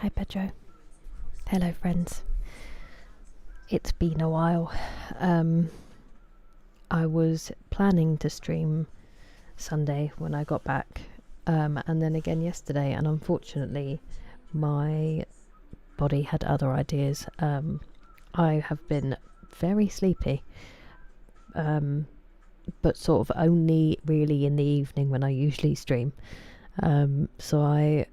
Hi Pedro. Hello friends. It's been a while. I was planning to stream Sunday when I got back, and then again yesterday, and unfortunately my body had other ideas. I have been very sleepy, but sort of only really in the evening when I usually stream. So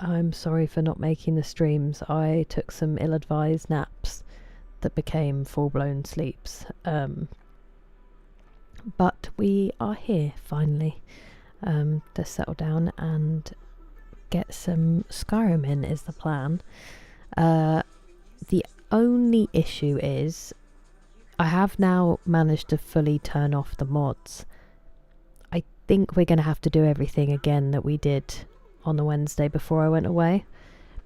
I'm sorry for not making the streams. I took some ill-advised naps that became full-blown sleeps. But we are here finally to settle down and get some Skyrim in is the plan. The only issue is I have now managed to fully turn off the mods. I think we're going to have to do everything again that we did on the Wednesday before I went away,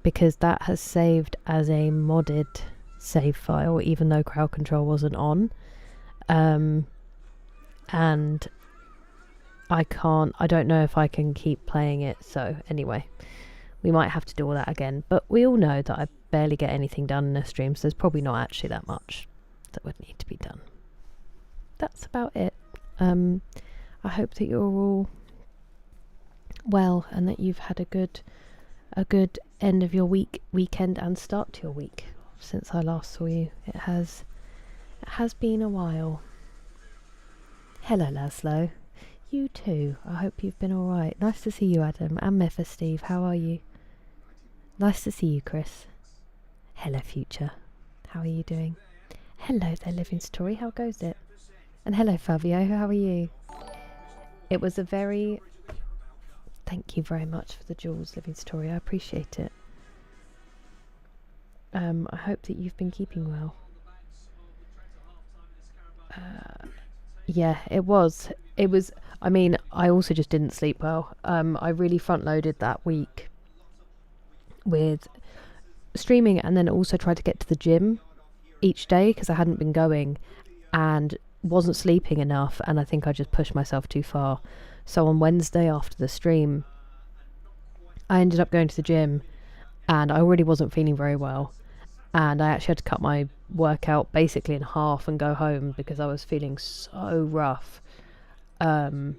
because that has saved as a modded save file even though crowd control wasn't on, and I don't know if I can keep playing it. So anyway, we might have to do all that again, but we all know that I barely get anything done in a stream, so there's probably not actually that much that would need to be done. That's about it. I hope that you're all well and that you've had a good end of your weekend and start to your week since I last saw you. It has been a while. Hello Laszlo. You too. I hope you've been alright. Nice to see you, Adam, and Mepha Steve. How are you? Nice to see you, Chris. Hello Future. How are you doing? Hello there, Living Story. How goes it? And hello Fabio. How are you? It was a very... Thank you very much for the jewels, Living Story. I appreciate it. I hope that you've been keeping well. Yeah, it was. I mean, I also just didn't sleep well. I really front-loaded that week with streaming, and then also tried to get to the gym each day because I hadn't been going and wasn't sleeping enough, and I think I just pushed myself too far. So on Wednesday after the stream, I ended up going to the gym, and I already wasn't feeling very well, and I actually had to cut my workout basically in half and go home because I was feeling so rough. And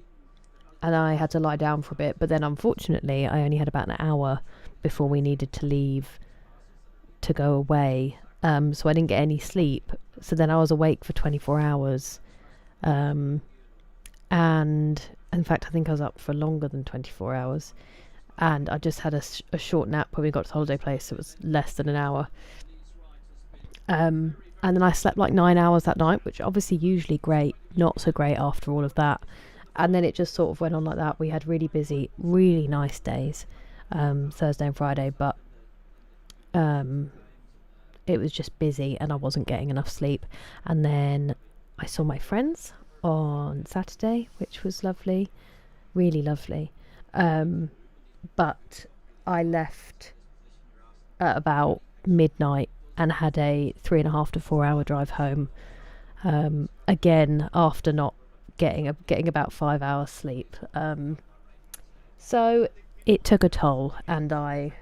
I had to lie down for a bit, but then unfortunately I only had about an hour before we needed to leave to go away, so I didn't get any sleep. So then I was awake for 24 hours, and in fact I think I was up for longer than 24 hours, and I just had a short nap when we got to the holiday place, so it was less than an hour. And then I slept like 9 hours that night, which obviously usually great, not so great after all of that. And then it just sort of went on like that. We had really busy, really nice days, Thursday and Friday, but it was just busy and I wasn't getting enough sleep. And then I saw my friends on Saturday, which was lovely, really lovely. But I left at about midnight and had a 3.5 to 4 hour drive home, again after not getting about 5 hours sleep. So it took a toll, and I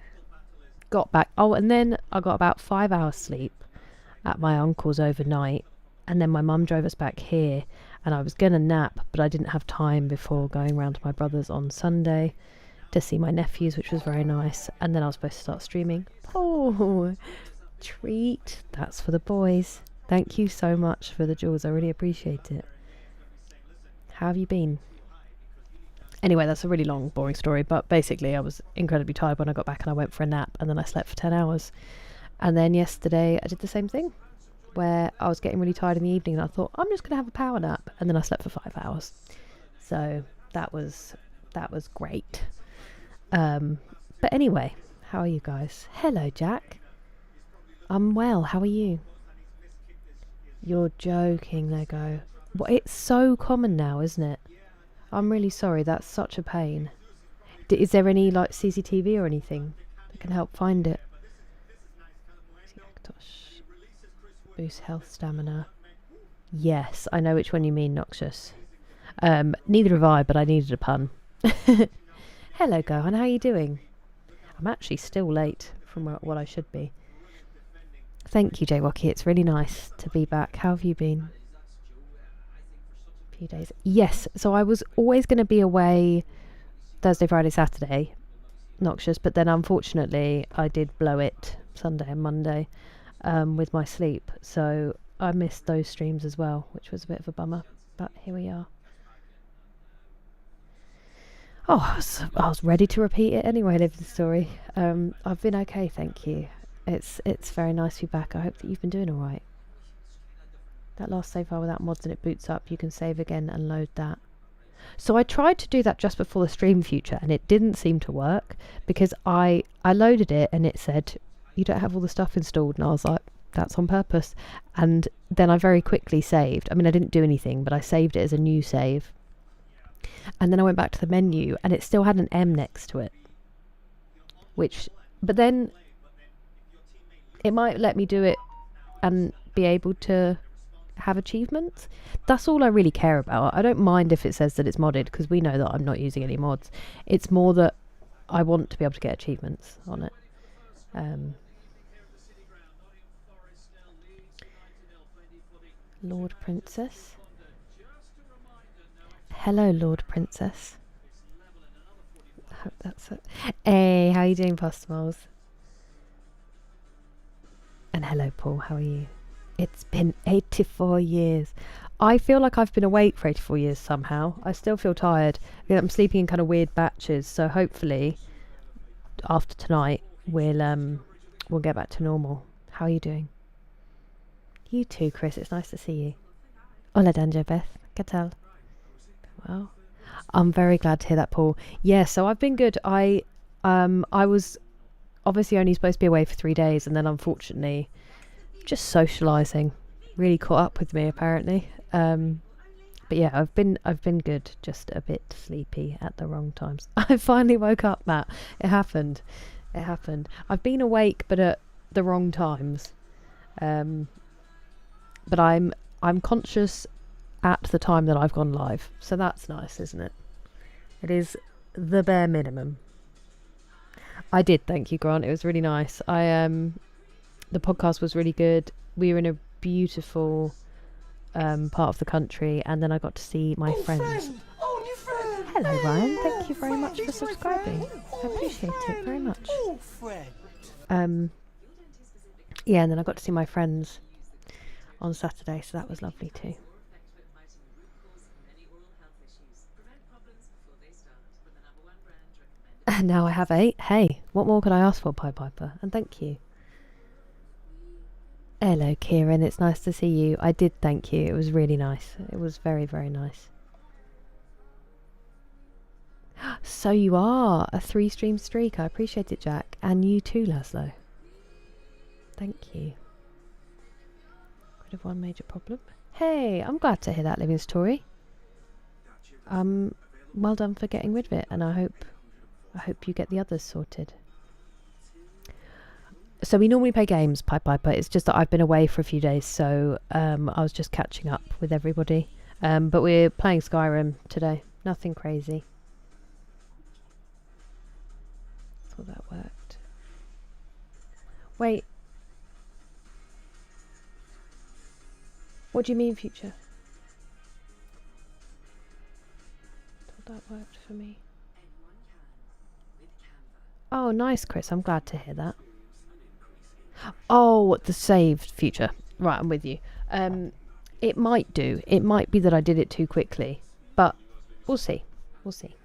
got back. Oh, and then I got about 5 hours sleep at my uncle's overnight, and then my mum drove us back here, and I was gonna nap, but I didn't have time before going round to my brother's on Sunday to see my nephews, which was very nice. And then I was supposed to start streaming. Oh, treat. That's for the boys. Thank you so much for the jewels. I really appreciate it. How have you been? Anyway, that's a really long, boring story, but basically I was incredibly tired when I got back, and I went for a nap, and then I slept for 10 hours. And then yesterday I did the same thing, where I was getting really tired in the evening, and I thought, I'm just going to have a power nap, and then I slept for 5 hours. So that was great. But anyway, how are you guys? Hello, Jack. I'm well. How are you? You're joking, Lego. Well, it's so common now, isn't it? I'm really sorry. That's such a pain. Is there any like CCTV or anything that can help find it? Boost health stamina. Yes, I know which one you mean, Noxious. Neither have I, but I needed a pun. Hello, Gohan. How are you doing? I'm actually still late from what I should be. Thank you, Jaywocky. It's really nice to be back. How have you been? A few days. Yes, so I was always going to be away Thursday, Friday, Saturday, noxious, but then unfortunately I did blow it Sunday and Monday with my sleep, so I missed those streams as well, which was a bit of a bummer, but here we are. Oh, I was ready to repeat it anyway, live the story. I've been okay, thank you. It's very nice to be back. I hope that you've been doing alright. That last save file without mods and it boots up, you can save again and load that. So I tried to do that just before the stream future and it didn't seem to work because I loaded it and it said, you don't have all the stuff installed, and I was like, that's on purpose. And then I very quickly saved. I mean, I didn't do anything, but I saved it as a new save. And then I went back to the menu and it still had an M next to it. But then it might let me do it and be able to have achievements. That's all I really care about. I don't mind if it says that it's modded because we know that I'm not using any mods. It's more that I want to be able to get achievements on it. Lord Princess. Hello, Lord Princess. I hope that's it. Hey, how are you doing, Postmoles? And hello, Paul, how are you? It's been 84 years. I feel like I've been awake for 84 years somehow. I still feel tired. I'm sleeping in kind of weird batches, so hopefully after tonight we'll get back to normal. How are you doing? You too, Chris. It's nice to see you. Hola, Danjo Beth. ¿Qué tal? Well, I'm very glad to hear that, Paul. Yeah, so I've been good. I was obviously only supposed to be away for 3 days, and then unfortunately just socializing really caught up with me apparently. But yeah, I've been good, just a bit sleepy at the wrong times. I finally woke up, Matt. It happened. I've been awake but at the wrong times. But I'm conscious at the time that I've gone live, so that's nice, isn't it? It is the bare minimum. I did, thank you, Grant. It was really nice. The podcast was really good. We were in a beautiful part of the country, and then I got to see my friends. Hello, Ryan. Thank you very much for subscribing. I appreciate it very much. Yeah, and then I got to see my friends on Saturday, so that was lovely too. And now I have 8. Hey, what more could I ask for, Pie Piper? And thank you. Hello, Kieran. It's nice to see you. I did thank you. It was really nice. It was very, very nice. So you are a 3-stream streak. I appreciate it, Jack. And you too, Laszlo. Thank you. Could have one major problem. Hey, I'm glad to hear that, Living Story. Well done for getting rid of it, and I hope you get the others sorted. So we normally play games, Pipe Piper. It's just that I've been away for a few days, so I was just catching up with everybody. But we're playing Skyrim today. Nothing crazy. Thought that worked. Wait. What do you mean, future? Thought that worked for me. Oh, nice, Chris. I'm glad to hear that. Oh, the saved future. Right, I'm with you. It might do. It might be that I did it too quickly, but we'll see. We'll see.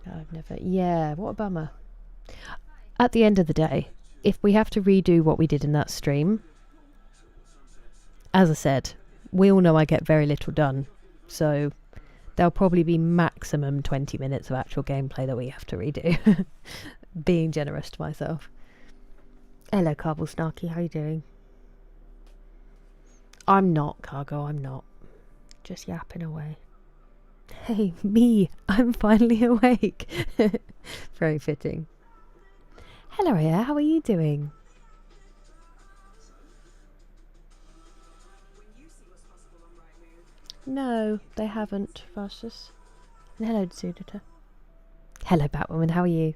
I've never... Yeah, what a bummer. At the end of the day, if we have to redo what we did in that stream, as I said, we all know I get very little done, so there'll probably be maximum 20 minutes of actual gameplay that we have to redo. Being generous to myself. Hello, Carbal Snarky, how you doing? I'm not, Cargo, I'm not. Just yapping away. Hey, me, I'm finally awake. Very fitting. Hello, Aya, how are you doing? No, they haven't, Vastus. And hello, Zudita. Hello, Batwoman, how are you?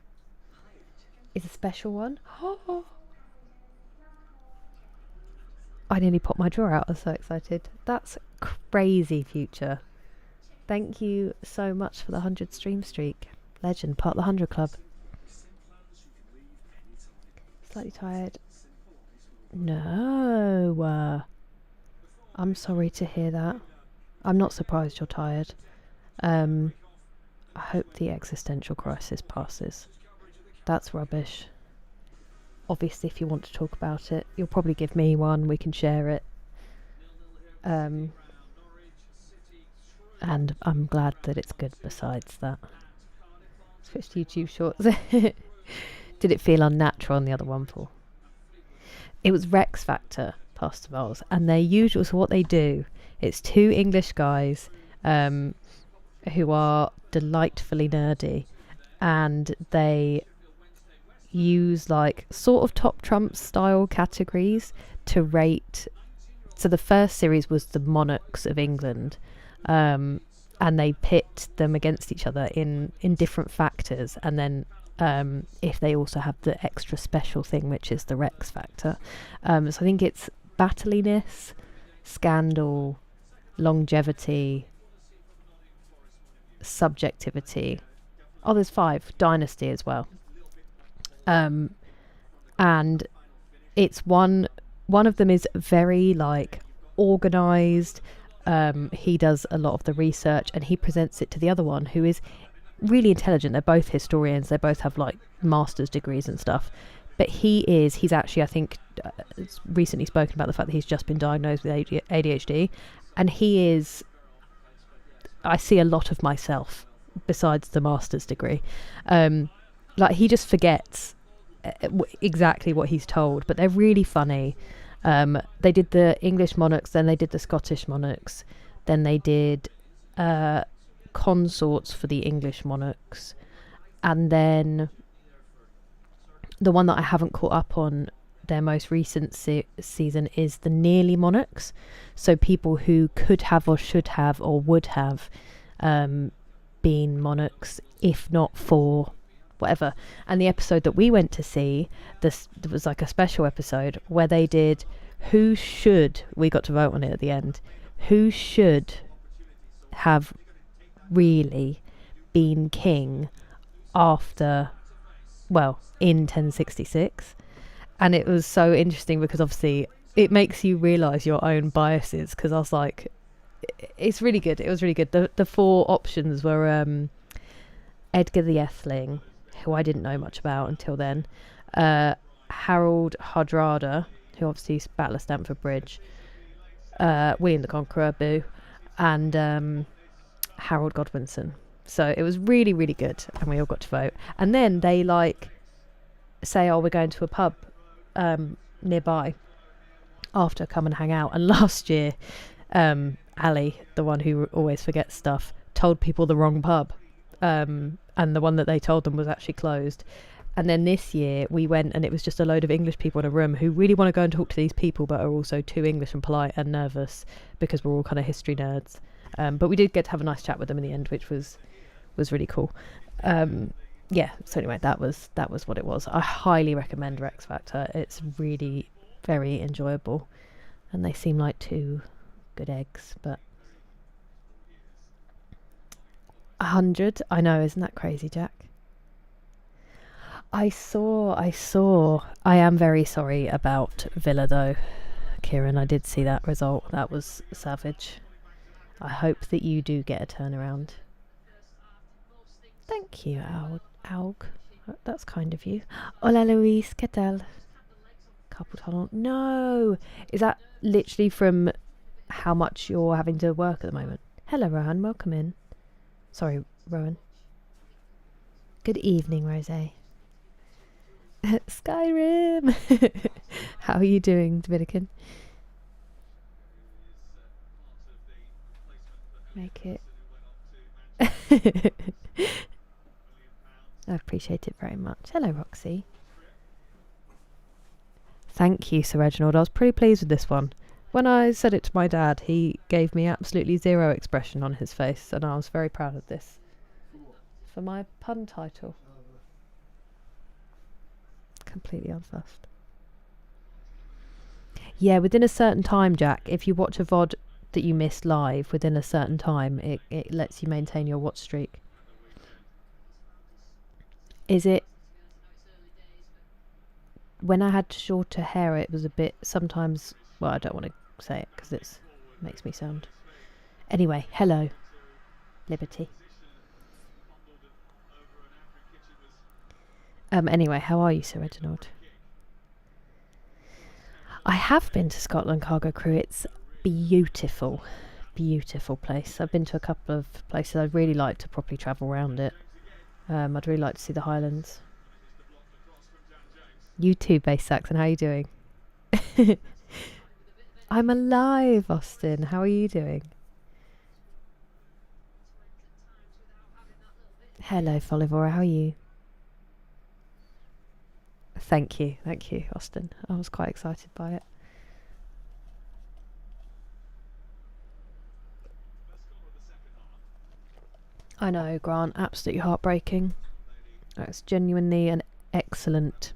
is a special one. I nearly popped my drawer out. I was so excited. That's crazy, Future. Thank you so much for the 100 stream streak. Legend, part of the 100 club. Slightly tired. No. I'm sorry to hear that. I'm not surprised you're tired. I hope the existential crisis passes. That's rubbish. Obviously, if you want to talk about it, you'll probably give me one. We can share it. And I'm glad that it's good besides that. Switch to YouTube Shorts. Did it feel unnatural on the other one, Paul? It was Rex Factor Pastivals, and their usual. So what they do, it's two English guys who are delightfully nerdy, and they use like sort of Top Trump style categories to rate. So the first series was the monarchs of England, and they pit them against each other in different factors, and then if they also have the extra special thing, which is the Rex Factor. So I think it's battliness, scandal, longevity, subjectivity. Oh, there's 5. Dynasty as well. And it's one of them is very like organized. He does a lot of the research, and he presents it to the other one, who is really intelligent. They're both historians. They both have like master's degrees and stuff. But he's actually, I think, recently spoken about the fact that he's just been diagnosed with ADHD, and I see a lot of myself besides the master's degree. Like he just forgets exactly what he's told, but they're really funny. They did the English monarchs, then they did the Scottish monarchs, then they did consorts for the English monarchs, and then the one that I haven't caught up on, their most recent season, is the nearly monarchs. So people who could have or should have or would have been monarchs, if not for whatever. And the episode that we went to see, there was like a special episode where they did we got to vote on it at the end, who should have really been king after, well, in 1066. And it was so interesting because obviously it makes you realise your own biases, because I was like, it's really good. It was really good. The 4 options were Edgar the Etheling, who I didn't know much about until then, Harold Hardrada, who obviously is Battle of Stamford Bridge, William the Conqueror, boo, and Harold Godwinson. So it was really, really good, and we all got to vote. And then they like say, oh, we're going to a pub nearby after, come and hang out. And last year, Ali, the one who always forgets stuff, told people the wrong pub, and the one that they told them was actually closed. And then this year we went, and it was just a load of English people in a room who really want to go and talk to these people, but are also too English and polite and nervous because we're all kind of history nerds. But we did get to have a nice chat with them in the end, which was really cool. Yeah, so anyway, that was what it was. I highly recommend Rex Factor. It's really very enjoyable, and they seem like 2 good eggs. But 100, I know, isn't that crazy, Jack? I saw. I am very sorry about Villa though, Kieran. I did see that result. That was savage. I hope that you do get a turnaround. Thank you, Aug. That's kind of you. Hola, Luis. ¿Qué tal? Carpal tunnel. No! Is that literally from how much you're having to work at the moment? Hello, Rohan. Welcome in. Sorry, Rowan. Good evening, Rosé. Skyrim! How are you doing, Dominican? Make it. I appreciate it very much. Hello, Roxy. Thank you, Sir Reginald. I was pretty pleased with this one. When I said it to my dad, he gave me absolutely 0 expression on his face, and I was very proud of this. For my pun title. Completely unfussed. Yeah, within a certain time, Jack, if you watch a VOD that you missed live within a certain time, it lets you maintain your watch streak. Is it... When I had shorter hair, it was a bit... Sometimes... Well, I don't want to say it because it makes me sound... Anyway, hello. Liberty. Anyway, how are you, Sir Reginald? I have been to Scotland Cargo Crew. It's beautiful. Beautiful place. I've been to a couple of places. I'd really like to properly travel around it. I'd really like to see the Highlands. You too, Bass Saxon. How are you doing? I'm alive, Austin. How are you doing? Hello, Folivora. How are you? Thank you, Austin. I was quite excited by it. I know, Grant, absolutely heartbreaking. It's genuinely an excellent,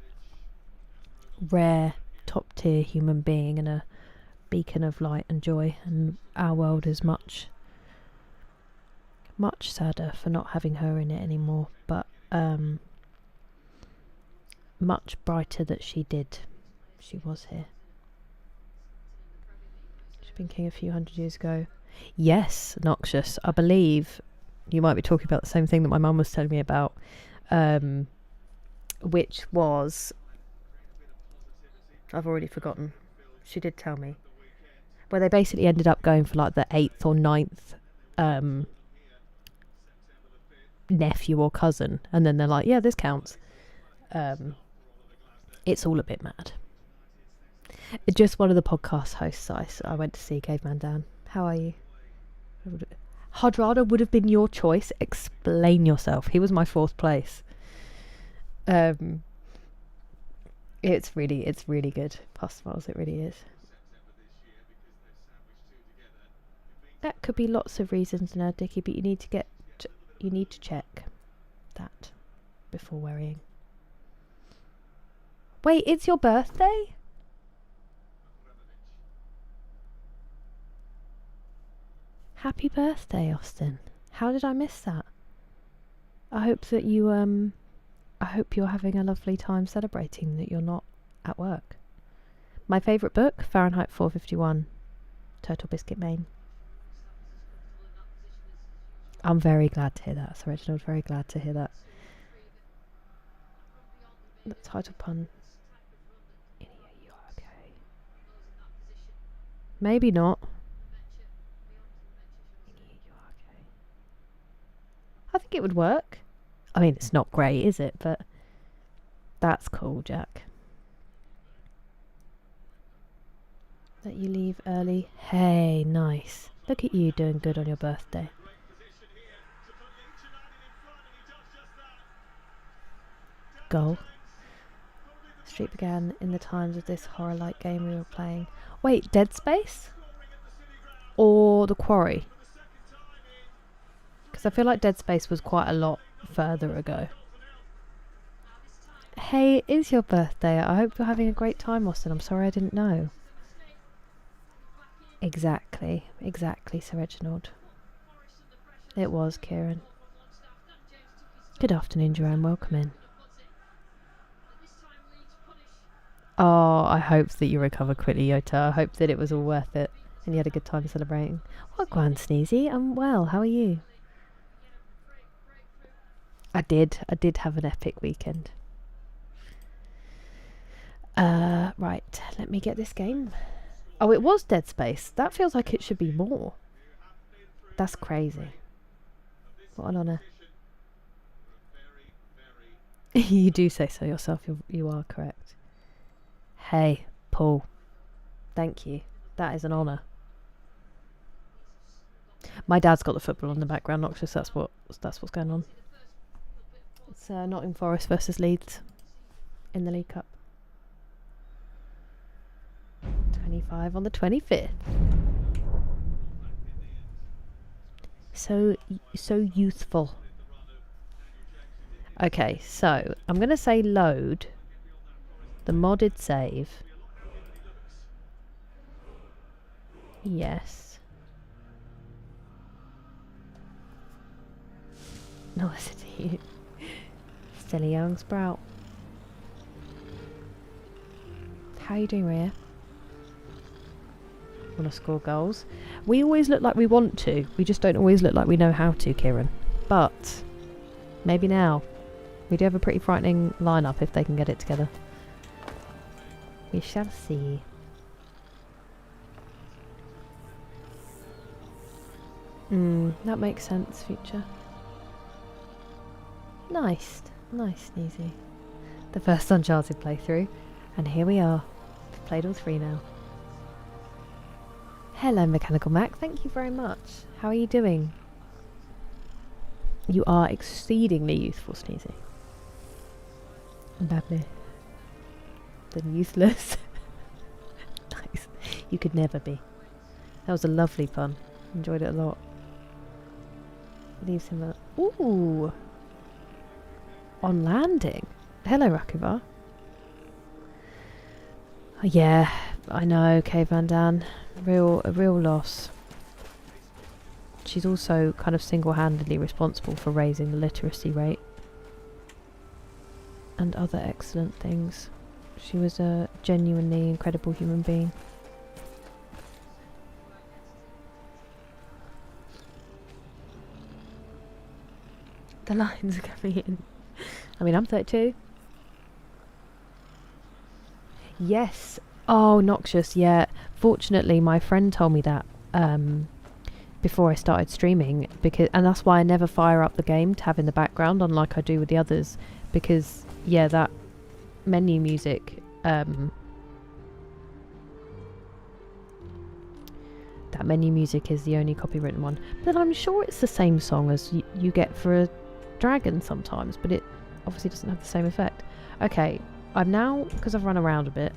rare, top tier human being and a beacon of light and joy, and our world is much sadder for not having her in it anymore, but much brighter that she was here. She's been king a few hundred years ago. Yes, Noxious. I believe you might be talking about the same thing that my mum was telling me about, which was... I've already forgotten. She did tell me. Where they basically ended up going for like the 8th or 9th nephew or cousin, and then they're like, yeah, this counts. It's all a bit mad. Just one of the podcast hosts I went to see, Caveman Dan. How are you? Hardrada would have been your choice. Explain yourself. He was my 4th place. It's really good. Past smiles, it really is. That could be lots of reasons, Nerd Dicky, but you need to check that before worrying. Wait, it's your birthday? Happy birthday, Austin. How did I miss that? I hope that you I hope you're having a lovely time celebrating that you're not at work. My favourite book, Fahrenheit 451, Turtle Biscuit Main. I'm very glad to hear that, Sir Reginald. Very glad to hear that. The title pun. You are okay. Maybe not. You are okay. I think it would work. I mean, it's not great, is it? But that's cool, Jack. That you leave early. Hey, nice. Look at you doing good on your birthday. Goal. Streak began in the times of this horror-like game we were playing. Wait, Dead Space? Or The Quarry? Because I feel like Dead Space was quite a lot further ago. Hey, it is your birthday. I hope you're having a great time, Austin. I'm sorry I didn't know. Exactly, Sir Reginald. It was, Kieran. Good afternoon, Jerome. Welcome in. Oh, I hope that you recover quickly, Yota. I hope that it was all worth it and you had a good time celebrating. Oh, go on, Sneezy. I'm well. How are you? I did have an epic weekend. Right, let me get this game. Oh, it was Dead Space. That feels like it should be more. That's crazy. What an honour. You do say so yourself. You are correct. Hey, Paul. Thank you. That is an honour. My dad's got the football on the background, Noxious. That's what's going on. It's Nottingham Forest versus Leeds in the League Cup. 25 on the 25th. So youthful. Okay, so I'm going to say load. The modded save. Yes. Nicety. Silly young sprout. How you doing, Rhea? Want to score goals? We always look like we want to. We just don't always look like we know how to, Kieran. But maybe now. We do have a pretty frightening lineup if they can get it together. We shall see. That makes sense, Future. Nice. Nice, Sneezy. The first Uncharted playthrough. And here we are. We've played all 3 now. Hello, Mechanical Mac. Thank you very much. How are you doing? You are exceedingly youthful, Sneezy. Lovely. Then useless. Nice. You could never be. That was a lovely pun. Enjoyed it a lot. Leaves him a... Ooh! On landing. Hello, Rakuvar. Oh, yeah, I know, Kay Van Dan. A real loss. She's also kind of single-handedly responsible for raising the literacy rate. And other excellent things. She was a genuinely incredible human being. The lines are coming in. I mean, I'm 32. Yes. Oh, noxious. Yeah. Fortunately, my friend told me that before I started streaming, and that's why I never fire up the game to have in the background, unlike I do with the others. Because yeah, that menu music. That menu music is the only copywritten one. But I'm sure it's the same song as you get for a dragon sometimes, but it obviously doesn't have the same effect. Okay, I'm now, because I've run around a bit,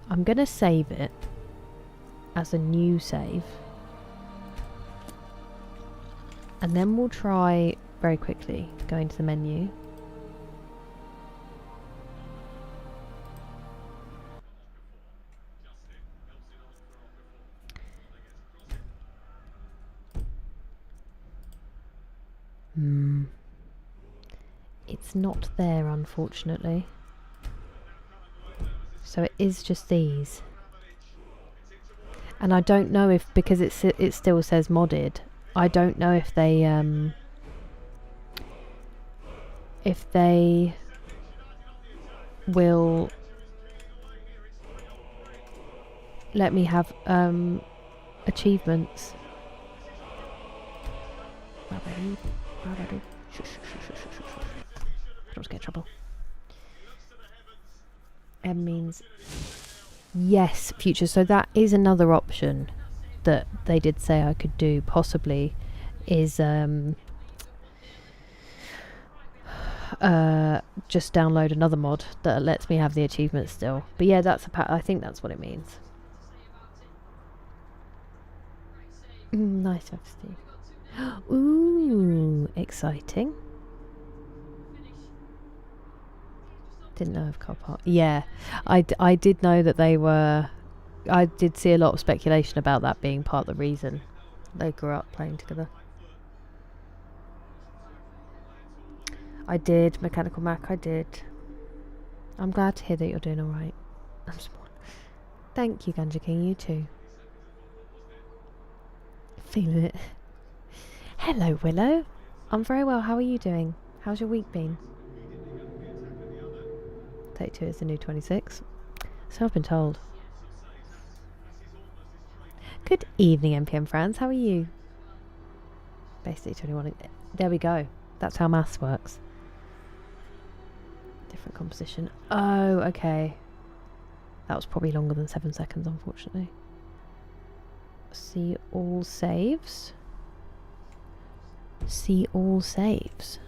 I'm gonna save it as a new save, and then we'll try very quickly going to the menu. It's not there, unfortunately. So it is just these. And I don't know if, because it still says modded, I don't know if they will let me have achievements. I don't get in trouble. M means yes, future. So that is another option that they did say I could do, possibly, is just download another mod that lets me have the achievements still. But yeah, that's I think that's what it means. Nice, Steve. Ooh, exciting. Didn't know of car park. Yeah, I did know that they were. I did see a lot of speculation about that being part of the reason they grew up playing together. I did, Mechanical Mac, I did. I'm glad to hear that you're doing alright. I'm small. Thank you, Ganja King, you too. Feeling it. Hello, Willow. I'm very well, how are you doing? How's your week been? 32 is the new 26. So I've been told. Good evening, NPM friends. How are you? Basically 21. There we go. That's how maths works. Different composition. Oh, okay. That was probably longer than 7 seconds, unfortunately. See all saves. See all saves.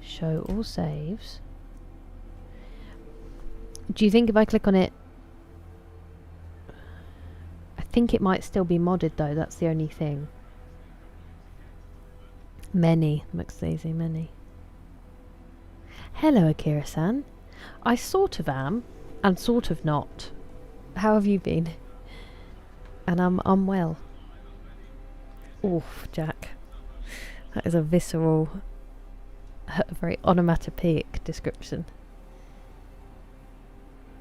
Show all saves. Do you think if I click on it... I think it might still be modded though, that's the only thing. Many, McSlazy, many. Hello, Akira-san. I sort of am, and sort of not. How have you been? And I'm unwell. Oof, Jack. That is a visceral, very onomatopoeic description.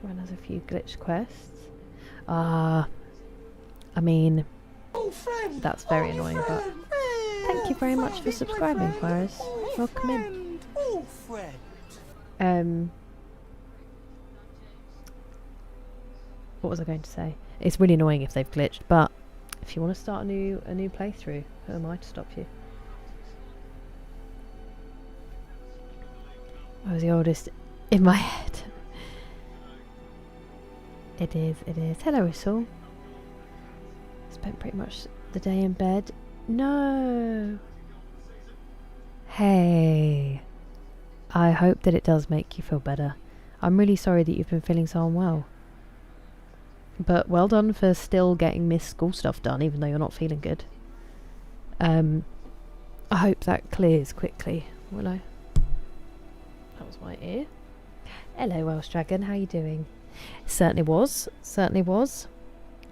Run as a few glitch quests. I mean, that's very annoying, but thank you very much for subscribing, Clarice. Welcome in. What was I going to say? It's really annoying if they've glitched, but if you want to start a new playthrough, who am I to stop you? I was the oldest in my head. It is. Hello, Russell. Spent pretty much the day in bed. No. Hey. I hope that it does make you feel better. I'm really sorry that you've been feeling so unwell. But well done for still getting Miss School stuff done, even though you're not feeling good. I hope that clears quickly, will I? That was my ear. Hello, Welsh Dragon. How you doing? Certainly was.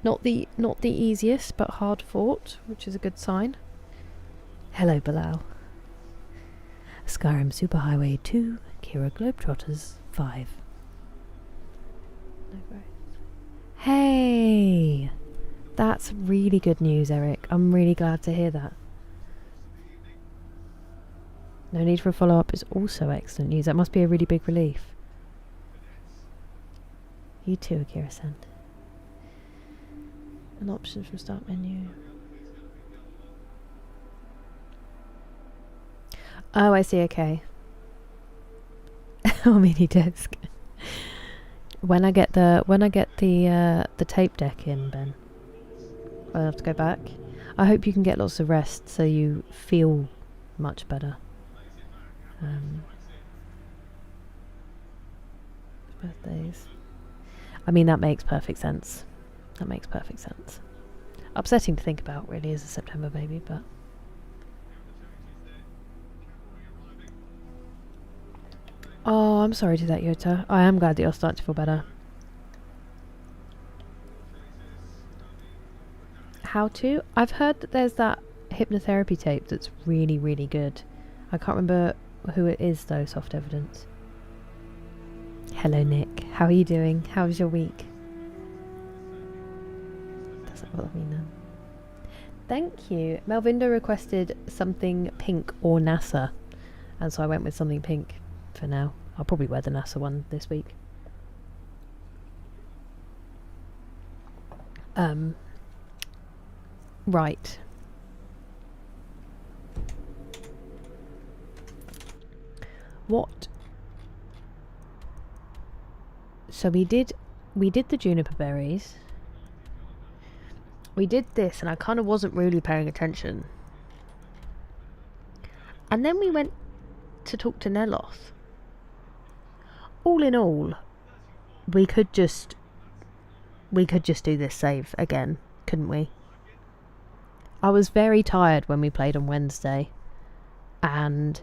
Not the easiest, but hard fought, which is a good sign. Hello, Bilal. Skyrim Superhighway 2, Kira Globetrotters 5. No growth. Hey! That's really good news, Eric. I'm really glad to hear that. No need for a follow-up is also excellent news. That must be a really big relief. You too, Akira-san. An option from start menu. Oh, I see. Okay. Oh, mini disc. When I get the tape deck in, Ben, I'll have to go back. I hope you can get lots of rest so you feel much better. Birthdays. I mean, that makes perfect sense. Upsetting to think about, really, as a September baby, but... Oh, I'm sorry to that, Yota. I am glad that you're starting to feel better. How to? I've heard that there's that hypnotherapy tape that's really, really good. I can't remember who it is, though, Soft Evidence. Hello, Nick. How are you doing? How was your week? Doesn't bother me now. Thank you. Melvinda requested something pink or NASA, and so I went with something pink for now. I'll probably wear the NASA one this week. Right. What? So we did the juniper berries. We did this, and I kind of wasn't really paying attention. And then we went to talk to Neloth. All in all, we could just do this save again, couldn't we? I was very tired when we played on Wednesday, and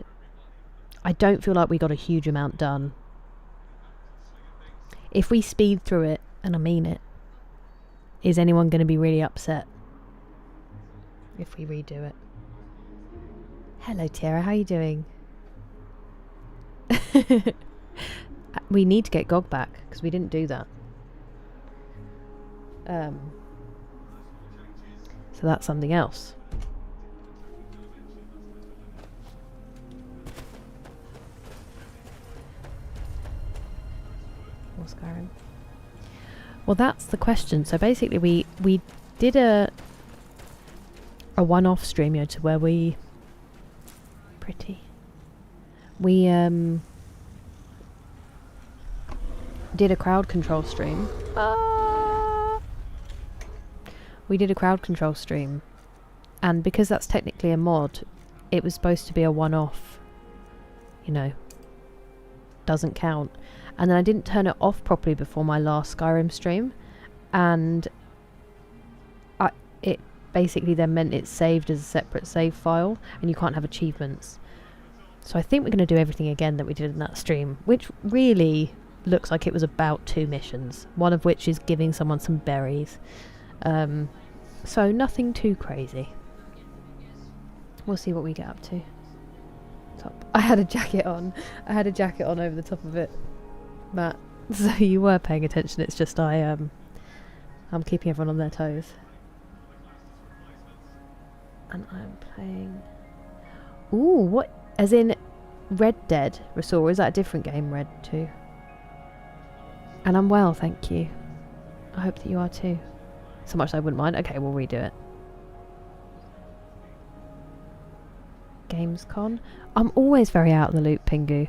I don't feel like we got a huge amount done. If we speed through it, and I mean it, is anyone going to be really upset if we redo it? Hello, Tiara, how are you doing? We need to get Gog back, because we didn't do that. So that's something else. Or Skyrim. Well, that's the question. So basically we did a one-off stream, to where we did a crowd control stream. We did a crowd control stream, and because that's technically a mod, it was supposed to be a one-off, doesn't count. and then I didn't turn it off properly before my last Skyrim stream, and it basically then meant it's saved as a separate save file, and you can't have achievements. So I think we're going to do everything again that we did in that stream, which really looks like it was about 2 missions, one of which is giving someone some berries. So nothing too crazy. We'll see what we get up to. I had a jacket on. I had a jacket on over the top of it, Matt. So you were paying attention. It's just I'm keeping everyone on their toes. And I'm playing... Ooh, what? As in Red Dead Restore? Is that a different game, Red 2? And I'm well, thank you. I hope that you are too. So much I wouldn't mind. Okay, we'll redo it. Gamescom. I'm always very out of the loop, Pingu.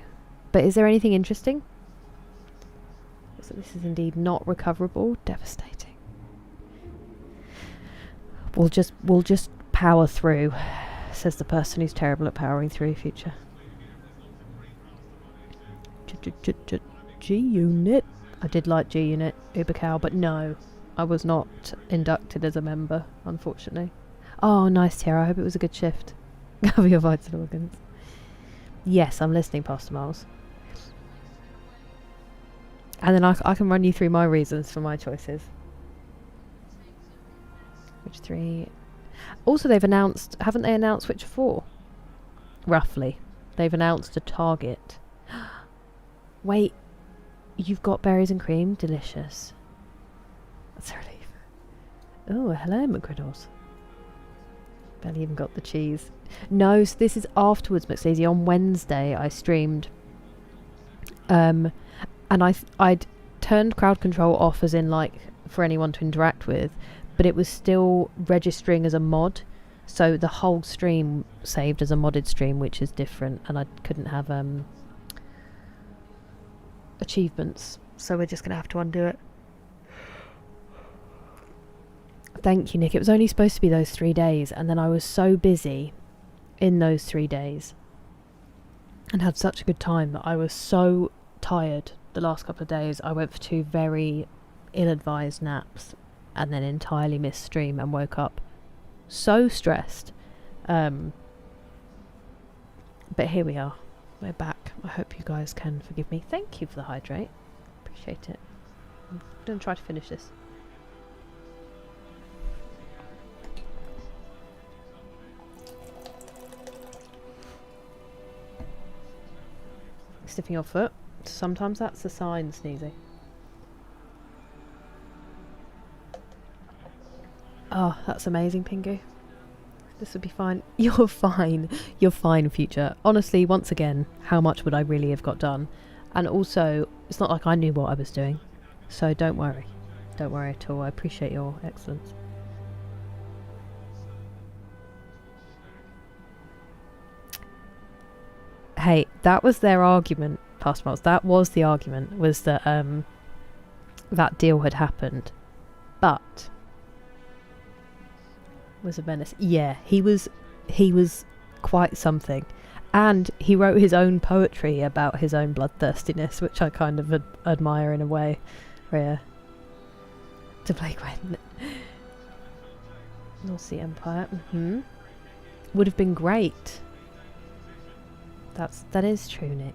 But is there anything interesting? So this is indeed not recoverable. Devastating. We'll just power through, says the person who's terrible at powering through. Future. G-Unit. I did like G-Unit, Ubercow, but no, I was not inducted as a member, unfortunately. Oh, nice, Tara. I hope it was a good shift. Cover your vital organs. Yes, I'm listening, Pastor Miles. And then I can run you through my reasons for my choices. Which 3? Also, they've announced... Haven't they announced Witcher 4? Roughly. They've announced a target. Wait. You've got berries and cream? Delicious. That's a relief. Oh, hello, McGriddles. Barely even got the cheese. No, so this is afterwards, McSleazy. On Wednesday, I streamed. And I'd turned crowd control off, as in, like, for anyone to interact with, but it was still registering as a mod. So the whole stream saved as a modded stream, which is different, and I couldn't have achievements. So we're just going to have to undo it. Thank you, Nick. It was only supposed to be those 3 days, and then I was so busy in those 3 days and had such a good time that I was so tired the last couple of days. I went for 2 very ill-advised naps and then entirely missed stream and woke up so stressed. But here we are. We're back. I hope you guys can forgive me. Thank you for the hydrate. Appreciate it. I'm going to try to finish this. Sniffing your foot. Sometimes that's a sign, Sneezy. Oh, that's amazing, Pingu. This would be fine. You're fine. You're fine, Future. Honestly, once again, how much would I really have got done? And also, it's not like I knew what I was doing. So don't worry. Don't worry at all. I appreciate your excellence. Hey, that was their argument, Pastor Miles. That was the argument, was that that deal had happened. But was a menace. Yeah, he was quite something. And he wrote his own poetry about his own bloodthirstiness, which I kind of admire in a way. Yeah. To play Gwen. North Sea Empire. Would have been great. That is true, Nick.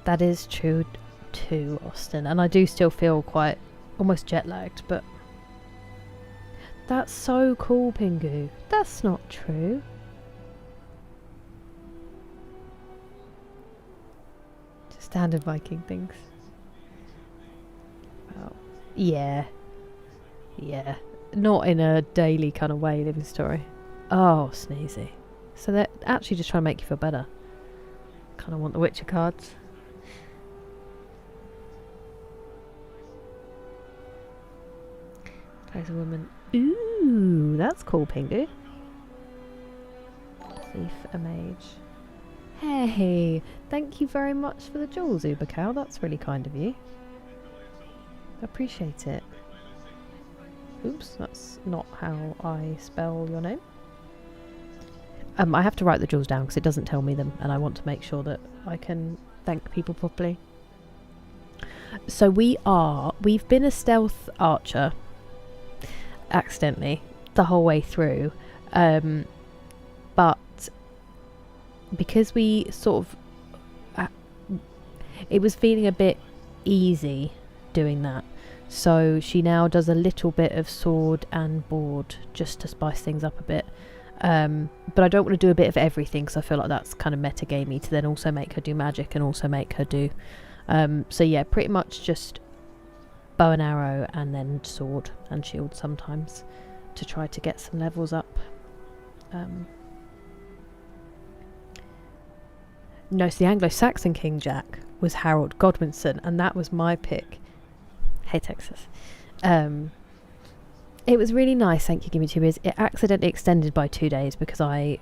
That is true too, Austin. And I do still feel quite almost jet lagged, but that's so cool, Pingu. That's not true. Just standard Viking things. Well, yeah. Yeah. Not in a daily kind of way, living story. Oh, Sneezy. So they're actually just trying to make you feel better. Kind of want the Witcher cards. There's a woman. Ooh, that's cool, Pingu. Thief, a mage. Hey, thank you very much for the jewels, Uber Cow. That's really kind of you. Appreciate it. Oops, that's not how I spell your name. I have to write the jewels down because it doesn't tell me them, and I want to make sure that I can thank people properly. So we've been a stealth archer accidentally the whole way through, but because we sort of it was feeling a bit easy doing that, so she now does a little bit of sword and board just to spice things up a bit, but I don't want to do a bit of everything because I feel like that's kind of metagamey to then also make her do magic and also make her do so yeah, pretty much just bow and arrow and then sword and shield sometimes to try to get some levels up. No, so the Anglo-Saxon King Jack was Harold Godwinson, and that was my pick. Hey Texas. It was really nice, thank you, Gimme Two Beers. It accidentally extended by 2 days because I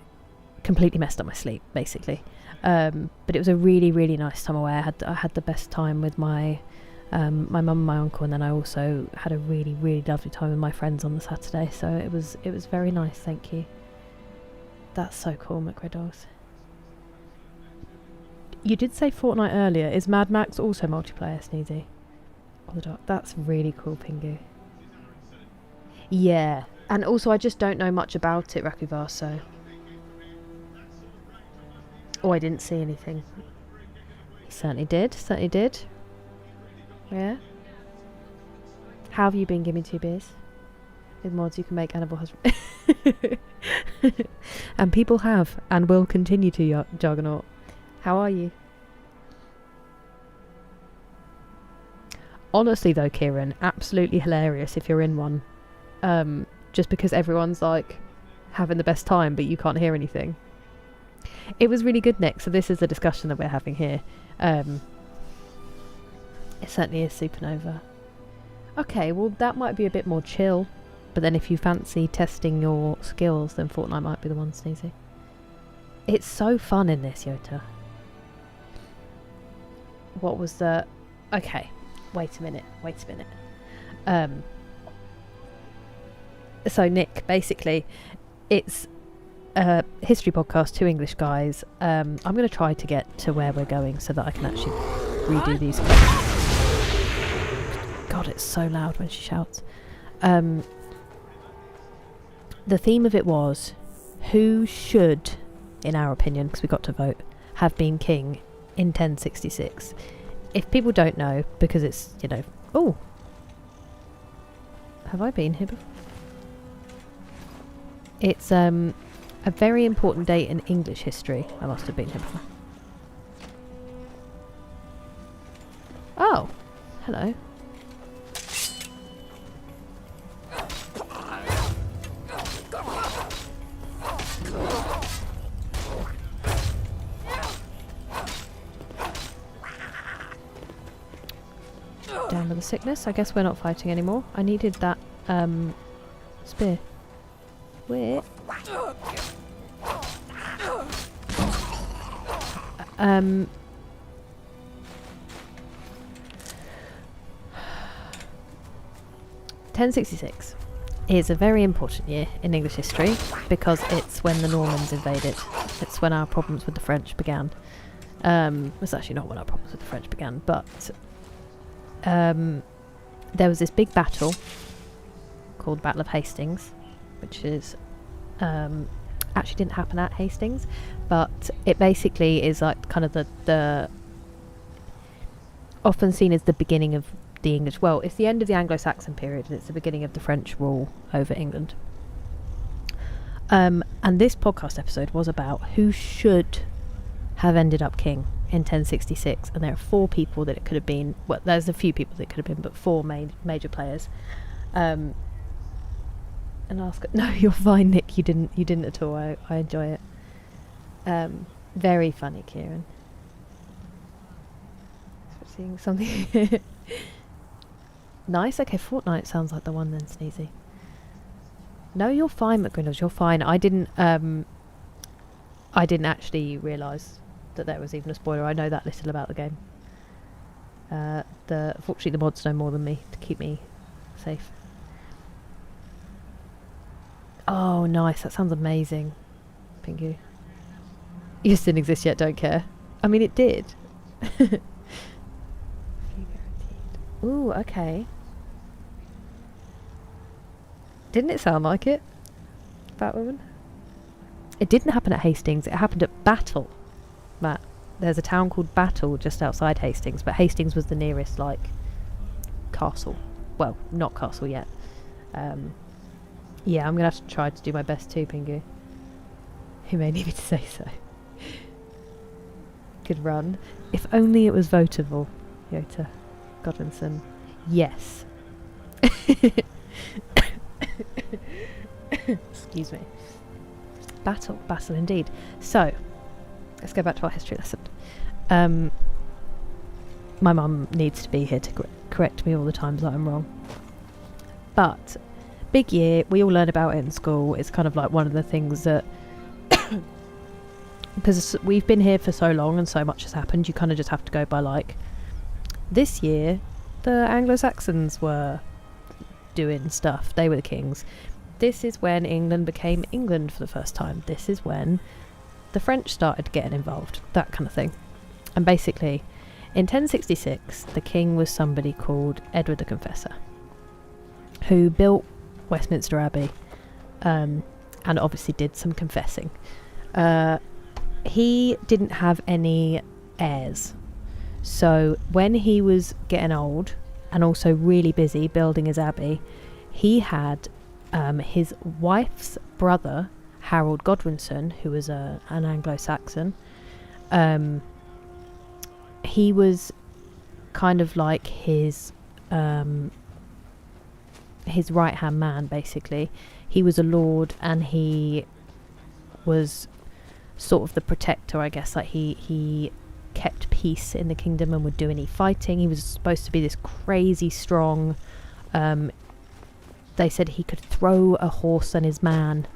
completely messed up my sleep, basically. But it was a really, really nice time away. I had the best time with my my mum and my uncle, and then I also had a really, really lovely time with my friends on the Saturday. So it was very nice, thank you. That's so cool, McRiddles. You did say Fortnite earlier. Is Mad Max also multiplayer, Sneezy? Or the Dark? That's really cool, Pingu. Yeah, and also I just don't know much about it, Rakuvar, so... Oh, I didn't see anything. Certainly did. Yeah. How have you been? Give me 2 beers. With mods you can make animal husband. And people have and will continue to, Juggernaut. How are you? Honestly though, Kieran, absolutely hilarious if you're in one. Just because everyone's like having the best time but you can't hear anything. It was really good, Nick, so this is the discussion that we're having here. It certainly is Supernova. Okay, well that might be a bit more chill, but then if you fancy testing your skills, then Fortnite might be the one, Sneezy. It's so fun in this, Yota. What was the... Okay, wait a minute. So Nick, basically, it's a history podcast, 2 English guys. I'm going to try to get to where we're going so that I can actually redo these. God, it's so loud when she shouts. The theme of it was, who should, in our opinion, because we got to vote, have been king in 1066. If people don't know, because it's, you know... Oh! Have I been here before? It's a very important date in English history. I must have been here before. Oh! Hello. Down with the sickness. I guess we're not fighting anymore. I needed that spear. Where? 1066 is a very important year in English history because it's when the Normans invaded. It's when our problems with the French began. It's actually not when our problems with the French began, but there was this big battle called the Battle of Hastings, which is actually didn't happen at Hastings, but it basically is like kind of the often seen as the beginning of the English, well, it's the end of the Anglo-Saxon period and it's the beginning of the French rule over England. And this podcast episode was about who should have ended up king in 1066, and there are 4 people that it could have been. Well, there's a few people that it could have been, but 4 major players. And ask, no, you're fine, Nick. You didn't at all. I enjoy it. Very funny, Kieran. Seeing something. Nice. Okay, Fortnite sounds like the one then, Sneezy. No, you're fine, McGrinnells. You're fine. I didn't actually realise that there was even a spoiler. I know that little about the game. Fortunately, the mods know more than me to keep me safe. Oh, nice. That sounds amazing. Pingu. You just didn't exist yet, don't care. I mean, it did. Ooh, okay. Didn't it sound like it? Batwoman? It didn't happen at Hastings. It happened at Battle. Matt. There's a town called Battle just outside Hastings, but Hastings was the nearest, like, castle. Well, not castle yet. Yeah, I'm going to have to try to do my best too, Pingu. You may need me to say so. Good run. If only it was votable, Yota Godwinson. Yes. Excuse me. Battle indeed. So, let's go back to our history lesson. My mum needs to be here to correct me all the times that I'm wrong. But, big year, we all learn about it in school. It's kind of like one of the things that... because we've been here for so long and so much has happened, you kind of just have to go by, like, this year, the Anglo-Saxons were doing stuff. They were the kings. This is when England became England for the first time. This is when the French started getting involved. That kind of thing. And basically, in 1066, the king was somebody called Edward the Confessor, who built Westminster Abbey, and obviously did some confessing. He didn't have any heirs. So when he was getting old and also really busy building his abbey, he had his wife's brother, Harold Godwinson, who was an Anglo-Saxon. He was kind of like his right-hand man, basically. He was a lord, and he was sort of the protector, I guess. Like he kept peace in the kingdom and would do any fighting. He was supposed to be this crazy strong... they said he could throw a horse and his man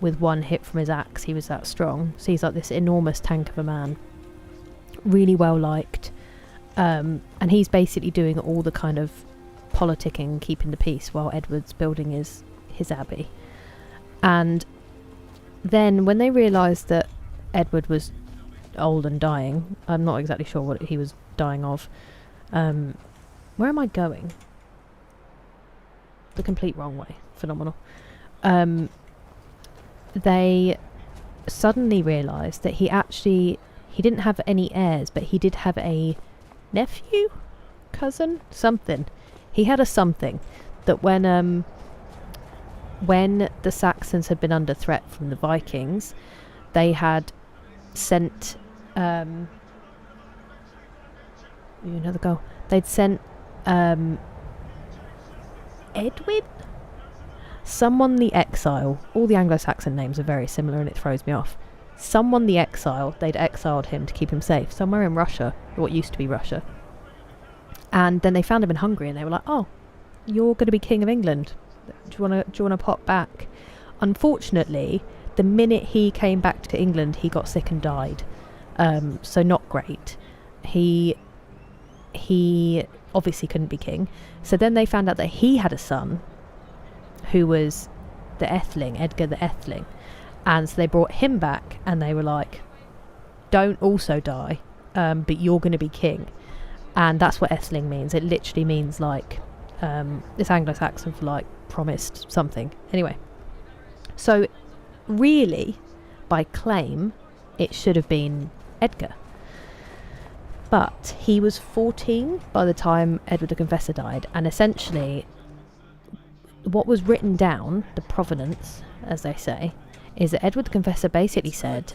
with one hit from his axe. He was that strong. So he's like this enormous tank of a man. Really well liked. And he's basically doing all the kind of politicking, keeping the peace, while Edward's building his abbey. And then when they realised that Edward was old and dying, I'm not exactly sure what he was dying of. Where am I going? The complete wrong way. Phenomenal. They suddenly realised that he didn't have any heirs, but he did have a nephew, cousin, something. He had a something that when the Saxons had been under threat from the Vikings, they had sent another goal. They'd sent Edwin? Someone the Exile. All the Anglo-Saxon names are very similar and it throws me off. Someone the Exile. They'd exiled him to keep him safe. Somewhere in Russia. What used to be Russia. And then they found him in Hungary and they were like, oh, you're going to be King of England. Do you want to pop back? Unfortunately, the minute he came back to England, he got sick and died. So not great. He obviously couldn't be king. So then they found out that he had a son who was the Etheling, Edgar the Etheling. And so they brought him back and they were like, don't also die, but you're going to be king. And that's what Etheling means. It literally means like, it's Anglo-Saxon for like promised something. Anyway, so really, by claim, it should have been Edgar. But he was 14 by the time Edward the Confessor died, and essentially what was written down, the provenance, as they say, is that Edward the Confessor basically said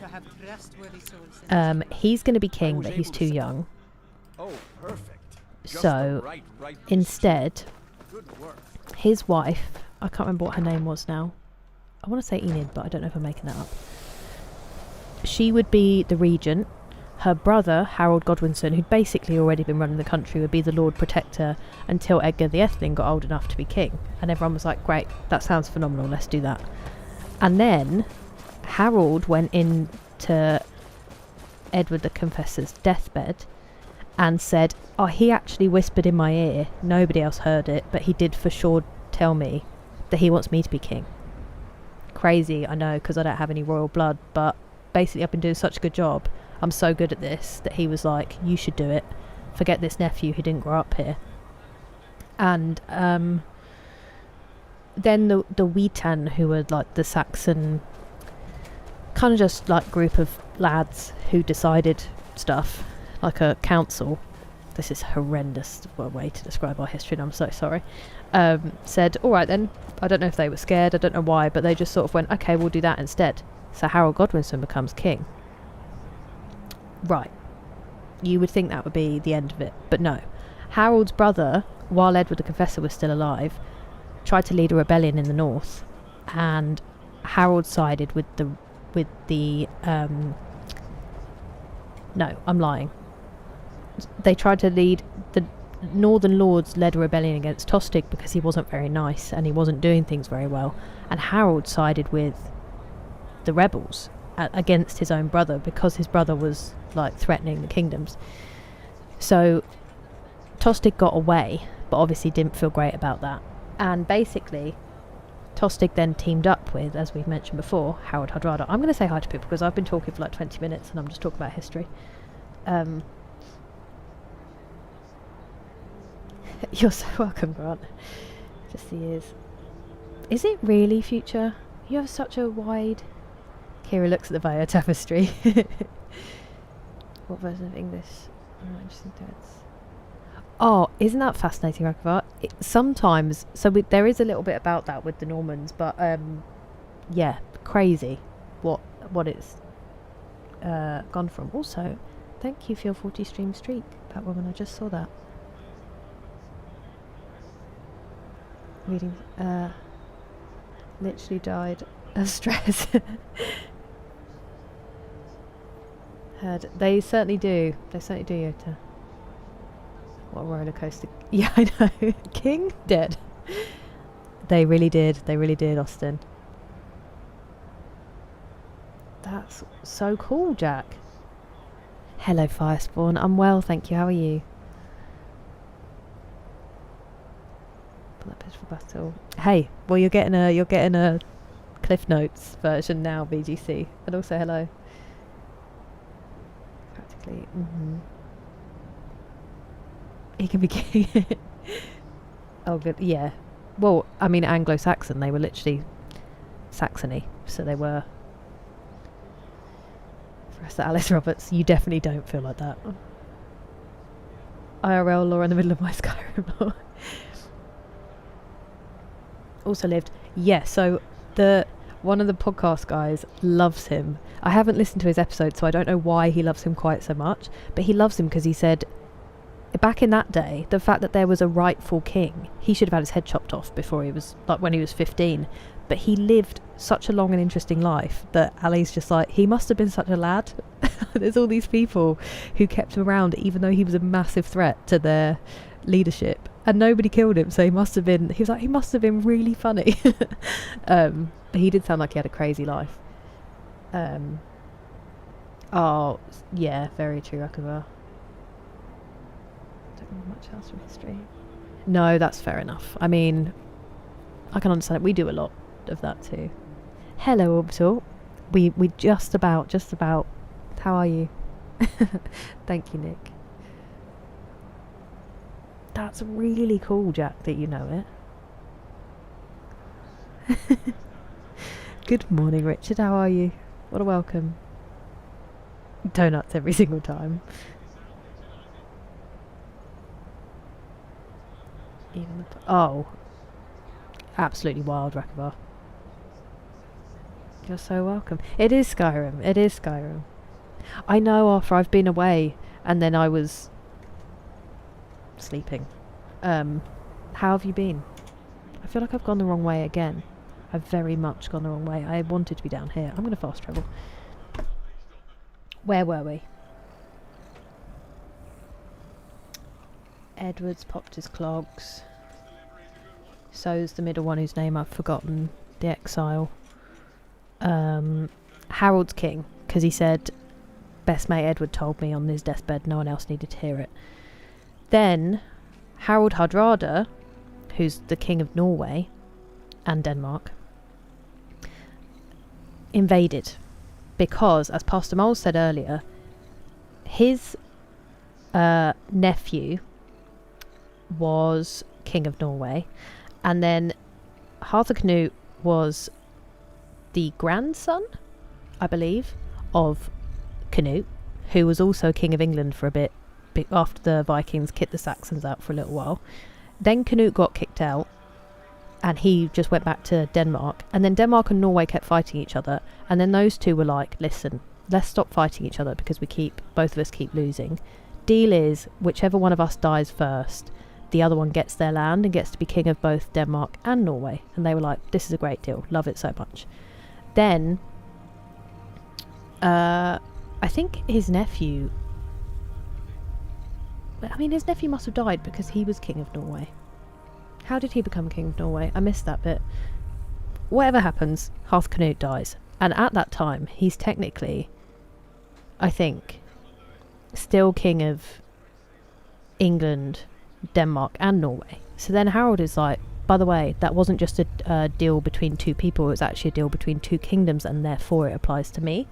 he's going to be king, but he's too young. Oh, perfect. So instead, his wife, I can't remember what her name was now. I want to say Enid, but I don't know if I'm making that up. She would be the regent. Her brother, Harold Godwinson, who'd basically already been running the country, would be the Lord Protector until Edgar the Etheling got old enough to be king. And everyone was like, great, that sounds phenomenal, let's do that. And then Harold went into Edward the Confessor's deathbed and said, oh, he actually whispered in my ear, nobody else heard it, but he did for sure tell me that he wants me to be king. Crazy, I know, because I don't have any royal blood, but basically I've been doing such a good job. I'm so good at this that he was like, you should do it. Forget this nephew who didn't grow up here. And then the Witan, who were like the Saxon kind of just like group of lads who decided stuff, like a council. This is horrendous way to describe our history, and I'm so sorry. Said, all right then, I don't know if they were scared, I don't know why, but they just sort of went, okay, we'll do that instead. So Harold Godwinson becomes king. Right. You would think that would be the end of it, but no. Harold's brother, while Edward the Confessor was still alive, tried to lead a rebellion in the north, and Harold sided with the no, I'm lying. They tried to lead, the Northern Lords led a rebellion against Tostig because he wasn't very nice and he wasn't doing things very well, and Harold sided with the rebels against his own brother because his brother was like threatening the kingdoms. So Tostig got away, but obviously didn't feel great about that, and basically Tostig then teamed up with, as we've mentioned before, Harold Hardrada. I'm going to say hi to people because I've been talking for like 20 minutes and I'm just talking about history. You're so welcome, Grant. Just the ears. Is it really future? You have such a wide... Kira looks at the bio tapestry. What version of English? Oh, interesting threads. Oh, isn't that fascinating, Ragnar? Sometimes, so there is a little bit about that with the Normans, but yeah, crazy what it's gone from. Also, thank you for your 40 stream streak, Batwoman. I just saw that. Reading, literally died of stress. Heard. They certainly do. They certainly do, Yota. What a roller coaster. Yeah, I know. King dead. They really did. They really did, Austin. That's so cool, Jack. Hello, Firespawn. I'm well, thank you. How are you? Pull that pitch for battle. Hey, well, you're getting a Cliff Notes version now, BGC. And also, hello. Practically. He can be king. Oh, good. Yeah. Well, I mean, Anglo-Saxon. They were literally Saxony, so they were. Professor Alice Roberts, you definitely don't feel like that. IRL lore in the middle of my Skyrim lore. Also lived. Yeah. So one of the podcast guys loves him. I haven't listened to his episode, so I don't know why he loves him quite so much. But he loves him because he said, back in that day, the fact that there was a rightful king, he should have had his head chopped off before he was, like, when he was 15. But he lived such a long and interesting life that Ali's just like, he must have been such a lad. There's all these people who kept him around even though he was a massive threat to their leadership, and nobody killed him, so he must have been really funny. But he did sound like he had a crazy life. Oh yeah, very true, Akava. Don't know much else from history. No, that's fair enough. I mean, I can understand it. We do a lot of that too. Hello, Orbital. We just about. How are you? Thank you, Nick. That's really cool, Jack, that you know it. Good morning, Richard. How are you? What a welcome. Donuts every single time. Even oh, absolutely wild, Rakavar. You're so welcome. It is Skyrim. It is Skyrim. I know, after I've been away and then I was sleeping. How have you been? I feel like I've gone the wrong way again. I've very much gone the wrong way. I wanted to be down here. I'm going to fast travel. Where were we? Edward's popped his clogs. So's the middle one whose name I've forgotten. The exile. Harold's king, because he said, best mate Edward told me on his deathbed, no one else needed to hear it. Then Harold Hardrada, who's the king of Norway and Denmark, invaded because, as Pastor Mole said earlier, his nephew was king of Norway. And then Harthacnut was the grandson, I believe, of Canute, who was also king of England for a bit after the Vikings kicked the Saxons out for a little while. Then Canute got kicked out and he just went back to Denmark, and then Denmark and Norway kept fighting each other, and then those two were like, listen, let's stop fighting each other because both of us keep losing. Deal is, whichever one of us dies first, the other one gets their land and gets to be king of both Denmark and Norway. And they were like, this is a great deal, love it so much. Then I think his nephew must have died because he was king of Norway. How did he become king of Norway? I missed that bit. Whatever happens, Harthacnut dies. And at that time, he's technically, I think, still king of England, Denmark and Norway. So then Harold is like, by the way, that wasn't just a deal between two people, it was actually a deal between two kingdoms, and therefore it applies to me.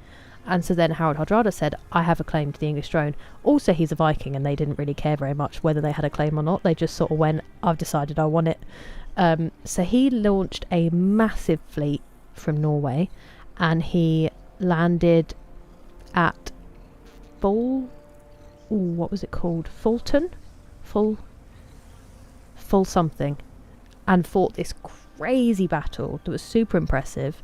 And so then Harald Hardrada said, I have a claim to the English throne. Also, he's a Viking, and they didn't really care very much whether they had a claim or not. They just sort of went, I've decided I want it. So he launched a massive fleet from Norway, and he landed at what was it called? Fulton? Full something. And fought this crazy battle that was super impressive.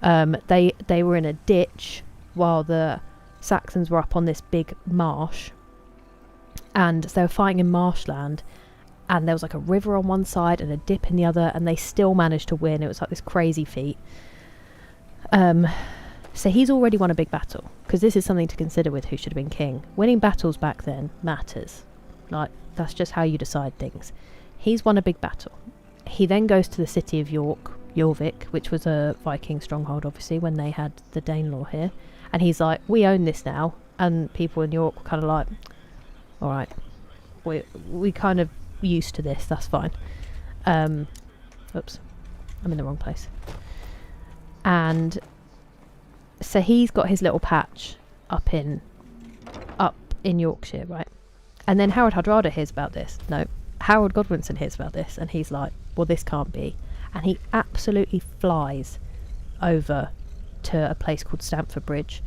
They were in a ditch while the Saxons were up on this big marsh, and they were fighting in marshland, and there was like a river on one side and a dip in the other, and they still managed to win. It was like this crazy feat. So he's already won a big battle, because this is something to consider with who should have been king. Winning battles back then matters. Like, that's just how you decide things. He's won a big battle. He then goes to the city of Jorvik, which was a Viking stronghold, obviously, when they had the Danelaw here. And he's like, we own this now. And people in York were kind of like, all right, we kind of used to this, that's fine. Oops, I'm in the wrong place. And so he's got his little patch up in Yorkshire, right? And then Harold Hardrada hears about this. No, Harold Godwinson hears about this, and he's like, well, this can't be. And he absolutely flies over to a place called Stamford Bridge.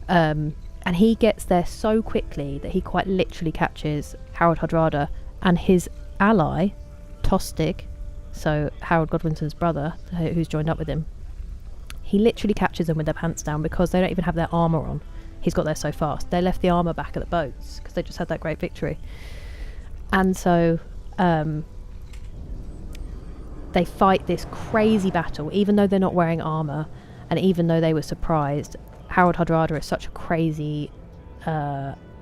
And he gets there so quickly that he quite literally catches Harold Hardrada and his ally, Tostig, so Harold Godwinson's brother, who's joined up with him. He literally catches them with their pants down because they don't even have their armour on. He's got there so fast. They left the armour back at the boats because they just had that great victory. And so they fight this crazy battle, even though they're not wearing armour, and even though they were surprised. Harold Hardrada is such a crazy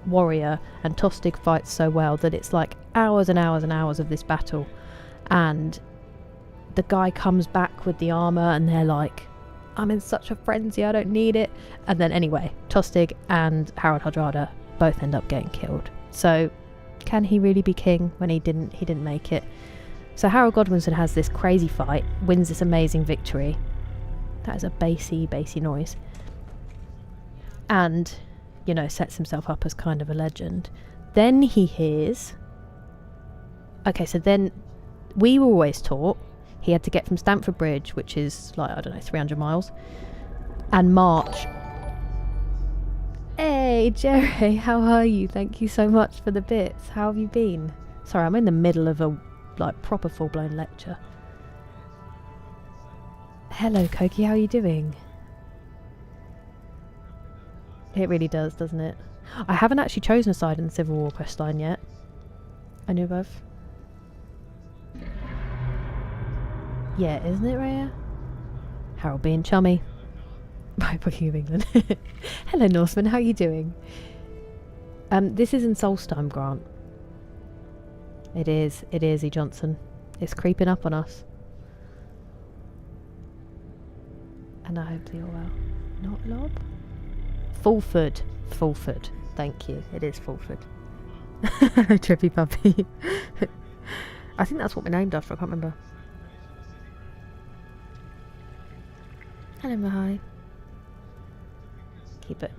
warrior, and Tostig fights so well that it's like hours and hours and hours of this battle. And the guy comes back with the armour, and they're like, I'm in such a frenzy, I don't need it. And then anyway, Tostig and Harold Hardrada both end up getting killed. So can he really be king when he didn't make it? So Harold Godwinson has this crazy fight, wins this amazing victory. That is a bassy noise. And, you know, sets himself up as kind of a legend. Then he hears... Okay, so then we were always taught he had to get from Stamford Bridge, which is like, I don't know, 300 miles, and march. Hey, Jerry, how are you? Thank you so much for the bits. How have you been? Sorry, I'm in the middle of a like proper full-blown lecture. Hello, Koki, how are you doing? It really does, doesn't it? I haven't actually chosen a side in the Civil War questline yet. I knew above. Yeah, isn't it, Raya? Harold being chummy. Right, Booking of England. Hello, Norseman, how are you doing? This is in Solstheim, Grant. It is, E. Johnson. It's creeping up on us. And I hope you're well. Not Lob? Fulford. Thank you. It is Fulford. Trippy puppy. I think that's what we're named after. I can't remember. Hello, Mahai. Keep it.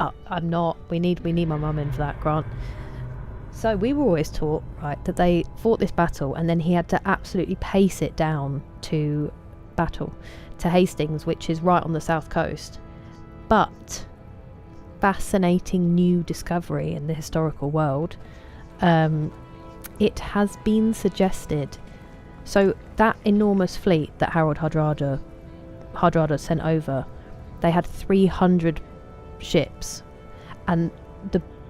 Oh, I'm not. We need my mum in for that, Grant. So we were always taught, right, that they fought this battle and then he had to absolutely pace it down to Hastings, which is right on the south coast. But fascinating new discovery in the historical world, it has been suggested. So that enormous fleet that Harald Hardrada sent over, they had 300 ships, and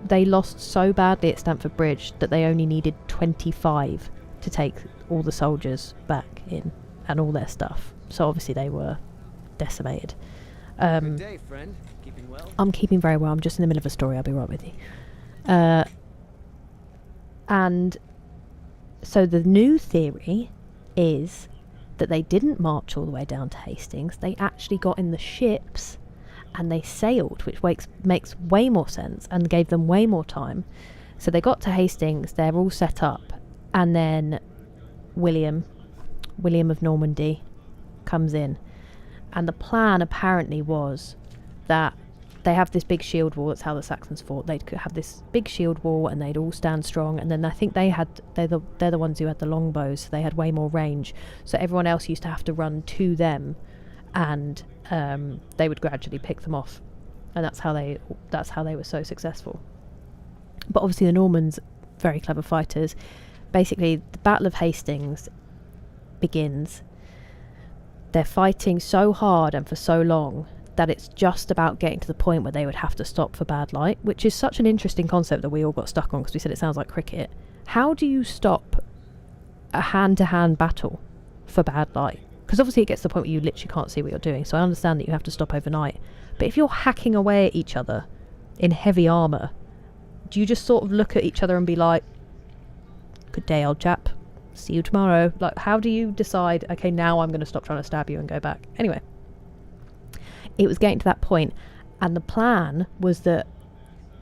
they lost so badly at Stamford Bridge that they only needed 25 to take all the soldiers back in and all their stuff. So obviously they were decimated. Good day, friend. Keeping well? I'm keeping very well. I'm just in the middle of a story. I'll be right with you. And so the new theory is that they didn't march all the way down to Hastings. They actually got in the ships and they sailed, which makes way more sense and gave them way more time. So they got to Hastings, they're all set up, and then William of Normandy comes in. And the plan apparently was that they have this big shield wall. That's how the Saxons fought. They'd have this big shield wall and they'd all stand strong, and then I think they're the ones who had the longbows, so they had way more range, so everyone else used to have to run to them, and they would gradually pick them off, and that's how they were so successful. But obviously the Normans, very clever fighters. Basically the Battle of Hastings begins. They're fighting so hard and for so long that it's just about getting to the point where they would have to stop for bad light, which is such an interesting concept that we all got stuck on because we said it sounds like cricket. How do you stop a hand-to-hand battle for bad light? Because obviously it gets to the point where you literally can't see what you're doing, so I understand that you have to stop overnight. But if you're hacking away at each other in heavy armour, do you just sort of look at each other and be like, good day, old chap, see you tomorrow? Like, how do you decide, okay, now I'm going to stop trying to stab you and go back? Anyway, it was getting to that point, and the plan was that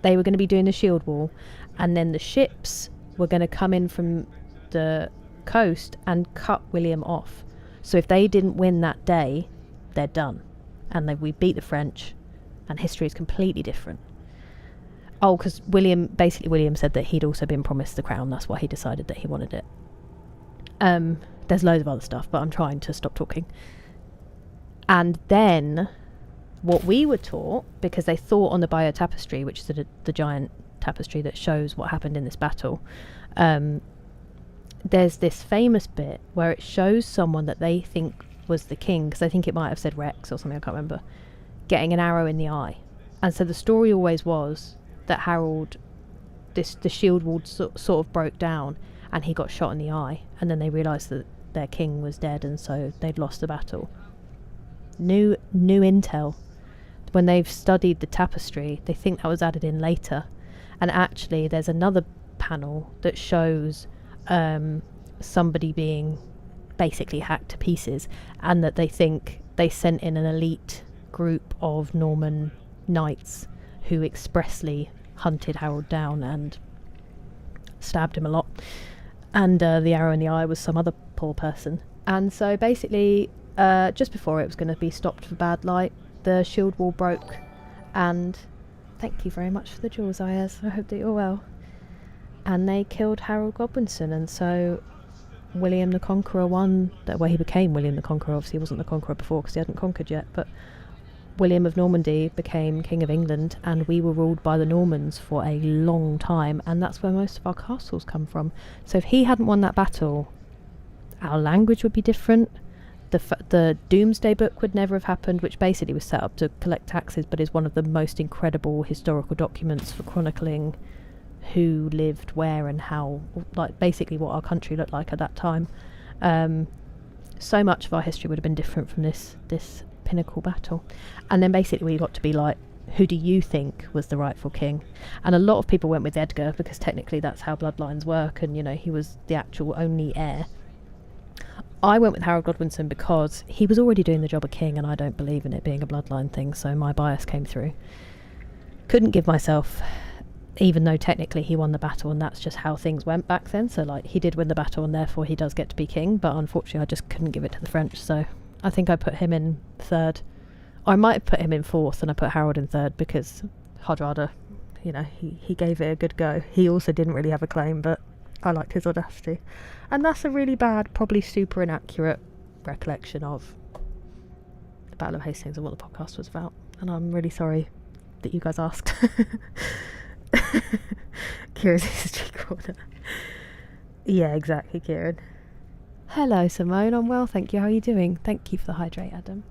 they were going to be doing the shield wall, and then the ships were going to come in from the coast and cut William off. So if they didn't win that day, they're done, and we beat the French, and history is completely different. Oh, because William said that he'd also been promised the crown. That's why he decided that he wanted it. There's loads of other stuff, but I'm trying to stop talking. And then what we were taught, because they thought on the Bayeux Tapestry, which is the giant tapestry that shows what happened in this battle, there's this famous bit where it shows someone that they think was the king, because I think it might have said Rex or something, I can't remember, getting an arrow in the eye. And so the story always was that Harold, the shield wall sort of broke down and he got shot in the eye, and then they realised that their king was dead, and so they'd lost the battle. New intel. When they've studied the tapestry, they think that was added in later, and actually there's another panel that shows somebody being basically hacked to pieces, and that they think they sent in an elite group of Norman knights who expressly hunted Harold down and stabbed him a lot, and the arrow in the eye was some other poor person. And so basically just before it was going to be stopped for bad light, the shield wall broke, and thank you very much for the jewels, Ayers, I hope that you're well. And they killed Harold Godwinson, and so William the Conqueror won. Well, he became William the Conqueror. Obviously he wasn't the conqueror before because he hadn't conquered yet, but William of Normandy became King of England, and we were ruled by the Normans for a long time, and that's where most of our castles come from. So if he hadn't won that battle, our language would be different. The Doomsday Book would never have happened, which basically was set up to collect taxes, but is one of the most incredible historical documents for chronicling who lived where and how, like basically what our country looked like at that time. So much of our history would have been different from this pinnacle battle. And then basically we got to be like, who do you think was the rightful king? And a lot of people went with Edgar, because technically that's how bloodlines work, and he was the actual only heir. I went with Harold Godwinson because he was already doing the job of king, and I don't believe in it being a bloodline thing, so my bias came through. Couldn't give myself, even though technically he won the battle, and that's just how things went back then. So like, he did win the battle and therefore he does get to be king, but unfortunately I just couldn't give it to the French, so I think I put him in third. I might have put him in fourth and I put Harold in third, because Hardrada, you know, he gave it a good go. He also didn't really have a claim, but I liked his audacity. And that's a really bad, probably super inaccurate recollection of the Battle of Hastings and what the podcast was about. And I'm really sorry that you guys asked. Kira's history corner. Yeah, exactly, Kieran. Hello, Simone. I'm well, thank you. How are you doing? Thank you for the hydrate, Adam.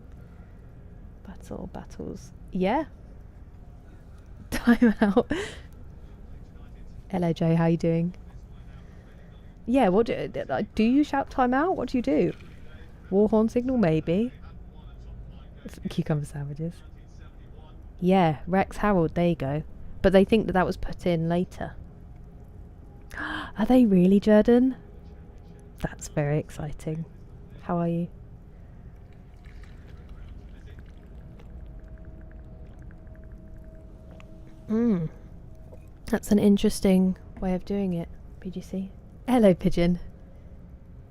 Battles. Yeah. Time out. Hello, Joe. How are you doing? Yeah, what do you shout time out? What do you do? War horn signal, maybe. Cucumber sandwiches. Yeah, Rex Harold, there you go. But they think that was put in later. Are they really, Jordan? That's very exciting. How are you? That's an interesting way of doing it, BGC. Hello, Pigeon.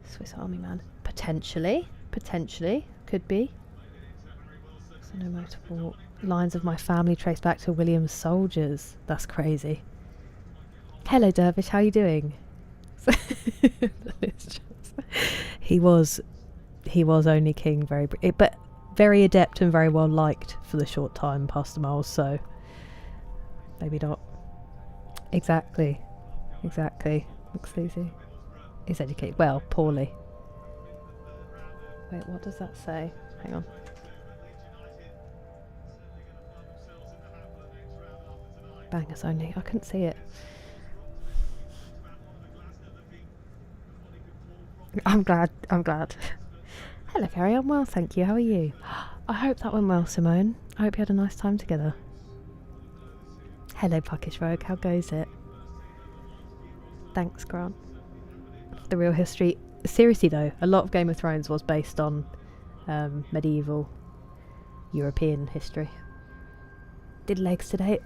Swiss Army man. Potentially, could be. So no multiple lines of my family trace back to William's soldiers. That's crazy. Hello, Dervish. How are you doing? He was only king, but very adept and very well liked for the short time past the miles. So maybe not. Exactly. Exclusive. Is educated. Well, poorly. Wait, what does that say? Hang on. Bangers only. I couldn't see it. I'm glad. Hello, Carrie. I'm well, thank you. How are you? I hope that went well, Simone. I hope you had a nice time together. Hello, Puckish Rogue. How goes it? Thanks, Grant. The real history. Seriously, though, a lot of Game of Thrones was based on medieval European history. Did legs today.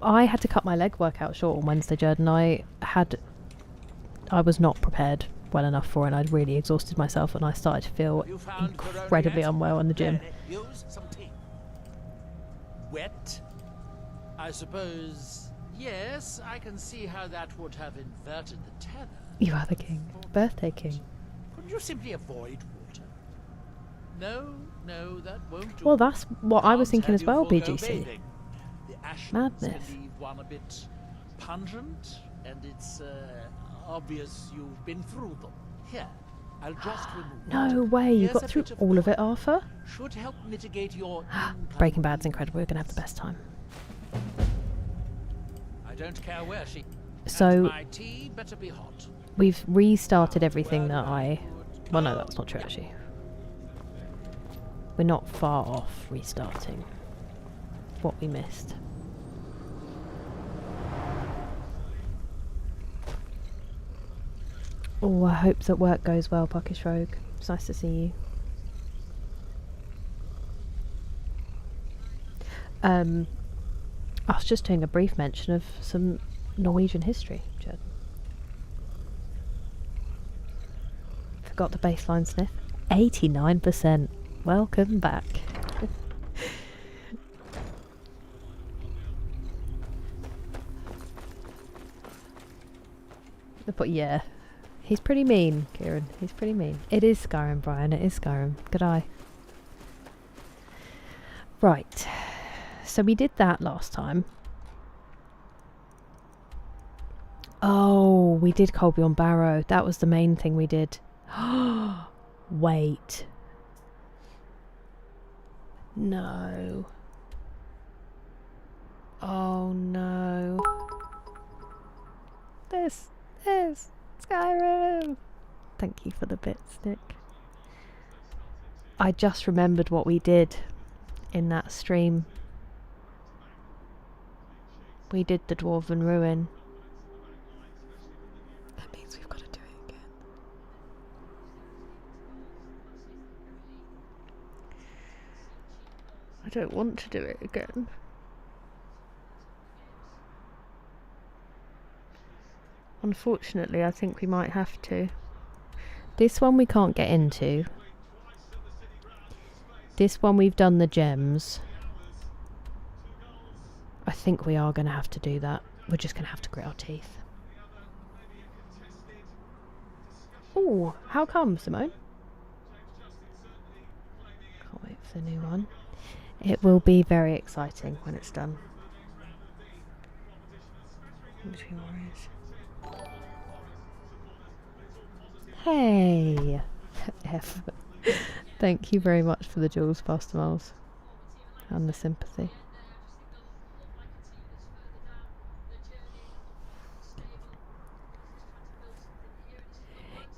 I had to cut my leg workout short on Wednesday, Jordan. I was not prepared well enough for it, and I'd really exhausted myself, and I started to feel incredibly unwell in the gym. Wet? I suppose, yes, I can see how that would have inverted the tether. You are the king. Birthday king. Couldn't you simply avoid water? No, that won't do. Well, that's what I was thinking as well, BGC. The ashes Madness. can leave one a bit pungent, and it's obvious you've been through them. Here, I'll just remove No way, you got through all of it, Arthur? Should help mitigate your Breaking Bad's incredible. We're going to have the best time. I don't care where she... So, And my tea better be hot. we've restarted everything that I... Well, no, that's not true, actually. We're not far off restarting what we missed. Oh, I hope that work goes well, Puckish Rogue. It's nice to see you. I was just doing a brief mention of some Norwegian history, Jed. Forgot the baseline sniff. 89%. Welcome back. But yeah, he's pretty mean, Kieran. He's pretty mean. It is Skyrim, Brian. It is Skyrim. Good eye. Right. So we did that last time. Oh, we did Colby Barrow. That was the main thing we did. Wait. No. Oh no. This is Skyrim. Thank you for the bits, Nick. I just remembered what we did in that stream. We did the Dwarven Ruin. That means we've got to do it again. I don't want to do it again. Unfortunately, I think we might have to. This one we can't get into. This one we've done the gems. I think we are going to have to do that. We're just going to have to grit our teeth. Oh, how come, Simone? Can't wait for the new one. It will be very exciting when it's done. Hey! F. Thank you very much for the jewels, Pastor Miles. And the sympathy.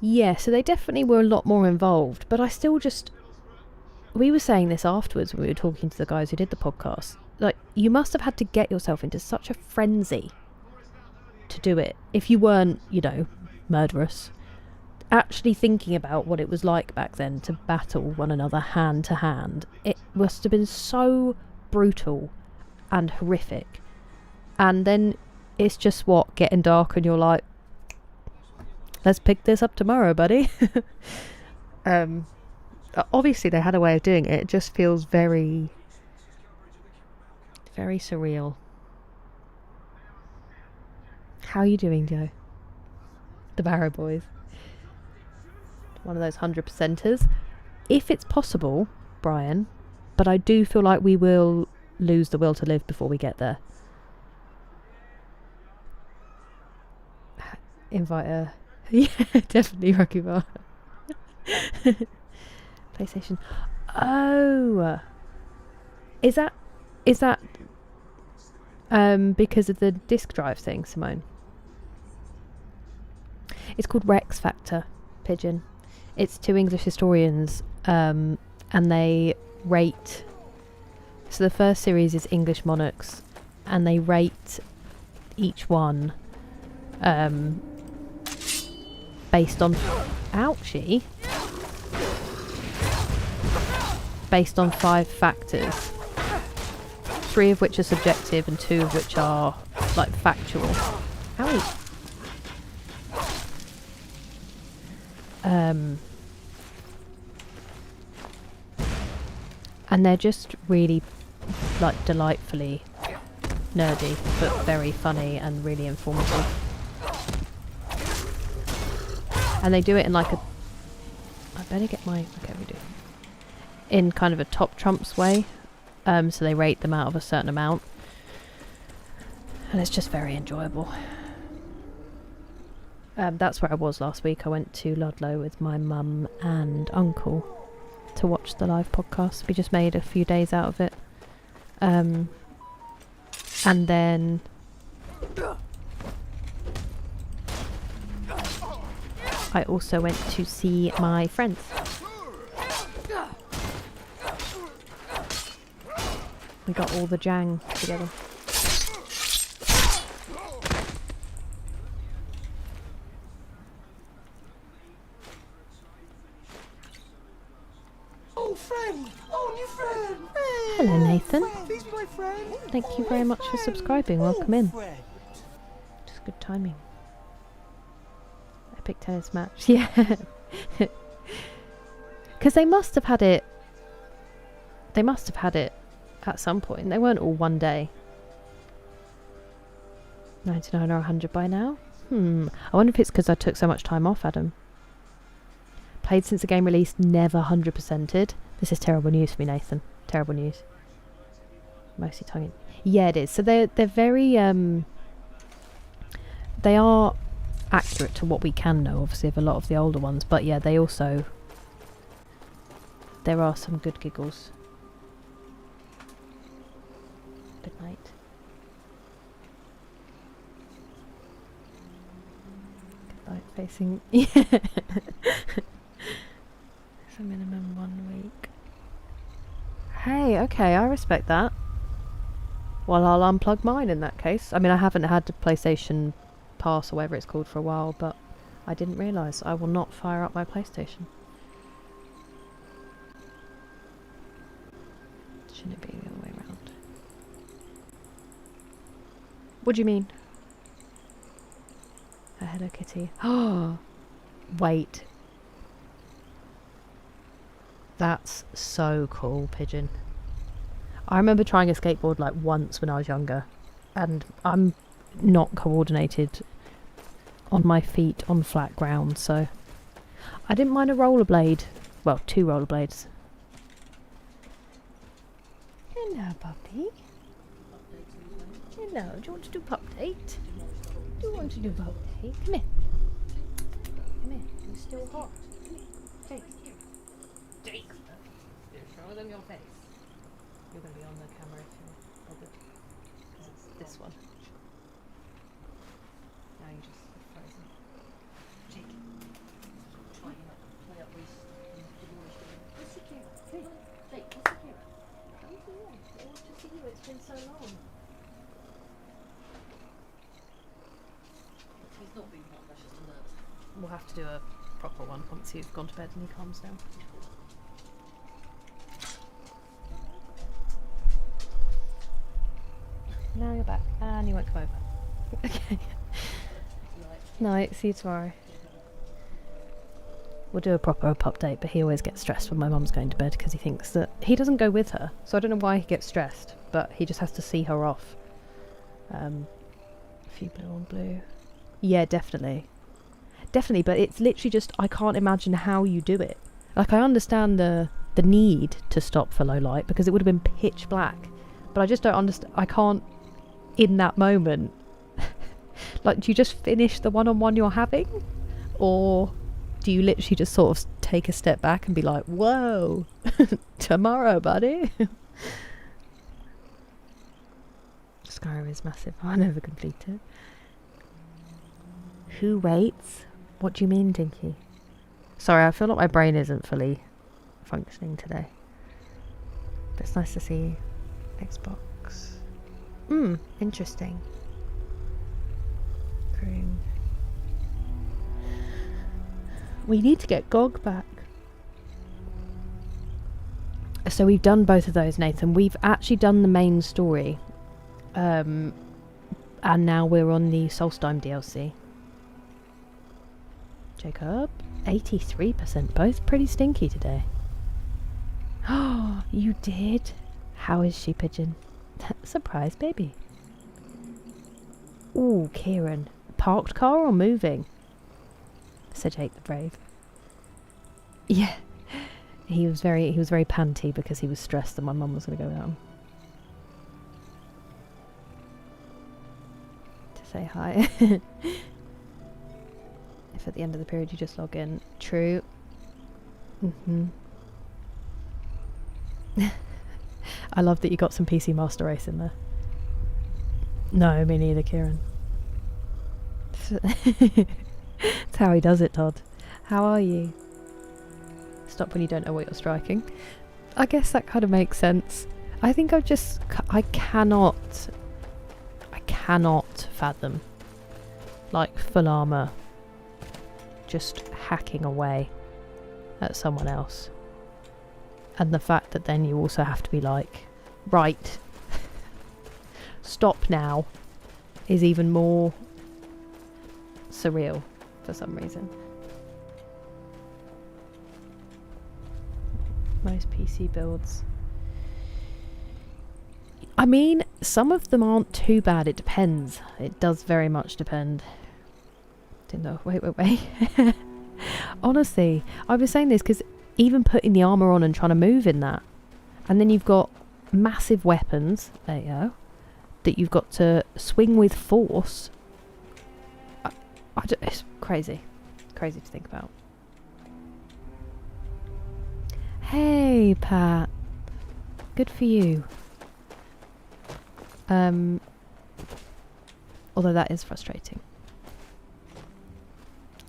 Yeah, so they definitely were a lot more involved, but I still just... We were saying this afterwards when we were talking to the guys who did the podcast. Like, you must have had to get yourself into such a frenzy to do it. If you weren't, you know, murderous. Actually thinking about what it was like back then to battle one another hand to hand. It must have been so brutal and horrific. And then it's just getting dark and you're like, let's pick this up tomorrow, buddy. Obviously they had a way of doing it. It just feels very, very surreal. How are you doing, Joe? The Barrow Boys. One of those 100%ers. If it's possible, Brian, but I do feel like we will lose the will to live before we get there. Invite her. Yeah, definitely Rocky Bar. PlayStation. Oh, is that because of the disc drive thing, Simone? It's called Rex Factor, Pigeon. It's 2 English historians, and they rate. So the first series is English monarchs, and they rate each one based on ouchie. Based on 5 factors, 3 of which are subjective and 2 of which are like factual. Owie. And they're just really like delightfully nerdy but very funny and really informative. And they do it in like a... I better get my... Okay, we do. In kind of a top trumps way. So they rate them out of a certain amount. And it's just very enjoyable. That's where I was last week. I went to Ludlow with my mum and uncle to watch the live podcast. We just made a few days out of it. And then... I also went to see my friends. We got all the jang together. Oh, friend! Oh, new friend! Hello, Nathan. He's my friend. Thank you very much for subscribing. Welcome in. Friend. Just good timing. Epic tennis match. Yeah. Because they must have had it. They must have had it at some point. They weren't all one day. 99 or 100 by now? I wonder if it's because I took so much time off, Adam. Played since the game released, never 100%ed. This is terrible news for me, Nathan. Terrible news. Mostly tongue. Yeah, it is. So they're very they are accurate to what we can know, obviously, of a lot of the older ones. But yeah, they also... There are some good giggles. Good night. Good night facing... Yeah. It's a minimum 1 week. Hey, okay, I respect that. Well, I'll unplug mine in that case. I mean, I haven't had the PlayStation Pass or whatever it's called for a while, but I didn't realise. I will not fire up my PlayStation. Shouldn't it be the other way around? What do you mean? A Hello Kitty. Oh, wait. That's so cool, Pigeon. I remember trying a skateboard like once when I was younger, and I'm not coordinated on my feet on flat ground, so I didn't mind a rollerblade. Well, 2 rollerblades. Hello, puppy. Hello, do you want to do pup date? Do you want to do pup date? Come here. Come here. You're still hot. Come here. Take. Take. Show them your face. You're going to be on the camera if you're bothered. Because it's this one. Now you just frozen. Jake. Try up with what's the camera? Jake, what's the camera? Come here. I want to see you. It's been so long. He's not being hot, that's just alert. We'll have to do a proper one once you've gone to bed and he calms down. Now you're back, and you won't come over. Okay. Night, see you tomorrow. We'll do a proper pup date, but he always gets stressed when my mum's going to bed because he thinks that he doesn't go with her. So I don't know why he gets stressed, but he just has to see her off. A few blue on blue. Yeah, definitely. Definitely, but it's literally just, I can't imagine how you do it. Like, I understand the need to stop for low light because it would have been pitch black. But I just don't understand, I can't, in that moment, like, do you just finish the one-on-one you're having? Or do you literally just sort of take a step back and be like, whoa, tomorrow, buddy? Skyrim is massive. I never complete it. Who waits? What do you mean, Dinky? Sorry, I feel like my brain isn't fully functioning today. But it's nice to see Xbox. Interesting. Green. We need to get GOG back. So we've done both of those, Nathan. We've actually done the main story. And now we're on the Solstheim DLC. Jacob, 83%, both pretty stinky today. Oh, you did? How is she, Pigeon? Surprise, baby. Ooh, Kieran. Parked car or moving? Said Jake the Brave. Yeah. He was very panty because he was stressed that my mum was going to go without him. To say hi. If at the end of the period you just log in. True. I love that you got some PC Master Race in there. No, me neither, Kieran. That's how he does it, Todd. How are you? Stop when you don't know what you're striking. I guess that kind of makes sense. I think I cannot fathom, like, full armor just hacking away at someone else. And the fact that then you also have to be like, right, stop now, is even more surreal for some reason. Most PC builds. I mean, some of them aren't too bad. It depends. It does very much depend. Didn't know. Wait. Honestly, I was saying this because even putting the armour on and trying to move in that, and then you've got massive weapons, there you go, that you've got to swing with force. It's crazy. Crazy to think about. Hey, Pat. Good for you. Although that is frustrating.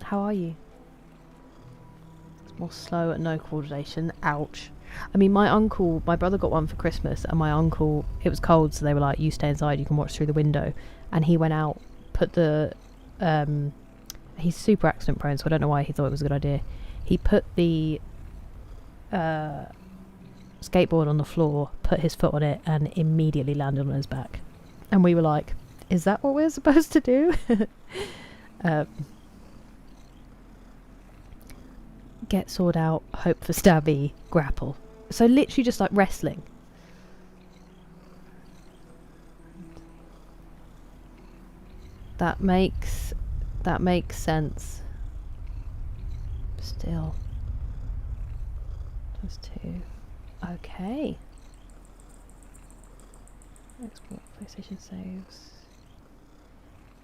How are you? It's more slow and no coordination. Ouch. I mean, my brother got one for Christmas, and my uncle, it was cold, so they were like, you stay inside, you can watch through the window. And he went out, put the, he's super accident prone, so I don't know why he thought it was a good idea. He put the skateboard on the floor, put his foot on it, and immediately landed on his back. And we were like, is that what we're supposed to do? Get sword out, hope for stabby, grapple. So literally just like wrestling. That makes sense. Still. Just 2. Okay. Export PlayStation saves.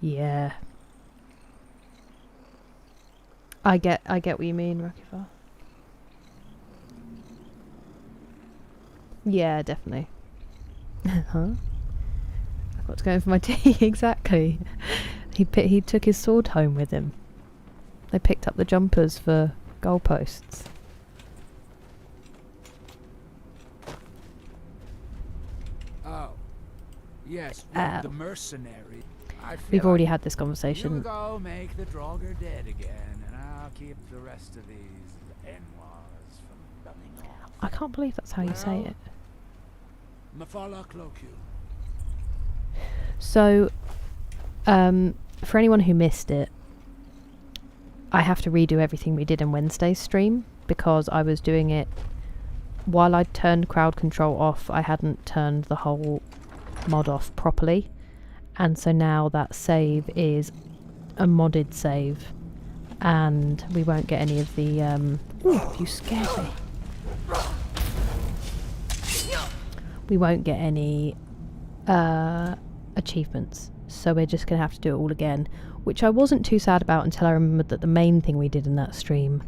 Yeah. I get what you mean, Rakifar. Yeah, definitely. Huh? I've got to go in for my tea. Exactly. He took his sword home with him. They picked up the jumpers for goalposts. Oh. Yes, the mercenary. We've already had this You conversation. go make the Draugr dead again, and I'll keep the rest of these Enwars from coming off. I can't believe that's how you say it. Mafala Clocu. So, for anyone who missed it, I have to redo everything we did in Wednesday's stream because I was doing it while I turned crowd control off. I hadn't turned the whole mod off properly, and so now that save is a modded save, and we won't get any of the ooh, you scared me. We won't get any achievements, so we're just gonna have to do it all again, which I wasn't too sad about until I remembered that the main thing we did in that stream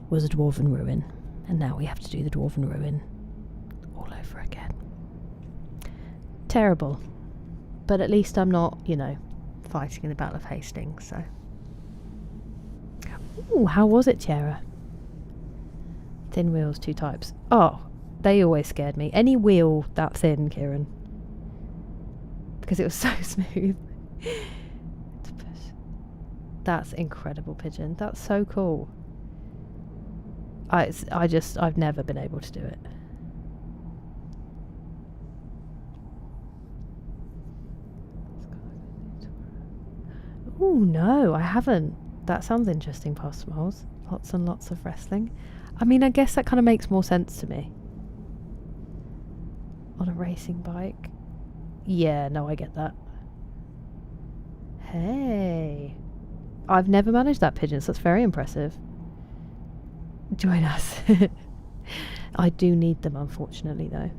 was a Dwarven Ruin, and now we have to do the Dwarven Ruin all over again. Terrible, but at least I'm not, you know, fighting in the Battle of Hastings, so. Ooh, how was it, Tiara? Thin wheels, 2 types. Oh, they always scared me. Any wheel that thin, Kieran. Because it was so smooth. That's incredible, Pigeon. That's so cool. I've never been able to do it. Ooh, no, I haven't. That sounds interesting, Past Smiles. Lots and lots of wrestling. I mean, I guess that kind of makes more sense to me. On a racing bike. Yeah, no, I get that. Hey. I've never managed that, Pigeon, so that's very impressive. Join us. I do need them, unfortunately, though.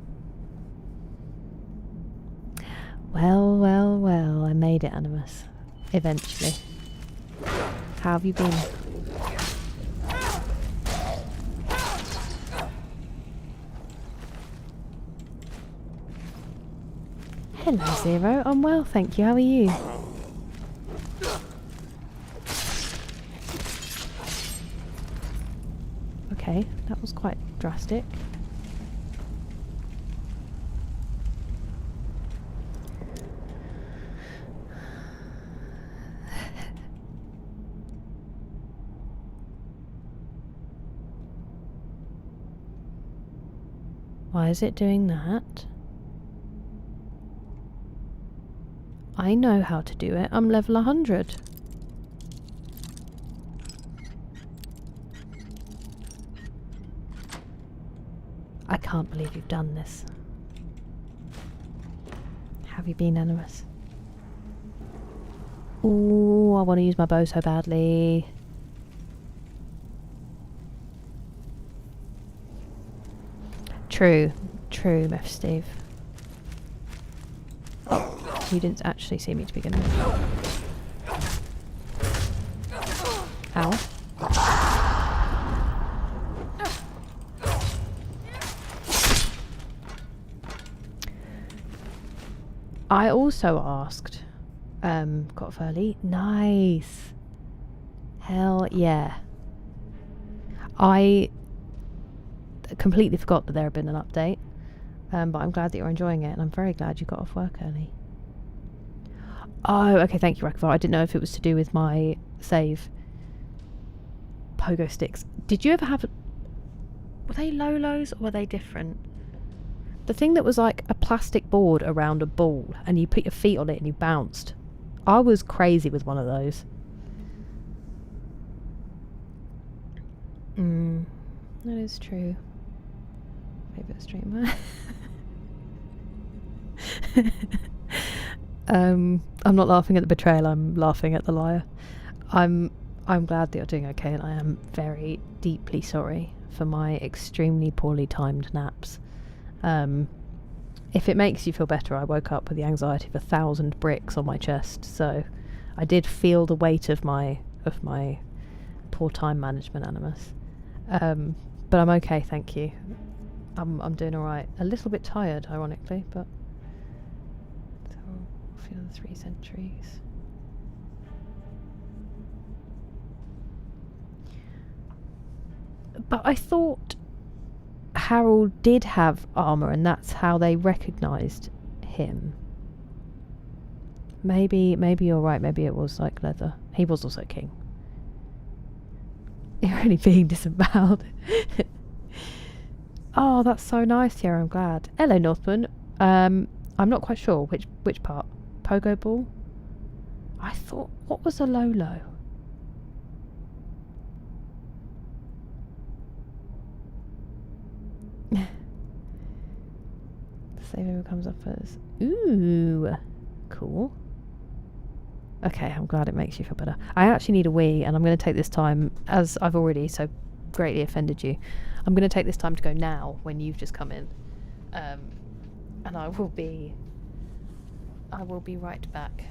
Well, well, well, I made it, Animus. Eventually. How have you been? Hello, Zero. I'm well, thank you. How are you? Okay, that was quite drastic. Why is it doing that? I know how to do it. I'm level 100. I can't believe you've done this. Have you been, Animus? Ooh, I want to use my bow so badly. True. True, Meth Steve. Oh, you didn't actually see me to begin with. Ow. I also asked, got off early. Nice. Hell yeah. I completely forgot that there had been an update, but I'm glad that you're enjoying it, and I'm very glad you got off work early. Oh, okay, thank you, Rakvar. I didn't know if it was to do with my save. Pogo sticks. Did you ever have... Were they Lolos, or were they different? The thing that was like a plastic board around a ball, and you put your feet on it and you bounced. I was crazy with one of those. That is true. Favourite streamer. I'm not laughing at the betrayal, I'm laughing at the liar. I'm glad that you're doing okay, and I am very deeply sorry for my extremely poorly timed naps. If it makes you feel better, I woke up with the anxiety of 1,000 bricks on my chest, so I did feel the weight of my poor time management animus. But I'm okay, thank you. I'm doing alright. A little bit tired, ironically, but so for the 3 centuries. But I thought Harold did have armour, and that's how they recognised him. Maybe you're right. Maybe it was like leather. He was also king. You're really being disemboweled. Oh, that's so nice here. I'm glad. Hello, Northman. I'm not quite sure which part. Pogo ball. I thought, what was a Lolo? Save who comes up as ooh, cool. Okay, I'm glad it makes you feel better. I actually need a wee, and I'm going to take this time, as I've already so greatly offended you. I'm going to take this time to go now when you've just come in, and I will be right back.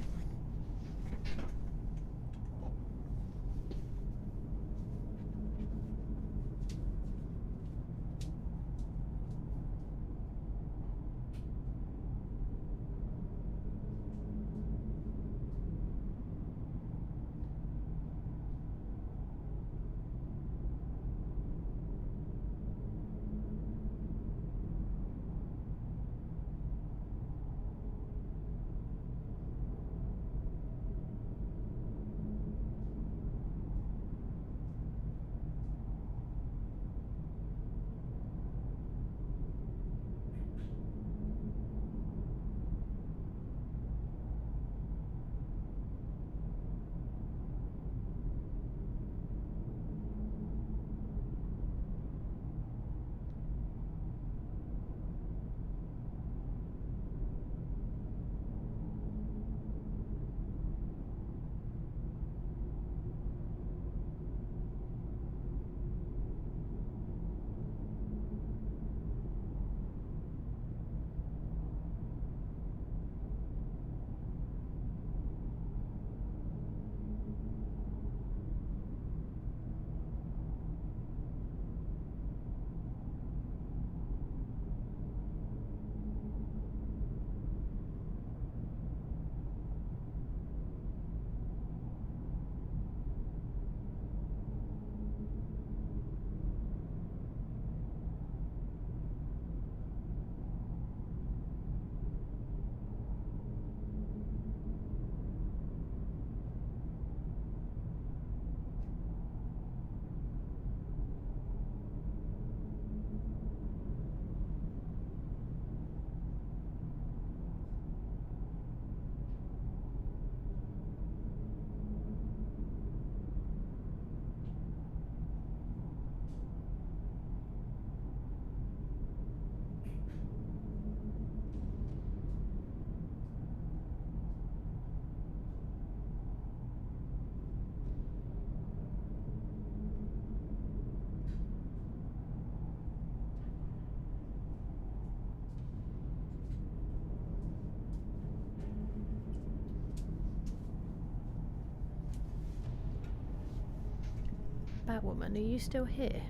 Batwoman, are you still here?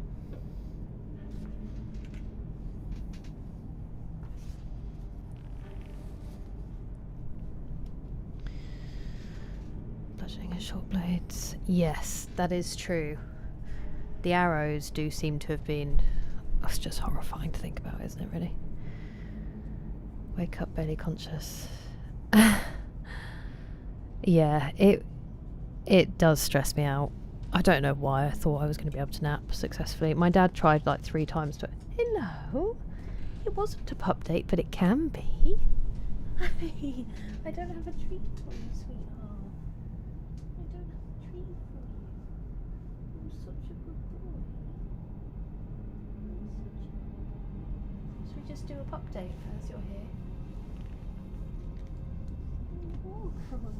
Bludgeoning and short blades. Yes, that is true. The arrows do seem to have been... It's just horrifying to think about, isn't it, really? Wake up barely conscious. Yeah, it does stress me out. I don't know why I thought I was going to be able to nap successfully. My dad tried like 3 times to... Hello? It wasn't a pup date, but it can be. I don't have a treat for you, sweetheart. I don't have a treat for you. I'm such a good boy. Should we just do a pup date as you're here? Oh, come on.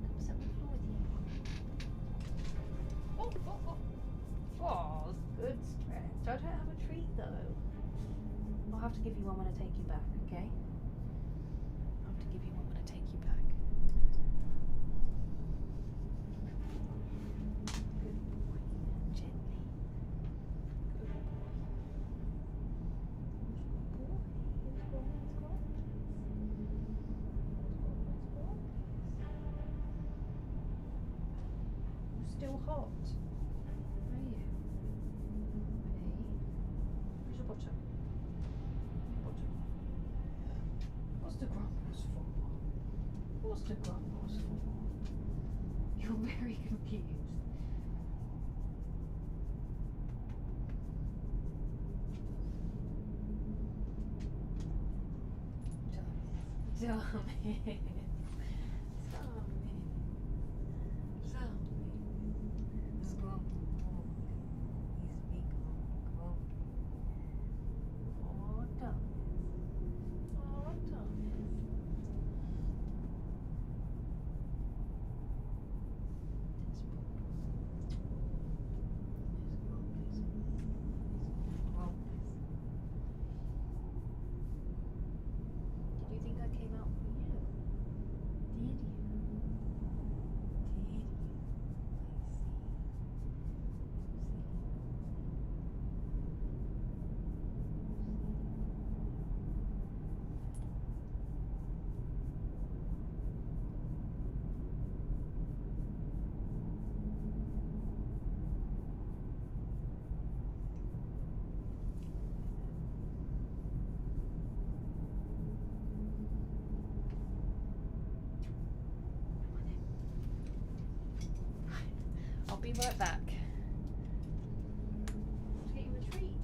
Come sit on the floor with you. Oh, good stretch. I don't have a treat though. I'll have to give you one when I take you back, okay? I'll have to give you one when I take you back. Good boy. Gently. Good boy. You're still hot. Are you? Ready? Where's your bottom? Bottom. What's the grumbles for? What's the grumbles for? You're very confused. Tell me. Did you think I came out for you? Did you? Did you? I'll be right back. To get you a treat.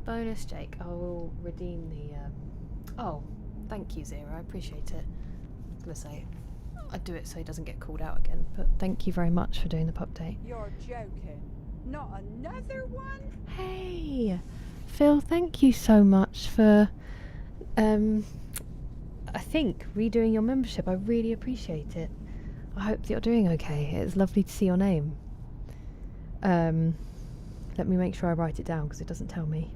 Bonus Jake. I will redeem the oh, thank you, Zero. I appreciate it. I was gonna say I'd do it so he doesn't get called out again, but thank you very much for doing the pup date. You're joking. Not another one? Hey Phil, thank you so much for I think redoing your membership. I really appreciate it. I hope that you're doing okay. It's lovely to see your name. Let me make sure I write it down because it doesn't tell me.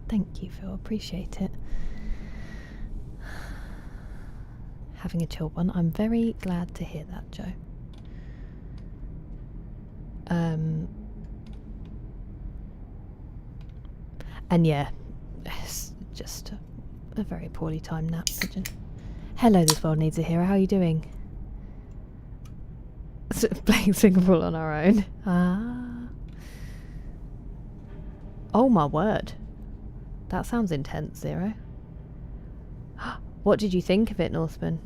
Thank you, Phil. Appreciate it. Having a chill one. I'm very glad to hear that, Joe. And yeah, it's just a very poorly timed nap, Pigeon. Hello, this world needs a hero. How are you doing? Playing Singapore on our own. Ah. Oh my word. That sounds intense, Zero. What did you think of it, Northman?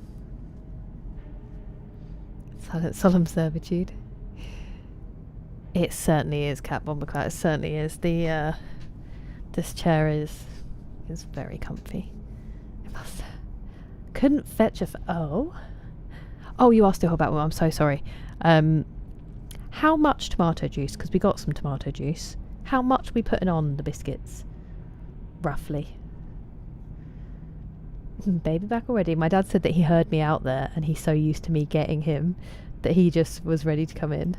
Solemn servitude. It certainly is, Cat Bomberclat. It certainly is. The this chair is very comfy. Couldn't fetch a oh, you are still about one. I'm so sorry. How much tomato juice? Because we got some tomato juice. How much are we putting on the biscuits? Roughly. Baby back already. My dad said that he heard me out there and he's so used to me getting him that he just was ready to come in.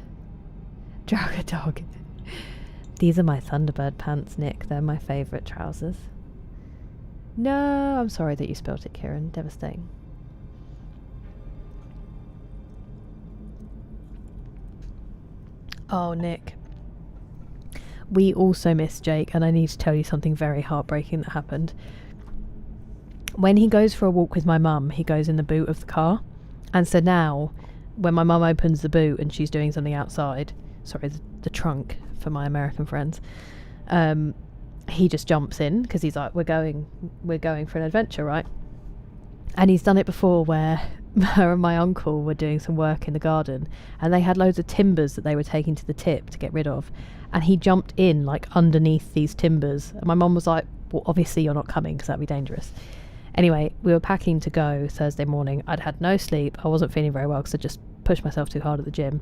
Draga dog. These are my Thunderbird pants, Nick. They're my favourite trousers. No, I'm sorry that you spilled it, Kieran. Devastating. Oh, Nick. We also missed Jake, and I need to tell you something very heartbreaking that happened. When he goes for a walk with my mum, he goes in the boot of the car. And so now, when my mum opens the boot and she's doing something outside, sorry, the trunk for my American friends, he just jumps in because he's like, we're going for an adventure, right? And he's done it before where her and my uncle were doing some work in the garden, and they had loads of timbers that they were taking to the tip to get rid of, and he jumped in like underneath these timbers, and my mum was like, well, obviously you're not coming because that'd be dangerous. Anyway, we were packing to go Thursday morning. I'd had no sleep. I wasn't feeling very well because I just pushed myself too hard at the gym.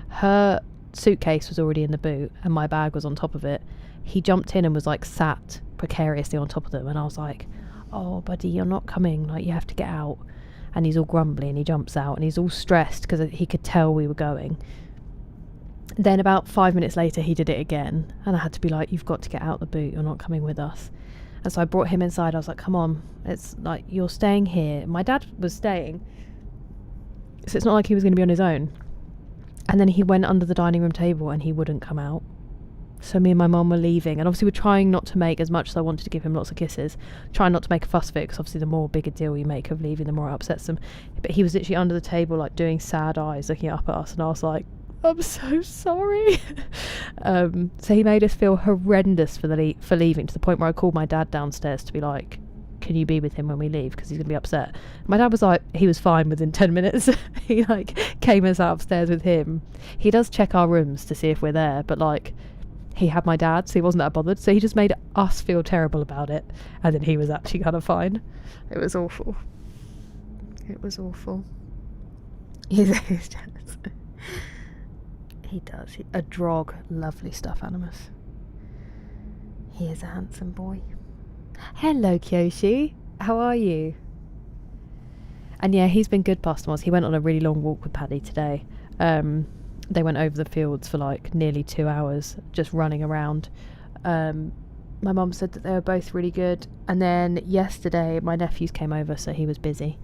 Her suitcase was already in the boot and my bag was on top of it. He jumped in and was like sat precariously on top of them, and I was like, oh buddy, you're not coming, like you have to get out. And he's all grumbly and he jumps out and he's all stressed because he could tell we were going. Then about 5 minutes later he did it again, and I had to be like, you've got to get out the boot, you're not coming with us. And so I brought him inside. I was like, come on, it's like, you're staying here. My dad was staying, so it's not like he was going to be on his own. And then he went under the dining room table and he wouldn't come out. So me and my mum were leaving, and obviously we're trying not to make, as much as I wanted to give him lots of kisses, trying not to make a fuss of it, because obviously the more big a deal you make of leaving, the more it upsets them. But he was literally under the table, like doing sad eyes, looking up at us, and I was like, I'm so sorry. So he made us feel horrendous for leaving, to the point where I called my dad downstairs to be like, can you be with him when we leave, because he's going to be upset. My dad was like, he was fine within 10 minutes. He like came us upstairs with him. He does check our rooms to see if we're there, but like, he had my dad, so he wasn't that bothered, so he just made us feel terrible about it, and then he was actually kind of fine. It was awful. It was awful. He's jealous. He does. A drog. Lovely stuff, Animus. He is a handsome boy. Hello, Kyoshi. How are you? And yeah, he's been good past Moz. He went on a really long walk with Paddy today. They went over the fields for like nearly 2 hours, just running around. My mum said that they were both really good. And then yesterday, my nephews came over, so he was busy.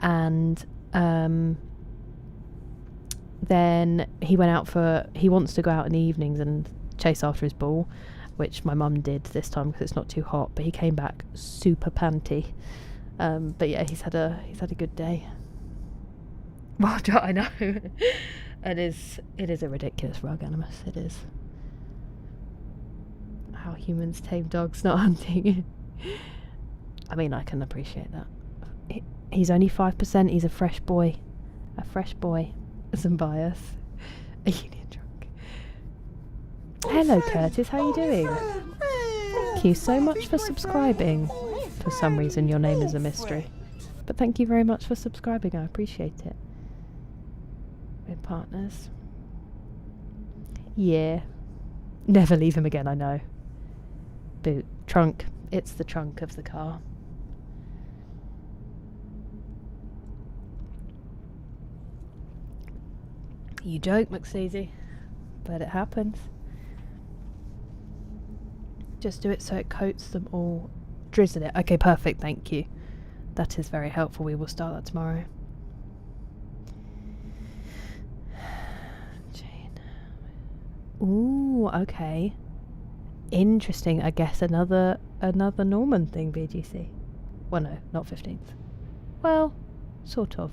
And then he went out he wants to go out in the evenings and chase after his ball, which my mum did this time because it's not too hot. But he came back super panty. But yeah, he's had a good day. Well, I know. It is a ridiculous rug, Animus. It is. How humans tame dogs not hunting. I mean, I can appreciate that. He's only 5%. He's a fresh boy. A fresh boy. Some bias. A union drunk. Hello, Curtis. How are you doing? Thank you so much for subscribing. For some reason, your name is a mystery. But thank you very much for subscribing. I appreciate it. We're partners. Yeah. Never leave him again, I know. Boot. Trunk. It's the trunk of the car. You joke, McSeasy. But it happens. Just do it so it coats them all. Drizzle it. Okay, perfect, thank you. That is very helpful. We will start that tomorrow. Ooh, okay. Interesting. I guess another Norman thing, BGC. Well, no, not 15th. Well, sort of.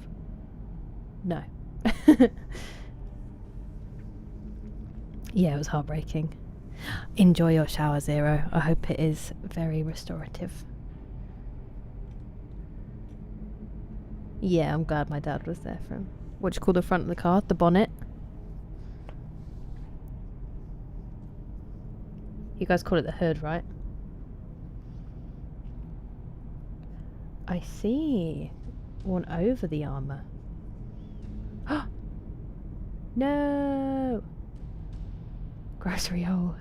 No. Yeah, it was heartbreaking. Enjoy your shower, Zero. I hope it is very restorative. Yeah, I'm glad my dad was there for him. What do you call the front of the car? The bonnet? You guys call it the hood, right? I see. One over the armour. No! Grocery hole.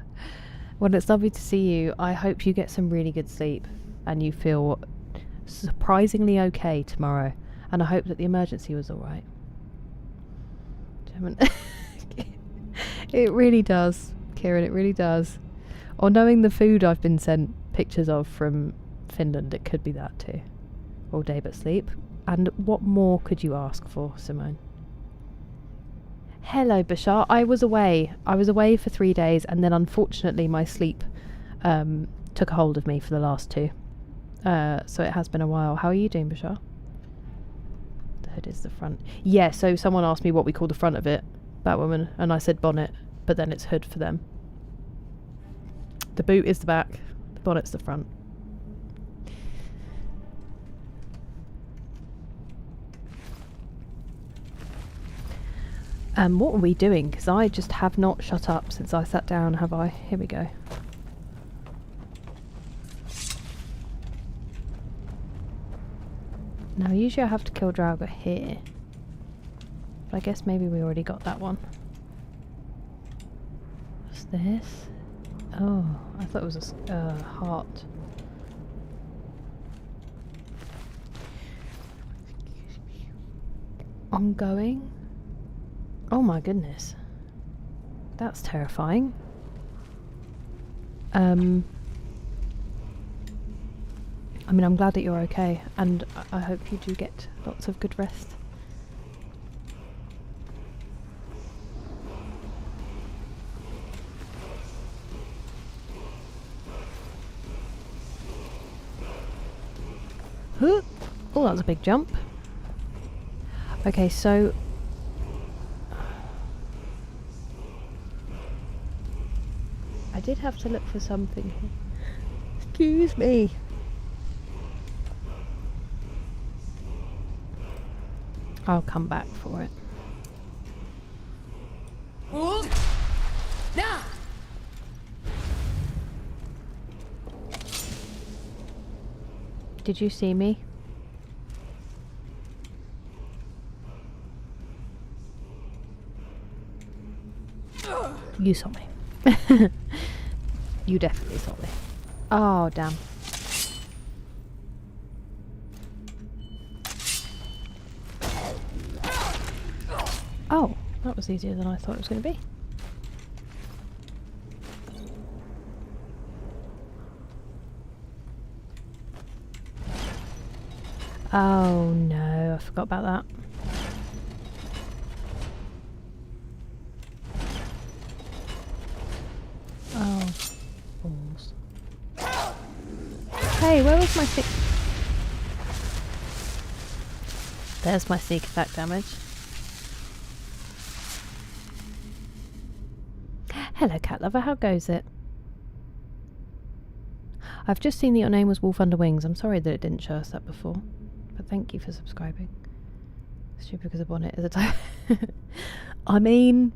Well, it's lovely to see you. I hope you get some really good sleep and you feel surprisingly okay tomorrow. And I hope that the emergency was alright. It really does, Kieran, it really does. Or knowing the food I've been sent pictures of from Finland, it could be that too. All day but sleep. And what more could you ask for, Simone? Hello, Bashar. I was away. I was away for 3 days, and then unfortunately my sleep took a hold of me for the last 2. So it has been a while. How are you doing, Bashar? The hood is the front. Yeah, so someone asked me what we call the front of it, Batwoman, and I said bonnet, but then it's hood for them. The boot is the back, the bonnet's the front. What are we doing? Because I just have not shut up since I sat down, have I? Here we go. Now, usually I have to kill Draugr here. But I guess maybe we already got that one. What's this? Oh, I thought it was a heart. Ongoing? Oh my goodness. That's terrifying. I mean, I'm glad that you're okay, and I hope you do get lots of good rest. Oh, that was a big jump. Okay, so I did have to look for something here. Excuse me. I'll come back for it. Now! Did you see me? You saw me. You definitely saw me. Oh, damn. Oh, that was easier than I thought it was going to be. Oh no, I forgot about that. Oh, balls. Hey, where was my sneak? There's my sneak attack damage. Hello, cat lover, how goes it? I've just seen that your name was Wolf Under Wings. I'm sorry that it didn't show us that before, but thank you for subscribing. Stupid because a bonnet is a type. I mean,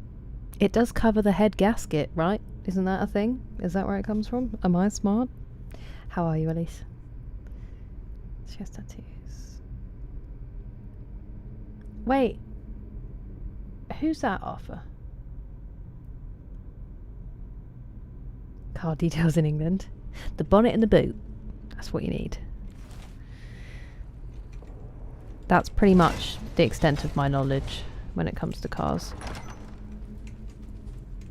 it does cover the head gasket, right? Isn't that a thing? Is that where it comes from? Am I smart? How are you, Elise? She has tattoos. Wait. Who's that, Arthur? Car details in England. The bonnet and the boot. That's what you need. That's pretty much the extent of my knowledge when it comes to cars.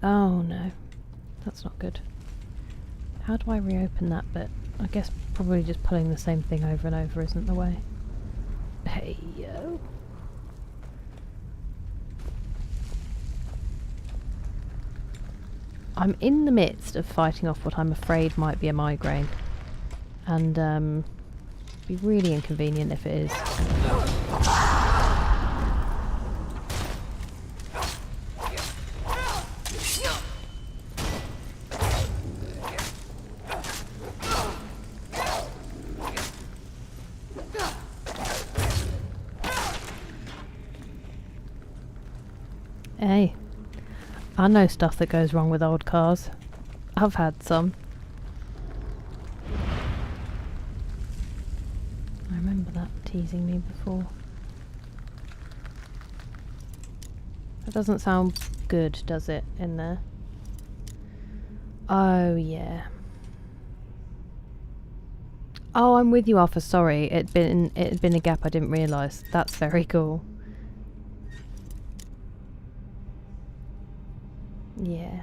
Oh no. That's not good. How do I reopen that bit? I guess probably just pulling the same thing over and over isn't the way. Hey yo. I'm in the midst of fighting off what I'm afraid might be a migraine. And be really inconvenient if it is. Hey, I know stuff that goes wrong with old cars. I've had some. I remember that teasing me before. That doesn't sound good, does it, in there? Oh, yeah. Oh, I'm with you, Arthur. Sorry, it had been a gap. I didn't realise. That's very cool. Yeah.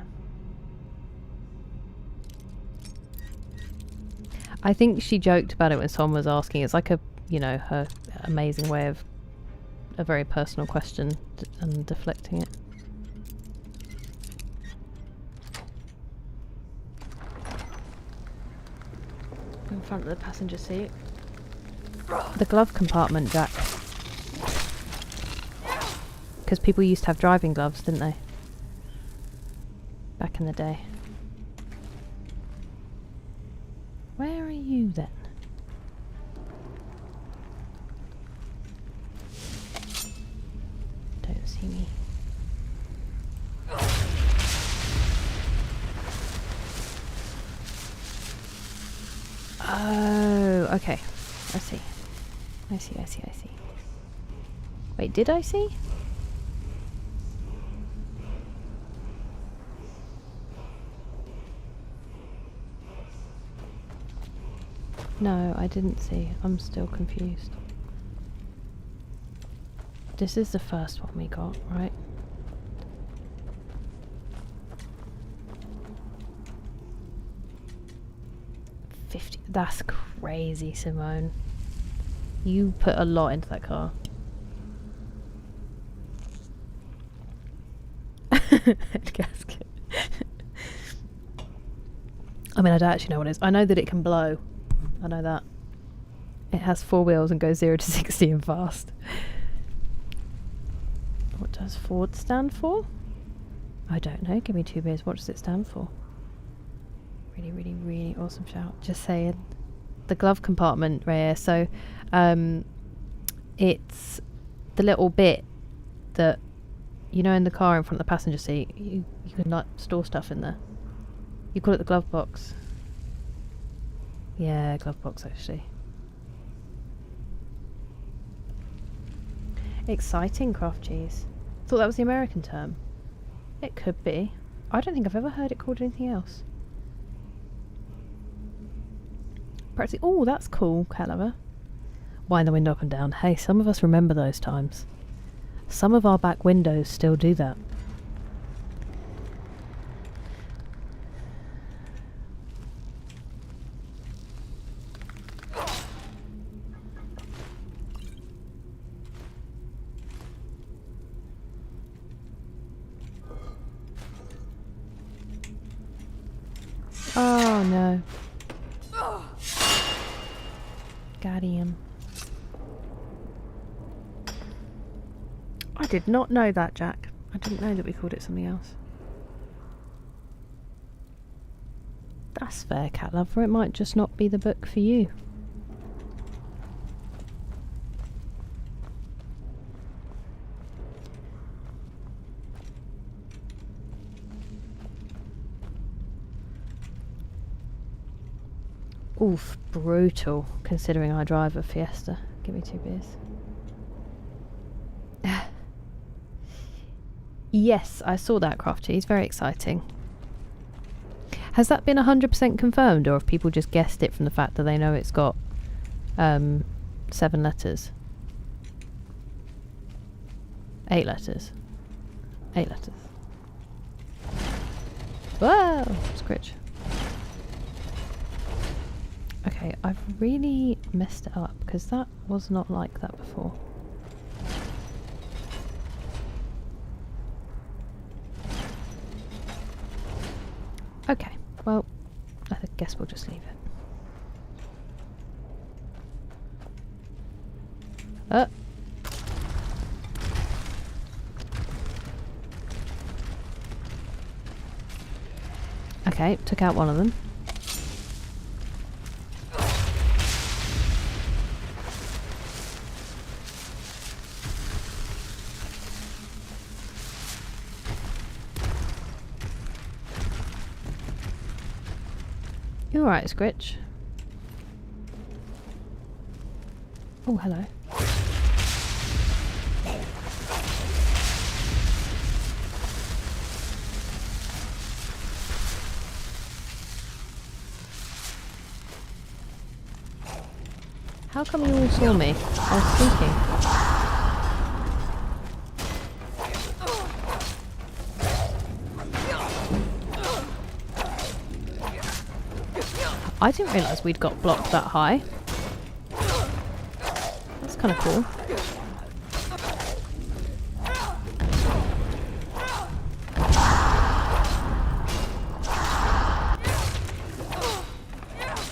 I think she joked about it when someone was asking. It's like a, you know, her amazing way of a very personal question and deflecting it. In front of the passenger seat. The glove compartment, Jack. Because people used to have driving gloves, didn't they? Back in the day. Where are you then? Don't see me. Oh, okay. I see. I see. Wait, did I see? No, I didn't see. I'm still confused. This is the first one we got, right? That's crazy, Simone. You put a lot into that car. Head gasket. I mean, I don't actually know what it is. I know that it can blow. I know that. It has 4 wheels and goes 0 to 60 and fast. What does Ford stand for? I don't know. Give me 2 beers. What does it stand for? Really, really, really awesome shout. Just saying. The glove compartment right here. So, it's the little bit that, you know, in the car in front of the passenger seat, you can like store stuff in there. You call it the glove box. Yeah, glove box actually. Exciting craft cheese. Thought that was the American term. It could be. I don't think I've ever heard it called anything else. Practically. Oh, that's cool, cat lover. Wind the window up and down. Hey, some of us remember those times. Some of our back windows still do that. Oh no. Got him. I did not know that, Jack. I didn't know that we called it something else. That's fair, cat lover. It might just not be the book for you. Oof, brutal, considering I drive a Fiesta. Give me 2 beers. Yes, I saw that, Crafty. It's very exciting. Has that been 100% confirmed, or have people just guessed it from the fact that they know it's got 7 letters? 8 letters. 8 letters. Whoa! Scritch. Okay, I've really messed it up because that was not like that before. Okay, well, I guess we'll just leave it. Okay, took out one of them. You alright, Scritch? Oh, hello. How come you all saw me? I was thinking. I didn't realise we'd got blocked that high. That's kind of cool.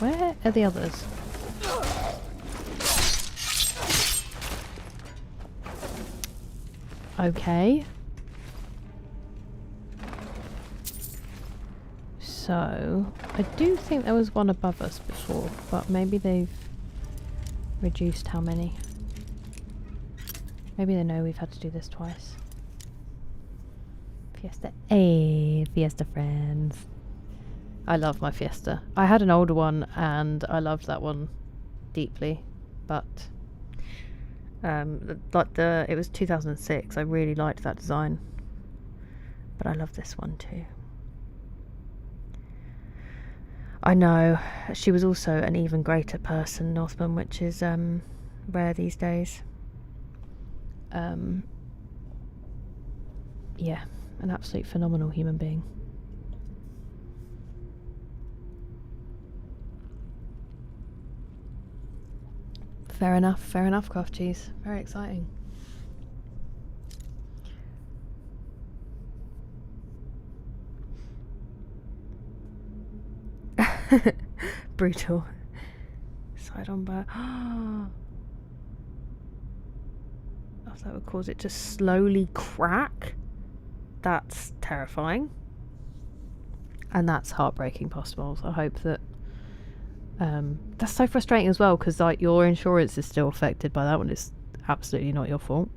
Where are the others? Okay. So, I do think there was one above us before, but maybe they've reduced how many. Maybe they know we've had to do this twice. Fiesta. Hey, Fiesta friends. I love my Fiesta. I had an older one and I loved that one deeply, but it was 2006. I really liked that design, but I love this one too. I know she was also an even greater person, Northman, which is rare these days. Yeah, an absolute phenomenal human being. Fair enough, craft cheese. Very exciting. Brutal. Side on bar. Oh, that would cause it to slowly crack. That's terrifying. And that's heartbreaking possible. So I hope that that's so frustrating as well, because like your insurance is still affected by that one. It's absolutely not your fault.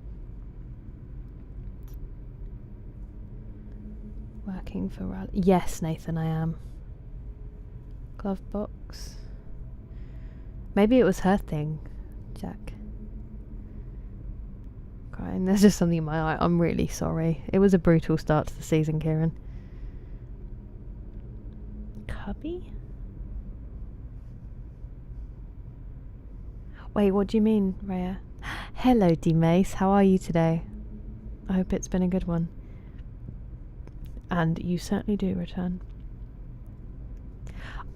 Working for rally. Yes, Nathan, I am. Glove box. Maybe it was her thing, Jack. Crying. There's just something in my eye. I'm really sorry. It was a brutal start to the season, Kieran. Cubby? Wait, what do you mean, Rhea? Hello, D-Mace. How are you today? I hope it's been a good one. And you certainly do return.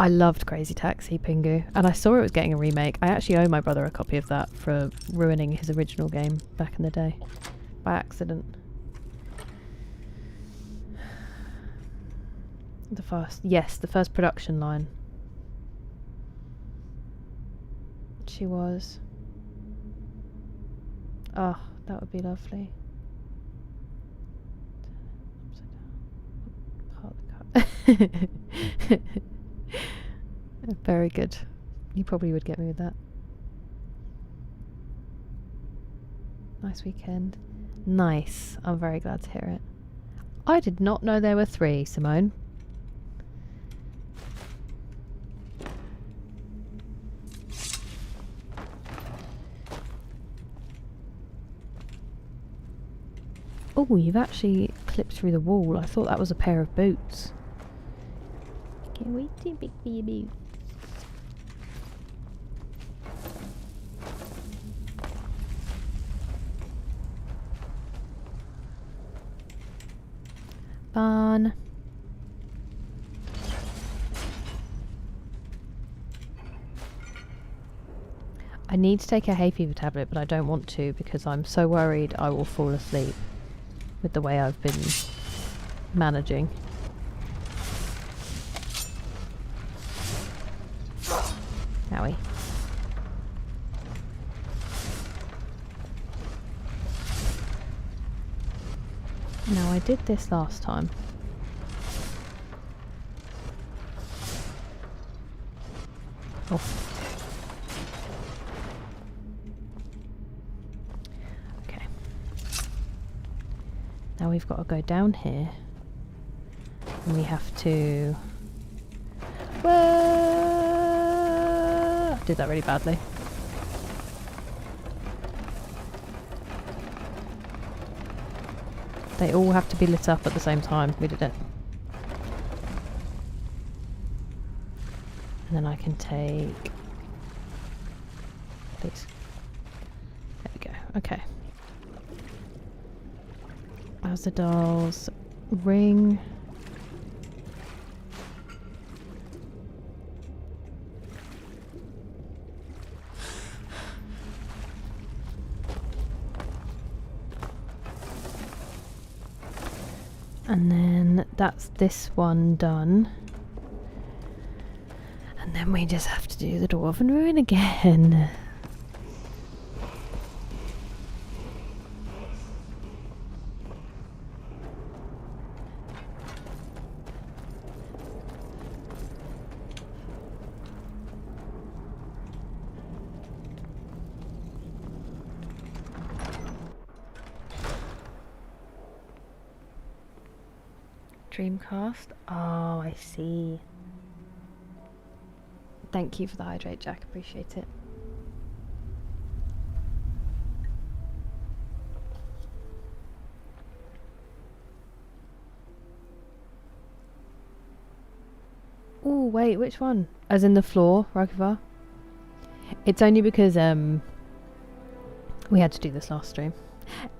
I loved Crazy Taxi, Pingu, and I saw it was getting a remake. I actually owe my brother a copy of that for ruining his original game back in the day. By accident. The first production line. She was. Oh, that would be lovely. Upside down. Very good. You probably would get me with that. Nice weekend. Nice. I'm very glad to hear it. I did not know there were 3, Simone. Oh, you've actually clipped through the wall. I thought that was a pair of boots. Can't wait to pick for your boots. Fun. I need to take a hay fever tablet, but I don't want to because I'm so worried I will fall asleep with the way I've been managing. Owie. Now I did this last time. Oh. Okay. Now we've got to go down here. And we have to... Whoa! I did that really badly. They all have to be lit up at the same time. We did it. And then I can take these. There we go. Okay. How's the dolls? Ring. And then that's this one done. And then we just have to do the Dwarven Ruin again. Dreamcast? Oh, I see. Thank you for the hydrate, Jack. Appreciate it. Oh, wait, which one? As in the floor, Raghava? It's only because we had to do this last stream.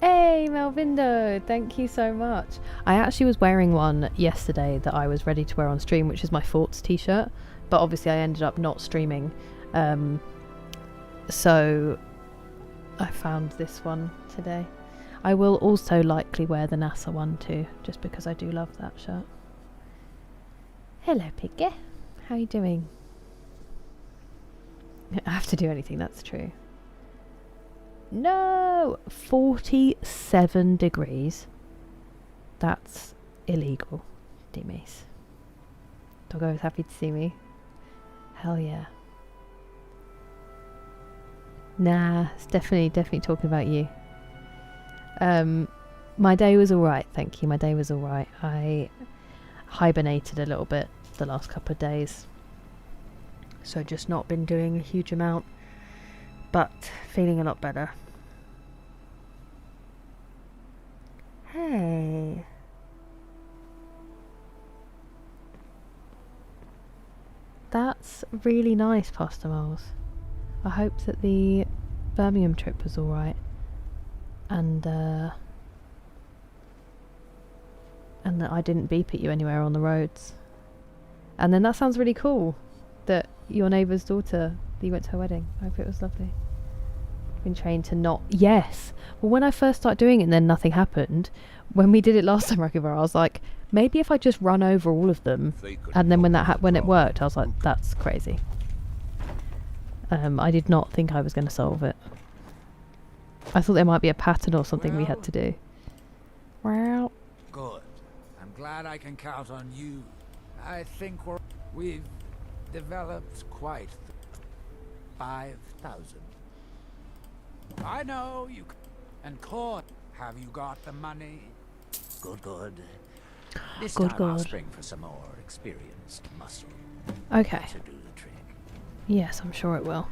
Hey, Malvindo! Thank you so much. I actually was wearing one yesterday that I was ready to wear on stream, which is my Thoughts t-shirt. But obviously I ended up not streaming. So I found this one today. I will also likely wear the NASA one too, just because I do love that shirt. Hello, Piggy. How are you doing? I have to do anything, that's true. No! 47 degrees. That's illegal, Demis. Doggo is happy to see me. Hell yeah. Nah, it's definitely talking about you. My day was alright, thank you. My day was alright. I hibernated a little bit the last couple of days. So just not been doing a huge amount. But feeling a lot better. Hey. That's really nice, Pasta Moles. I hope that the Birmingham trip was alright. And that I didn't beep at you anywhere on the roads. And then that sounds really cool. That your neighbour's daughter, that you went to her wedding. I hope it was lovely. Been trained to not... Yes! Well, when I first started doing it and then nothing happened, when we did it last time, Rakiva, I was like, maybe if I just run over all of them, and then when it worked, I was like, that's crazy. I did not think I was going to solve it. I thought there might be a pattern or something we had to do. Well... Good. I'm glad I can count on you. I think we've developed quite 5,000. I know you and Court. Have you got the money? Good. This Good, time I'll good. spring for some more experienced muscle Okay. to do the trick. Yes, I'm sure it will.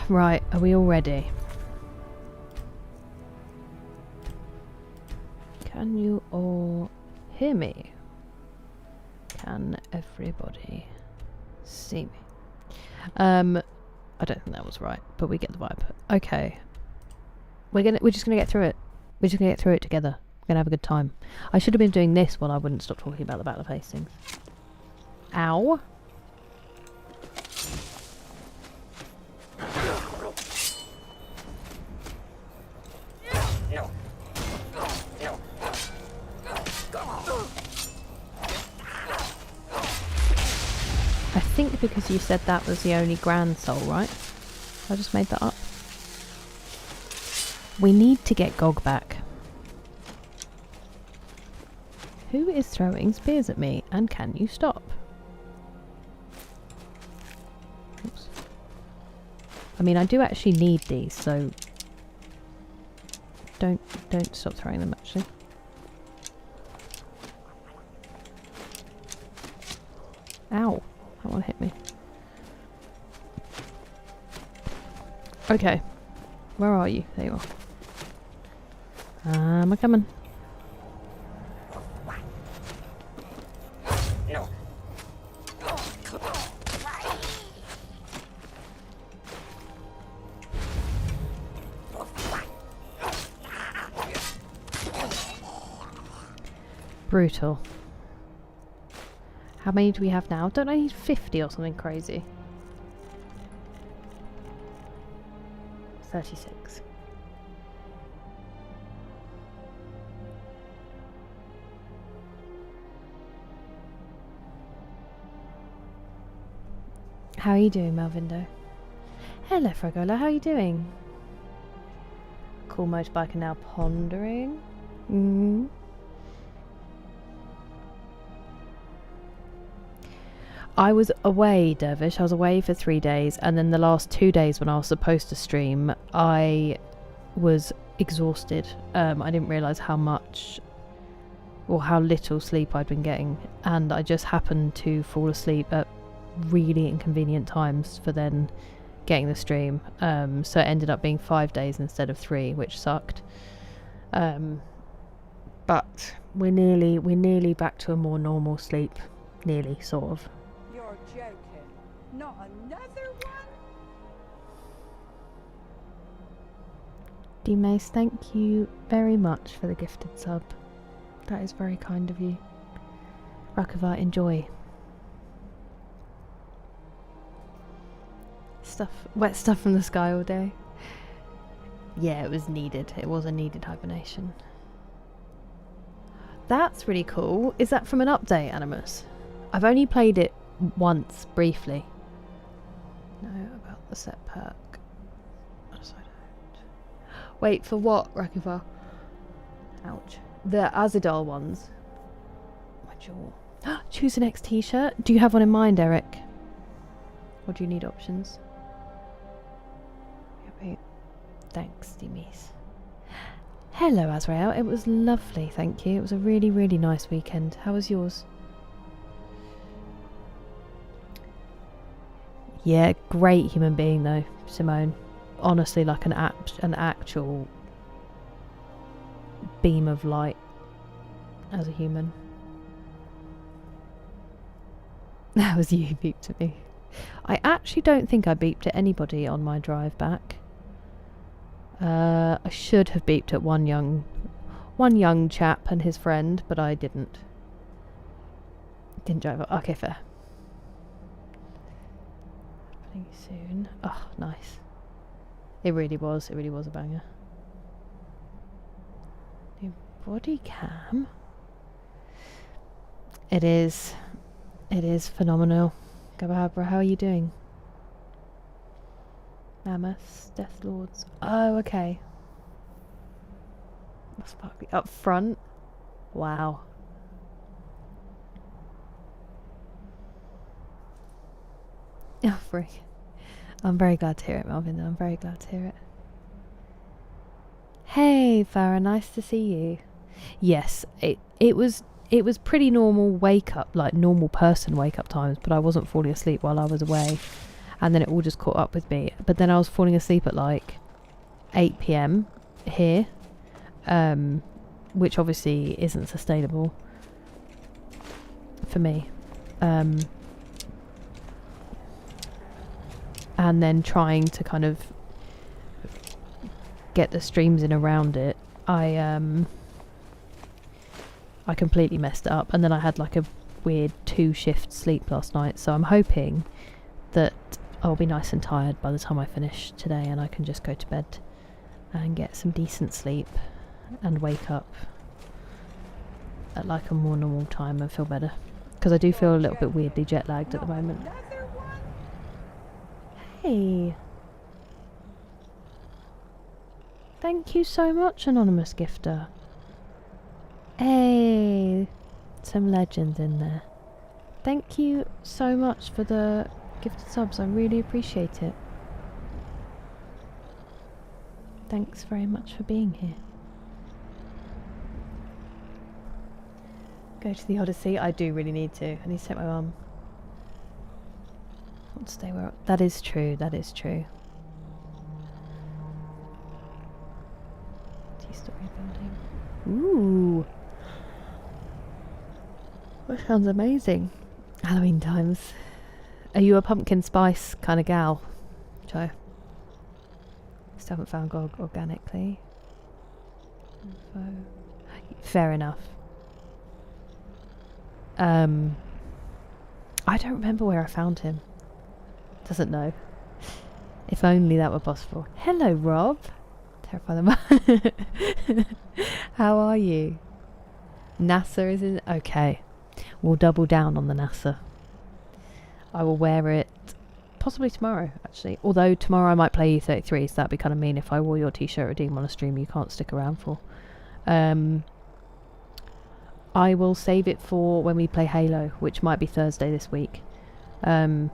Right, are we all ready? Can you all hear me? Can everybody see me? I don't think that was right, but we get the vibe. Okay. We're just gonna get through it. We're just gonna get through it together. We're gonna have a good time. I should have been doing this while I wouldn't stop talking about the Battle of Hastings. Ow. I think because you said that was the only Grand Soul, right? I just made that up. We need to get Gog back. Who is throwing spears at me, and can you stop? Oops. I mean, I do actually need these, so don't stop throwing them, actually. Ow. That one hit me. Okay. Where are you? There you are. I'm coming. Brutal. How many do we have now? Don't I need 50 or something crazy? 36. How are you doing, Malvindo? Hello, Fragola. How are you doing? Cool motorbiker now pondering. I was away, Dervish. I was away for 3 days, and then the last 2 days when I was supposed to stream, I was exhausted. I didn't realise how much or how little sleep I'd been getting, and I just happened to fall asleep at really inconvenient times for then getting the stream. So it ended up being 5 days instead of 3, which sucked. But we're nearly back to a more normal sleep. Nearly, sort of. You're joking. Not another one? D-Mace, thank you very much for the gifted sub. That is very kind of you. Rakava, enjoy. Wet stuff from the sky all day. Yeah, it was needed. It was a needed hibernation. That's really cool. Is that from an update, Animus? I've only played it once, briefly. No, about the set perk. Yes, I don't. Wait, for what, Rakiva? Ouch. The Azadal ones. My jaw. Choose the next t-shirt. Do you have one in mind, Eric? Or do you need options? Wait. Thanks, Demis. Hello, Azrael. It was lovely, thank you. It was a really, really nice weekend. How was yours? Yeah, great human being though, Simone. Honestly, like an actual beam of light as a human. That was you who beeped at me. I actually don't think I beeped at anybody on my drive back. I should have beeped at one young chap and his friend, but I didn't. Didn't drive up. Okay, fair. Happening soon. Oh, nice. It really was a banger. New body cam. It is phenomenal. Gababra, how are you doing? Mammoths, Death Lords. Oh, okay. Sparkly up front. Wow. Oh, freak. I'm very glad to hear it, Melvin. I'm very glad to hear it. Hey, Farah, nice to see you. Yes, it was pretty normal wake up, like normal person wake up times, but I wasn't falling asleep while I was away. And then it all just caught up with me. But then I was falling asleep at like 8 PM here, which obviously isn't sustainable for me. And then trying to kind of get the streams in around it, I completely messed it up. And then I had like a weird 2-shift sleep last night. So I'm hoping that I'll be nice and tired by the time I finish today, and I can just go to bed and get some decent sleep and wake up at like a more normal time and feel better, because I do feel a little bit weirdly jet lagged at the moment. Hey, thank you so much, anonymous gifter. Hey, some legends in there. Thank you so much for the gifted subs, I really appreciate it. Thanks very much for being here. Go to the Odyssey. I do really need to. I need to take my mum. I want to stay where that is true, that is true. 2-story building. Ooh. That sounds amazing. Halloween times. Are you a pumpkin spice kind of gal, Joe? Still haven't found GOG organically. Info. Fair enough. I don't remember where I found him. Doesn't know. If only that were possible. Hello, Rob. Terrify them. How are you? NASA is in. Okay. We'll double down on the NASA. I will wear it possibly tomorrow, actually. Although tomorrow I might play U33, so that'd be kind of mean if I wore your t-shirt redeem on a stream you can't stick around for. I will save it for when we play Halo, which might be Thursday this week. And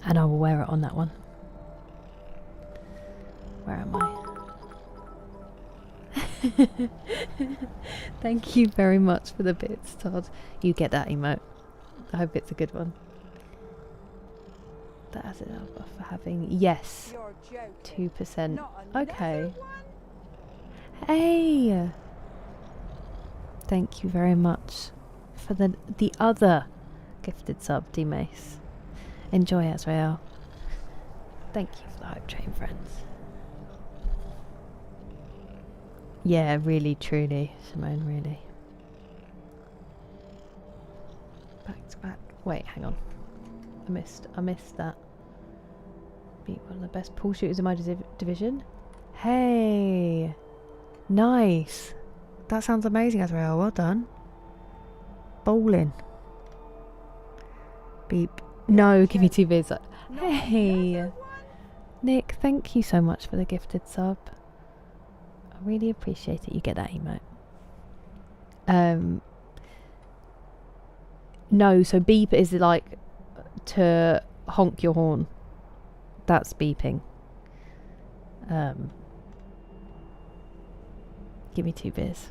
I will wear it on that one. Where am I? Thank you very much for the bits, Todd. You get that emote. I hope it's a good one. That has it up for having. Yes. You're joking. 2%. Not another Okay. one? Hey. Thank you very much for the other gifted sub, D-Mace. Enjoy, Azrael. Thank you for the hype train, friends. Yeah, really, truly, Simone, really. Back to back. Wait, hang on. I missed that. Beat one of the best pool shooters in my division. Hey, nice. That sounds amazing, Azrael. Well done. Bowling. Beep. No, give me 2 vids. Hey, Nick. Thank you so much for the gifted sub. I really appreciate it. You get that emote. No, so beep is like to honk your horn. That's beeping. Give me 2 beers.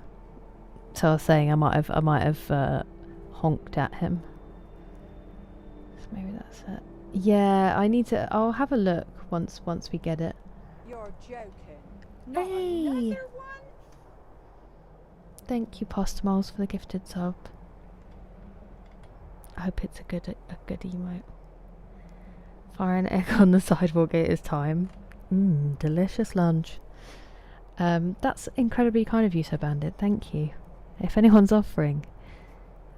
So I was saying I might have honked at him. So maybe that's it. Yeah, I need to. I'll have a look once we get it. You're joking. Not Hey. another one? Thank you, Postamoles, for the gifted sub. I hope it's a good emote. Fire an egg on the sidewalk. It is time. Delicious lunch. That's incredibly kind of you, Sir Bandit. Thank you. If anyone's offering.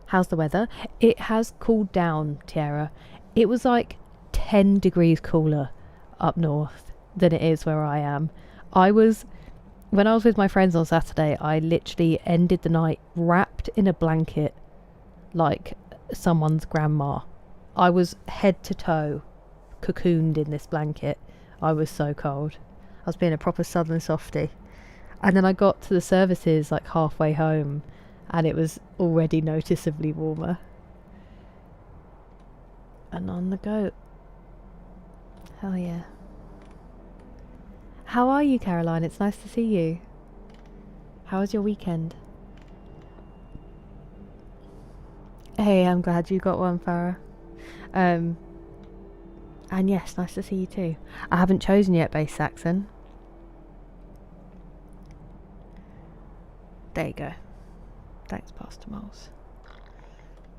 How's the weather? It has cooled down, Tiara. It was like 10 degrees cooler up north than it is where I am. When I was with my friends on Saturday, I literally ended the night wrapped in a blanket like someone's grandma. I was head to toe cocooned in this blanket. I was so cold. I was being a proper southern softie. And then I got to the services like halfway home and it was already noticeably warmer. And on the go. Hell yeah. How are you, Caroline? It's nice to see you. How was your weekend? Hey, I'm glad you got one, Farah. And yes, nice to see you too. I haven't chosen yet, Bass Saxon. There you go. Thanks, Pastor Moles.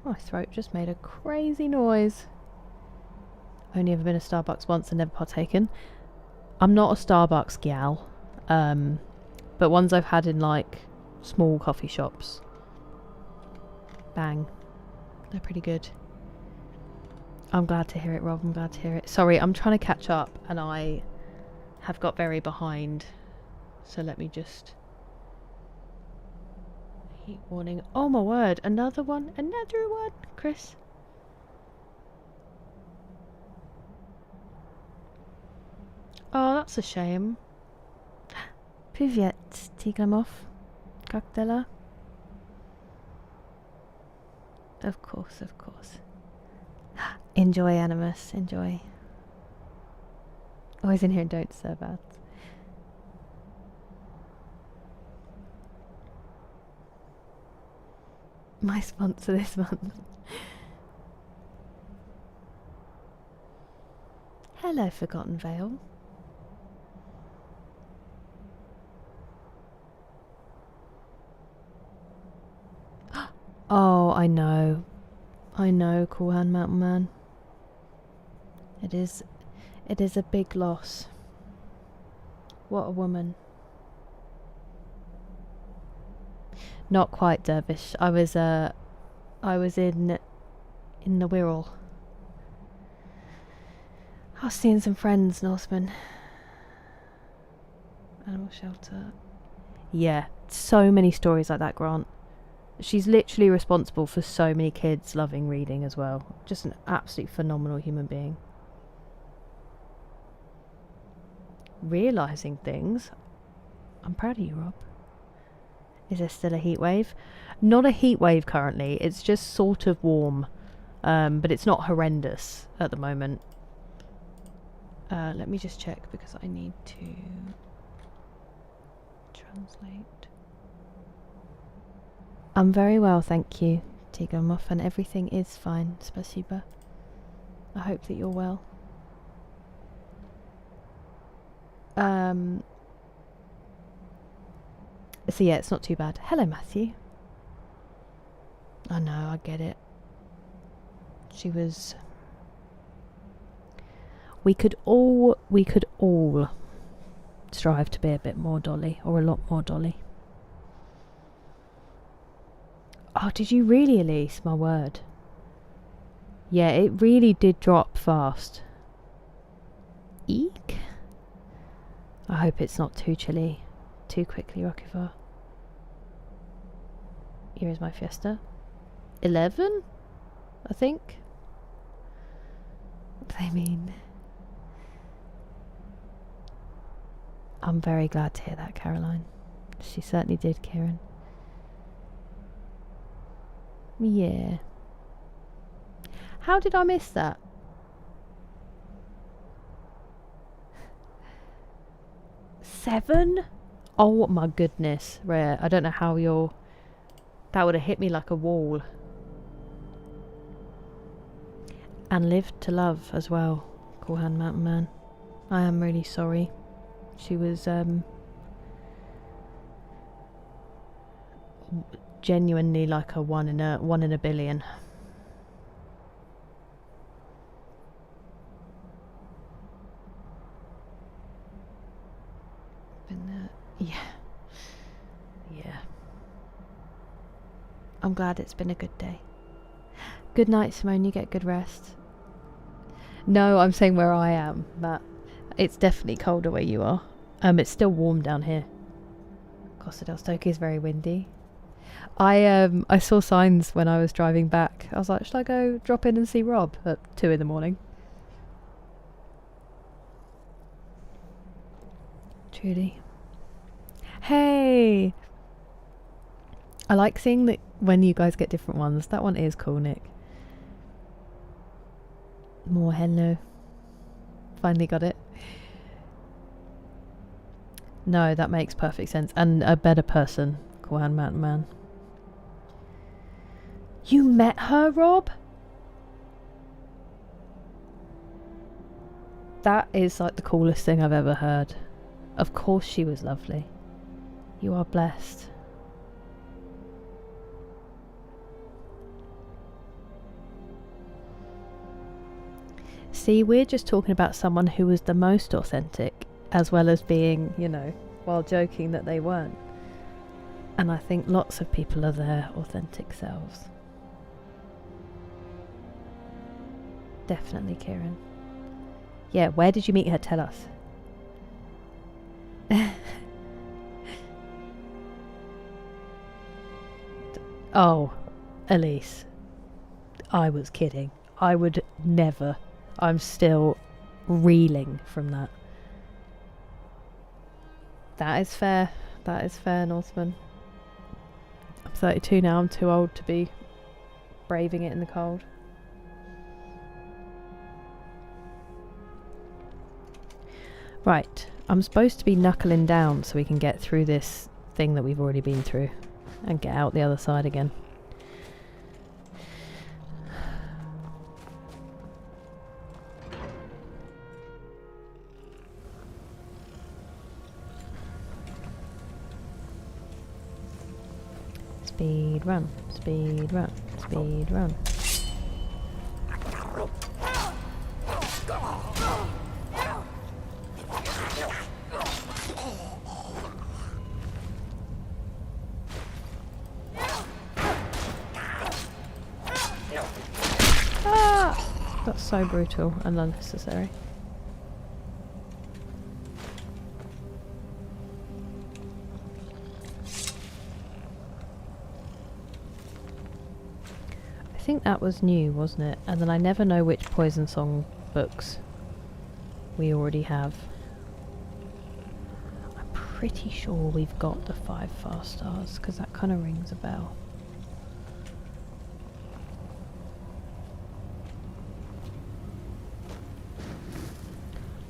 My throat just made a crazy noise. Only ever been to Starbucks once and never partaken. I'm not a Starbucks gal, but ones I've had in like small coffee shops. Bang. They're pretty good. I'm glad to hear it, Rob. I'm glad to hear it. Sorry, I'm trying to catch up and I have got very behind. So let me just... Heat warning. Oh my word. Another one. Another one. Chris. Oh, that's a shame. Privyet, Tiglamov. Как дела? Of course, of course. Enjoy, Animus. Enjoy. Always in here and don't serve ads. My sponsor this month. Hello, Forgotten Vale. Oh, I know. I know, Cool Hand Mountain Man. It is a big loss. What a woman. Not quite, Dervish. I was in the Wirral. I was seeing some friends, Norseman. Animal shelter. Yeah, so many stories like that, Grant. She's literally responsible for so many kids loving reading as well. Just an absolutely phenomenal human being. Realising things. I'm proud of you, Rob. Is there still a heat wave? Not a heat wave currently. It's just sort of warm. But it's not horrendous at the moment. Let me just check because I need to translate. I'm very well, thank you, Tigomov, and everything is fine, spasiba. I hope that you're well. So yeah, it's not too bad. Hello, Matthew. I know, I get it. She was... We could all strive to be a bit more Dolly, or a lot more Dolly. Oh, did you really, Elise? My word. Yeah, it really did drop fast. Eek. I hope it's not too chilly too quickly, Rockivar. Here is my Fiesta. 11? I think. What do they mean? I'm very glad to hear that, Caroline. She certainly did, Kieran. Yeah. How did I miss that? Seven? Oh my goodness, Rare. I don't know how you're... That would have hit me like a wall. And lived to love as well, Coolhand Mountain Man. I am really sorry. She was genuinely like a one in a billion. Been there. Yeah. I'm glad it's been a good day. Good night, Simone. You get good rest. No, I'm saying where I am, but it's definitely colder where you are. It's still warm down here. Costa del Stoke is very windy. I saw signs when I was driving back. I was like, should I go drop in and see Rob at 2 in the morning? Trudy. Hey! I like seeing that when you guys get different ones. That one is cool, Nick. More hello. Finally got it. No, that makes perfect sense. And a better person, Coolhand Mountain Man. You met her, Rob? That is like the coolest thing I've ever heard. Of course she was lovely. You are blessed. See, we're just talking about someone who was the most authentic, as well as being, you know, while joking that they weren't. And I think lots of people are their authentic selves. Definitely, Kieran. Yeah, where did you meet her? Tell us. Oh, Elise. I was kidding. I would never. I'm still reeling from that. That is fair. That is fair, Northman. I'm 32 now. I'm too old to be braving it in the cold. Right. I'm supposed to be knuckling down so we can get through this thing that we've already been through and get out the other side again. Speed run, speed run, speed run. Ah! That's so brutal and unnecessary. think that was new, wasn't it? And then I never know which Poison Song books we already have. I'm pretty sure we've got the 5 fast stars, because that kind of rings a bell.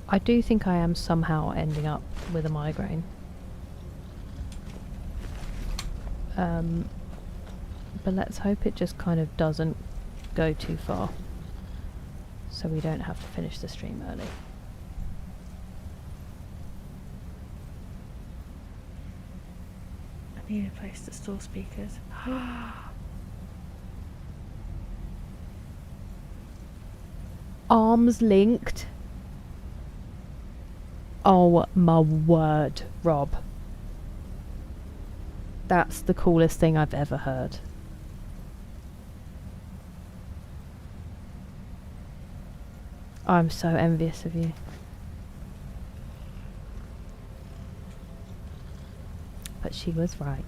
I do think I am somehow ending up with a migraine. But let's hope it just kind of doesn't go too far, so we don't have to finish the stream early. I need a place to store speakers. Arms linked. Oh my word, Rob. That's the coolest thing I've ever heard. I'm so envious of you. But she was right.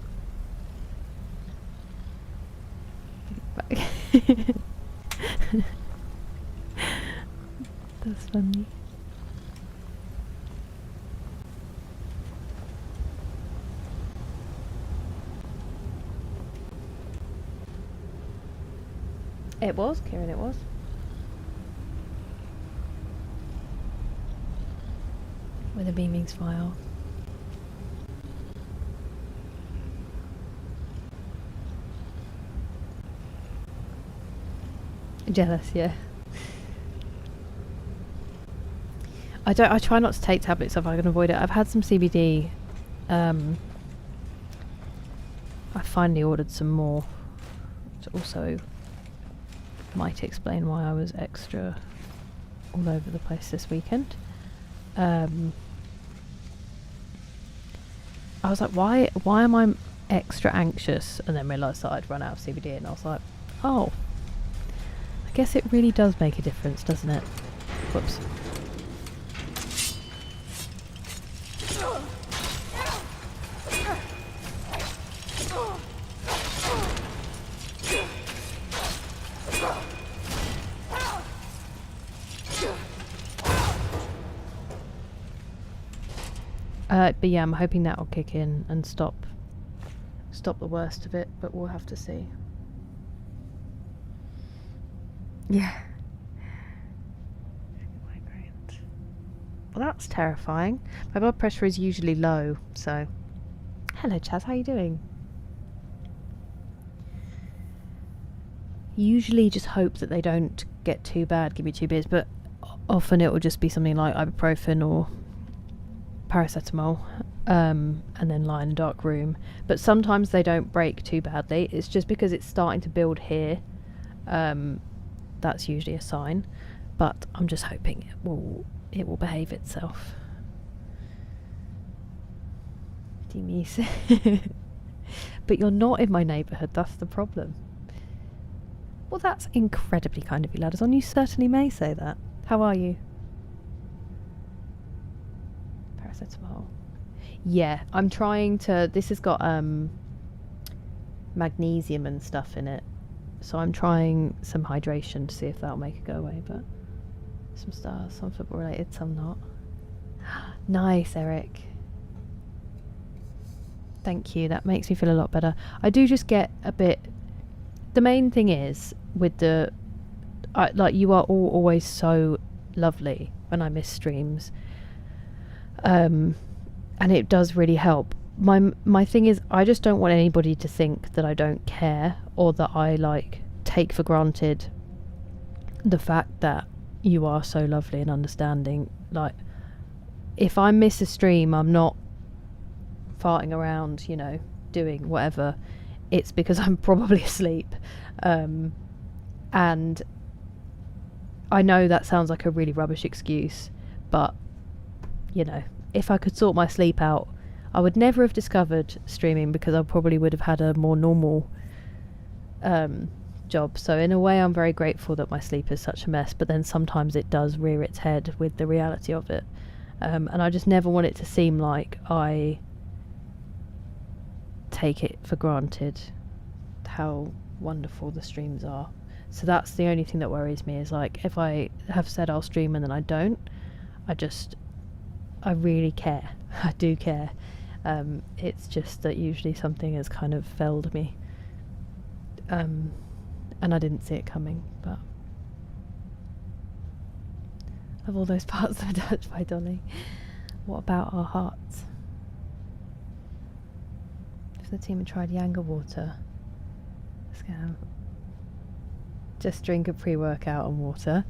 That's funny. It was, Kieran, it was. With a beamings file. Jealous, yeah. I try not to take tablets if I can avoid it. I've had some CBD. I finally ordered some more. Which also might explain why I was extra all over the place this weekend. I was like, why am I extra anxious? And then realised that I'd run out of CBD, and I was like, oh, I guess it really does make a difference, doesn't it? Whoops. But yeah, I'm hoping that'll kick in and stop the worst of it, but we'll have to see. Yeah. Well, that's terrifying. My blood pressure is usually low, so... Hello, Chaz, how you doing? Usually just hope that they don't get too bad, give me 2 beers, but often it will just be something like ibuprofen or paracetamol, and then lie in a dark room. But sometimes they don't break too badly. It's just because it's starting to build here. That's usually a sign. But I'm just hoping it will behave itself. Demise. But you're not in my neighbourhood, that's the problem. Well, that's incredibly kind of you, Ladderson. You certainly may say that. How are you? Paracetamol. Yeah, I'm trying to... This has got magnesium and stuff in it. So I'm trying some hydration to see if that'll make it go away, but... Some stars, some football related, some not. Nice, Eric. Thank you, that makes me feel a lot better. I do just get a bit... The main thing is, with the... like, you are all always so lovely when I miss streams. And it does really help. My thing is, I just don't want anybody to think that I don't care, or that I, like, take for granted the fact that you are so lovely and understanding. Like, if I miss a stream, I'm not farting around, you know, doing whatever. It's because I'm probably asleep. And I know that sounds like a really rubbish excuse, but, you know, if I could sort my sleep out, I would never have discovered streaming, because I probably would have had a more normal job. So in a way, I'm very grateful that my sleep is such a mess, but then sometimes it does rear its head with the reality of it. And I just never want it to seem like I take it for granted how wonderful the streams are. So that's the only thing that worries me, is like if I have said I'll stream and then I don't, I really care. I do care. It's just that usually something has kind of felled me. And I didn't see it coming, but of all those parts that were touched by Dolly, what about our hearts? If the team had tried Yanga water, scam. Just drink a pre-workout and water.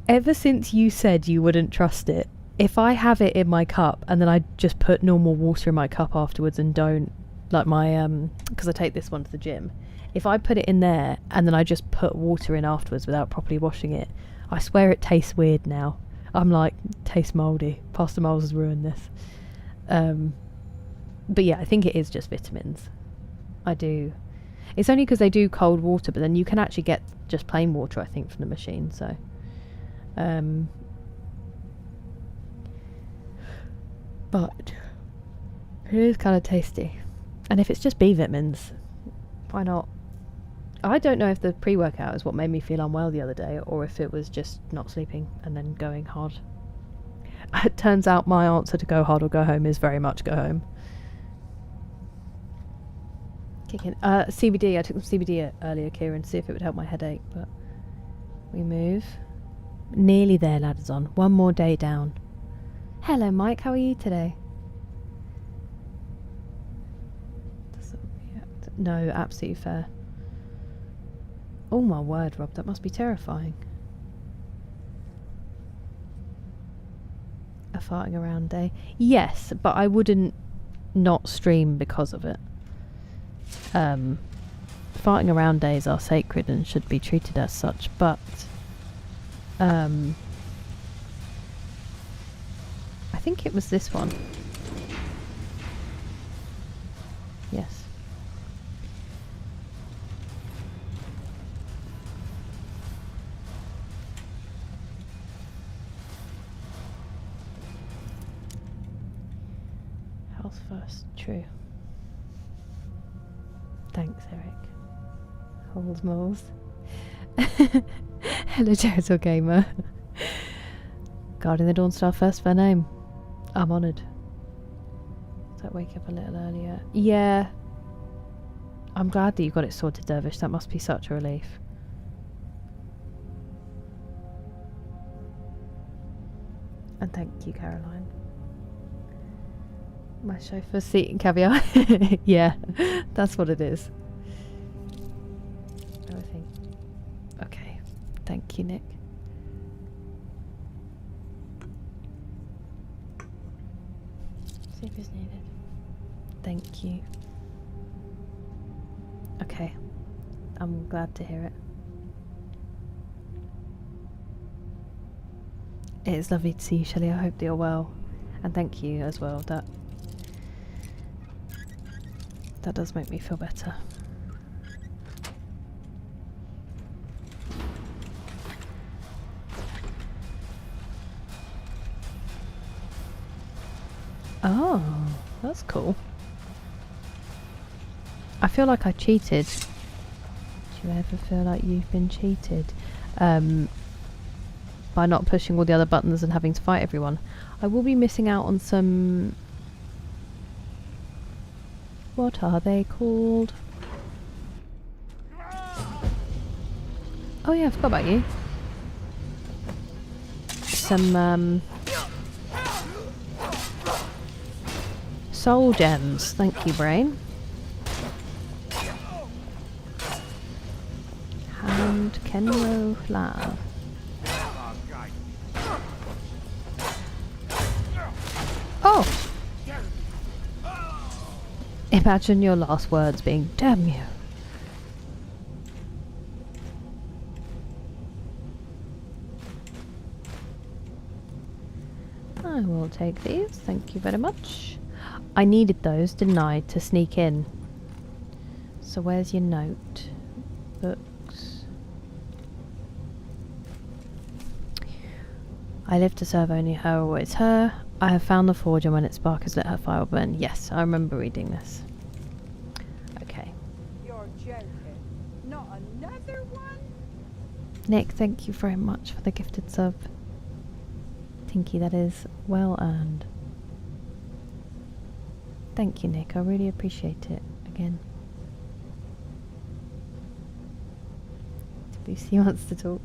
Ever since you said you wouldn't trust it, if I have it in my cup and then I just put normal water in my cup afterwards and don't, like my, because I take this one to the gym, if I put it in there and then I just put water in afterwards without properly washing it, I swear it tastes weird now. I'm like, tastes mouldy. Pastor Miles has ruined this. But yeah, I think it is just vitamins. I do. It's only because they do cold water, but then you can actually get just plain water, I think, from the machine, so. But it is kind of tasty. And if it's just B vitamins, why not? I don't know if the pre-workout is what made me feel unwell the other day, or if it was just not sleeping and then going hard. It turns out my answer to go hard or go home is very much go home. Kicking. CBD, I took some CBD earlier, Kieran, to see if it would help my headache, but we move. Nearly there, ladders on. One more day down. Hello, Mike. How are you today? Doesn't react. No, absolutely fair. Oh my word, Rob, that must be terrifying. A farting around day. Yes, but I wouldn't not stream because of it. Farting around days are sacred and should be treated as such, but I think it was this one. Yes. Health first, true. Thanks, Eric. Hold moles. Hello, Gentle Gamer. Guarding the Dawn Star first for name. I'm honoured. Does that wake up a little earlier? Yeah. I'm glad that you got it sorted, Dervish. That must be such a relief. And thank you, Caroline. My chauffeur's seat and caviar. Yeah, that's what it is. I think. Okay. Thank you, Nick. Soup is needed. Thank you. Okay. I'm glad to hear it. It is lovely to see you, Shelley. I hope that you're well. And thank you as well. That does make me feel better. Oh, that's cool. I feel like I cheated. Do you ever feel like you've been cheated? By not pushing all the other buttons and having to fight everyone. I will be missing out on some... What are they called? Oh yeah, I forgot about you. Some soul gems. Thank you, brain. Hand Kenro Flower. Oh! Imagine your last words being, damn you. I will take these, thank you very much. I needed those, didn't I, to sneak in. So where's your note? Books. I live to serve only her, always her. I have found the forge, and when its spark has lit her fire will burn. Yes, I remember reading this. Okay. You're joking. Not another one? Nick, thank you very much for the gifted sub. Tinky, that is well earned. Thank you, Nick. I really appreciate it. Again. Lucy wants to talk.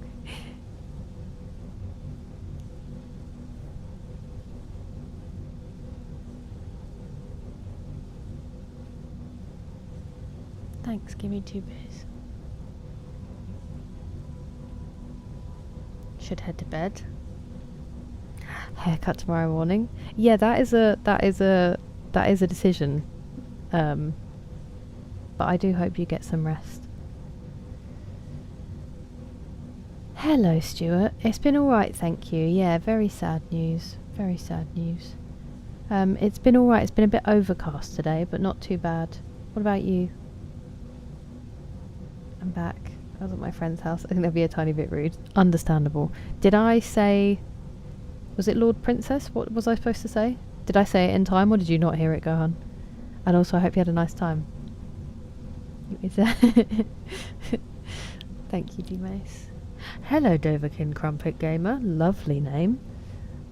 Thanks, give me 2 beers. Should head to bed. Haircut tomorrow morning. Yeah, that is a decision. But I do hope you get some rest. Hello, Stuart. It's been alright, thank you. Yeah, very sad news. Very sad news. It's been alright. It's been a bit overcast today, but not too bad. What about you? I'm back. I was at my friend's house. I think that'd be a tiny bit rude. Understandable. Did I say... Was it Lord Princess? What was I supposed to say? Did I say it in time, or did you not hear it go on? And also, I hope you had a nice time. Thank you, D-Mace. Hello, Doverkin Crumpet Gamer. Lovely name.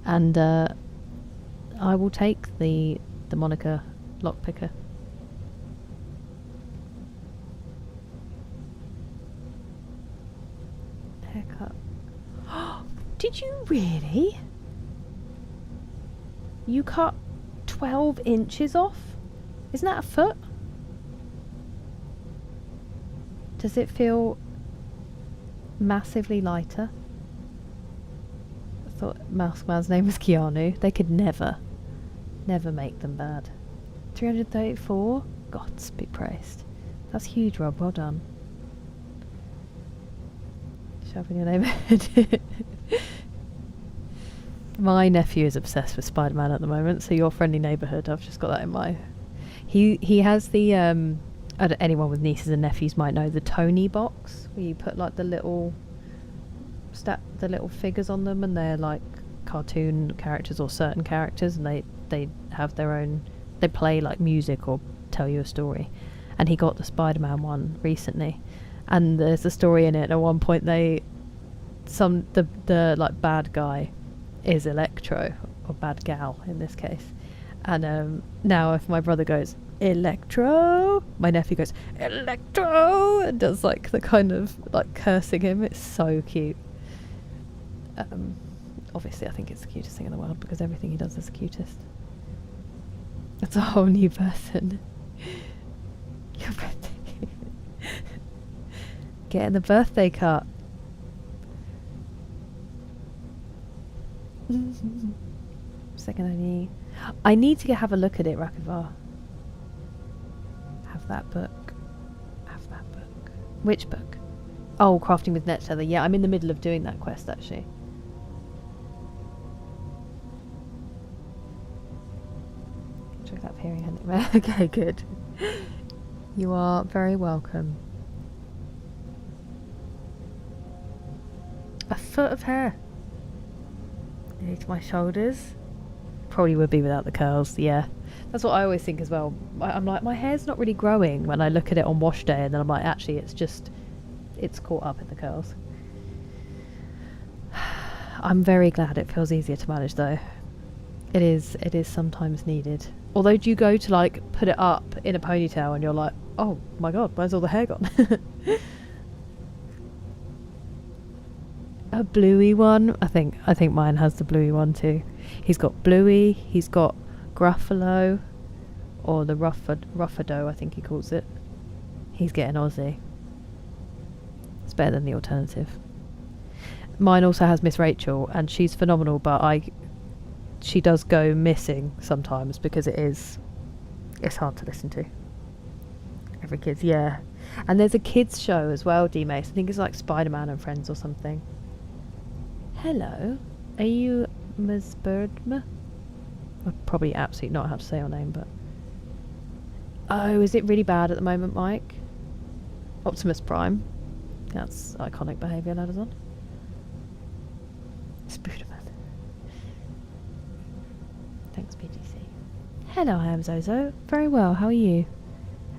And I will take the moniker Lockpicker. Haircut. Did you really? You cut 12 inches off? Isn't that a foot? Does it feel massively lighter? I thought Maskman's name was Keanu. They could never make them bad. 334? Gods be praised. That's huge, Rob. Well done. Shove in your neighbourhood. My nephew is obsessed with Spider-Man at the moment, so your friendly neighbourhood, I've just got that in my... He has the... anyone with nieces and nephews might know the Tony box, where you put like the little figures on them, and they're like cartoon characters or certain characters, and they have their own... They play like music or tell you a story. And he got the Spider-Man one recently, and there's a story in it. At one point, the like bad guy is Electro, or bad gal in this case. And now if my brother goes Electro, my nephew goes Electro, and does like the kind of like cursing him. It's so cute. Obviously I think it's the cutest thing in the world, because everything he does is the cutest. It's a whole new person. Your birthday. Getting the birthday cut. Second only. I need to have a look at it, Rakivar. Have that book. Have that book. Which book? Oh, Crafting with Net Tether. Yeah, I'm in the middle of doing that quest, actually. Check that hearing hand. Okay, good. You are very welcome. A foot of hair. To my shoulders. Probably would be without the curls. Yeah, that's what I always think as well. I'm like, my hair's not really growing when I look at it on wash day, and then I'm like, actually it's caught up in the curls. I'm very glad it feels easier to manage though. It is sometimes needed. Although, do you go to like put it up in a ponytail and you're like, oh my god, where's all the hair gone? A bluey one. I think mine has the bluey one too. He's got bluey. He's got Gruffalo, or the Ruffado, I think he calls it. He's getting Aussie. It's better than the alternative. Mine also has Miss Rachel, and she's phenomenal, but she does go missing sometimes because it's hard to listen to. Every kid's, yeah. And there's a kids show as well, D-Mace. I think it's like Spider-Man and Friends or something. Hello, are you Ms. Birdma? I probably absolutely not how to say your name, but... Oh, is it really bad at the moment, Mike? Optimus Prime. That's iconic behaviour, that is on. Spooderman. Thanks, BTC. Hello, I am Zozo. Very well, how are you?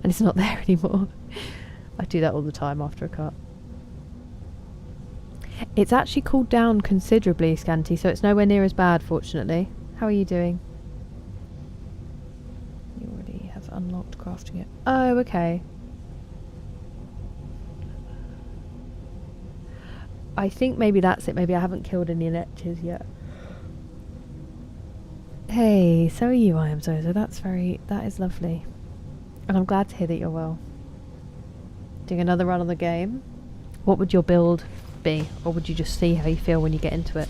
And it's not there anymore. I do that all the time after a cut. It's actually cooled down considerably, Scanty, so it's nowhere near as bad, fortunately. How are you doing? You already have unlocked crafting it. Oh, okay. I think maybe that's it. Maybe I haven't killed any lechers yet. Hey, so are you, I am Zozo. That is lovely. And I'm glad to hear that you're well. Doing another run on the game. What would your build be? Or would you just see how you feel when you get into it?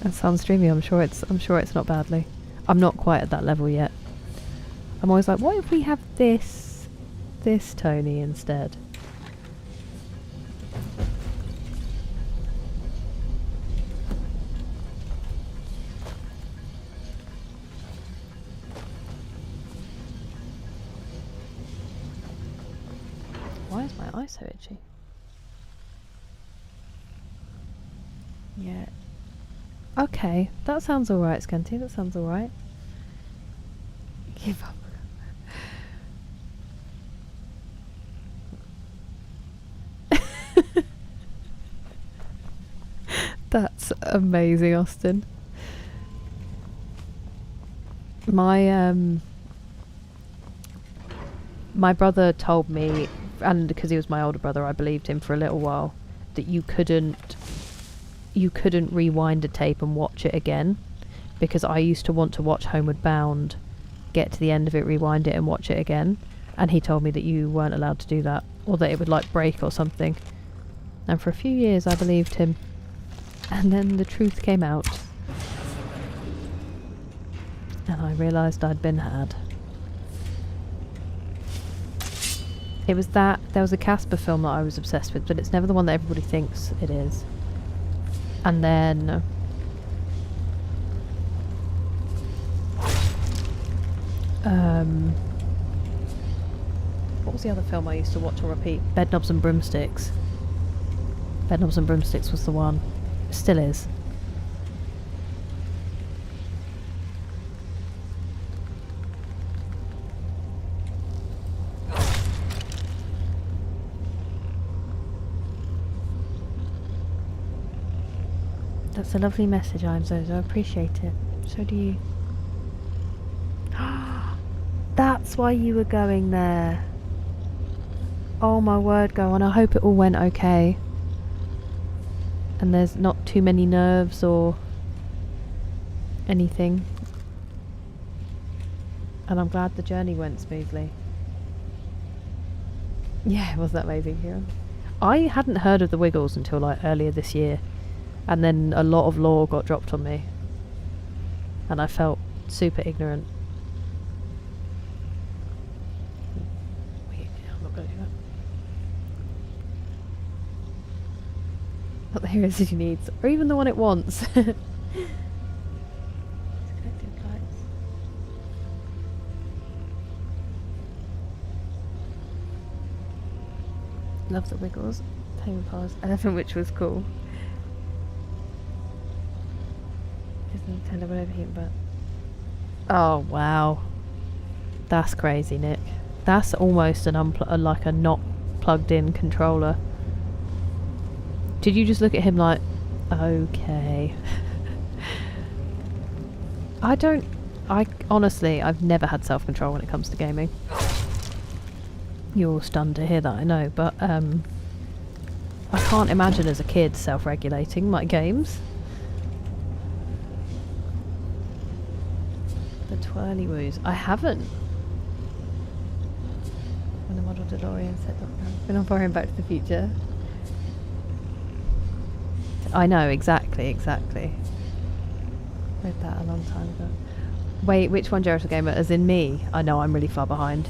That sounds dreamy. I'm sure it's not badly. I'm not quite at that level yet. I'm always like, what if we have this Tony instead? Why is my eye so itchy? Yeah. Okay, that sounds alright, Scanty. That sounds alright. Give up. That's amazing, Austin. My brother told me, and because he was my older brother, I believed him for a little while, that you couldn't rewind a tape and watch it again, because I used to want to watch Homeward Bound, get to the end of it, rewind it and watch it again, and he told me that you weren't allowed to do that, or that it would like break or something. And for a few years I believed him, and then the truth came out and I realised I'd been had. It was that, there was a Casper film that I was obsessed with, but it's never the one that everybody thinks it is. And then what was the other film I used to watch on repeat? Bedknobs and Broomsticks. Bedknobs and Broomsticks was the one. Still is. That's a lovely message, I'm Zozo. I appreciate it. So do you. That's why you were going there. Oh my word, go on. I hope it all went okay. And there's not too many nerves or anything. And I'm glad the journey went smoothly. Yeah, wasn't that amazing, Kieran? I hadn't heard of the Wiggles until like earlier this year. And then a lot of lore got dropped on me. And I felt super ignorant. Wait, I'm not going to do that. Not the hero city needs, or even the one it wants. Disconnected lights. Love the Wiggles. Tame Paws. Elephant Witch was cool. Nintendo will overheat, but oh wow, that's crazy, Nick. That's almost an like a not plugged in controller. Did you just look at him like, okay? I honestly, I've never had self-control when it comes to gaming. You're all stunned to hear that, I know, but I can't imagine as a kid self-regulating my games. The twirly woos. I haven't. When the model DeLorean set up, been on Foreign Back to the Future. I know, exactly. Read that a long time ago. Wait, which one, Gerital Gamer? As in me? I know I'm really far behind.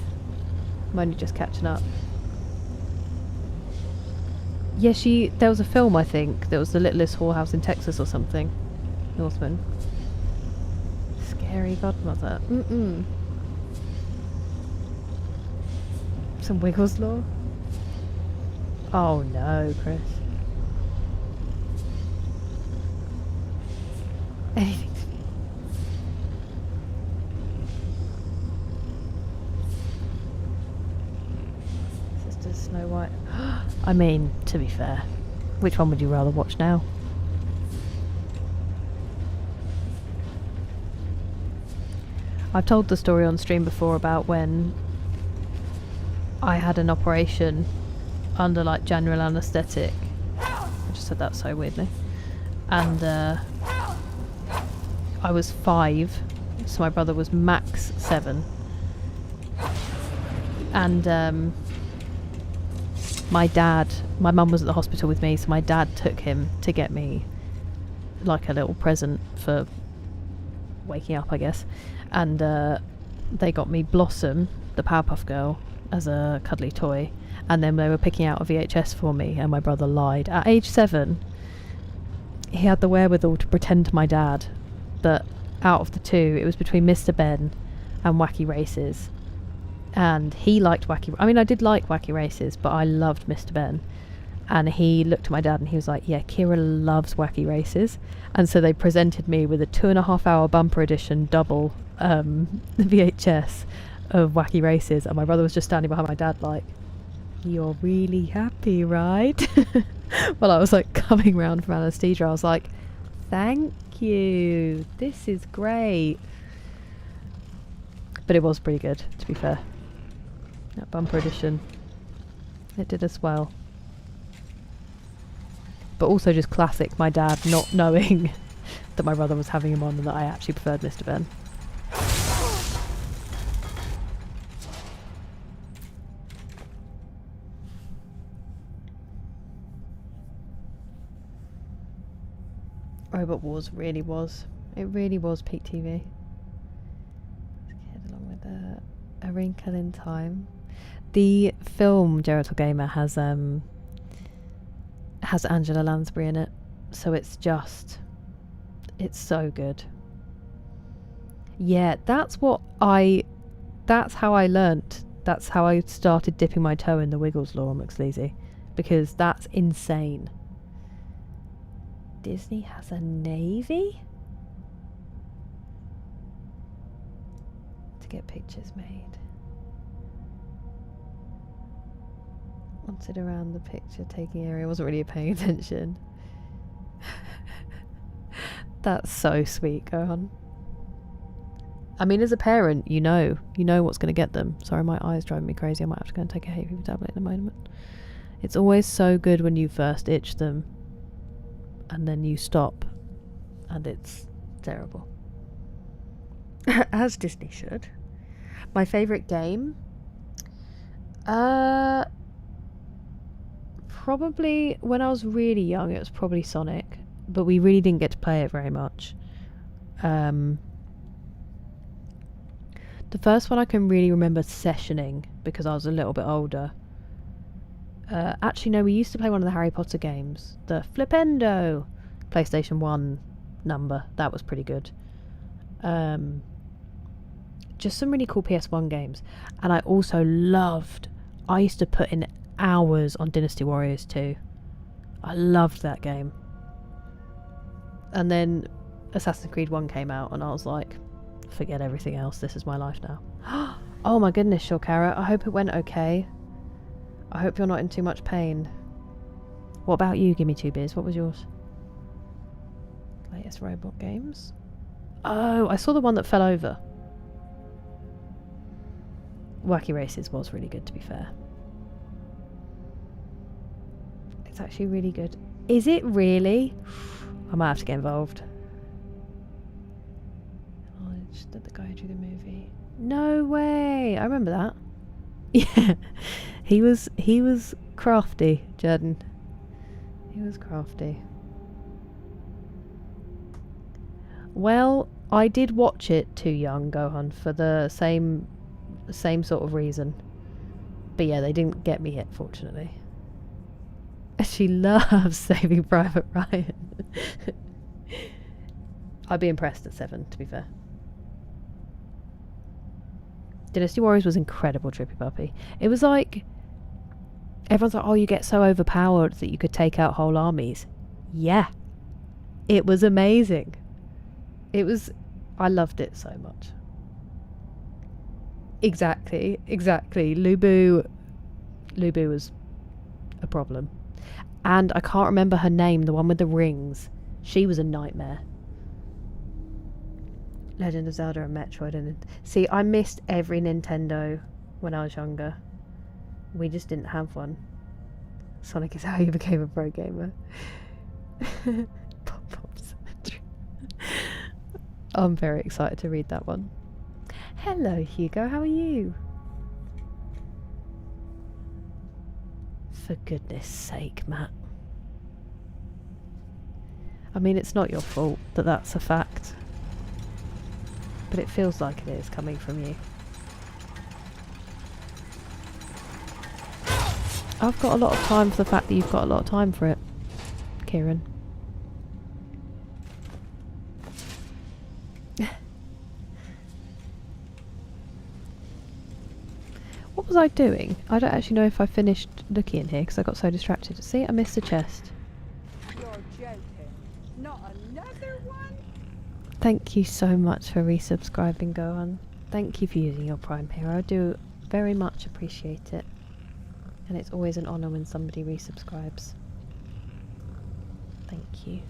I'm only just catching up. Yeah, there was a film, I think, that was The Littlest Whorehouse in Texas or something. Northman. Scary Godmother. Some Wiggles lore? Oh no, Chris. Anything's Snow White. I mean, to be fair, which one would you rather watch now? I've told the story on stream before about when I had an operation under like general anaesthetic. I just said that so weirdly. And I was 5, so my brother was max 7. And my mum was at the hospital with me, so my dad took him to get me like a little present for waking up, I guess. And they got me Blossom, the Powerpuff Girl, as a cuddly toy. And then they were picking out a VHS for me, and my brother lied. At age 7, he had the wherewithal to pretend to my dad that out of the two, it was between Mr. Ben and Wacky Races. And he liked I did like Wacky Races, but I loved Mr. Ben. And he looked at my dad and he was like, yeah, Kira loves Wacky Races. And so they presented me with a 2.5-hour bumper edition double VHS of Wacky Races. And my brother was just standing behind my dad like, you're really happy, right? Well, I was like coming round from anaesthesia. I was like, thank you. This is great. But it was pretty good, to be fair. That bumper edition. It did us well. But also just classic, my dad not knowing that my brother was having him on and that I actually preferred Mr. Ben. Robot Wars really was. It really was peak TV. Let's get along with A Wrinkle in Time. The film Gerital Gamer has Angela Lansbury in it, so it's so good. Yeah, that's how I learnt. That's how I started dipping my toe in the Wiggles lore on McSleazy, because that's insane. Disney has a navy to get pictures made. Wanted around the picture taking area. Wasn't really paying attention. That's so sweet, Gohan. I mean, as a parent, you know what's going to get them. Sorry, my eye's driving me crazy. I might have to go and take a hay fever tablet in a moment. It's always so good when you first itch them and then you stop and it's terrible. As Disney should. My favourite game? Probably when I was really young, it was probably Sonic, but we really didn't get to play it very much. The first one I can really remember sessioning because I was a little bit older. Actually, no, we used to play one of the Harry Potter games, the Flipendo PlayStation 1 number. That was pretty good. Just some really cool PS1 games. And I also I used to put in hours on Dynasty Warriors 2. I loved that game. And then Assassin's Creed 1 came out and I was like, forget everything else, this is my life now. Oh my goodness, Shulkara, I hope it went okay. I hope you're not in too much pain. What about you, Gimme Two Beers? What was yours? Latest robot games? Oh, I saw the one that fell over. Wacky Races was really good, to be fair. It's actually really good. Is it really? I might have to get involved. Knowledge that the guy who drew the movie. No way! I remember that. Yeah. He was crafty, Jordan. He was crafty. Well, I did watch it too young, Gohan, for the same sort of reason. But yeah, they didn't get me yet, fortunately. She loves Saving Private Ryan. I'd be impressed at 7, to be fair. Dynasty Warriors was incredible, Trippy Puppy. It was like, everyone's like, oh, you get so overpowered that you could take out whole armies. Yeah. It was amazing. I loved it so much. Exactly. Lubu was a problem. And I can't remember her name, the one with the rings. She was a nightmare. Legend of Zelda and Metroid. And see, I missed every Nintendo when I was younger. We just didn't have one. Sonic is how you became a pro gamer. Pop-pops. I'm very excited to read that one. Hello, Hugo. How are you? For goodness sake, Matt. I mean, it's not your fault that that's a fact. But it feels like it is coming from you. I've got a lot of time for the fact that you've got a lot of time for it, Kieran. What was I doing? I don't actually know if I finished looking in here because I got so distracted. See, I missed the chest. You're joking. Not another one? Thank you so much for resubscribing, Gohan. Thank you for using your Prime Hero. I do very much appreciate it. And it's always an honour when somebody resubscribes. Thank you.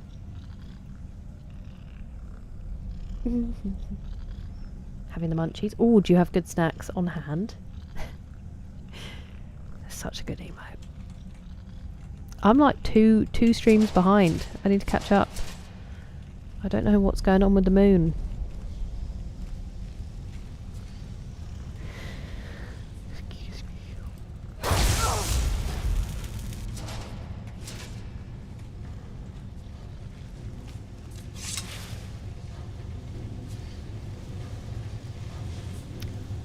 Having the munchies. Oh, do you have good snacks on hand? That's such a good emote. I'm like two streams behind. I need to catch up. I don't know what's going on with the moon. Excuse me.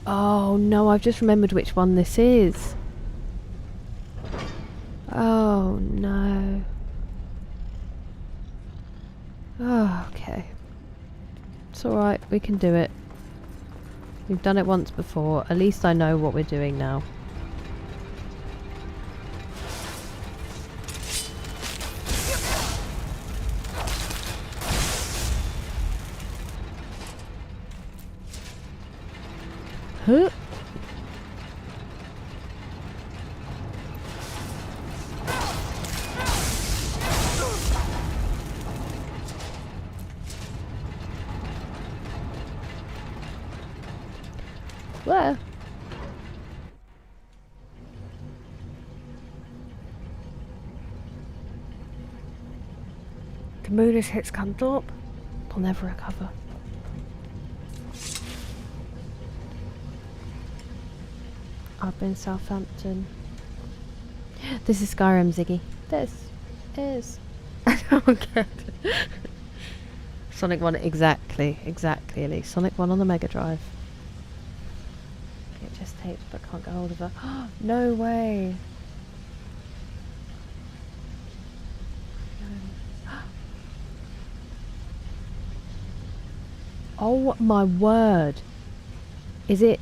Oh no, I've just remembered which one this is. Oh no. Oh, okay. It's alright, we can do it. We've done it once before. At least I know what we're doing now. Huh? Where? The moon has hit Scunthorpe. They'll never recover. Up in Southampton. This is Skyrim, Ziggy. This is. I don't get it. Sonic 1, exactly, Elise. Sonic 1 on the Mega Drive. It just taped, but can't get hold of her. No way. No. Oh my word. Is it...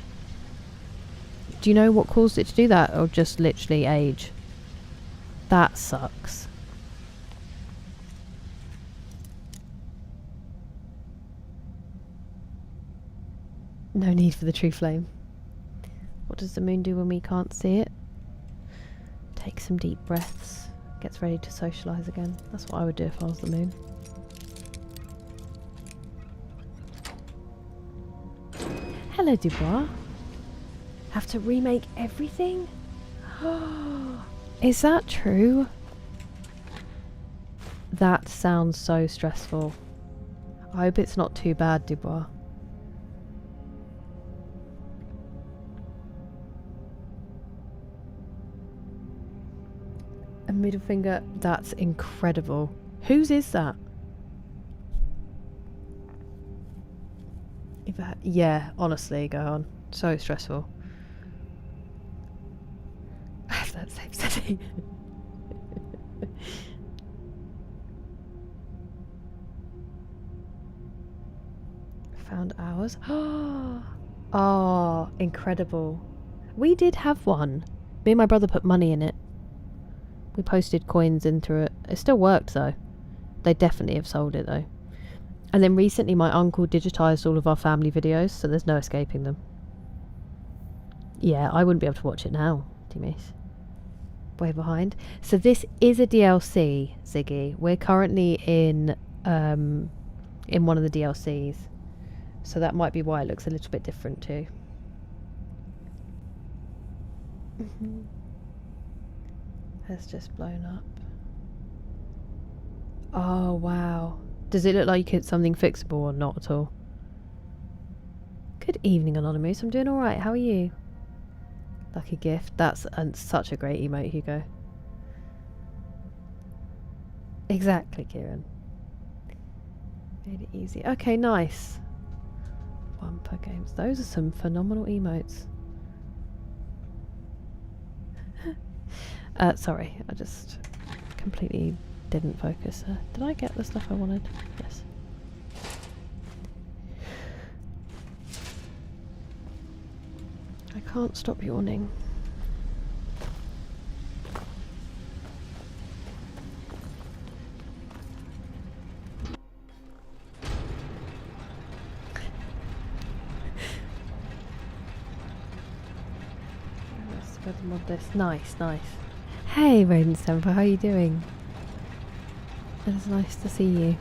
Do you know what caused it to do that, or just literally age? That sucks. No need for the true flame. What does the moon do when we can't see it? Take some deep breaths. Gets ready to socialise again. That's what I would do if I was the moon. Hello, Dubois. Have to remake everything? Is that true? That sounds so stressful. I hope it's not too bad, Dubois. A middle finger, that's incredible. Whose is that? Yeah, honestly, go on. So stressful. That same setting. Found ours. Oh, incredible. We did have one. Me and my brother put money in it. We posted coins into it. It still worked though. They definitely have sold it though. And then recently my uncle digitised all of our family videos, so there's no escaping them. Yeah, I wouldn't be able to watch it now, Timis. way behind. So this is a DLC, Ziggy. We're currently in one of the DLCs. So that might be why it looks a little bit different too. Has just blown up. Oh wow. Does it look like it's something fixable or not at all? Good evening, Anonymous. I'm doing alright. How are you? Lucky gift. That's such a great emote, Hugo. Exactly, Kieran. Made it easy. Okay, nice. One per games. Those are some phenomenal emotes. Sorry, I just completely didn't focus. Did I get the stuff I wanted? Yes. I can't stop yawning. Let's go to mod this. Nice, nice. Hey, Raiden Stamper, how are you doing? It is nice to see you.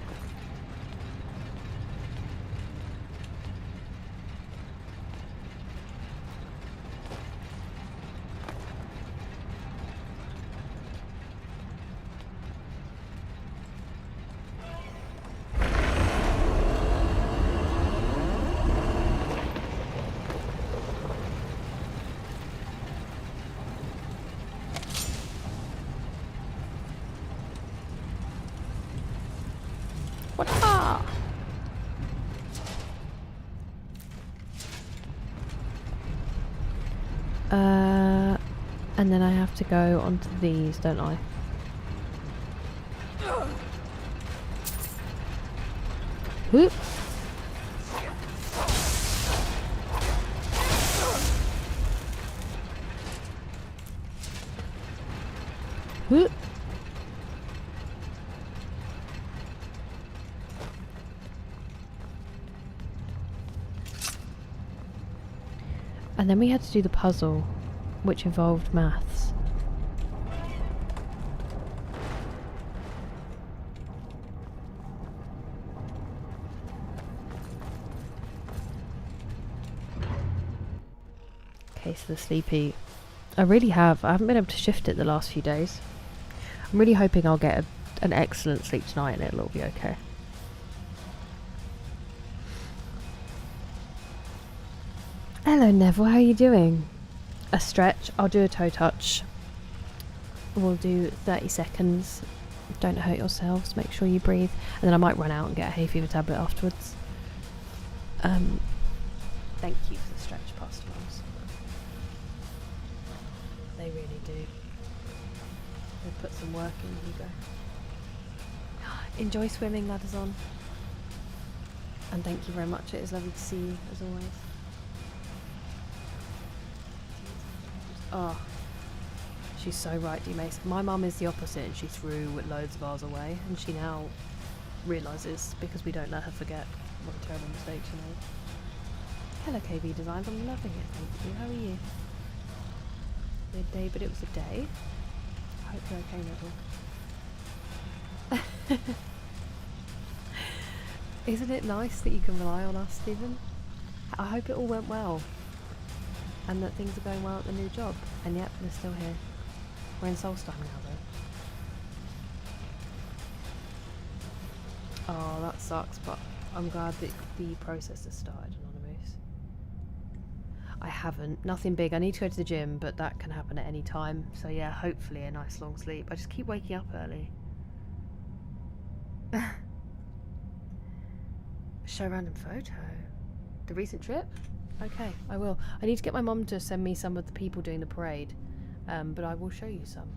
And then I have to go onto these, don't I? Whoop. Whoop. And then we had to do the puzzle, which involved maths. Okay, so the sleepy. I really have. I haven't been able to shift it the last few days. I'm really hoping I'll get an excellent sleep tonight and it'll all be okay. Hello Neville, how are you doing? A stretch, I'll do a toe touch. We'll do 30 seconds. Don't hurt yourselves, make sure you breathe. And then I might run out and get a hay fever tablet afterwards. Thank you for the stretch, Pastor Moms. They really do. They put some work in, Hugo. Enjoy swimming, ladders on. And thank you very much, it is lovely to see you, as always. Oh, she's so right, D-Mace. My mum is the opposite and she threw loads of ours away and she now realises, because we don't let her forget, what a terrible mistake she made. Hello KV Designs, I'm loving it, thank you. How are you? Midday, but it was a day. I hope you're okay, Neville. Isn't it nice that you can rely on us, Stephen? I hope it all went well. And that things are going well at the new job. And yep, they're still here. We're in Solstar now though. Oh, that sucks, but I'm glad that the process has started, Anonymous. I haven't. Nothing big. I need to go to the gym, but that can happen at any time. So yeah, hopefully a nice long sleep. I just keep waking up early. Show random photo. The recent trip? Okay, I will. I need to get my mum to send me some of the people doing the parade, but I will show you some.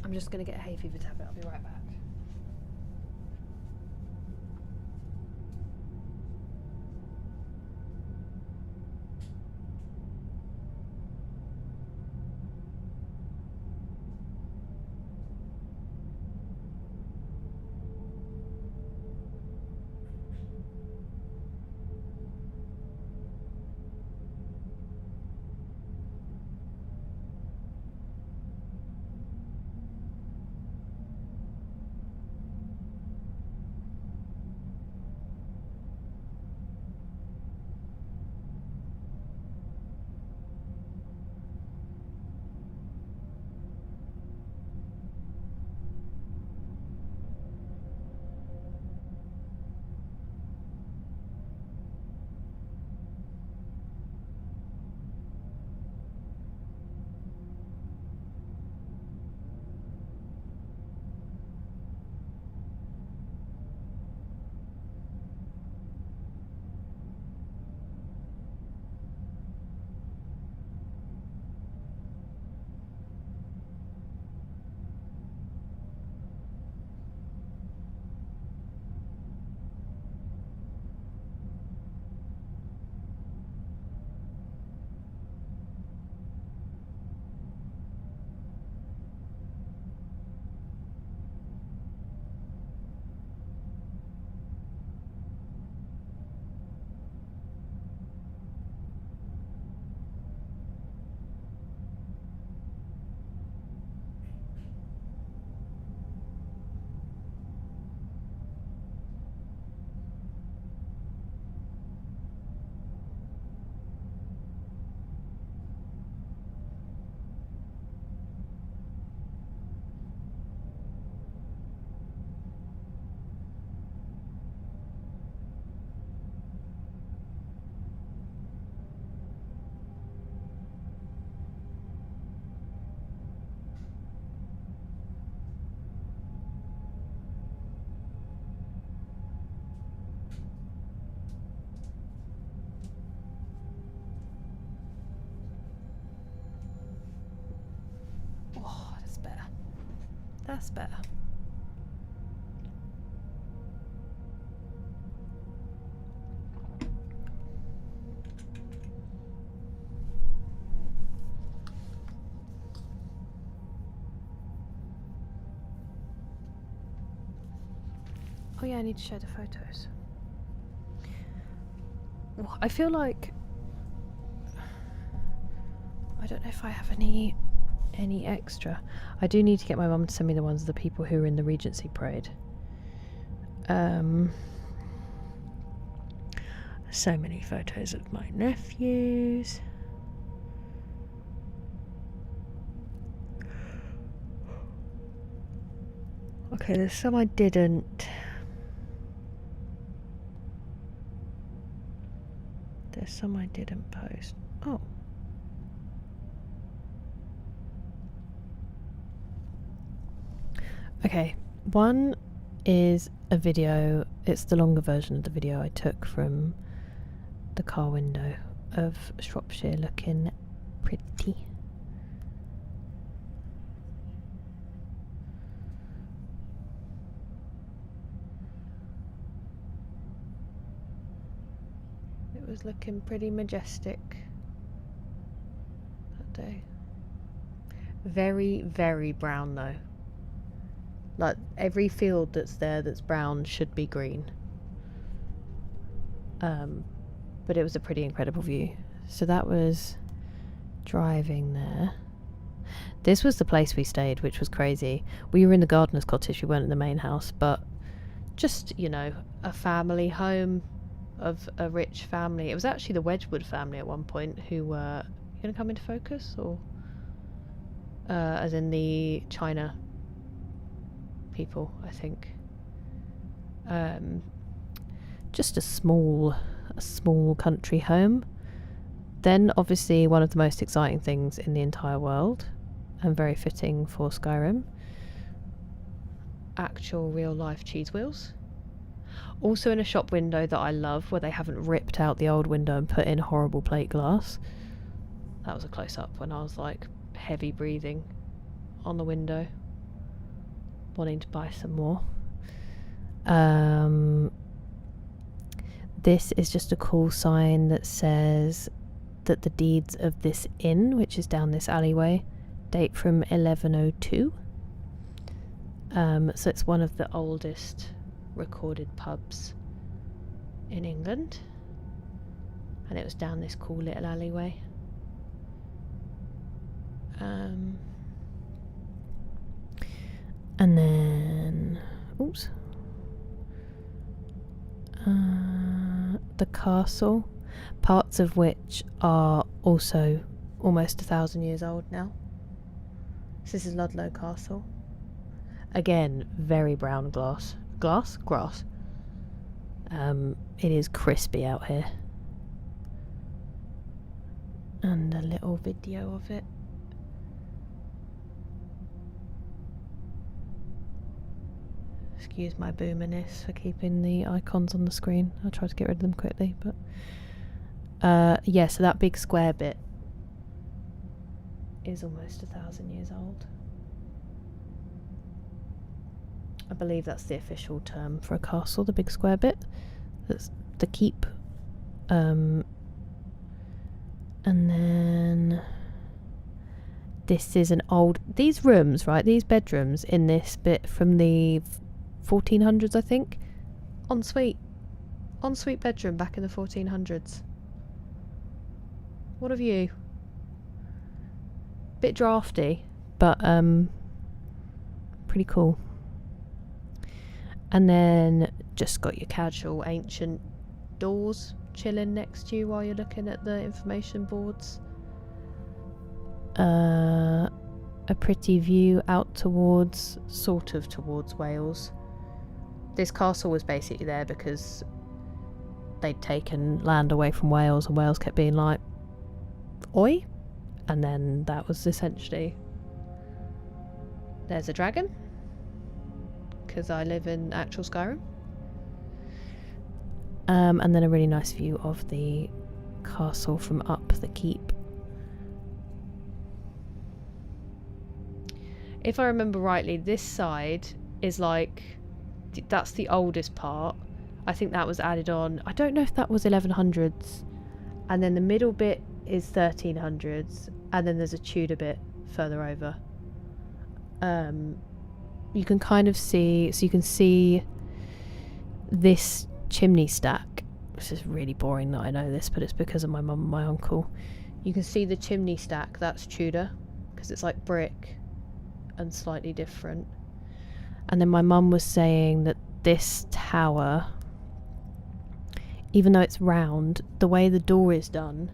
I'm just going to get a hay fever tablet. I'll be right back. Oh, that's better. That's better. Oh yeah, I need to show the photos. I feel like I don't know if I have any extra. I do need to get my mum to send me the ones of the people who were in the Regency parade. So many photos of my nephews. Okay, there's some I didn't. There's some I didn't post. Oh. Okay, one is a video, it's the longer version of the video I took from the car window of Shropshire looking pretty. It was looking pretty majestic that day. Very, very brown though. Like every field that's there that's brown should be green. But it was a pretty incredible view. So that was driving there. This was the place we stayed, which was crazy. We were in the gardener's cottage, we weren't in the main house, but just, you know, a family home of a rich family. It was actually the Wedgwood family at one point who were... You gonna come into focus? Or as in the China people, I think. Just a small country home. Then obviously one of the most exciting things in the entire world, and very fitting for Skyrim, actual real life cheese wheels. Also in a shop window that I love, where they haven't ripped out the old window and put in horrible plate glass. That was a close up when I was like heavy breathing on the window. wanting to buy some more. This is just a cool sign that says that the deeds of this inn, which is down this alleyway, date from 1102. So it's one of the oldest recorded pubs in England, and it was down this cool little alleyway. And then, oops, the castle, parts of which are also almost 1,000 years old now. So this is Ludlow Castle. Again, very brown grass. It is crispy out here. And a little video of it. Excuse my boomerness for keeping the icons on the screen. I'll try to get rid of them quickly, but yeah, so that big square bit is almost 1,000 years old. I believe that's the official term for a castle, the big square bit. That's the keep. And then this is an old... These rooms, right, these bedrooms in this bit from the 1400s, I think. Ensuite bedroom back in the 1400s. What of you? Bit drafty, but pretty cool. And then just got your casual ancient doors chilling next to you while you're looking at the information boards. A pretty view out towards Wales. This castle was basically there because they'd taken land away from Wales, and Wales kept being like, oi, and then that was essentially, there's a dragon, because I live in actual Skyrim. And then a really nice view of the castle from up the keep. If I remember rightly, this side is like, that's the oldest part. I think that was added on, I don't know if that was 1100s, and then the middle bit is 1300s, and then there's a Tudor bit further over. You can kind of see, so you can see this chimney stack. This is really boring that I know this, but it's because of my mum and my uncle. You can see the chimney stack, that's Tudor, because it's like brick and slightly different. And then my mum was saying that this tower, even though it's round, the way the door is done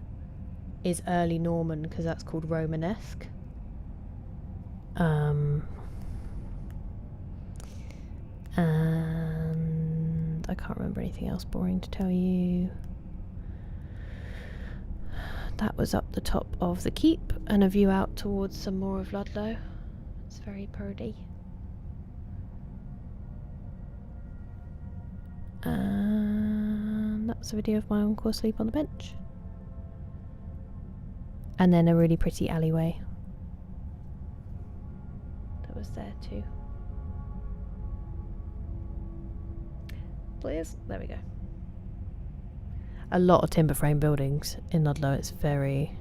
is early Norman, because that's called Romanesque. And I can't remember anything else boring to tell you. That was up the top of the keep, and a view out towards some more of Ludlow. It's very pretty. And that's a video of my uncle asleep on the bench. And then a really pretty alleyway that was there too. Please, there we go. A lot of timber frame buildings in Ludlow. It's very,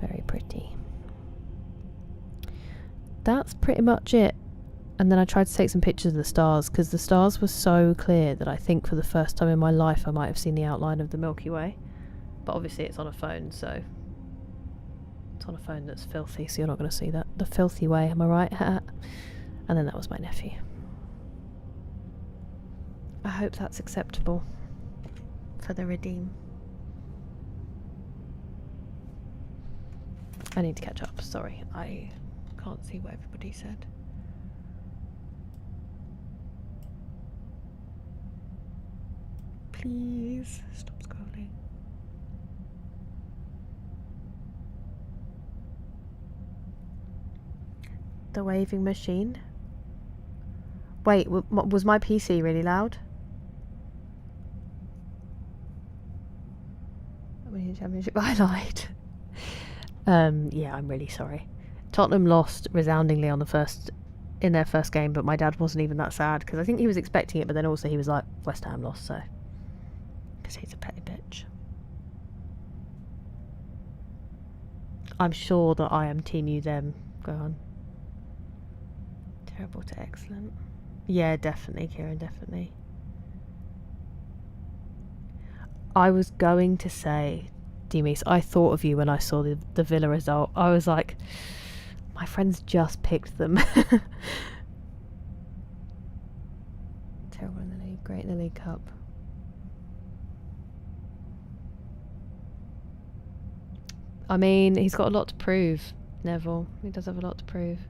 very pretty. That's pretty much it. And then I tried to take some pictures of the stars, because the stars were so clear that I think for the first time in my life I might have seen the outline of the Milky Way. But obviously it's on a phone, so it's on a phone that's filthy, so you're not going to see that. The filthy way, am I right? And then that was my nephew. I hope that's acceptable for the redeem. I need to catch up, sorry. I can't see what everybody said. Please stop scrolling. The waving machine. Wait, was my PC really loud? Winning Championship highlight. Yeah, I'm really sorry. Tottenham lost resoundingly on the first in their first game, but my dad wasn't even that sad because I think he was expecting it, but then also he was like, West Ham lost, so because he's a petty bitch. I'm sure that I am team you them. Go on. Terrible to excellent. Yeah, definitely, Kieran, definitely. I was going to say, Demis, I thought of you when I saw the Villa result. I was like, my friends just picked them. Terrible in the league, great in the League Cup. I mean, he's got a lot to prove, Neville. He does have a lot to prove.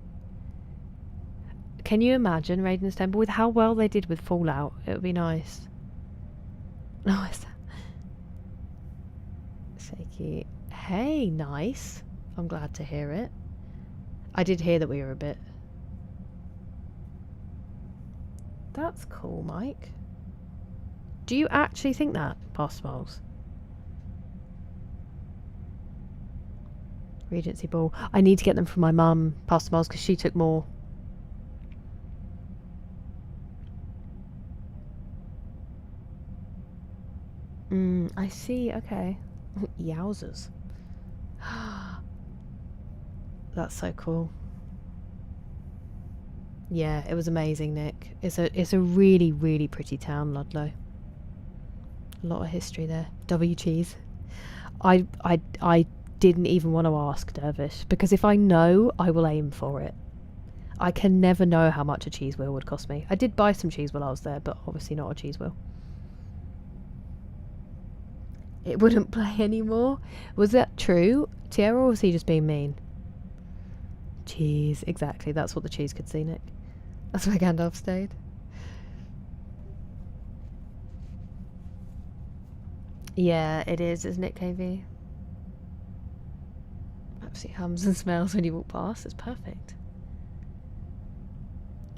Can you imagine Raiden's Temple with how well they did with Fallout? It would be nice. No, is that? Shaky. Hey, nice. I'm glad to hear it. I did hear that we were a bit. That's cool, Mike. Do you actually think that, Past Smiles? Regency Ball. I need to get them from my mum, Past Smiles, because she took more. I see, okay. Yowzers. That's so cool. Yeah, it was amazing, Nick. It's a really, really pretty town, Ludlow. A lot of history there. W cheese. I didn't even want to ask Dervish, because if I know, I will aim for it. I can never know how much a cheese wheel would cost me. I did buy some cheese while I was there, but obviously not a cheese wheel. It wouldn't play anymore. Was that true, Tierra, or was he just being mean? Cheese, exactly. That's what the cheese could see, Nick. That's where Gandalf stayed. Yeah, it is, isn't it, KV? Absolutely hums and smells when you walk past. It's perfect.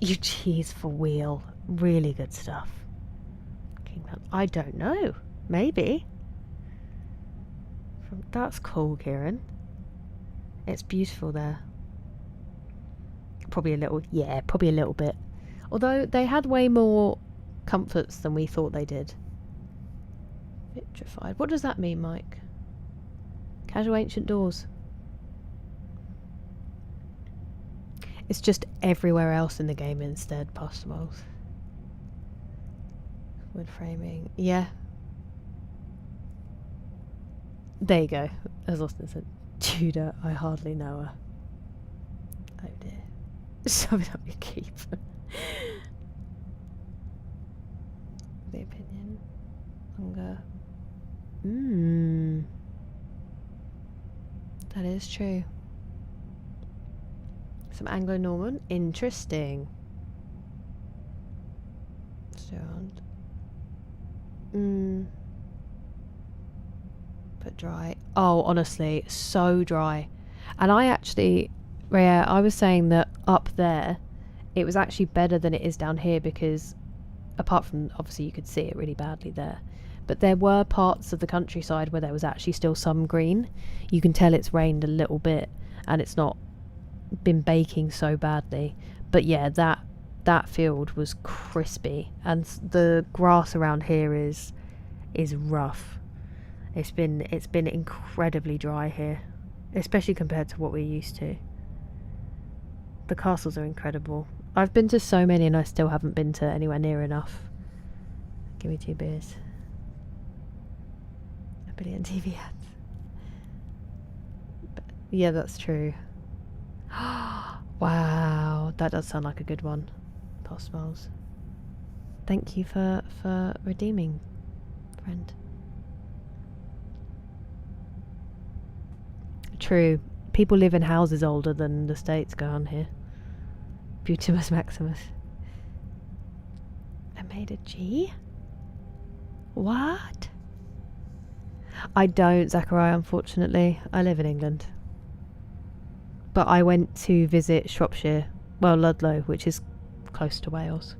You cheese for wheel. Really good stuff. Kingdom. I don't know. Maybe. That's cool, Kieran. It's beautiful there. Probably a little, yeah, probably a little bit. Although they had way more comforts than we thought they did. Vitrified. What does that mean, Mike? Casual ancient doors. It's just everywhere else in the game instead, Past Smiles. Wood framing. Yeah. There you go. As Austin said, Tudor, I hardly know her. Oh dear. Shove it up your keep. The opinion. Hunger. That is true. Some Anglo-Norman. Interesting. Sound. But dry. Oh, honestly, so dry. And I actually, yeah, I was saying that up there, it was actually better than it is down here because, apart from, obviously you could see it really badly there, but there were parts of the countryside where there was actually still some green. You can tell it's rained a little bit and it's not been baking so badly. But yeah, that field was crispy, and the grass around here is rough. It's been incredibly dry here, especially compared to what we're used to. The castles are incredible. I've been to so many and I still haven't been to anywhere near enough. Give me 2 beers. A billion TV ads. But, yeah, that's true. Wow, that does sound like a good one. Past Smiles. Thank you for redeeming, friend. True. People live in houses older than the States go on here. Beautimus Maximus. I made a G? What? I don't, Zachariah, unfortunately. I live in England. But I went to visit Shropshire, well, Ludlow, which is close to Wales.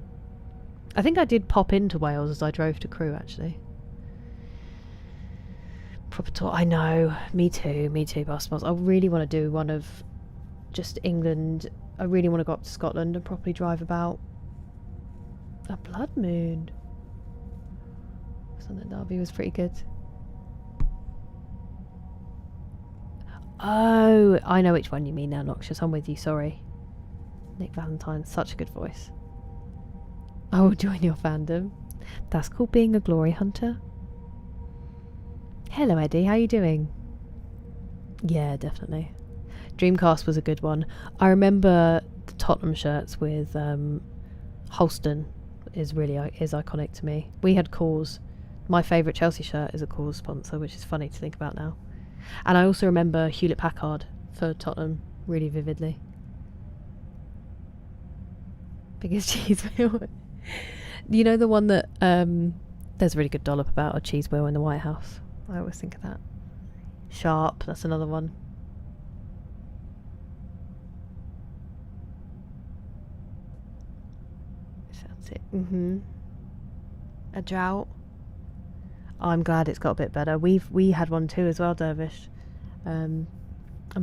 I think I did pop into Wales as I drove to Crewe, actually. Proper tour. I know. Me too, Past Smiles. I really want to do one of just England. I really want to go up to Scotland and properly drive about. A blood moon. Sunday Derby was pretty good. Oh, I know which one you mean now, Noxious. I'm with you, sorry. Nick Valentine, such a good voice. I will join your fandom. That's called being a glory hunter. Hello, Eddie. How you doing? Yeah, definitely. Dreamcast was a good one. I remember the Tottenham shirts with Holston is iconic to me. We had Coors. My favourite Chelsea shirt is a Coors sponsor, which is funny to think about now. And I also remember Hewlett Packard for Tottenham really vividly. Biggest cheese wheel. You know the one that there's a really good dollop about a cheese wheel in the White House. I always think of that. Sharp, that's another one. That's it. A drought. Oh, I'm glad it's got a bit better. We had one too as well, Dervish. I'm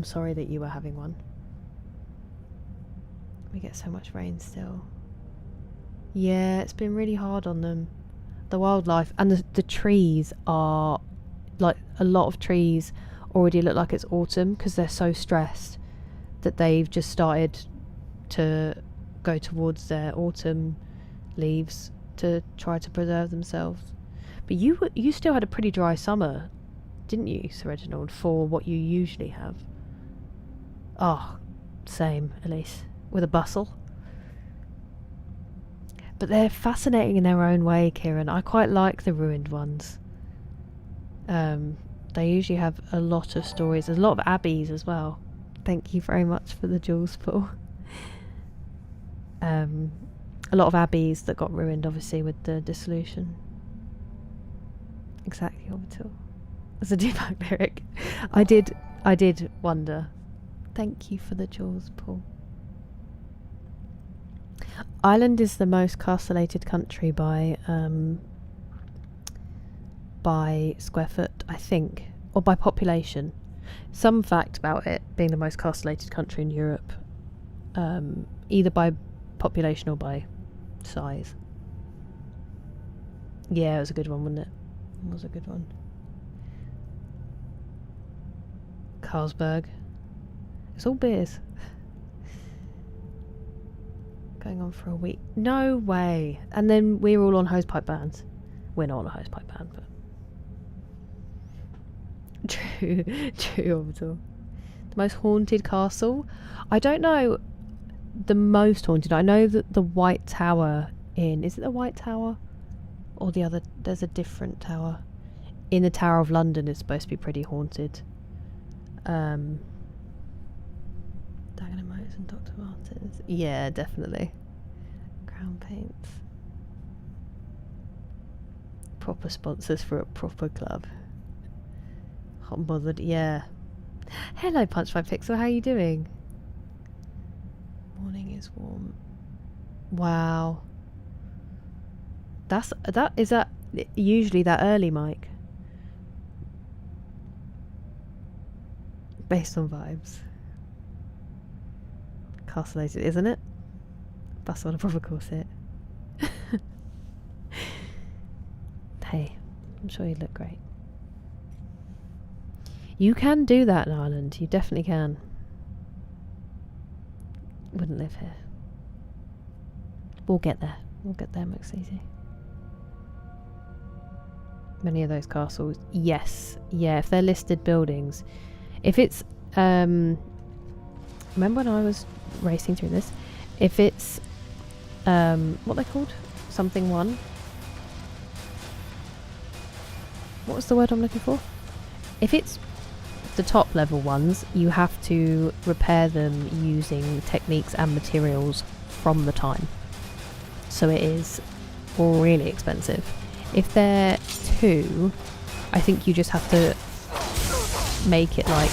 sorry that you were having one. We get so much rain still. Yeah, it's been really hard on them. The wildlife and the trees are like, a lot of trees already look like it's autumn because they're so stressed that they've just started to go towards their autumn leaves to try to preserve themselves. But you still had a pretty dry summer, didn't you, Sir Reginald, for what you usually have? Oh, same, Elise. With a bustle. But they're fascinating in their own way, Kieran. I quite like the ruined ones. They usually have a lot of stories. There's a lot of abbeys as well. Thank you very much for the jewels, Paul. A lot of abbeys that got ruined, obviously, with the dissolution. Exactly, Orbital. As a Deepak lyric. I did wonder. Thank you for the jewels, Paul. Ireland is the most castellated country by square foot, I think, or by population. Some fact about it being the most castellated country in Europe, either by population or by size. Yeah, it was a good one, wasn't it? It was a good one. Carlsberg. It's all beers. Going on for a week. No way. And then we're all on hosepipe bans. We're not on a hosepipe ban, but true Orbital. The most haunted castle. I don't know the most haunted. I know that the White Tower is it the White Tower? Or the other, there's a different tower. In the Tower of London is supposed to be pretty haunted. Dagenham Motors and Dr. Martens. Yeah, definitely. Crown Paints. Proper sponsors for a proper club. Hot and bothered, yeah. Hello, Punch by Pixel, how are you doing? Morning is warm. Wow. Is that usually that early, Mike? Based on vibes. Castellated, isn't it? That's what a proper corset. Hey, I'm sure you'd look great. You can do that in Ireland. You definitely can. Wouldn't live here. We'll get there. We'll get there, Maxeasy. Many of those castles. Yes. Yeah, if they're listed buildings. If it's... remember when I was racing through this? If it's... what they called? Something one. What was the word I'm looking for? If it's the top level ones, you have to repair them using techniques and materials from the time. So it is really expensive. If they're 2, I think you just have to make it like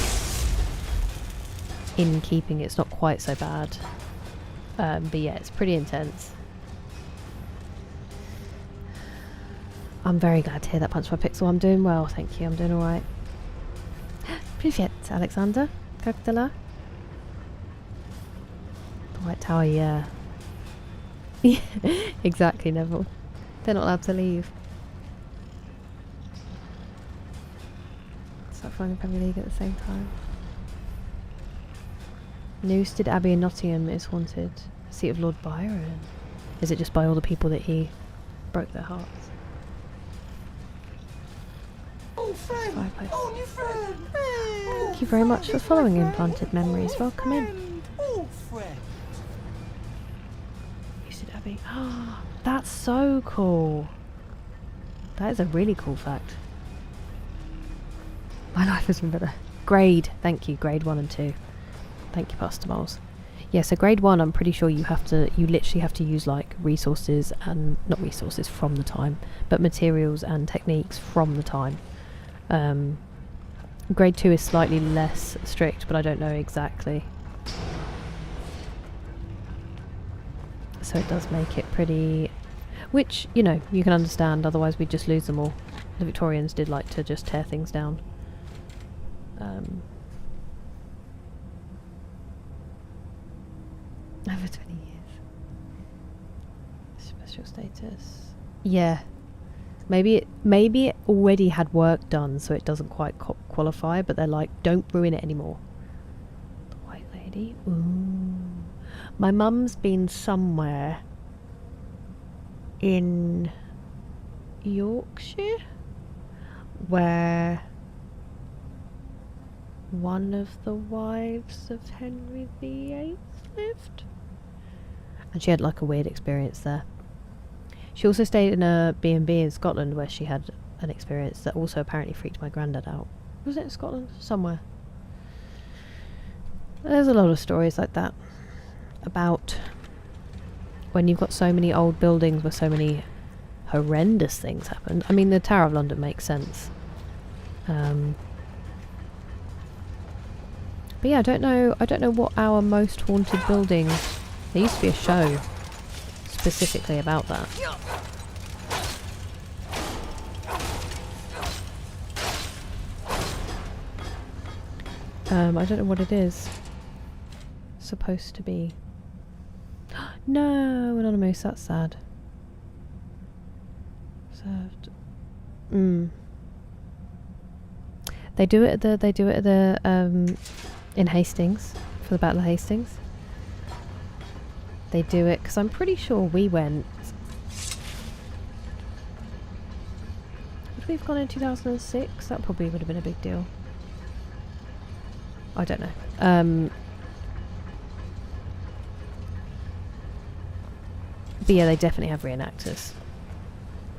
in keeping. It's not quite so bad. But yeah, it's pretty intense. I'm very glad to hear that, Punch by Pixel. I'm doing well, thank you. I'm doing alright. Привет, Alexander. Как дела? The White Tower, yeah. Yeah, exactly, Neville. They're not allowed to leave. Start flying the Premier League at the same time. Newstead Abbey in Nottingham is haunted. Seat of Lord Byron. Is it just by all the people that he broke their hearts? Fireplace. Thank you very much for following Implanted Memories. Welcome in. Newstead Abbey. Oh, that's so cool. That is a really cool fact. My life has been better. Grade. Thank you. Grade 1 and 2. Thank you, Pastor Moles. Yeah, so grade 1, I'm pretty sure you literally have to use like resources and, not resources from the time, but materials and techniques from the time. Grade 2 is slightly less strict, but I don't know exactly. So it does make it pretty, which, you know, you can understand, otherwise we'd just lose them all. The Victorians did like to just tear things down. Over 20 years. Special status. Yeah. Maybe it already had work done, so it doesn't quite qualify, but they're like, don't ruin it anymore. The White Lady? Ooh. My mum's been somewhere in Yorkshire where one of the wives of Henry VIII lived. And she had like a weird experience there. She also stayed in a B&B in Scotland where she had an experience that also apparently freaked my granddad out. Was it in Scotland? Somewhere. There's a lot of stories like that about when you've got so many old buildings where so many horrendous things happened. I mean, the Tower of London makes sense. But yeah, I don't know what our most haunted building. There used to be a show specifically about that. I don't know what it is. Supposed to be. No, Anonymous, that's sad. Served. They do it at the in Hastings, for the Battle of Hastings. They do it, because I'm pretty sure we went... Would we have gone in 2006? That probably would have been a big deal. I don't know. But yeah, they definitely have reenactors.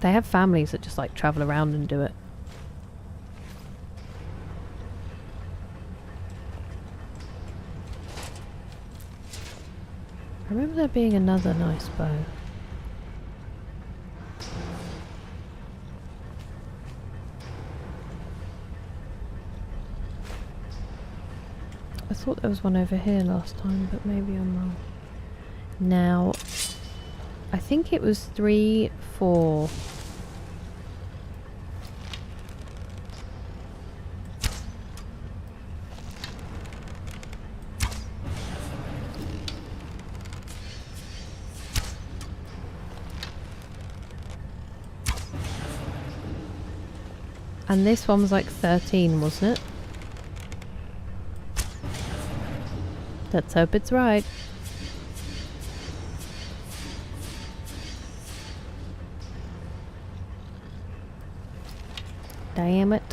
They have families that just like travel around and do it. I remember there being another nice bow. I thought there was one over here last time, but maybe I'm wrong. Now, I think it was 3, 4. And this one was like 13, wasn't it? Let's hope it's right. Damn it.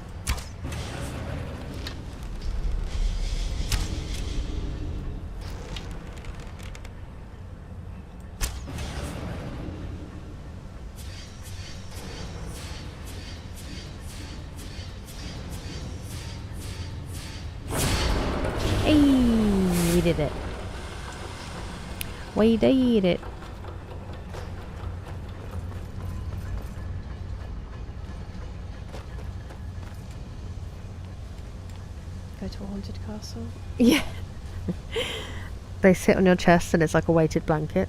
Hey, we did it. We did it. Go to a haunted castle. Yeah. They sit on your chest and it's like a weighted blanket.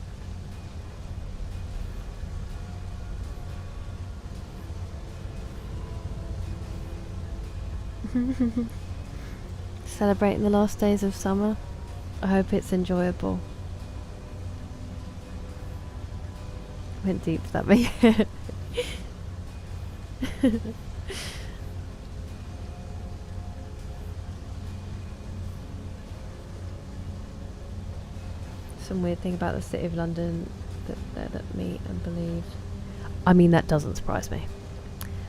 Celebrating the last days of summer. I hope it's enjoyable. Went deep for that, but yeah. Some weird thing about the City of London that they let me and believe. I mean, that doesn't surprise me.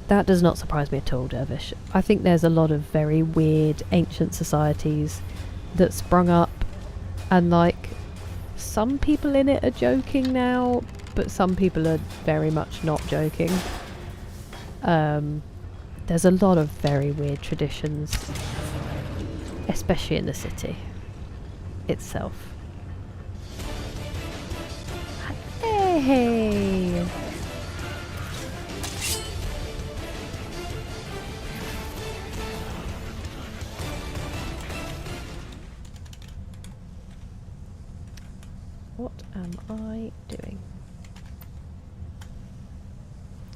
That does not surprise me at all, Dervish. I think there's a lot of very weird ancient societies that sprung up, and like some people in it are joking now, but some people are very much not joking. There's a lot of very weird traditions, especially in the city itself. Hey! What am I doing?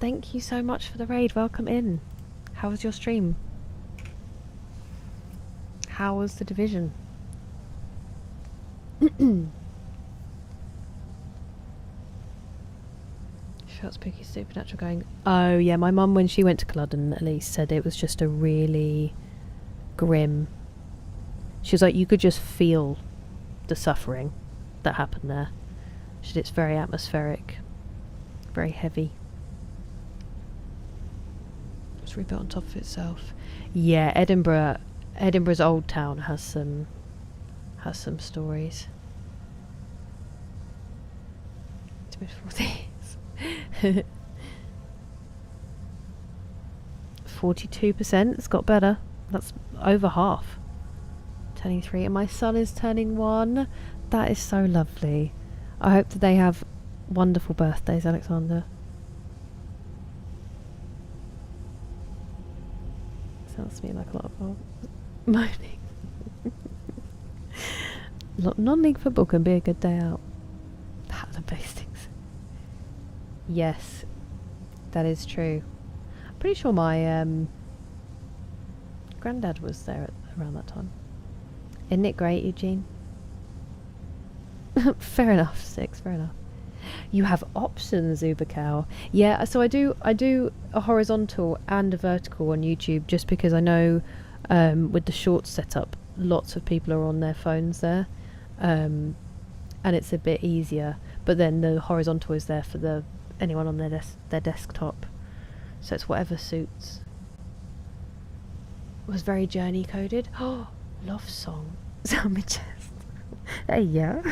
Thank you so much for the raid. Welcome in. How was your stream? How was the division? Short spooky supernatural going. Oh yeah, my mum when she went to Culloden at least said it was just a really grim. She was like, you could just feel the suffering that happened there. She said it's very atmospheric, very heavy. It's rebuilt on top of itself. Yeah, Edinburgh's old town has some stories. It's beautiful things. 42%. It's got better. That's over half. Turning 3, and my son is turning 1. That is so lovely. I hope that they have wonderful birthdays, Alexander. Sounds to me like a lot of moaning. Non-league football can be a good day out. Pattern bastings. Yes, that is true. I'm pretty sure my granddad was there around that time. Isn't it great, Eugene? Fair enough, 6, fair enough. You have options, Ubercow. Yeah, so I do a horizontal and a vertical on YouTube just because I know with the shorts setup, lots of people are on their phones there, and it's a bit easier. But then the horizontal is there for anyone on their desktop, so it's whatever suits. It was very journey coded. Oh, love song. It's on my chest. Hey, yeah.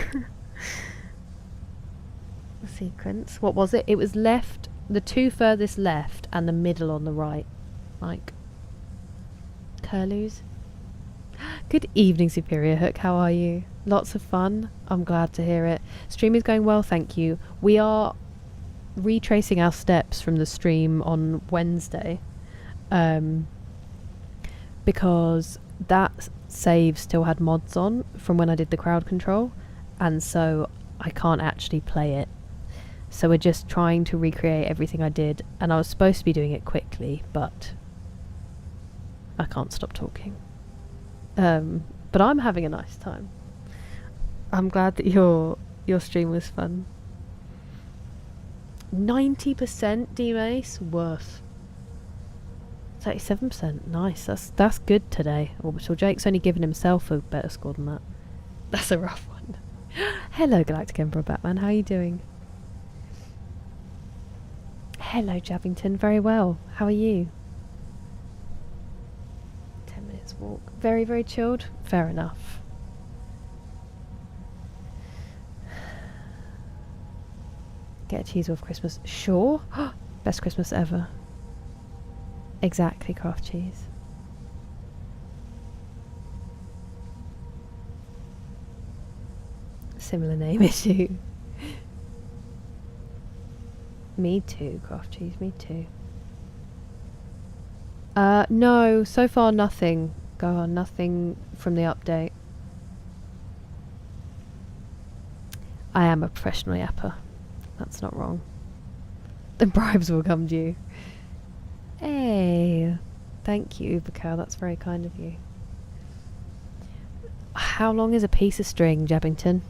The sequence. What was it? It was left, the 2 furthest left, and the middle on the right. Like curlews. Good evening, Superior Hook. How are you? Lots of fun. I'm glad to hear it. Stream is going well, thank you. We are retracing our steps from the stream on Wednesday, because that save still had mods on from when I did the crowd control, and so I can't actually play it. So we're just trying to recreate everything I did, and I was supposed to be doing it quickly, but I can't stop talking. But I'm having a nice time. I'm glad that your stream was fun. 90% D-Mace? Worth. 37%. Nice. That's good today. Orbital Jake's only given himself a better score than that. That's a rough one. Hello, Galactic Emperor Batman. How are you doing? Hello, Jabbington. Very well. How are you? 10 minutes walk. Very, very chilled. Fair enough. Get a cheese off Christmas. Sure. Best Christmas ever. Exactly, craft cheese. Similar name issue. Me too, craft cheese, me too. No, so far nothing. Go on, nothing from the update. I am a professional yapper. That's not wrong. The bribes will come due. Hey, thank you, Ubercow. That's very kind of you. How long is a piece of string, Jabbington?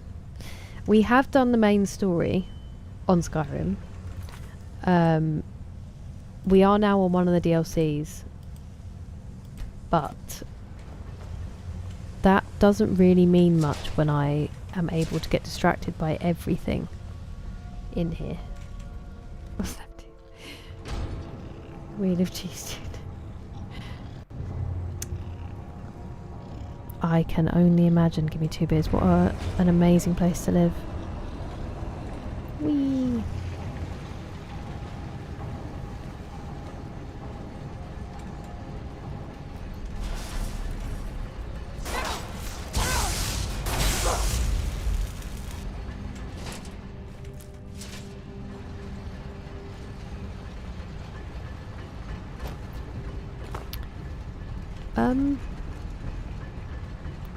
We have done the main story on Skyrim. We are now on one of the DLCs, but that doesn't really mean much when I am able to get distracted by everything in here. What's that? Wheel of cheese, dude. I can only imagine. Give me 2 beers. What an amazing place to live. Whee!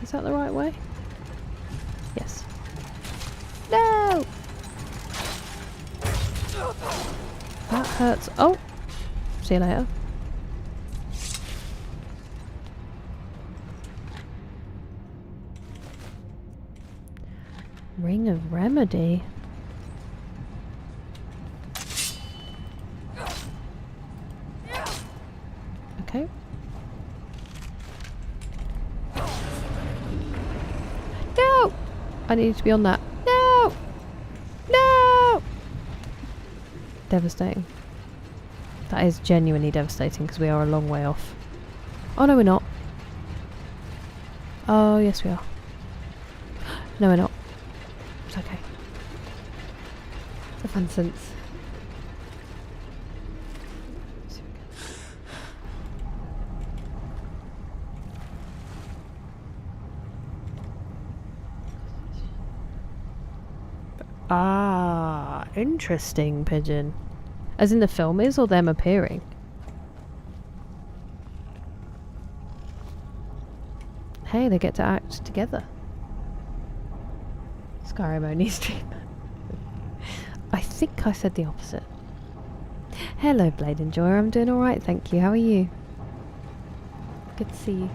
Is that the right way? Yes. No! That hurts. Oh! See you later. Ring of Remedy. Okay. No! I need to be on that. No! No! Devastating. That is genuinely devastating because we are a long way off. Oh no, we're not. Oh yes we are. No, we're not. It's okay. It's a fun sense. Ah, interesting, Pigeon. As in the film is, or them appearing? Hey, they get to act together. Skyrim only stream. I think I said the opposite. Hello, Blade Enjoyer. I'm doing alright, thank you. How are you? Good to see you.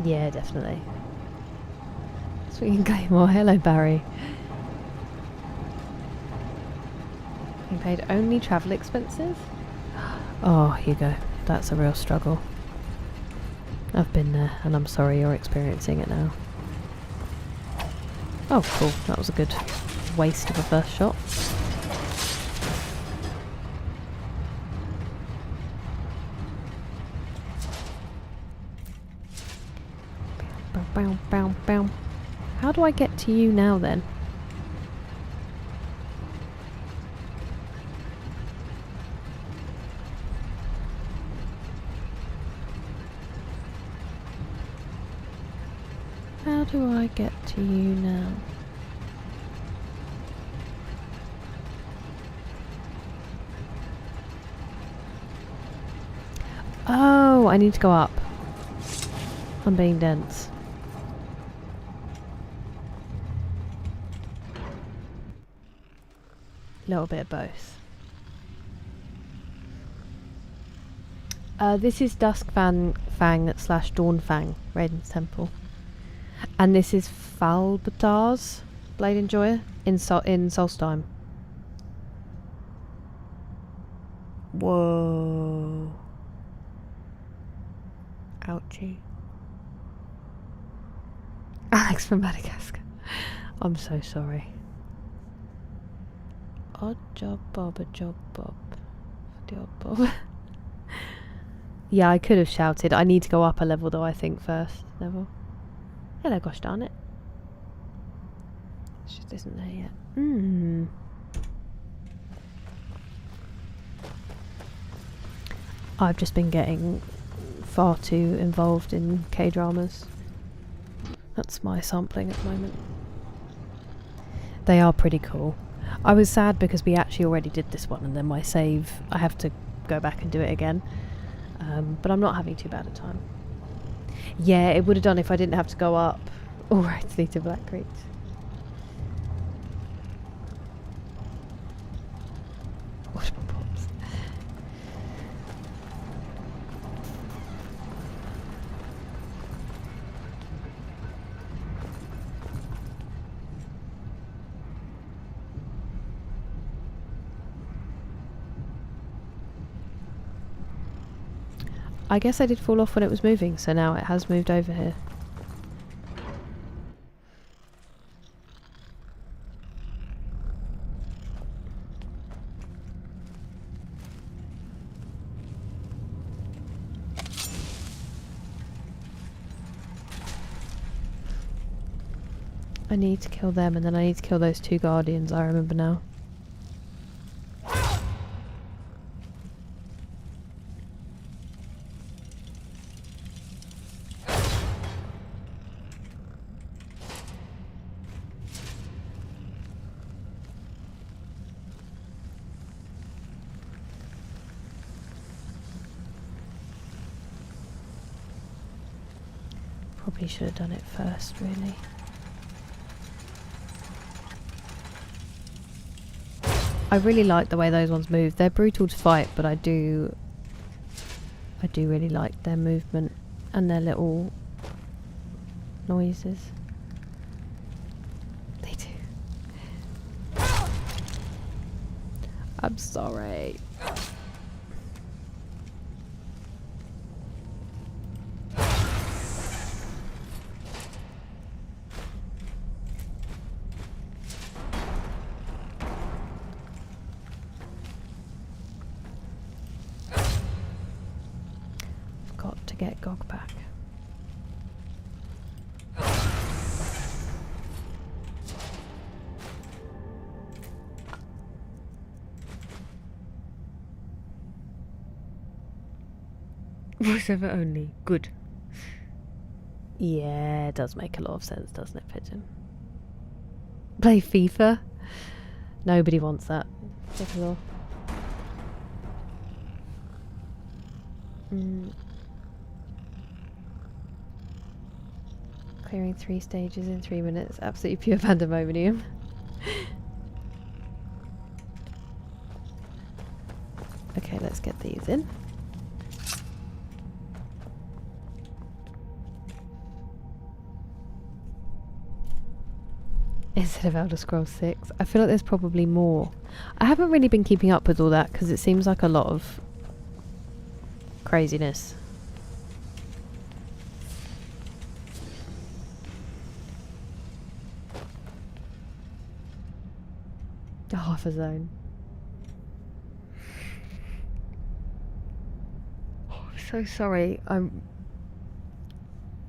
Yeah, definitely. Swinging Claymore. Hello, Barry. You paid only travel expenses? Oh, Hugo. That's a real struggle. I've been there, and I'm sorry you're experiencing it now. Oh, cool. That was a good waste of a first shot. Bow, bow, bow, bow. How do I get to you now, then? How do I get to you now? Oh, I need to go up. I'm being dense. A little bit of both. This is Duskfang / Dawnfang, Raiden's Temple. And this is Falbatar's Blade Enjoyer in Solstheim. Whoa. Ouchie. Alex from Madagascar. I'm so sorry. Odd job bob, a job bob. The odd bob. Yeah, I could have shouted. I need to go up a level though, I think, first level. Hello, gosh darn it. It just isn't there yet. I've just been getting far too involved in K-dramas. That's my sampling at the moment. They are pretty cool. I was sad because we actually already did this one and then my save, I have to go back and do it again. But I'm not having too bad a time. Yeah, it would have done if I didn't have to go up already to Black Creek. What my pops. I guess I did fall off when it was moving, so now it has moved over here. I need to kill them, and then I need to kill those 2 guardians, I remember now. Probably should have done it first, really. I really like the way those ones move. They're brutal to fight, but I do really like their movement and their little noises. They do. I'm sorry. Get Gog back. Voiceover only. Good. Yeah, it does make a lot of sense, doesn't it, Pigeon? Play FIFA? Nobody wants that. Clearing 3 stages in 3 minutes. Absolutely pure pandemonium. Okay, let's get these in. Instead of Elder Scrolls 6. I feel like there's probably more. I haven't really been keeping up with all that because it seems like a lot of craziness. Half a zone. Oh, I'm so sorry.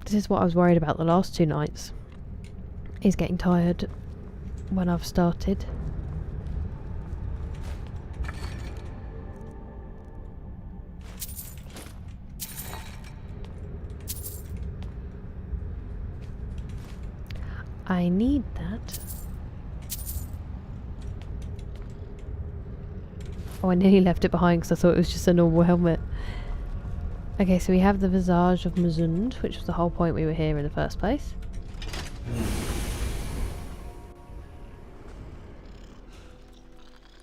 This is what I was worried about the last 2 nights. Is getting tired when I've started. I need that. Oh, I nearly left it behind because I thought it was just a normal helmet. Okay, so we have the Visage of Muzund, which was the whole point we were here in the first place.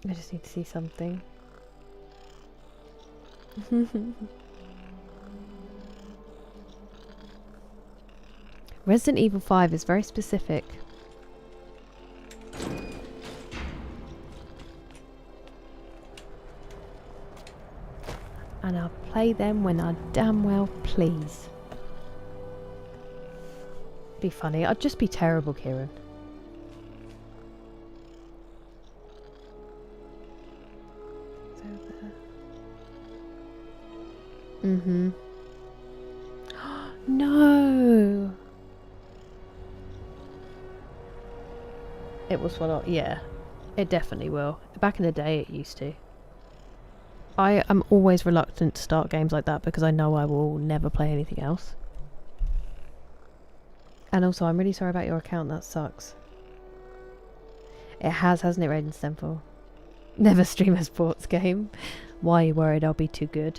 I just need to see something. Resident Evil 5 is very specific. And I'll play them when I damn well please. Be funny. I'd just be terrible, Kieran. It's over there. Mm-hmm. No! It will swallow. Yeah, it definitely will. Back in the day, it used to. I am always reluctant to start games like that because I know I will never play anything else. And also, I'm really sorry about your account. That sucks. It has, hasn't it, Raiden Stemple? Never stream a sports game. Why are you worried I'll be too good?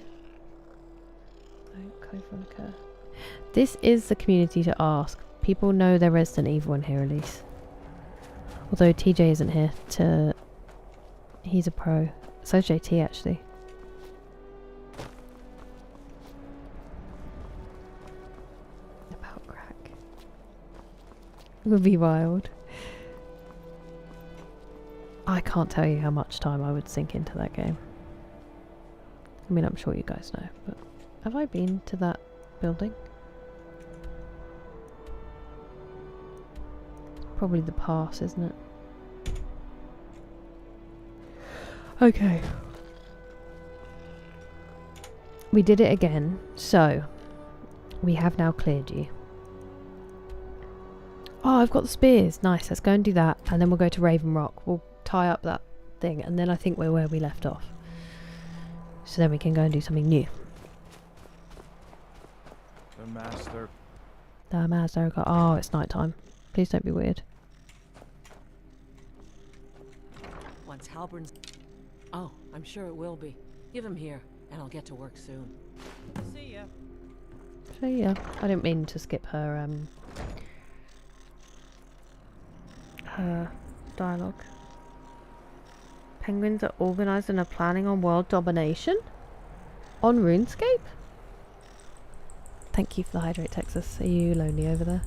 This is the community to ask. People know they're Resident Evil in here, at least. Although TJ isn't here to... He's a pro. So's JT, actually. About crack. Would be wild. I can't tell you how much time I would sink into that game. I mean, I'm sure you guys know, but Have I been to that building? Probably the pass, isn't it? Okay. We did it again, so we have now cleared you. Oh, I've got the spears. Nice, let's go and do that, and then we'll go to Raven Rock. We'll tie up that thing, and then I think we're where we left off. So then we can go and do something new. The master. The master got. Oh, it's night time. Please don't be weird. Once Halbern's... Oh, I'm sure it will be. Give him here, and I'll get to work soon. See ya. So yeah, I didn't mean to skip her dialogue. Penguins are organised and are planning on world domination? On RuneScape? Thank you for the hydrate, Texas. Are you lonely over there?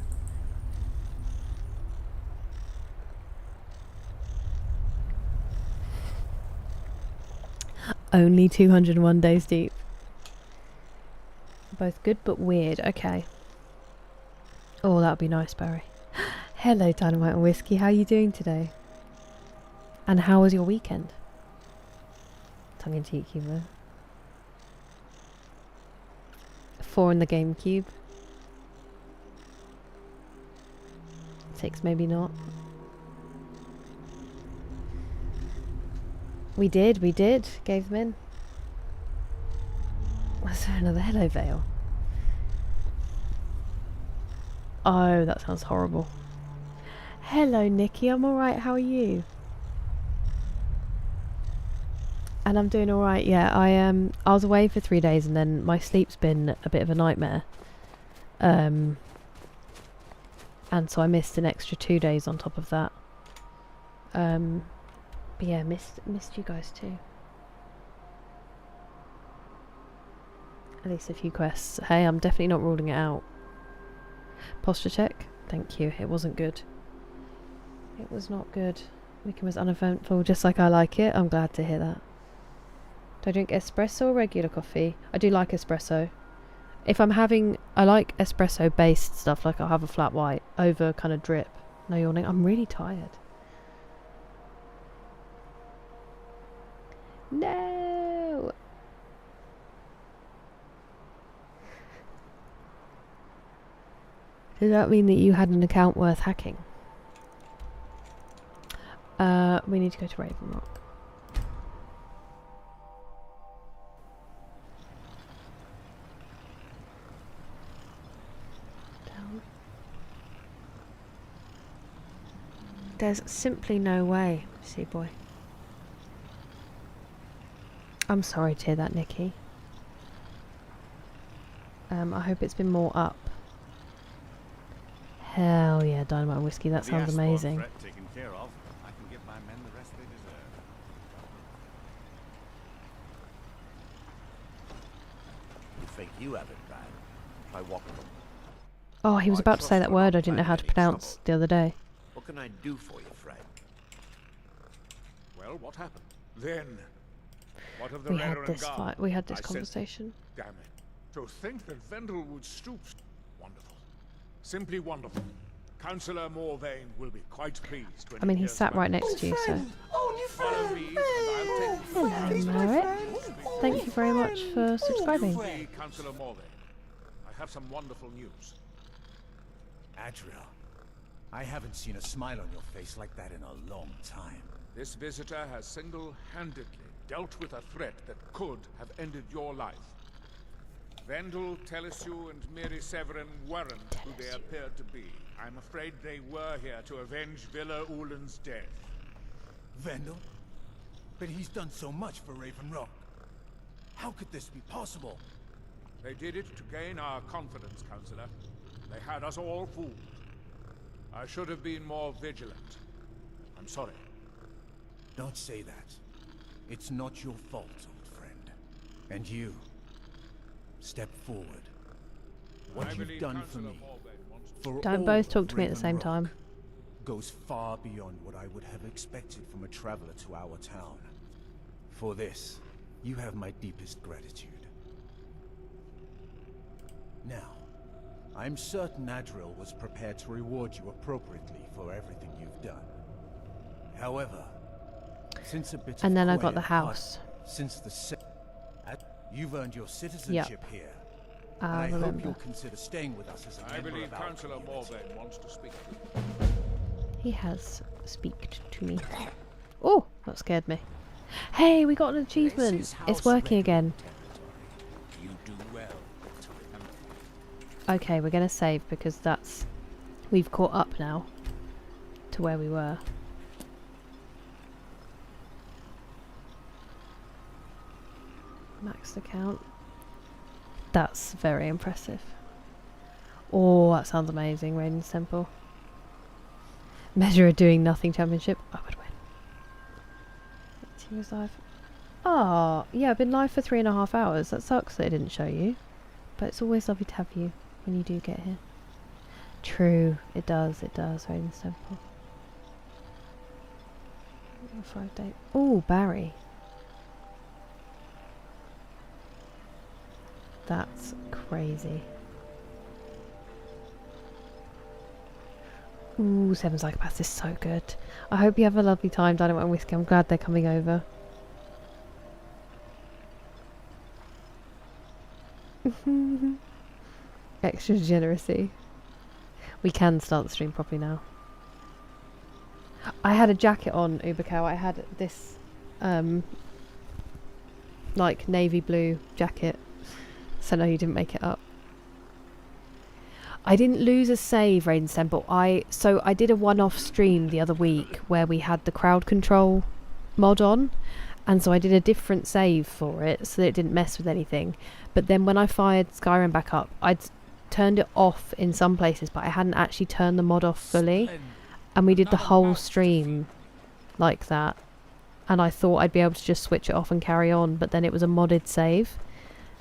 Only 201 days deep. Both good but weird. Okay. Oh, that would be nice, Barry. Hello, Dynamite and Whiskey. How are you doing today? And how was your weekend? Tongue in cheek humour. 4 in the GameCube. 6 maybe not. We did. Gave them in. Was there another hello veil? Oh, that sounds horrible. Hello, Nikki. I'm alright. How are you? And I'm doing alright, yeah. I was away for 3 days and then my sleep's been a bit of a nightmare. And so I missed an extra 2 days on top of that. But yeah, missed you guys too. At least a few quests. Hey, I'm definitely not ruling it out. Posture check. Thank you. It wasn't good. It was not good. Weekend was uneventful, just like I like it. I'm glad to hear that. Do I drink espresso or regular coffee? I do like espresso. If I'm having... I like espresso based stuff, like I'll have a flat white over kind of drip. No yawning. I'm really tired. No! Does that mean that you had an account worth hacking? We need to go to Raven Rock. Down. There's simply no way, Seaboy. I'm sorry to hear that, Nikki. I hope it's been more up. Hell yeah, Dynamite and Whiskey, that sounds amazing. Taken care of. I can give my men the rest they deserve. You think you have it bad? Try walking them. Oh, he was I about to say trust that we're word not I didn't know how to planning any pronounce the other day. What can I do for you, friend? Well, what happened? Then, what of the We had Reverend this Guard? fight, we had this I said, conversation. damn it. To think that Vendel would stoop. Wonderful. Simply wonderful. Councillor Morvain will be quite pleased when I mean, he he's hears sat about right it. next to you, so... Follow me, and I'll take you. Hello, Merritt. Thank you very much for subscribing. See Councillor Morvain. I have some wonderful news. Adriel, I haven't seen a smile on your face like that in a long time. This visitor has single-handedly dealt with a threat that could have ended your life. Vendel, Telesue, and Miri Severin weren't who they appeared to be. I'm afraid they were here to avenge Villa Ulen's death. Vendel? But he's done so much for Raven Rock. How could this be possible? They did it to gain our confidence, Councillor. They had us all fooled. I should have been more vigilant. I'm sorry. Don't say that. It's not your fault, old friend. And you, step forward. What I you've believe done for Councillor me, Morvain wants to- for Don't all both of talk to me at the Raven same Rock, time. goes far beyond what I would have expected from a traveler to our town. For this, you have my deepest gratitude. Now, I'm certain Adril was prepared to reward you appropriately for everything you've done. However, since a bit And of then I coin got the and house. hard- since the you've earned your citizenship here. And I I hope remember. you'll consider staying with us as a I member believe of our Councillor community. Morven wants to speak to you. He has speaked to me. Oh, that scared me. Hey, we got an achievement. It's working again. You do well to remember. Okay, we're gonna save because we've caught up now to where we were. Maxed account. That's very impressive. Oh, that sounds amazing. Raiden's Temple. Measure a doing nothing championship. I would win. He was live. Oh, yeah, I've been live for 3.5 hours. That sucks that it didn't show you. But it's always lovely to have you when you do get here. True, it does, Raiden's Temple. 5 days. Oh, Barry. That's crazy. Ooh, 7 Psychopaths is so good. I hope you have a lovely time, Dynamite and Whiskey. I'm glad they're coming over. Extra degeneracy. We can start the stream properly now. I had a jacket on, Ubercow. I had this, like, navy blue jacket. So no, you didn't make it up. I didn't lose a save, Raiden's Temple. So I did a one-off stream the other week where we had the crowd control mod on, and so I did a different save for it so that it didn't mess with anything. But then when I fired Skyrim back up, I'd turned it off in some places, but I hadn't actually turned the mod off fully, and we did the whole stream like that. And I thought I'd be able to just switch it off and carry on, but then it was a modded save,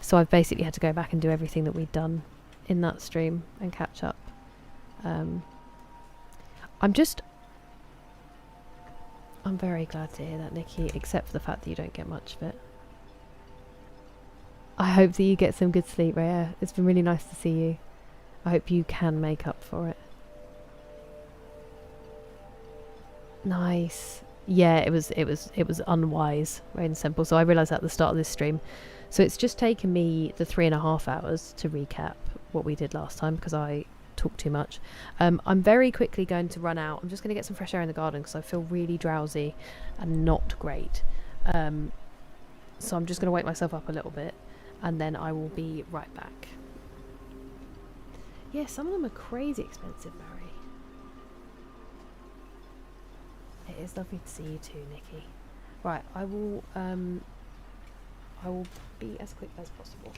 so I've basically had to go back and do everything that we'd done in that stream and catch up. I'm very glad to hear that, Nikki, except for the fact that you don't get much of it. I hope that you get some good sleep, Rhea. It's been really nice to see you. I hope you can make up for it. Nice. Yeah, it was unwise, Raiden's Temple. So I realised that at the start of this stream. So it's just taken me the 3.5 hours to recap what we did last time because I talked too much. I'm very quickly going to run out. I'm just going to get some fresh air in the garden because I feel really drowsy and not great. So I'm just going to wake myself up a little bit and then I will be right back. Yeah, some of them are crazy expensive, Barry. It is lovely to see you too, Nikki. Right, I will be as quick as possible.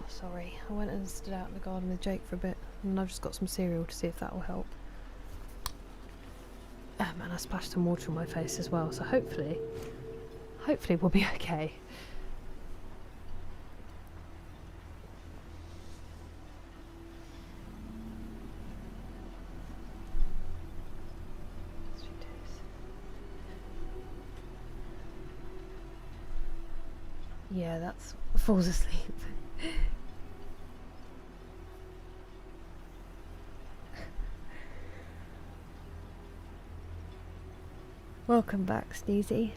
sorry. I went and stood out in the garden with Jake for a bit, and I've just got some cereal to see if that will help. And I splashed some water on my face as well, so hopefully we'll be okay. Yeah, that's falls asleep. Welcome back, Sneezy.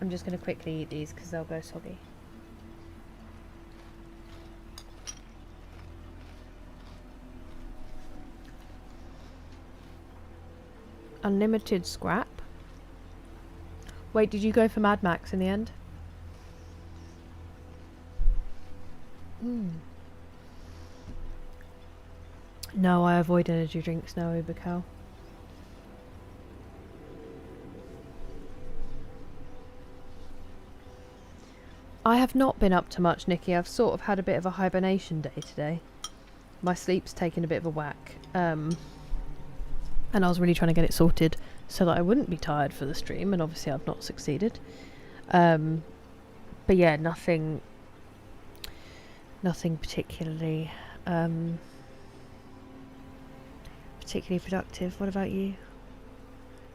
I'm just going to quickly eat these because they'll go soggy. Unlimited scrap. Wait, did you go for Mad Max in the end? No, I avoid energy drinks now, Uber Cow. I have not been up to much, Nikki. I've sort of had a bit of a hibernation day today. My sleep's taken a bit of a whack. And I was really trying to get it sorted so that I wouldn't be tired for the stream, and obviously I've not succeeded. But yeah, nothing particularly productive. What about you?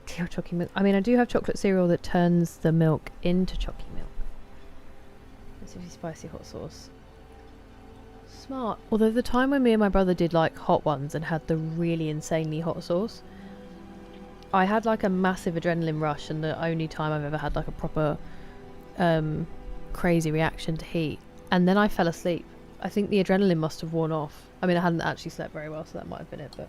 Tea or chocolate milk? I mean, I do have chocolate cereal that turns the milk into chocolate milk. It's really spicy hot sauce. Smart. Although the time when me and my brother did like hot ones and had the really insanely hot sauce, I had like a massive adrenaline rush, and the only time I've ever had like a proper crazy reaction to heat. And then I fell asleep. I think the adrenaline must have worn off. I mean, I hadn't actually slept very well, so that might have been it, but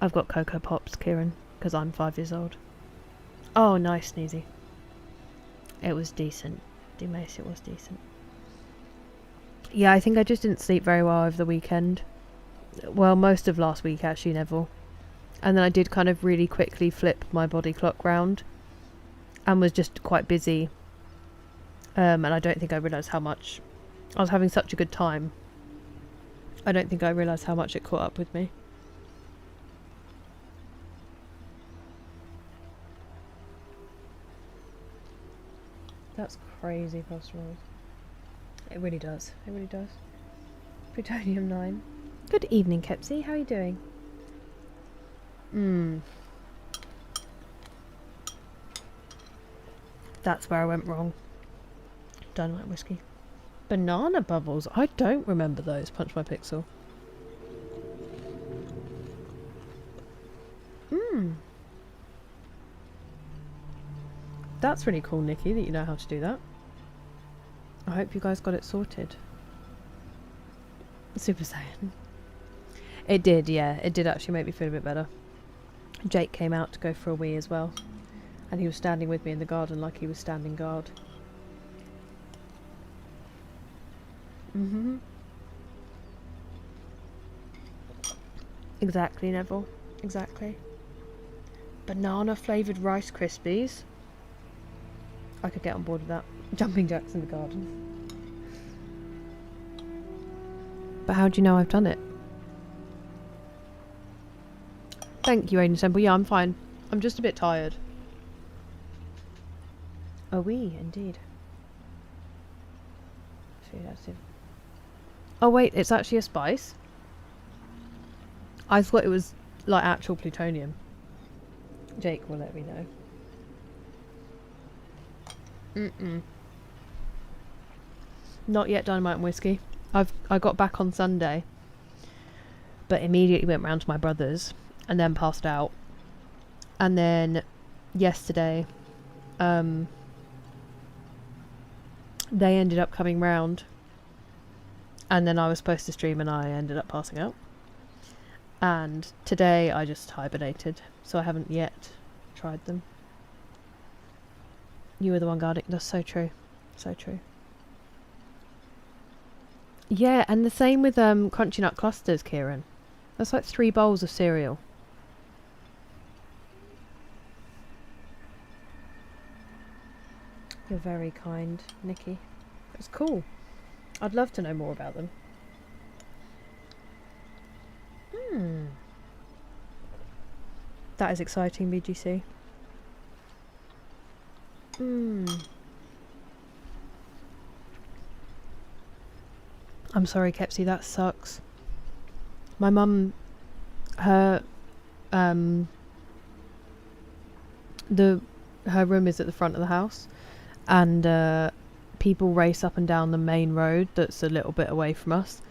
I've got Cocoa Pops, Kieran, because I'm 5 years old. Oh, nice, Sneezy. It was decent. Mace, it was decent. Yeah, I think I just didn't sleep very well over the weekend. Well, most of last week, actually, Neville. And then I did kind of really quickly flip my body clock round and was just quite busy. And I don't think I realised how much... I was having such a good time. I don't think I realised how much it caught up with me. That's crazy, Posterol. It really does. It really does. Plutonium 9. Good evening, Kepsy. How are you doing? That's where I went wrong. Dynamite whiskey. Banana bubbles. I don't remember those. Punch my pixel. That's really cool, Nikki, that you know how to do that. I hope you guys got it sorted. Super Saiyan. It did, yeah. It did actually make me feel a bit better. Jake came out to go for a wee as well. And he was standing with me in the garden like he was standing guard. Exactly, Neville. Exactly. Banana flavoured Rice Krispies. I could get on board with that. Jumping jacks in the garden. But how do you know I've done it? Thank you, Aiden Semple. Yeah, I'm fine. I'm just a bit tired. Oh, indeed. Oh wait, it's actually a spice. I thought it was like actual plutonium. Jake will let me know. Not yet dynamite and whiskey. I got back on Sunday, but immediately went round to my brother's and then passed out. And then yesterday, they ended up coming round, and then I was supposed to stream and I ended up passing out. And today I just hibernated, so I haven't yet tried them. You were the one guarding. That's so true. So true. Yeah, and the same with Crunchy Nut Clusters, Kieran. That's like 3 bowls of cereal. You're very kind, Nikki. It's cool. I'd love to know more about them. That is exciting, BGC. I'm sorry, Kepsy, that sucks. My mum, her room is at the front of the house, and people race up and down the main road that's a little bit away from us,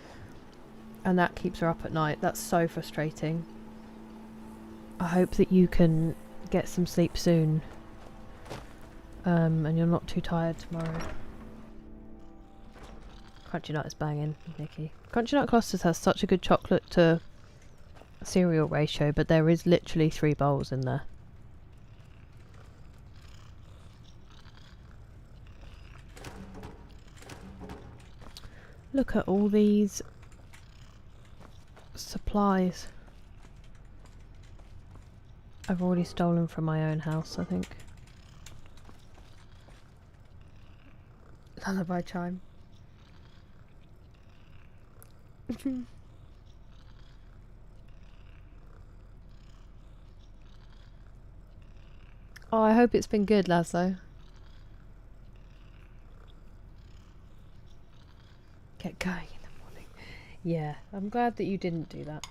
and that keeps her up at night. That's so frustrating. I hope that you can get some sleep soon, and you're not too tired tomorrow. Crunchy Nut is banging, Nikki. Crunchy Nut Clusters has such a good chocolate to cereal ratio, but there is literally 3 bowls in there. Look at all these supplies. I've already stolen from my own house, I think. Lullaby chime. Oh, I hope it's been good, Laszlo. Get going in the morning. Yeah, I'm glad that you didn't do that.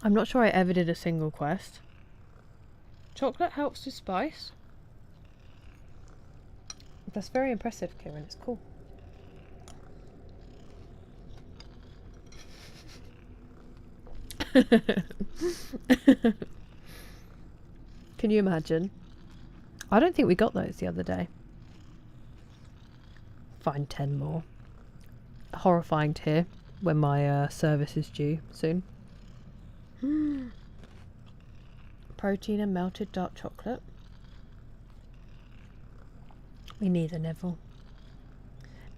I'm not sure I ever did a single quest. Chocolate helps with spice. That's very impressive, Kieran. It's cool. Can you imagine? I don't think we got those the other day. Find 10 more. Horrifying to hear when my service is due soon. Protein and melted dark chocolate. Me neither, Neville.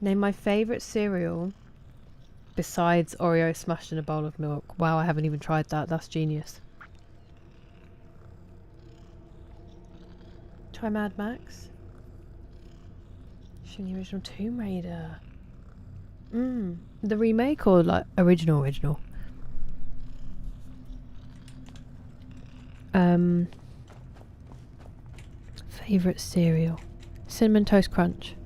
Name my favourite cereal besides Oreo smashed in a bowl of milk. Wow, I haven't even tried that. That's genius. Try Mad Max. Showing the original Tomb Raider. The remake or like original? Favourite cereal. Cinnamon Toast Crunch.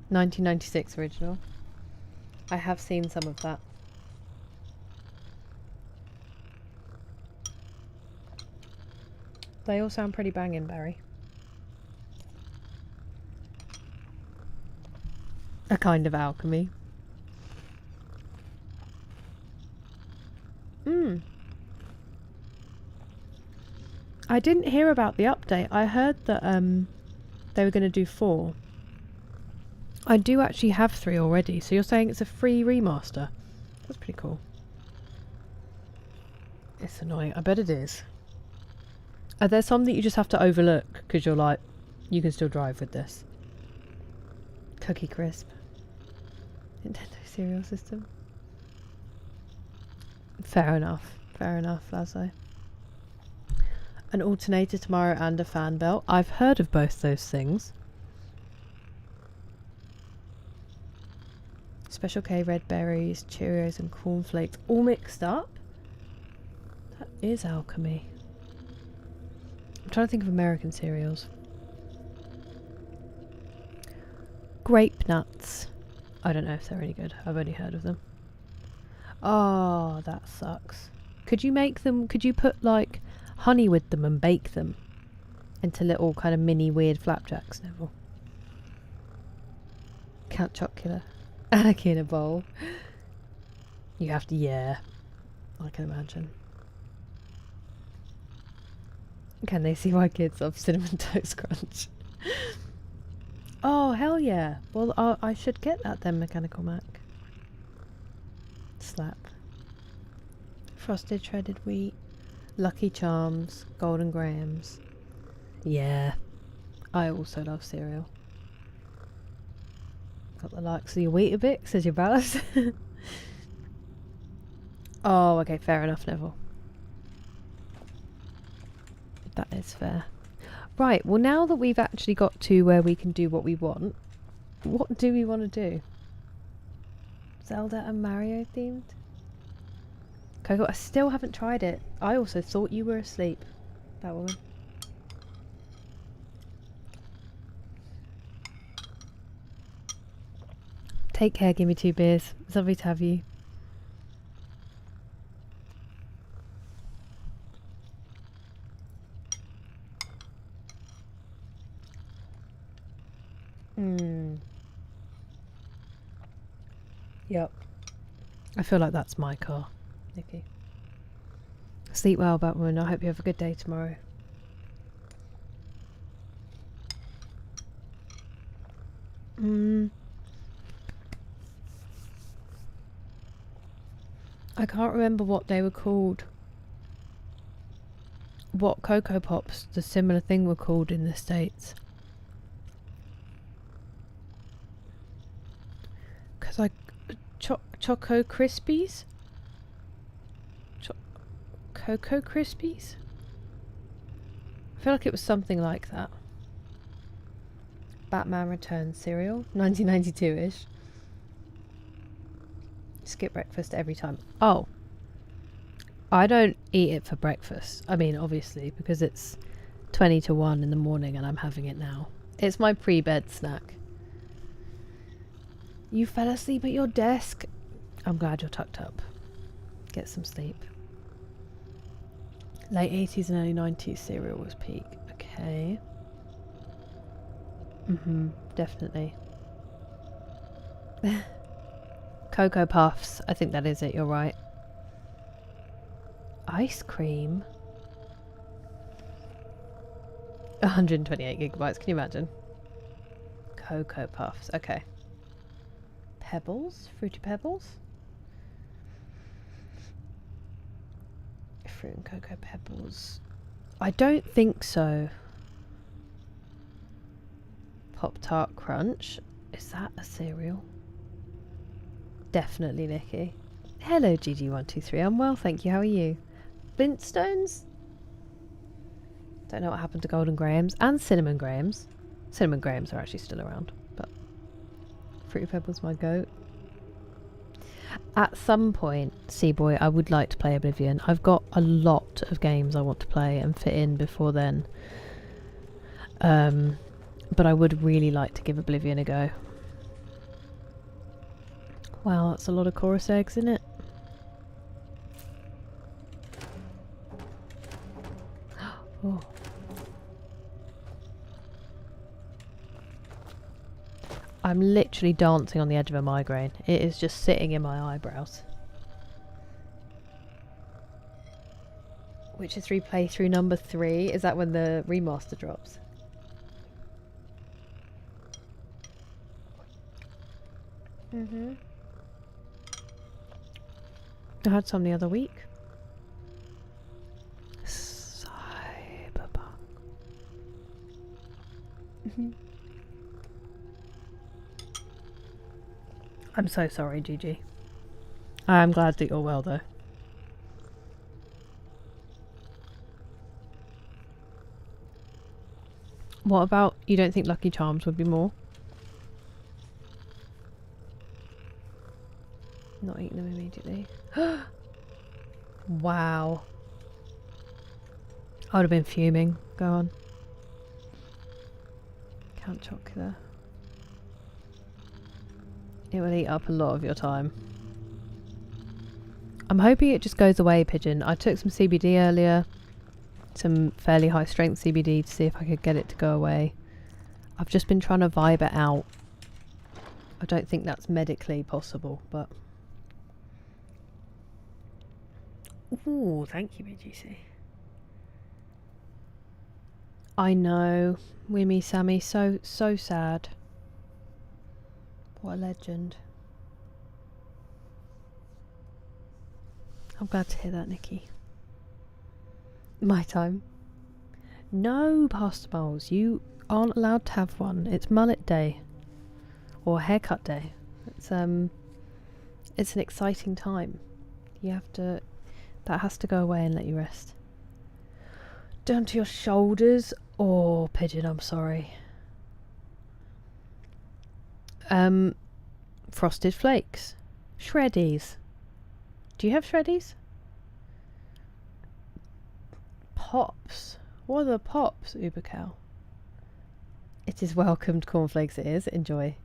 (1996) original. I have seen some of that. They all sound pretty banging, Barry. A kind of alchemy. I didn't hear about the update. I heard that they were going to do 4. I do actually have 3 already, so you're saying it's a free remaster. That's pretty cool. It's annoying. I bet it is. Are there some that you just have to overlook because you're like, you can still drive with this? Cookie Crisp. Nintendo cereal system. Fair enough, Lazo. An alternator tomorrow and a fan belt. I've heard of both those things. Special K, red berries, Cheerios and cornflakes all mixed up? That is alchemy. I'm trying to think of American cereals. Grape nuts. I don't know if they're any good. I've only heard of them. Oh, that sucks. Could you make them, could you put like honey with them and bake them into little kind of mini weird flapjacks, Neville? Count Chocula. Anarchy in a bowl. You have to, yeah. I can imagine. Can they see why kids love Cinnamon Toast Crunch? Oh, hell yeah. Well, I should get that then, Mechanical Mac. Slap. Frosted shredded wheat. Lucky Charms. Golden Grahams. Yeah. I also love cereal. Got the likes of your Weetabix as your ballast. Oh, okay, fair enough, Neville. That is fair. Right, well now that we've actually got to where we can do what we want, what do we want to do? Zelda and Mario themed? Coco, I still haven't tried it. I also thought you were asleep, that woman. Take care, give me 2 beers. It's lovely to have you. Yep. I feel like that's my car, Nikki. Sleep well, Batwoman. I hope you have a good day tomorrow. I can't remember what they were called. What Cocoa Pops, the similar thing, were called in the States. Because I... Choco Krispies? Cocoa Krispies? I feel like it was something like that. Batman Returns cereal, 1992-ish. Skip breakfast every time. Oh. I don't eat it for breakfast. I mean, obviously, because it's 20 to 1 in the morning and I'm having it now. It's my pre-bed snack. You fell asleep at your desk. I'm glad you're tucked up. Get some sleep. Late 80s and early 90s cereal was peak. Okay. Definitely. Cocoa Puffs. I think that is it, you're right. Ice cream? 128 gigabytes, can you imagine? Cocoa Puffs, okay. Pebbles? Fruity Pebbles? Fruit and Cocoa Pebbles. I don't think so. Pop-Tart Crunch. Is that a cereal? Definitely, Nikki. Hello, GG123. I'm well, thank you. How are you? Flintstones? Don't know what happened to Golden Grahams and Cinnamon Grahams. Cinnamon Grahams are actually still around, but Fruity Pebbles my goat. At some point, Seaboy, I would like to play Oblivion. I've got a lot of games I want to play and fit in before then. But I would really like to give Oblivion a go. Wow, that's a lot of chorus eggs, isn't it? Oh. I'm literally dancing on the edge of a migraine. It is just sitting in my eyebrows. Witcher 3 playthrough number 3. Is that when the remaster drops? I had some the other week. Cyberpunk. I'm so sorry, Gigi. I'm glad that you're well, though. What about, you don't think Lucky Charms would be more? Not eating them immediately. Wow. I would have been fuming. Go on. Count Chocula. It will eat up a lot of your time. I'm hoping it just goes away, Pigeon. I took some CBD earlier. Some fairly high strength CBD to see if I could get it to go away. I've just been trying to vibe it out. I don't think that's medically possible, but... Ooh, thank you, BGC. I know. Wimmy Sammy, so sad. What a legend. I'm glad to hear that, Nikki. My time. No, Pastor Miles, you aren't allowed to have one. It's mullet day. Or haircut day. It's an exciting time. You have to... That has to go away and let you rest. Down to your shoulders. Oh, Pigeon, I'm sorry. Frosted Flakes. Shreddies. Do you have Shreddies? Pops. What are the pops, Ubercow? It is welcomed cornflakes, it is. Enjoy.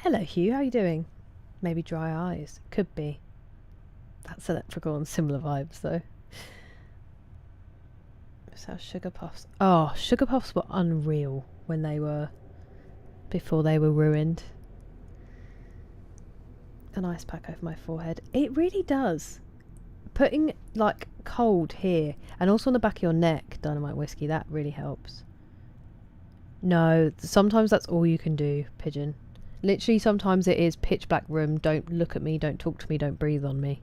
Hello, Hugh. How are you doing? Maybe dry eyes. Could be. That's a leprechaun. Similar vibes, though. So Sugar Puffs. Oh, Sugar Puffs were unreal when they were... Before they were ruined. An ice pack over my forehead. It really does. Putting, like, cold here and also on the back of your neck, Dynamite Whiskey, that really helps. No, sometimes that's all you can do, Pigeon. Literally, sometimes it is pitch black room, don't look at me, don't talk to me, don't breathe on me.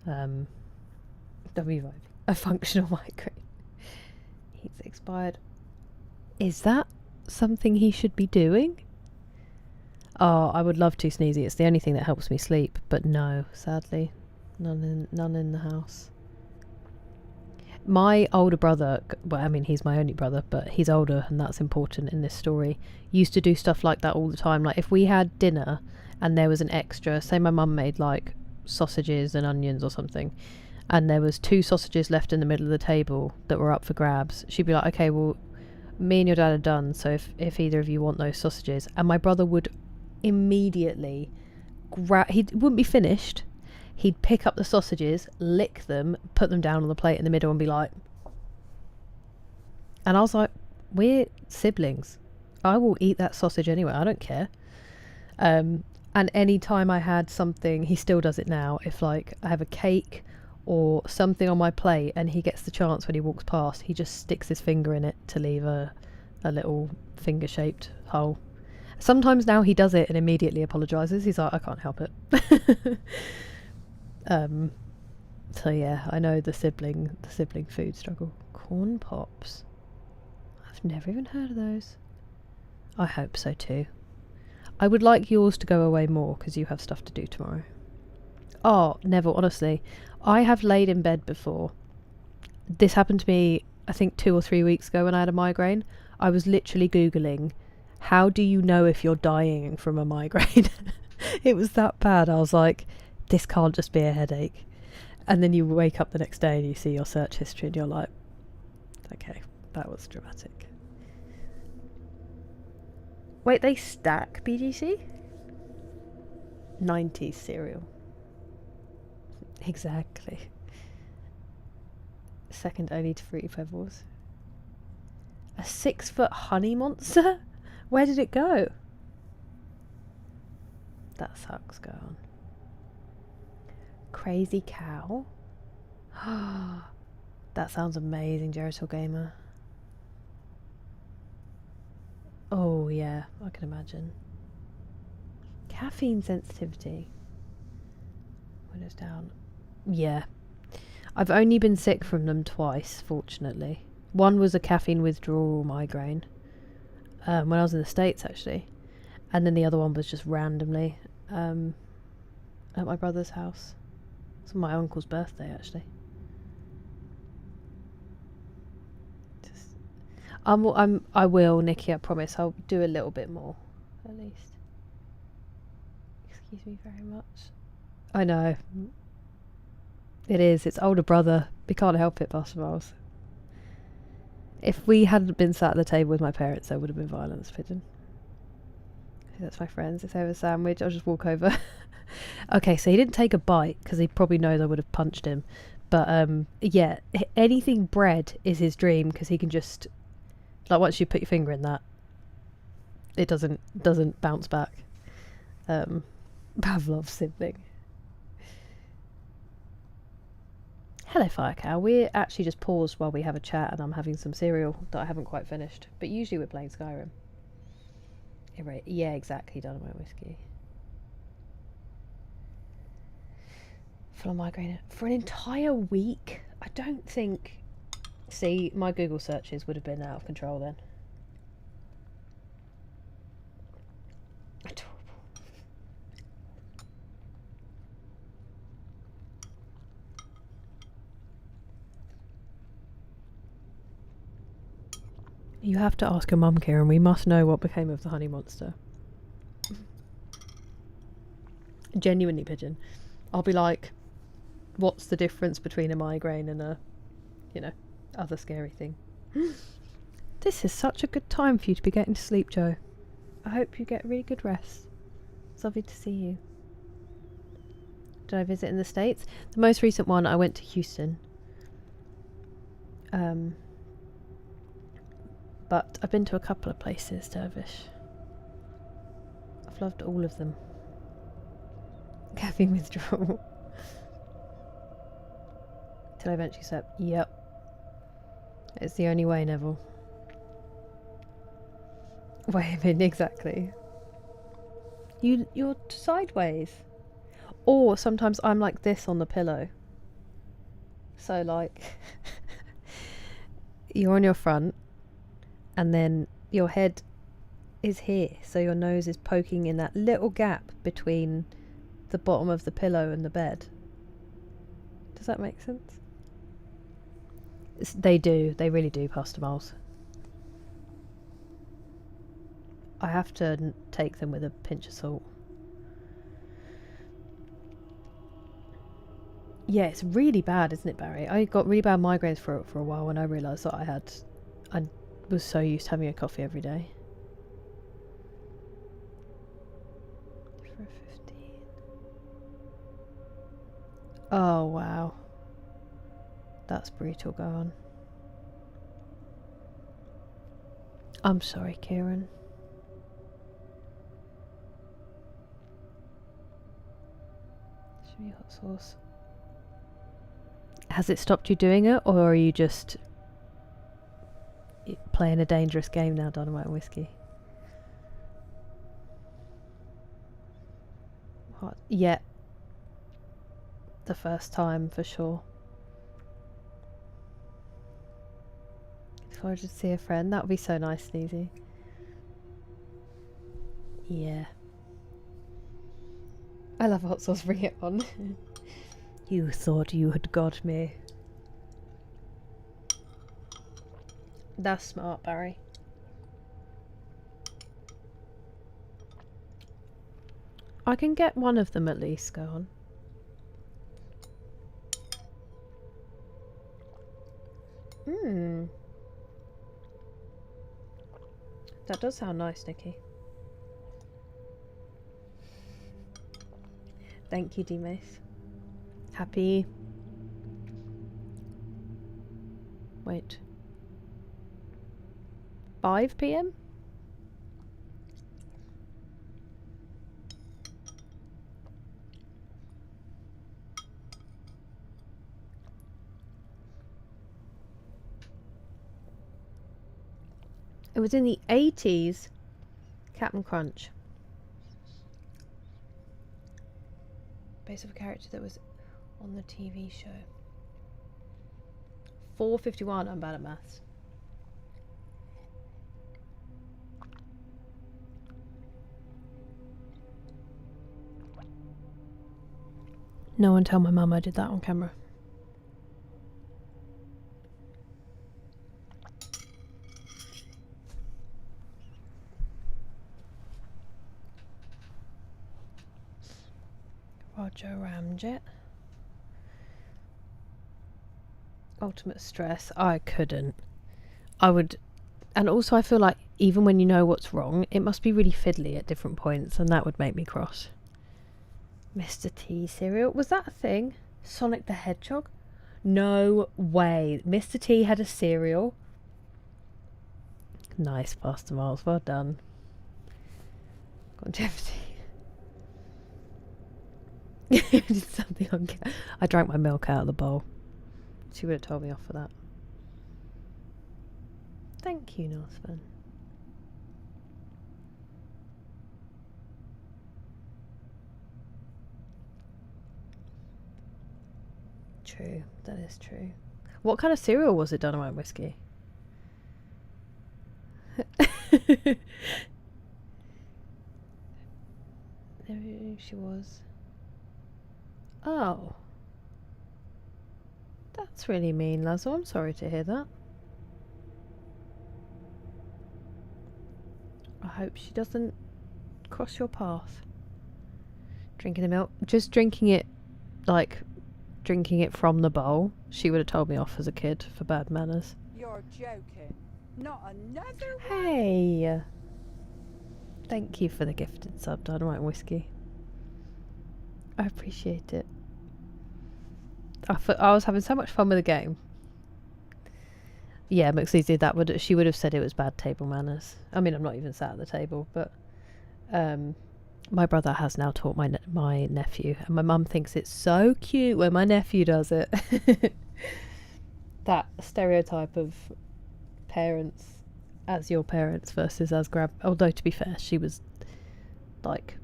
W5. A functional migraine. He's expired. Is that something he should be doing? Oh, I would love to, Sneezy. It's the only thing that helps me sleep. But no, sadly. None in the house. My older brother, well, I mean, he's my only brother, but he's older, and that's important in this story, used to do stuff like that all the time. Like, if we had dinner and there was an extra, say my mum made, like, sausages and onions or something, and there was 2 sausages left in the middle of the table that were up for grabs, she'd be like, okay, well, me and your dad are done, so if either of you want those sausages. And my brother would immediately grab... He wouldn't be finished. He'd pick up the sausages, lick them, put them down on the plate in the middle and be like... And I was like, we're siblings. I will eat that sausage anyway. I don't care. And any time I had something... He still does it now. If, like, I have a cake or something on my plate and he gets the chance when he walks past, he just sticks his finger in it to leave a little finger-shaped hole. Sometimes now he does it and immediately apologises. He's like, I can't help it. So yeah, I know the sibling food struggle. Corn pops. I've never even heard of those. I hope so too. I would like yours to go away more because you have stuff to do tomorrow. Oh, Neville, honestly, I have laid in bed before. This happened to me, I think 2 or 3 weeks ago when I had a migraine. I was literally Googling, how do you know if you're dying from a migraine? It was that bad. I was like, this can't just be a headache. And then you wake up the next day and you see your search history and you're like, okay, that was dramatic. Wait, they stack BGC? 90s cereal. Exactly. Second only to Fruity Pebbles. A 6-foot honey monster? Where did it go? That sucks, go on. Crazy cow. That sounds amazing, Geritol Gamer. Oh yeah, I can imagine. Caffeine sensitivity. Windows down. Yeah. I've only been sick from them twice, fortunately. One was a caffeine withdrawal migraine. When I was in the States, actually. And then the other one was just randomly at my brother's house. It's my uncle's birthday, actually. I will, Nikki, I promise. I'll do a little bit more, at least. Excuse me very much. I know. It is. It's older brother. We can't help it, Pastor Miles. If we hadn't been sat at the table with my parents, there would have been violence, Pigeon. That's my friends. It's over a sandwich. I'll just walk over. Okay, so he didn't take a bite because he probably knows I would have punched him. But yeah, anything bread is his dream because he can just, like, once you put your finger in that, it doesn't bounce back. Pavlov's sibling. Hello, Firecow. We're actually just paused while we have a chat and I'm having some cereal that I haven't quite finished. But usually we're playing Skyrim. Yeah, exactly. Dynamite whiskey. Full of migraine for an entire week. I don't think. See, my Google searches would have been out of control then. Adorable. You have to ask your mum, Kieran. We must know what became of the honey monster. Genuinely, Pigeon. I'll be like, what's the difference between a migraine and a, you know, other scary thing? This is such a good time for you to be getting to sleep, Joe. I hope you get really good rest. It's lovely to see you. Did I visit in the States? The most recent one, I went to Houston. But I've been to a couple of places, Dervish. I've loved all of them. Caffeine withdrawal. Till I eventually said, yep. It's the only way, Neville. Wait a minute, exactly. You're sideways. Or sometimes I'm like this on the pillow. So like, you're on your front, and then your head is here, so your nose is poking in that little gap between the bottom of the pillow and the bed. Does that make sense? They do. They really do, Pastor Miles. I have to take them with a pinch of salt. Yeah, it's really bad, isn't it, Barry? I got really bad migraines for a while when I realised that I was so used to having a coffee every day. For 15. Oh, wow. That's brutal, go on. I'm sorry, Kieran. Show me hot sauce. Has it stopped you doing it, or are you just playing a dangerous game now, Dynamite and Whiskey? Hot. Yeah. The first time, for sure. If I were to see a friend, that would be so nice and easy. Yeah. I love hot sauce, bring it on. You thought you had got me. That's smart, Barry. I can get one of them at least, go on. That does sound nice, Nikki. Thank you, D-Mace. Happy... Wait. 5 PM? It was in the 80s. Captain Crunch. Based of a character that was on the TV show. 4:51. I'm bad at maths. No one tell my mum I did that on camera. Roger Ramjet. Ultimate stress. I couldn't. I would. And also I feel like even when you know what's wrong, it must be really fiddly at different points, and that would make me cross. Mr. T cereal. Was that a thing? Sonic the Hedgehog? No way. Mr. T had a cereal. Nice, Pastor Miles. Well done. Longevity. Did something on I drank my milk out of the bowl. She would have told me off for that. Thank you, Northman. true. That is true. What kind of cereal was it, Dynamite Whiskey? There she was. Oh. That's really mean, Lazo. I'm sorry to hear that. I hope she doesn't cross your path. Drinking the milk. Just drinking it, like, drinking it from the bowl. She would have told me off as a kid for bad manners. You're joking. Not another one? Hey! Thank you for the gifted sub, Dynamite Whiskey. I appreciate it. I was having so much fun with the game. Yeah, Muxeezy, she would have said it was bad table manners. I mean, I'm not even sat at the table, but my brother has now taught my nephew, and my mum thinks it's so cute when my nephew does it. That stereotype of parents as your parents versus as although to be fair, she was like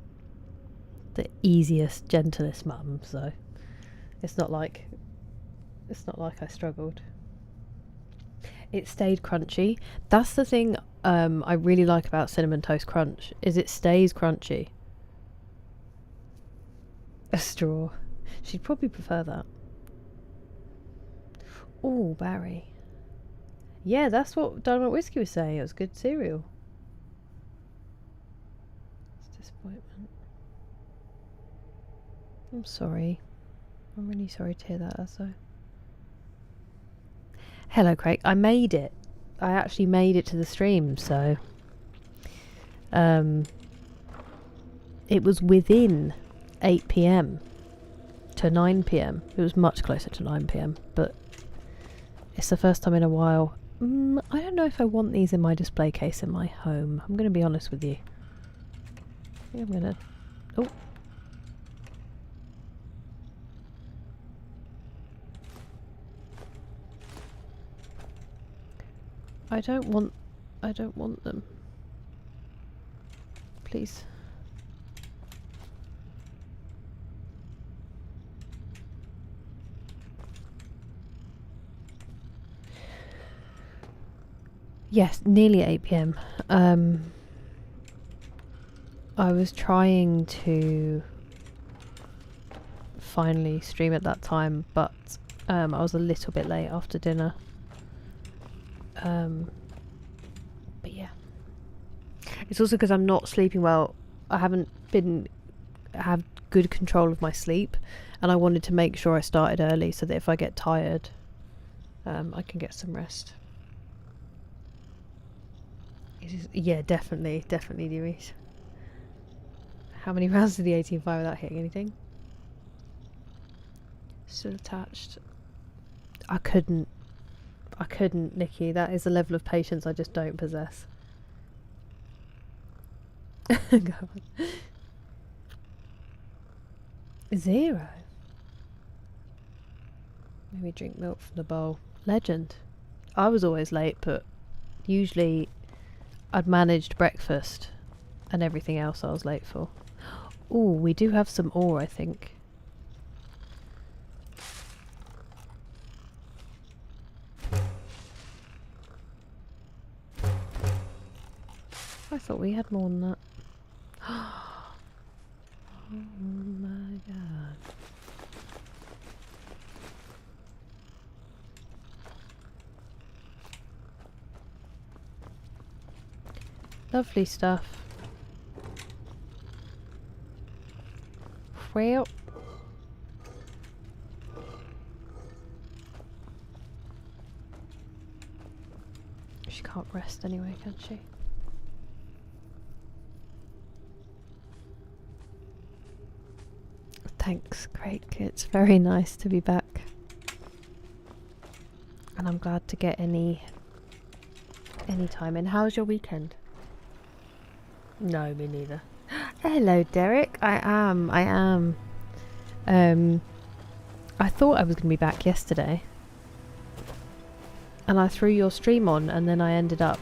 the easiest, gentlest mum, so it's not like I struggled. It stayed crunchy. That's the thing I really like about Cinnamon Toast Crunch, is it stays crunchy. A straw. She'd probably prefer that. Oh, Barry. Yeah, that's what Dynamite Whiskey was saying. It was good cereal. It's disappointment. I'm sorry. I'm really sorry to hear that, Azo. Hello, Craig. I made it. I actually made it to the stream, so it was within 8 PM to 9 PM. It was much closer to 9 PM, but it's the first time in a while. I don't know if I want these in my display case in my home. I'm going to be honest with you. I think I'm going to... Oh. I don't want them. Please. Yes, nearly 8 PM. I was trying to finally stream at that time, but I was a little bit late after dinner. But yeah, it's also because I'm not sleeping well. I haven't have good control of my sleep, and I wanted to make sure I started early so that if I get tired, I can get some rest. Yeah, definitely, Dewey. How many rounds did the 18 fire without hitting anything? Still attached. I couldn't, Nikki. That is a level of patience I just don't possess. Go on. 0. Maybe drink milk from the bowl. Legend. I was always late, but usually I'd managed breakfast and everything else I was late for. Oh, we do have some ore, I think. I thought we had more than that. Oh my god. Lovely stuff. Well, she can't rest anyway, can she? Thanks, Craig. It's very nice to be back. And I'm glad to get any time in. How's your weekend? No, me neither. Hello, Derek. I am. I thought I was going to be back yesterday. And I threw your stream on, and then I ended up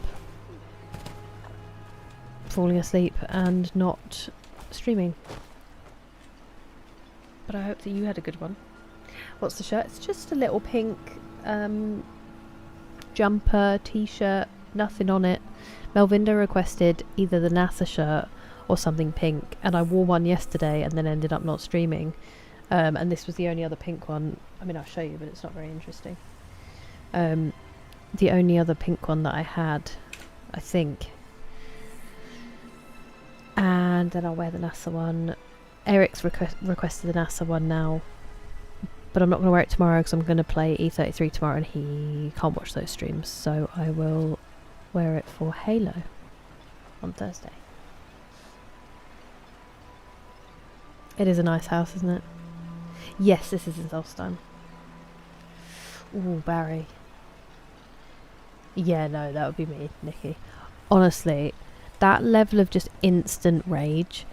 falling asleep and not streaming. But I hope that you had a good one. What's the shirt? It's just a little pink jumper, t-shirt, nothing on it. Melvinda requested either the NASA shirt or something pink, and I wore one yesterday and then ended up not streaming. And this was the only other pink one. I mean, I'll show you, but it's not very interesting. The only other pink one that I had, I think. And then I'll wear the NASA one. Eric's requested the NASA one now, but I'm not going to wear it tomorrow because I'm going to play E33 tomorrow and he can't watch those streams, so I will wear it for Halo on Thursday. It is a nice house, isn't it? Yes, this is in Solstein. Ooh, Barry. Yeah, no, that would be me, Nikki. Honestly, that level of just instant rage.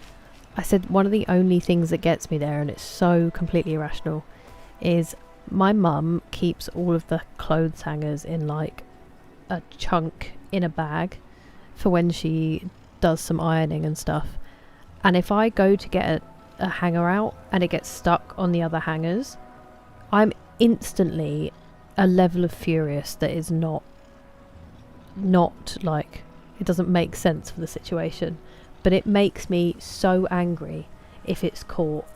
I said one of the only things that gets me there, and it's so completely irrational, is my mum keeps all of the clothes hangers in like a chunk in a bag for when she does some ironing and stuff. And if I go to get a hanger out and it gets stuck on the other hangers, I'm instantly a level of furious that is not like, it doesn't make sense for the situation, but it makes me so angry if it's caught.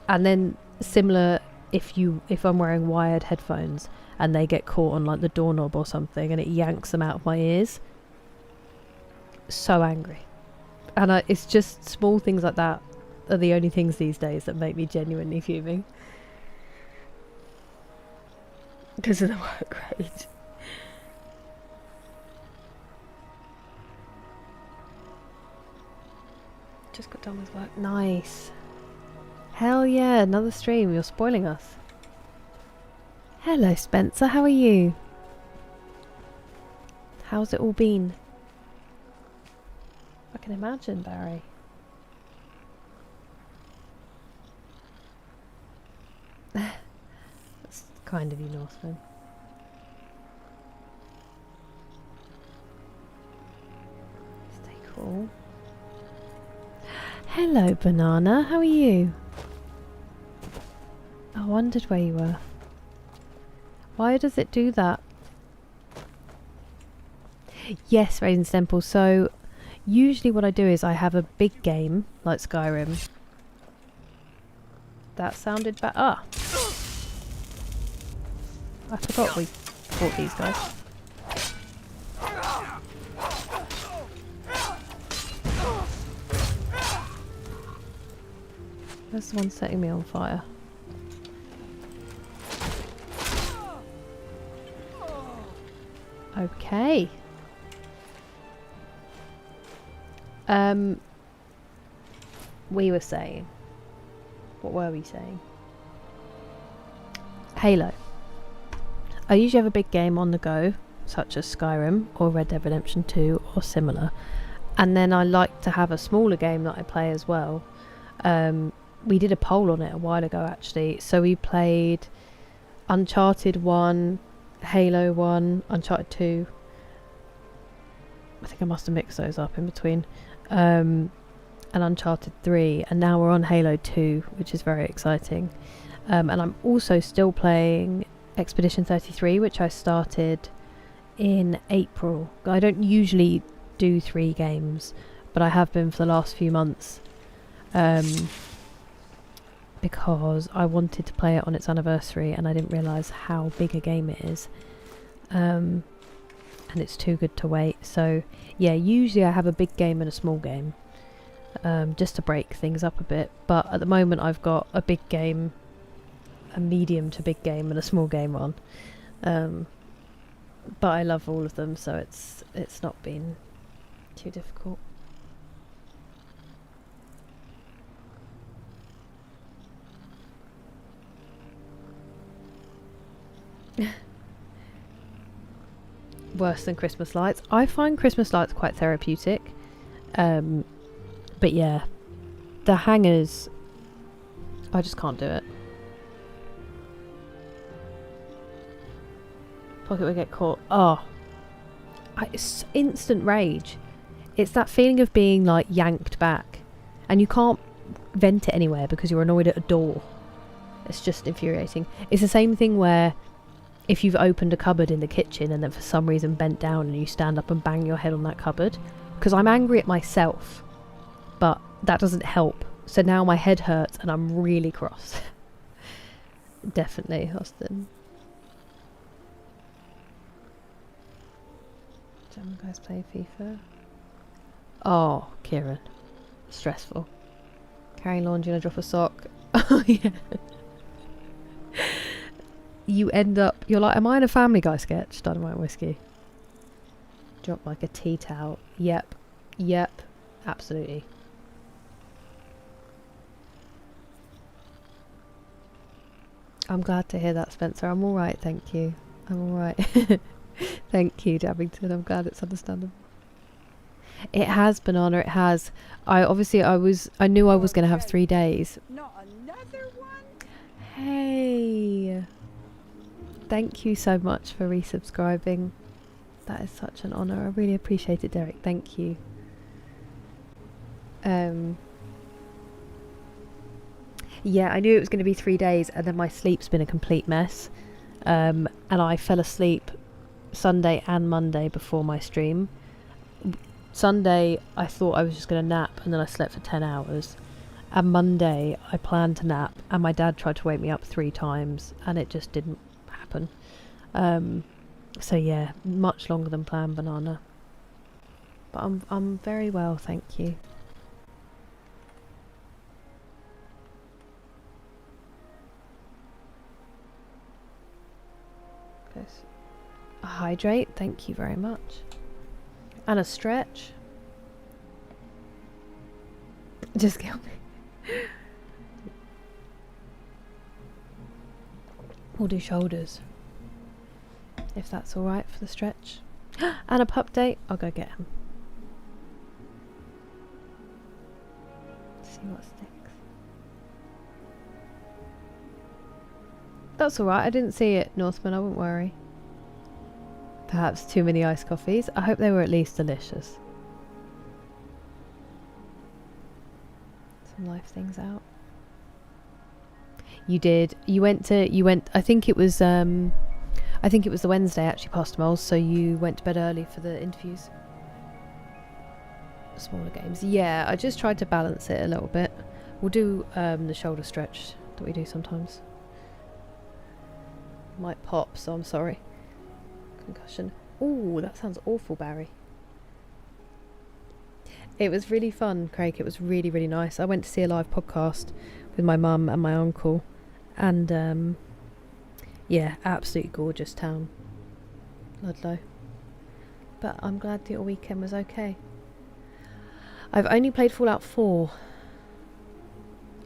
And then similar if I'm wearing wired headphones and they get caught on like the doorknob or something and it yanks them out of my ears. So angry. And it's just small things like that are the only things these days that make me genuinely fuming. Because of the work rate. Just got done with work. Nice. Hell yeah, another stream. You're spoiling us. Hello Spencer, how are you? How's it all been? I can imagine, Barry. That's kind of you, Northman. Stay cool. Hello, Banana. How are you? I wondered where you were. Why does it do that? Yes, Raisin Temple. So, usually what I do is I have a big game, like Skyrim. That sounded bad. Ah! I forgot we fought these guys. Where's the one setting me on fire? Okay. We were saying. What were we saying? Halo. I usually have a big game on the go, such as Skyrim or Red Dead Redemption 2 or similar. And then I like to have a smaller game that I play as well. We did a poll on it a while ago actually. So we played Uncharted 1, Halo 1, Uncharted 2. I think I must have mixed those up in between. And Uncharted 3. And now we're on Halo 2, which is very exciting. And I'm also still playing Expedition 33, which I started in April. I don't usually do 3 games, but I have been for the last few months. Because I wanted to play it on its anniversary and I didn't realise how big a game it is. And it's too good to wait. So yeah, usually I have a big game and a small game, just to break things up a bit. But at the moment I've got a big game, a medium to big game and a small game on. But I love all of them, so it's not been too difficult. Worse than Christmas lights. I find Christmas lights quite therapeutic. But yeah, the hangers, I just can't do it. Pocket will get caught. Oh, it's instant rage. It's that feeling of being like yanked back and you can't vent it anywhere because you're annoyed at a door. It's just infuriating. It's the same thing where if you've opened a cupboard in the kitchen and then for some reason bent down and you stand up and bang your head on that cupboard, because I'm angry at myself, but that doesn't help. So now my head hurts and I'm really cross. Definitely, Austin. German guys play FIFA. Oh, Kieran. Stressful. Carrying laundry and a drop of sock. Oh, yeah. You end up... You're like, am I in a Family Guy sketch? Dynamite whiskey. Drop like a tea towel. Yep. Yep. Absolutely. I'm glad to hear that, Spencer. I'm alright, thank you. I'm alright. Thank you, Dabbington. I'm glad it's understandable. It has, Banana, it has. I knew I was going to have 3 days. Not another one? Hey. Thank you so much for resubscribing. That is such an honour. I really appreciate it, Derek. Thank you. Yeah, I knew it was going to be 3 days, and then my sleep's been a complete mess. And I fell asleep Sunday and Monday before my stream. Sunday, I thought I was just going to nap, and then I slept for 10 hours. And Monday, I planned to nap, and my dad tried to wake me up 3 times, and it just didn't happen. So yeah, much longer than planned, Banana. But I'm very well, thank you. Hydrate, thank you very much. And a stretch. Just kill me. We'll do shoulders, if that's alright for the stretch. And a pup date, I'll go get him. See what sticks. That's alright, I didn't see it, Northman, I won't worry. Perhaps too many iced coffees. I hope they were at least delicious. Some life things out. You did. You went. I think it was the Wednesday actually past Moles, so you went to bed early for the interviews. Smaller games. Yeah, I just tried to balance it a little bit. We'll do the shoulder stretch that we do sometimes. Might pop, so I'm sorry. Concussion. Oh, that sounds awful, Barry. It was really fun, Craig. It was really, really nice. I went to see a live podcast with my mum and my uncle, and yeah, absolutely gorgeous town, Ludlow. But I'm glad that your weekend was okay. I've only played Fallout 4,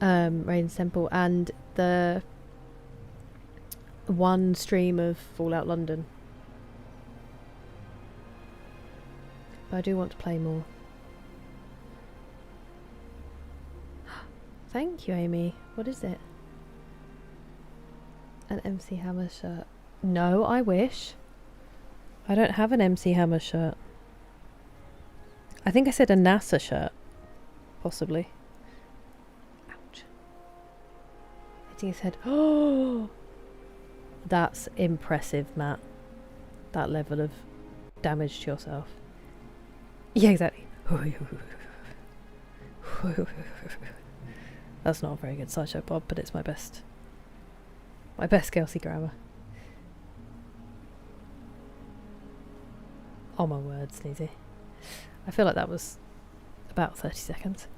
Rain Temple, and the one stream of Fallout London. But I do want to play more. Thank you, Amy. What is it? An MC Hammer shirt. No, I wish. I don't have an MC Hammer shirt. I think I said a NASA shirt. Possibly. Ouch. Hitting his head. Oh! That's impressive, Matt. That level of damage to yourself. Yeah, exactly. That's not a very good sideshow Bob, but it's my best Kelsey grammar. Oh my word, Sneezy. I feel like that was about 30 seconds.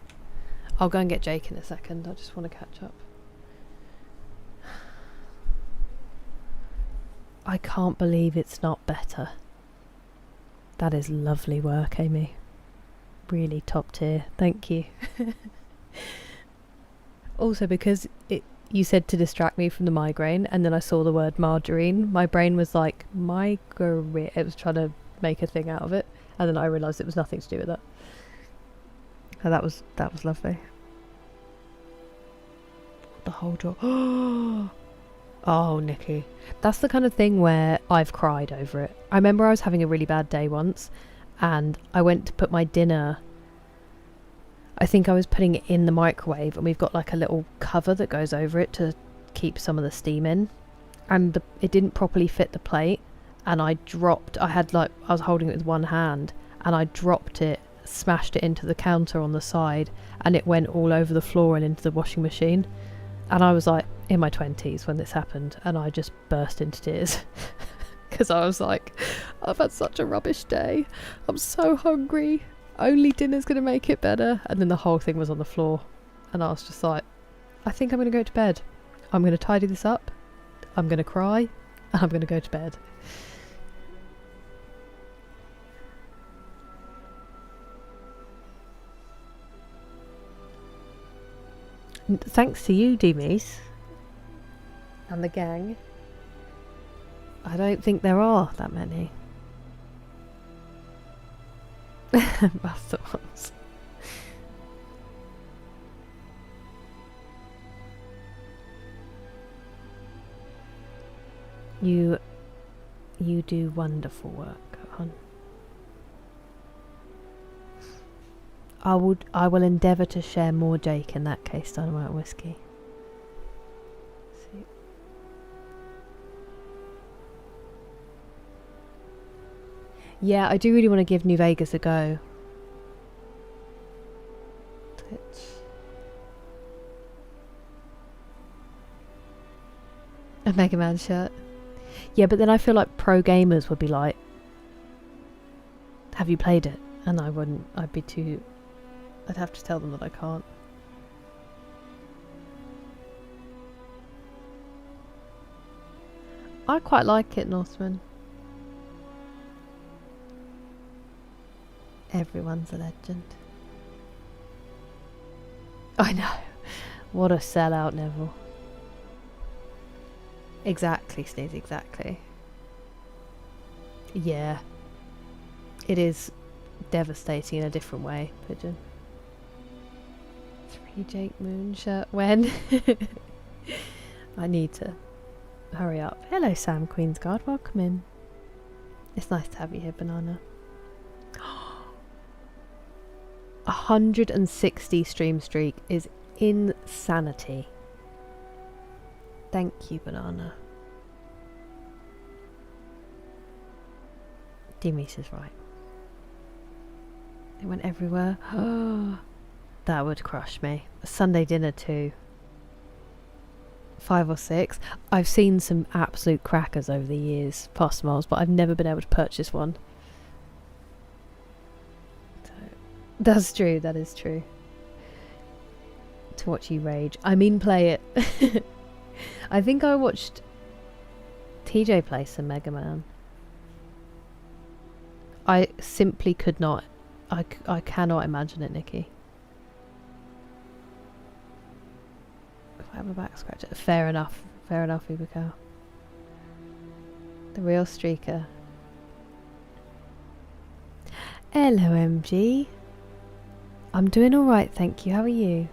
I'll go and get Jake in a second. I just want to catch up. I can't believe it's not better. That is lovely work, Amy. Really top tier. Thank you. Also, because you said to distract me from the migraine, and then I saw the word margarine, my brain was like, migraine. It was trying to make a thing out of it, and then I realised it was nothing to do with that. And that was lovely. The whole jaw. Oh, Nikki. That's the kind of thing where I've cried over it. I remember I was having a really bad day once, and I went to put my dinner... I think I was putting it in the microwave, and we've got like a little cover that goes over it to keep some of the steam in, and it didn't properly fit the plate, and I was holding it with one hand, and I dropped it, smashed it into the counter on the side, and it went all over the floor and into the washing machine. And I was like in my 20s when this happened, and I just burst into tears because I was like, I've had such a rubbish day, I'm so hungry, only dinner's gonna make it better. And then the whole thing was on the floor, and I was just like, I think I'm gonna go to bed, I'm gonna tidy this up, I'm gonna cry, and I'm gonna go to bed. Thanks to you, Demies, and the gang. I don't think there are that many. Master ones. You do wonderful work, hon. I will endeavour to share more Jake in that case, Dynamite Whiskey. See. Yeah, I do really want to give New Vegas a go. Twitch. A Mega Man shirt. Yeah, but then I feel like pro gamers would be like, have you played it? And I wouldn't. I'd have to tell them that I can't. I quite like it, Northman. Everyone's a legend. I know. What a sellout, Neville. Exactly, Sneeze, exactly. Yeah. It is devastating in a different way, Pigeon. 3 Jake Moon shirt. When? I need to hurry up. Hello, Sam Queensguard. Welcome in. It's nice to have you here, Banana. 160 stream streak is insanity. Thank you, Banana. Demis is right. It went everywhere. That would crush me. A Sunday dinner too. 5 or 6. I've seen some absolute crackers over the years, past miles, but I've never been able to purchase one. So, that's true, that is true. To watch you rage. I mean play it. I think I watched TJ play some Mega Man. I simply could not. I cannot imagine it, Nikki. If I have a back scratcher. Fair enough. Fair enough, Ubercow. The real streaker. Hello, MG. I'm doing alright, thank you. How are you?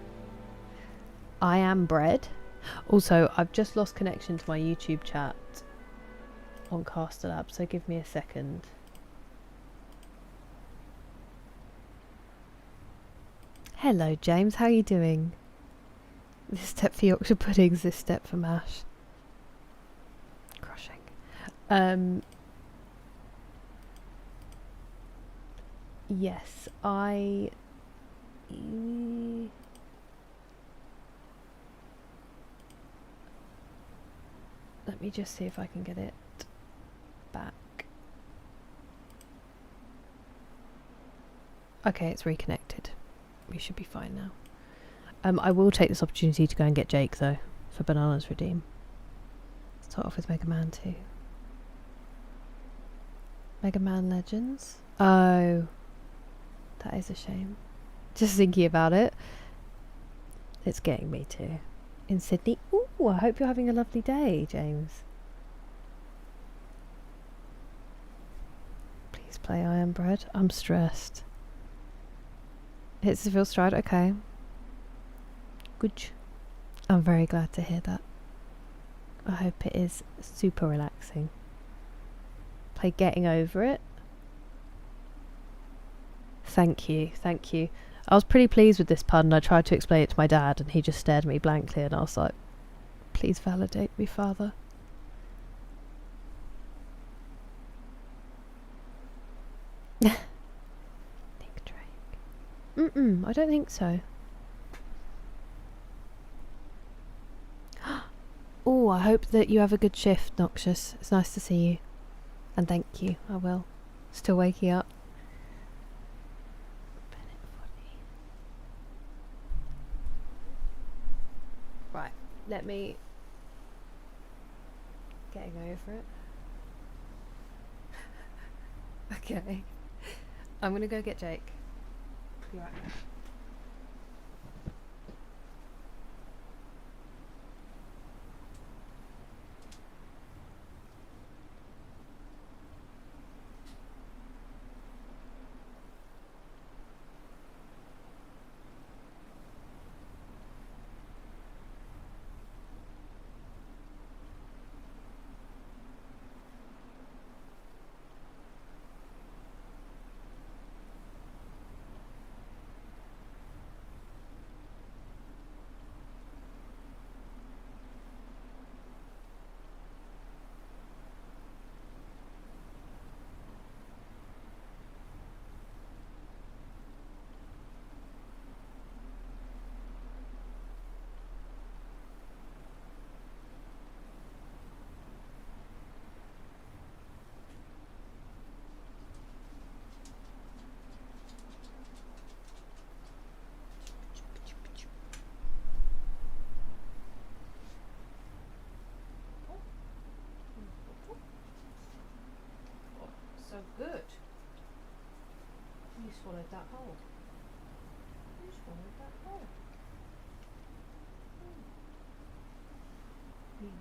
I am bread. Also, I've just lost connection to my YouTube chat on Caster Lab, so give me a second. Hello, James. How are you doing? This step for Yorkshire puddings, this step for mash. Crushing. Yes, let me just see if I can get it back. Okay, it's reconnected. We should be fine now. I will take this opportunity to go and get Jake though, for Banana's Redeem. Start off with Mega Man 2. Mega Man Legends? Oh, that is a shame. Just thinking about it, it's getting me too. In Sydney. Ooh, I hope you're having a lovely day, James. Please play I Am Bread. I'm stressed. Hits the field stride, okay. Good. I'm very glad to hear that. I hope it is super relaxing. Play Getting Over It. Thank you, thank you. I was pretty pleased with this pun. I tried to explain it to my dad and he just stared at me blankly and I was like, Please validate me, Father. Nick Drake. I don't think so. Oh, I hope that you have a good shift, Noxious. It's nice to see you. And thank you, I will. Still waking up. Right, let me... Getting over it. Okay. I'm gonna go get Jake. Be right back. So good. You swallowed that whole. You swallowed that whole. Peace.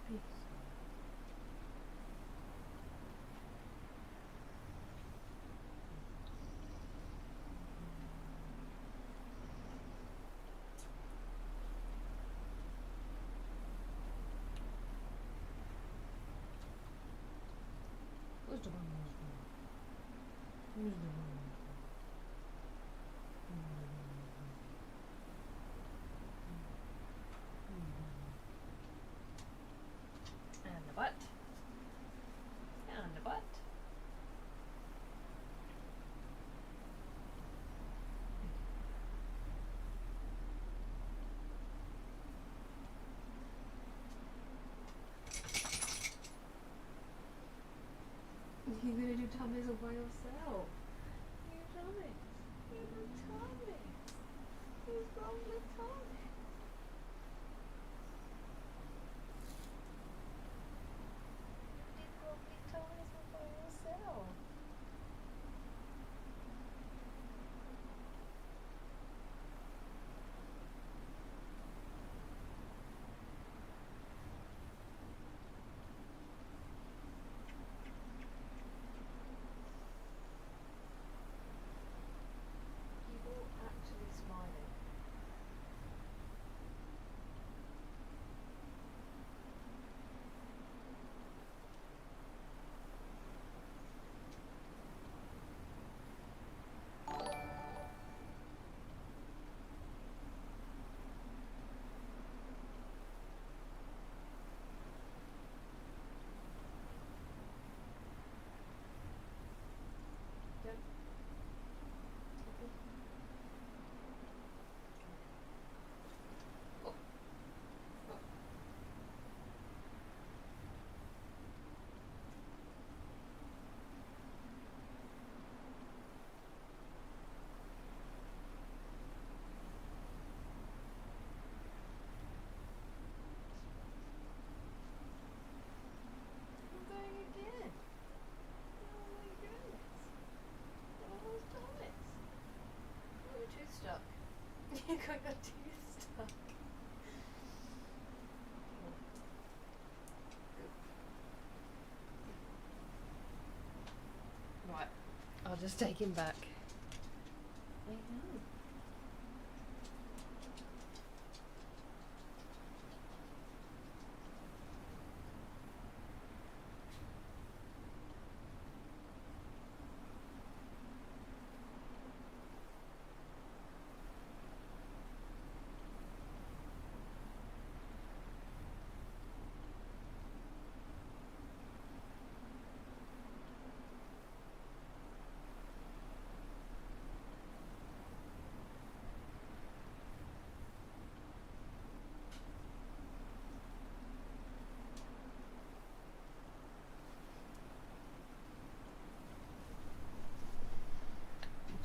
Peace. Who's the one? Who's the one? And the butt. And the butt. You're gonna do tummies all by yourself. You tummies. You do tummies. Who's wrong with tummies? You did lovely tummies all by yourself. People actually smiling. Yep. I'm going again. Oh my goodness. Oh, Thomas. Oh, your tooth stuck. You got your tooth stuck. Right, I'll just take him back. I know.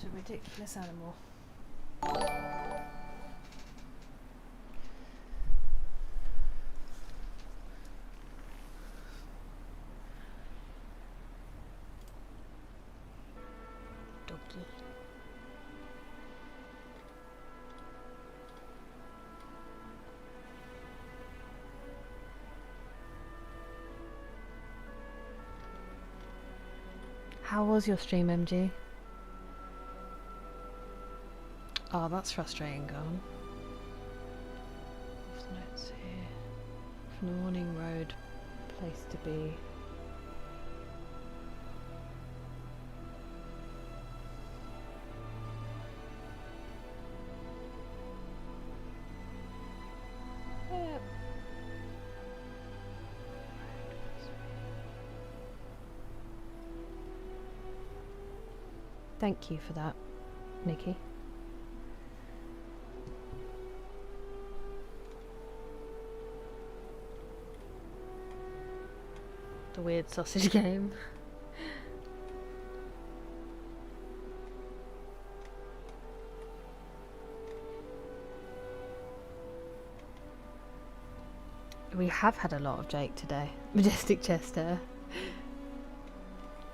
What a ridiculous animal. Doggy. How was your stream, MG? Oh, that's frustrating, gone. Notes here. From the morning road, place to be. Yep. Thank you for that, Nikki. The weird sausage game. We have had a lot of Jake today. Majestic Chester.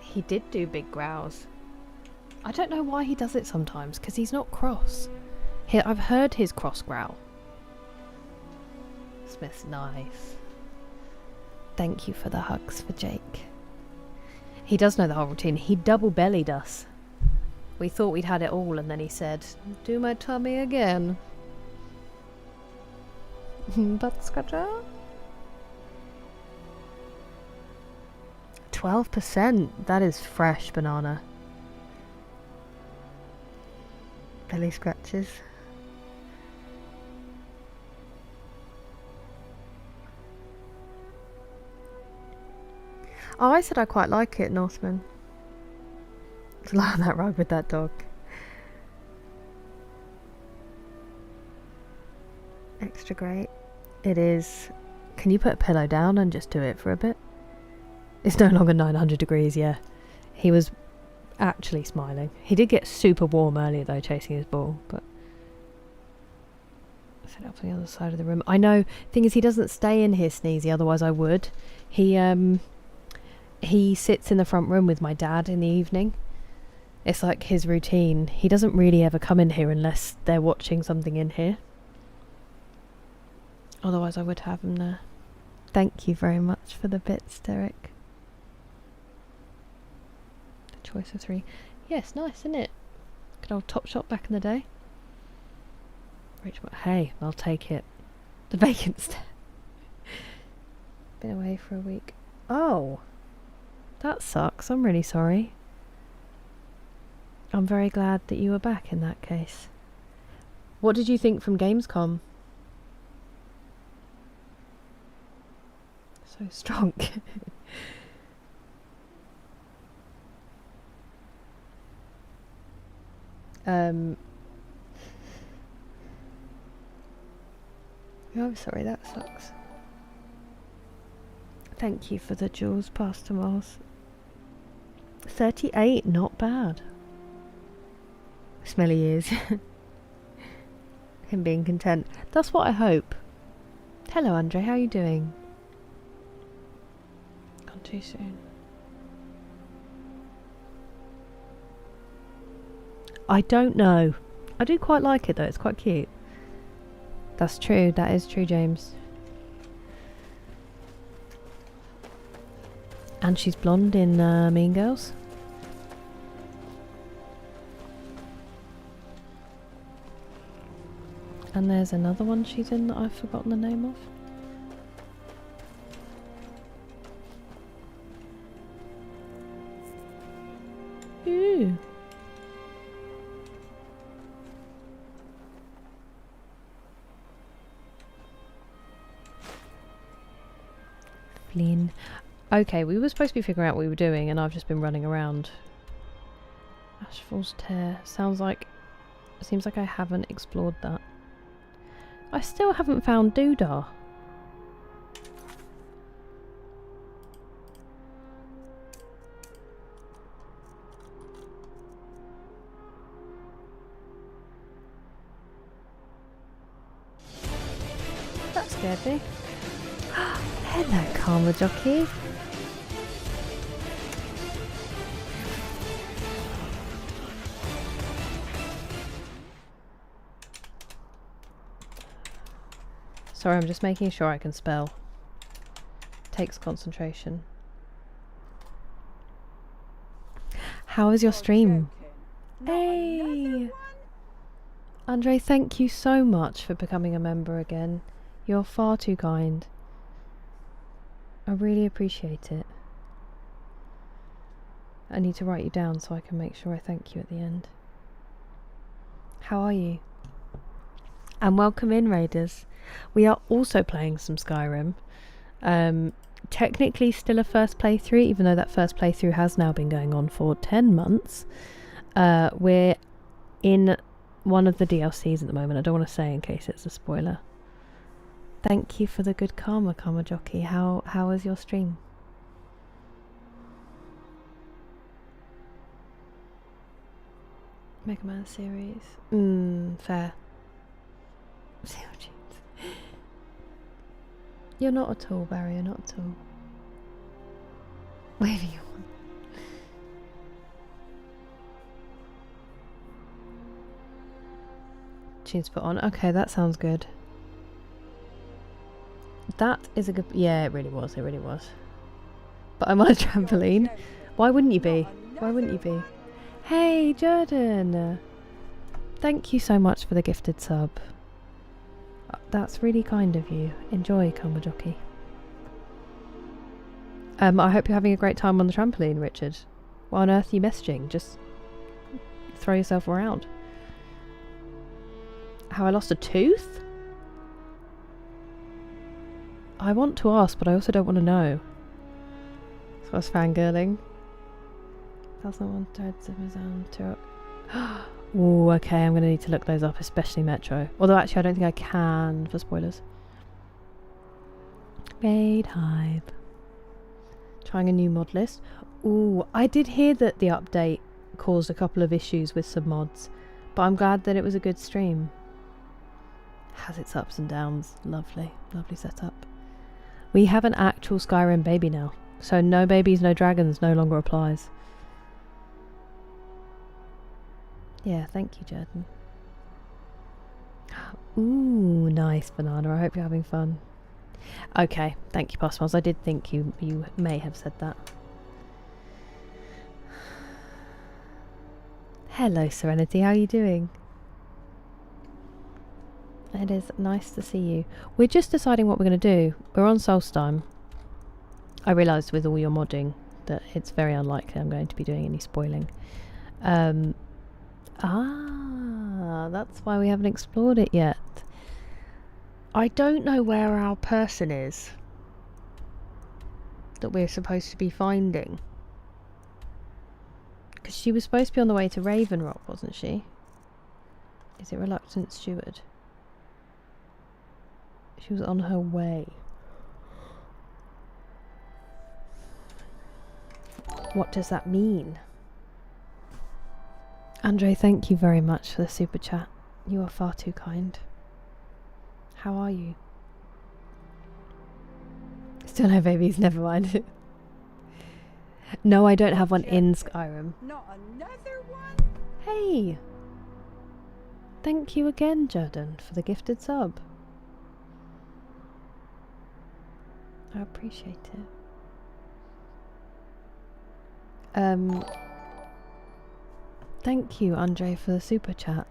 He did do big growls. I don't know why he does it sometimes, because he's not cross. I've heard his cross growl. Smith's nice. Thank you for the hugs for Jake. He does know the whole routine. He double bellied us. We thought we'd had it all, and then he said, "Do my tummy again." Butt scratcher. 12%. That is fresh banana. Belly scratches. Oh, I said I quite like it, Northman. To lie on that rug with that dog. Extra great. It is. Can you put a pillow down and just do it for a bit? It's no longer 900 degrees, yeah. He was actually smiling. He did get super warm earlier though, chasing his ball, but I set up on the other side of the room. I know, thing is he doesn't stay in here, Sneezy, otherwise I would. He sits in the front room with my dad in the evening. It's like his routine. He doesn't really ever come in here unless they're watching something in here. Otherwise I would have him there. Thank you very much for the bits, Derek. The choice of 3. Yes, nice, isn't it? Good old Top Shot back in the day. Hey, I'll take it. The vacant step. Been away for a week. Oh! That sucks. I'm really sorry. I'm very glad that you were back in that case. What did you think from Gamescom? So strong. Oh, I'm sorry, that sucks. Thank you for the jewels, Pastor Miles. 38, not bad. Smelly ears. Him being content. That's what I hope. Hello, Andre, how are you doing? Gone too soon. I don't know. I do quite like it though, it's quite cute. That's true, that is true, James. And she's blonde in Mean Girls. And there's another one she's in that I've forgotten the name of. Ooh. Flynn. Okay, we were supposed to be figuring out what we were doing and I've just been running around. Ashfall's Tear. Seems like I haven't explored that. I still haven't found Doodah. Debbie. Hello, Karma Jockey. Sorry, I'm just making sure I can spell. Takes concentration. How was your stream? Hey! Andre, thank you so much for becoming a member again. You're far too kind. I really appreciate it. I need to write you down so I can make sure I thank you at the end. How are you? And welcome in, Raiders. We are also playing some Skyrim. Technically still a first playthrough, even though that first playthrough has now been going on for 10 months. We're in one of the DLCs at the moment. I don't want to say in case it's a spoiler. Thank you for the good karma, Karma Jockey. How was your stream? Mega Man series. Fair. You're not at all, Barry. You're not at all. Whatever you want. Tunes put on. Okay, that sounds good. That is a good... Yeah, it really was. It really was. But I'm on a trampoline. Why wouldn't you be? Why wouldn't you be? Hey, Jordan! Thank you so much for the gifted sub. That's really kind of you. Enjoy, Karma Jockey. I hope you're having a great time on the trampoline, Richard. Why on earth are you messaging? Just throw yourself around. How I lost a tooth? I want to ask, but I also don't want to know. So I was fangirling. That's not one third to Ooh, okay, I'm going to need to look those up, especially Metro. Although actually I don't think I can for spoilers. Raid Hive. Trying a new mod list. Ooh, I did hear that the update caused a couple of issues with some mods, but I'm glad that it was a good stream. Has its ups and downs. Lovely, lovely setup. We have an actual Skyrim baby now, so no babies, no dragons no longer applies. Yeah, thank you, Jordan. Ooh, nice, Banana. I hope you're having fun. Okay, thank you, Postmiles. I did think you may have said that. Hello, Serenity. How are you doing? It is nice to see you. We're just deciding what we're going to do. We're on Solstheim. I realised with all your modding that it's very unlikely I'm going to be doing any spoiling. That's why we haven't explored it yet. I don't know where our person is that we're supposed to be finding. Because she was supposed to be on the way to Raven Rock, wasn't she? Is it Reluctant Steward? She was on her way. What does that mean? Andre, thank you very much for the super chat. You are far too kind. How are you? Still no babies, never mind. No, I don't have one in Skyrim. Not another one? Hey! Thank you again, Jordan, for the gifted sub. I appreciate it. Thank you, Andre, for the super chat.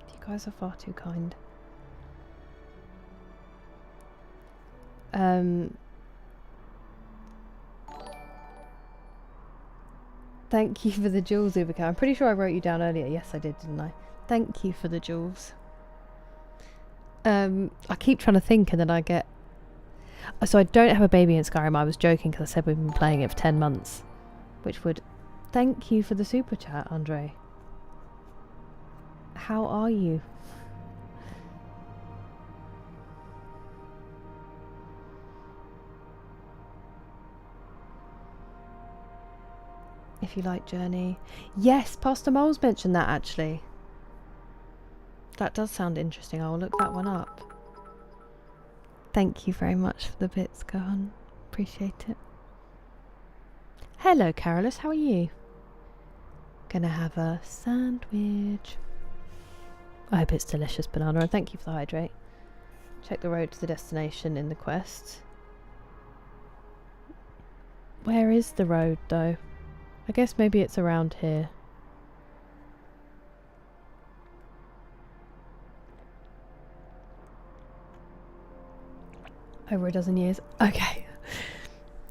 You guys are far too kind. Thank you for the jewels, Ubercat. I'm pretty sure I wrote you down earlier. Yes, I did, didn't I? Thank you for the jewels. I keep trying to think and then I get... So I don't have a baby in Skyrim. I was joking because I said we've been playing it for 10 months. Which would... Thank you for the super chat, Andre. How are you? If you like Journey. Yes, Pastor Moles mentioned that actually. That does sound interesting. I'll look that one up. Thank you very much for the bits, Gohan. Appreciate it. Hello, Carolus. How are you? Gonna have a sandwich. I hope it's delicious, Banana, and thank you for the hydrate. Check the road to the destination in the quest. Where is the road, though? I guess maybe it's around here. Over a dozen years. Okay.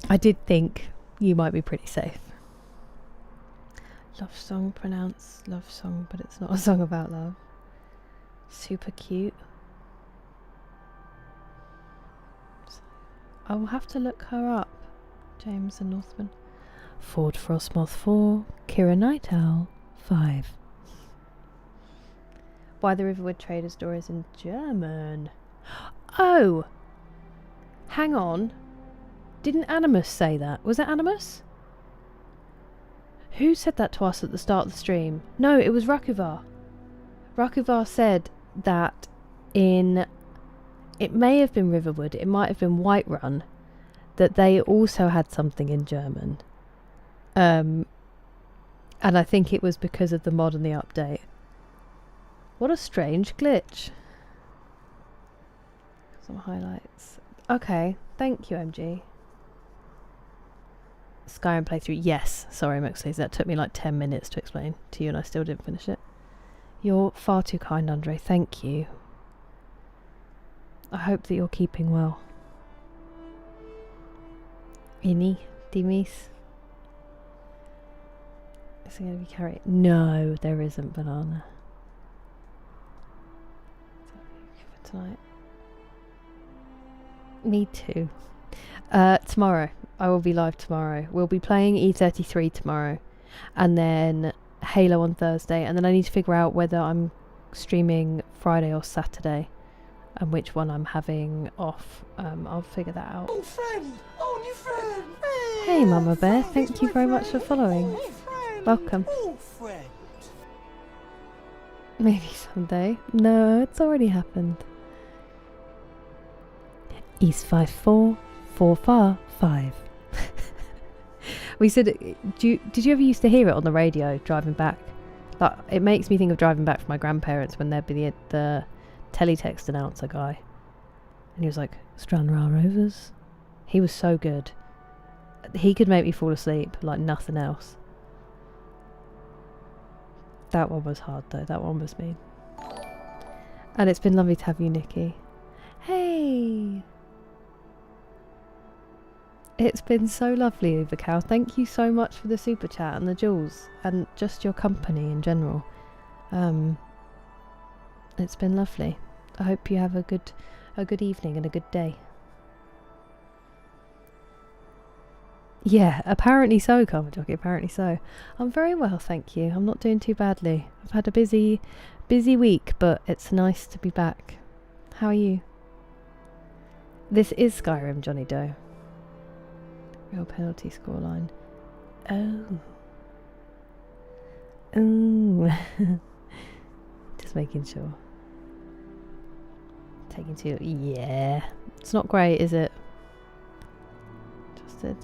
I did think you might be pretty safe. Love song, pronounced love song, but it's not a song about love. Super cute. I will have to look her up. James and Northman. Ford Frostmoth 4, Kira Night Owl 5. Why the Riverwood Trader's door is in German. Oh! Hang on. Didn't Animus say that? Was it Animus? Who said that to us at the start of the stream? No, it was Rakuvar. Rakuvar said that in... It may have been Riverwood, it might have been Whiterun, that they also had something in German. And I think it was because of the mod and the update. What a strange glitch. Some highlights. Okay, thank you, MG. Skyrim playthrough. Yes, sorry, Moxley. That took me like 10 minutes to explain to you and I still didn't finish it. You're far too kind, Andre. Thank you. I hope that you're keeping well. Ini, Dimis. Is it going to be carried? No, there isn't, Banana. For tonight. Me too. Tomorrow. I will be live tomorrow. We'll be playing E33 tomorrow. And then Halo on Thursday. And then I need to figure out whether I'm streaming Friday or Saturday. And which one I'm having off. I'll figure that out. Oh, friend! Oh, new friend! Hey, Mama Bear. Thank you very much for following. Welcome. Oh, friend! Maybe someday. No, it's already happened. East 54, 4 far 5. We said, did you ever used to hear it on the radio driving back? Like, it makes me think of driving back from my grandparents when there'd be the teletext announcer guy. And he was like, Stranraer Rovers. He was so good. He could make me fall asleep like nothing else. That one was hard though. That one was mean. And it's been lovely to have you, Nikki. Hey! It's been so lovely, Ubercow. Thank you so much for the super chat and the jewels and just your company in general. It's been lovely. I hope you have a good evening and a good day. Yeah, apparently so, Karma Jockey, apparently so. I'm very well, thank you. I'm not doing too badly. I've had a busy week, but it's nice to be back. How are you? This is Skyrim, Johnny Doe. Real penalty scoreline. Oh. Ooh. Just making sure. Taking two. Yeah. It's not great, is it? Just did.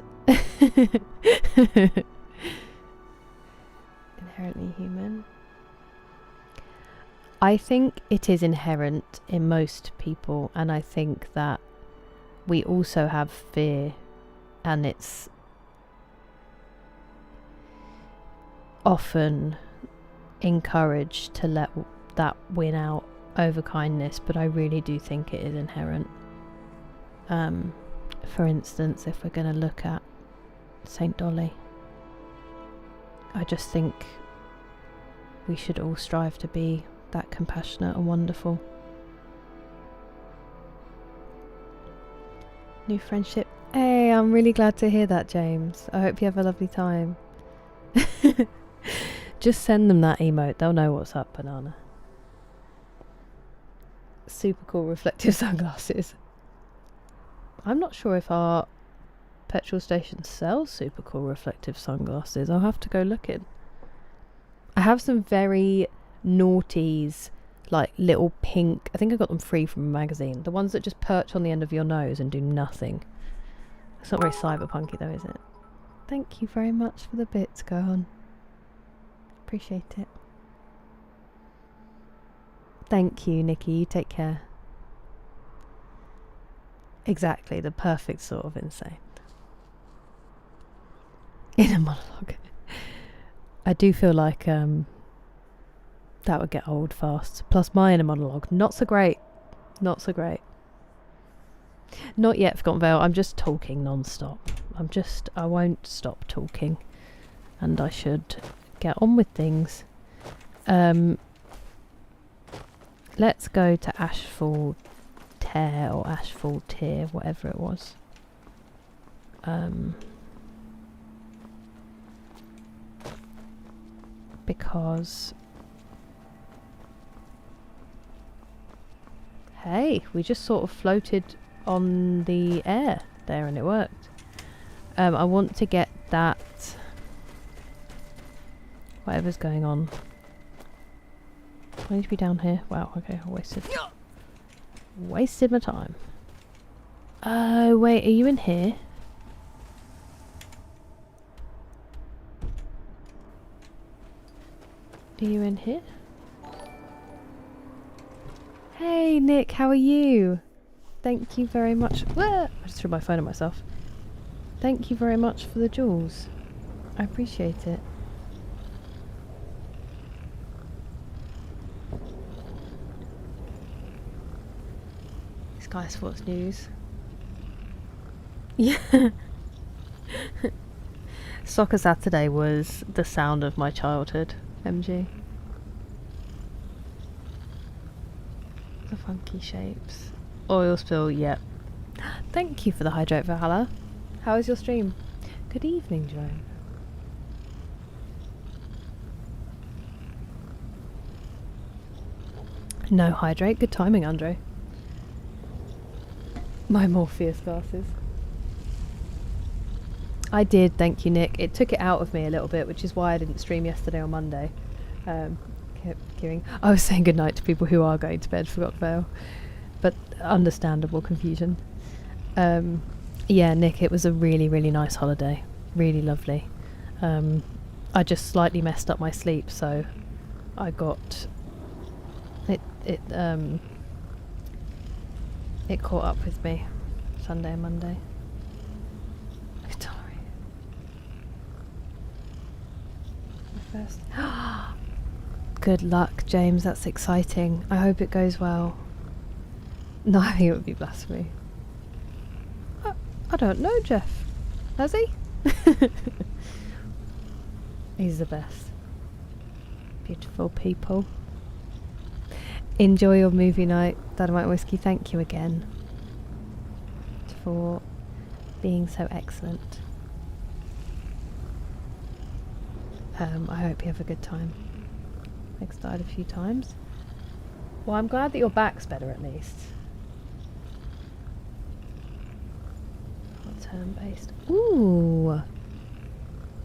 Inherently human. I think it is inherent in most people, and I think that we also have fear, and it's often encouraged to let that win out over kindness, but I really do think it is inherent. For instance, if we're going to look at St. Dolly, I just think we should all strive to be that compassionate and wonderful. New friendship. Hey, I'm really glad to hear that, James. I hope you have a lovely time. Just send them that emote. They'll know what's up, Banana. Super cool reflective sunglasses. I'm not sure if our petrol station sells super cool reflective sunglasses. I'll have to go looking. I have some very naughties like little pink, I think I got them free from a magazine, the ones that just perch on the end of your nose and do nothing. It's not very cyberpunky though, is it? Thank you very much for the bits, Gohan. Appreciate it. Thank you, Nikki. You take care. Exactly, the perfect sort of insane. In a monologue. I do feel like that would get old fast. Plus my inner monologue, not so great. Not so great. Not yet, Forgotten Vale. I'm just talking non-stop. I won't stop talking. And I should get on with things. Let's go to Ashfall Tear or Ashfall Tier, whatever it was. Because hey, we just sort of floated on the air there and it worked. I want to get that whatever's going on. I need to be down here. Wow, okay, I wasted my time. Oh wait, are you in here? Are you in here? Hey Nick, how are you? Thank you very much. I just threw my phone at myself. Thank you very much for the jewels. I appreciate it. Sky Sports News. Yeah. Soccer Saturday was the sound of my childhood, MG. The funky shapes. Oil spill, yep. Thank you for the hydrate, Valhalla. How was your stream? Good evening, Joan. No hydrate. Good timing, Andre. My Morpheus glasses. I did, thank you, Nick. It took it out of me a little bit, which is why I didn't stream yesterday or Monday. I was saying goodnight to people who are going to bed, Forgotten Vale. But understandable confusion. Yeah, Nick, it was a really, really nice holiday. Really lovely. I just slightly messed up my sleep, so I got... It caught up with me Sunday and Monday. Sorry. First. Good luck, James. That's exciting. I hope it goes well. No, I think it would be blasphemy. I don't know, Jeff. Has he? He's the best. Beautiful people. Enjoy your movie night, Dynamite Whiskey. Thank you again for being so excellent. I hope you have a good time. Nick's died a few times. Well, I'm glad that your back's better at least. Turn-based. Ooh,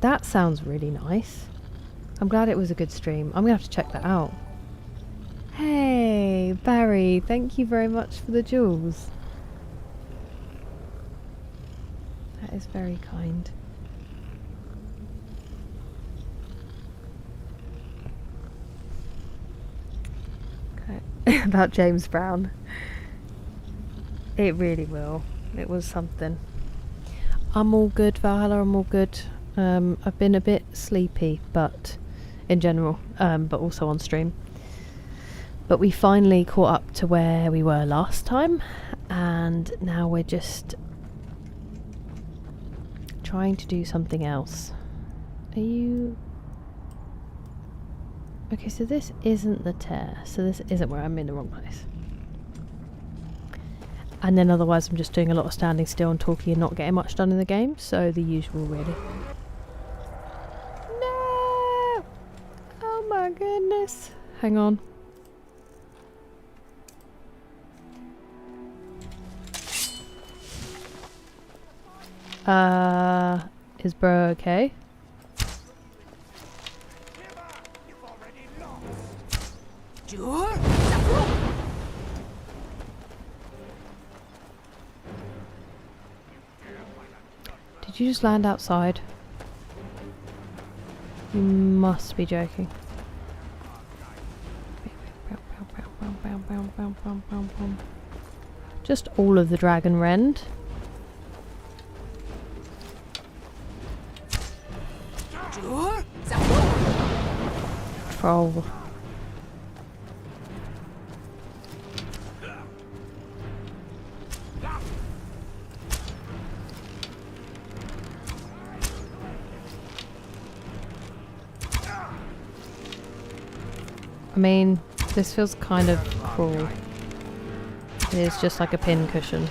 that sounds really nice. I'm glad it was a good stream. I'm gonna have to check that out. Hey, Barry, thank you very much for the jewels. That is very kind. Okay, about James Brown. It really will. It was something. I'm all good, Valhalla, I'm all good. I've been a bit sleepy, but in general, but also on stream. But we finally caught up to where we were last time, and now we're just trying to do something else. Are you... Okay, so this isn't the tear, so this isn't where I'm in the wrong place. And then otherwise I'm just doing a lot of standing still and talking and not getting much done in the game, so the usual really. No! Oh my goodness. Hang on. Is bro okay? Sure? Did you just land outside? You must be joking. Just all of the dragon rend. Troll. I mean, this feels kind of cruel. It is just like a pin cushion.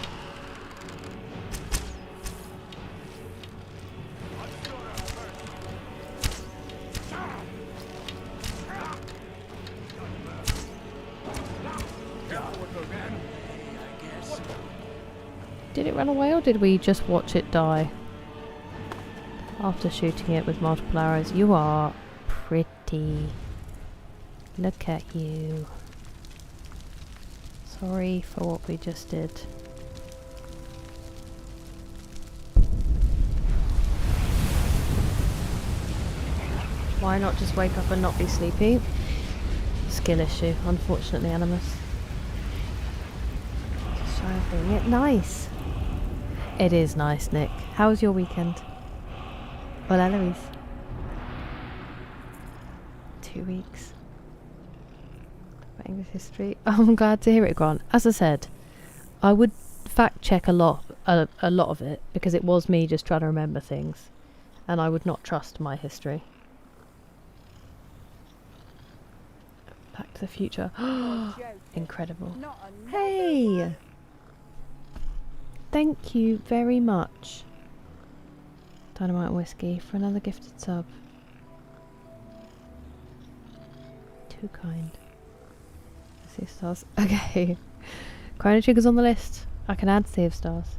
Did it run away or did we just watch it die? After shooting it with multiple arrows. You are pretty. Look at you. Sorry for what we just did. Why not just wake up and not be sleepy? Skill issue, unfortunately, Animus. Just trying to bring it nice. It is nice, Nick. How was your weekend? Well, Eloise. 2 weeks. English history. I'm glad to hear it, Grant. As I said, I would fact check a lot of it because it was me just trying to remember things, and I would not trust my history. Back to the Future. Incredible. Hey! Thank you very much, Dynamite and Whiskey, for another gifted sub. Too kind. Sea of Stars. Okay. Chrono Trigger's on the list. I can add Sea of Stars.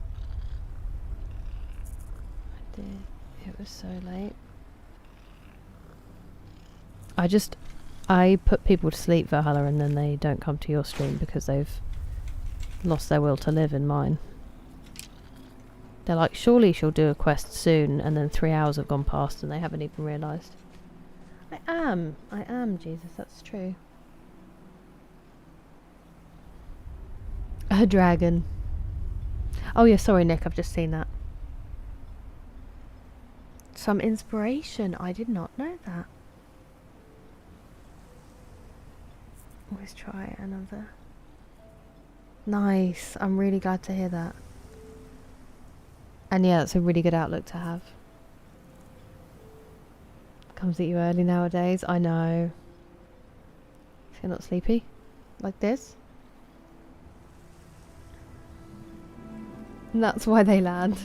I did. It was so late. I put people to sleep, Valhalla, and then they don't come to your stream because they've lost their will to live in mine. They're like, surely she'll do a quest soon, and then 3 hours have gone past and they haven't even realised. I am, Jesus, that's true. A dragon. Oh yeah, sorry Nick, I've just seen that. Some inspiration. I did not know that. Let's try another. Nice. I'm really glad to hear that. And yeah, that's a really good outlook to have. Comes at you early nowadays. I know. If you're not sleepy. Like this. And that's why they land.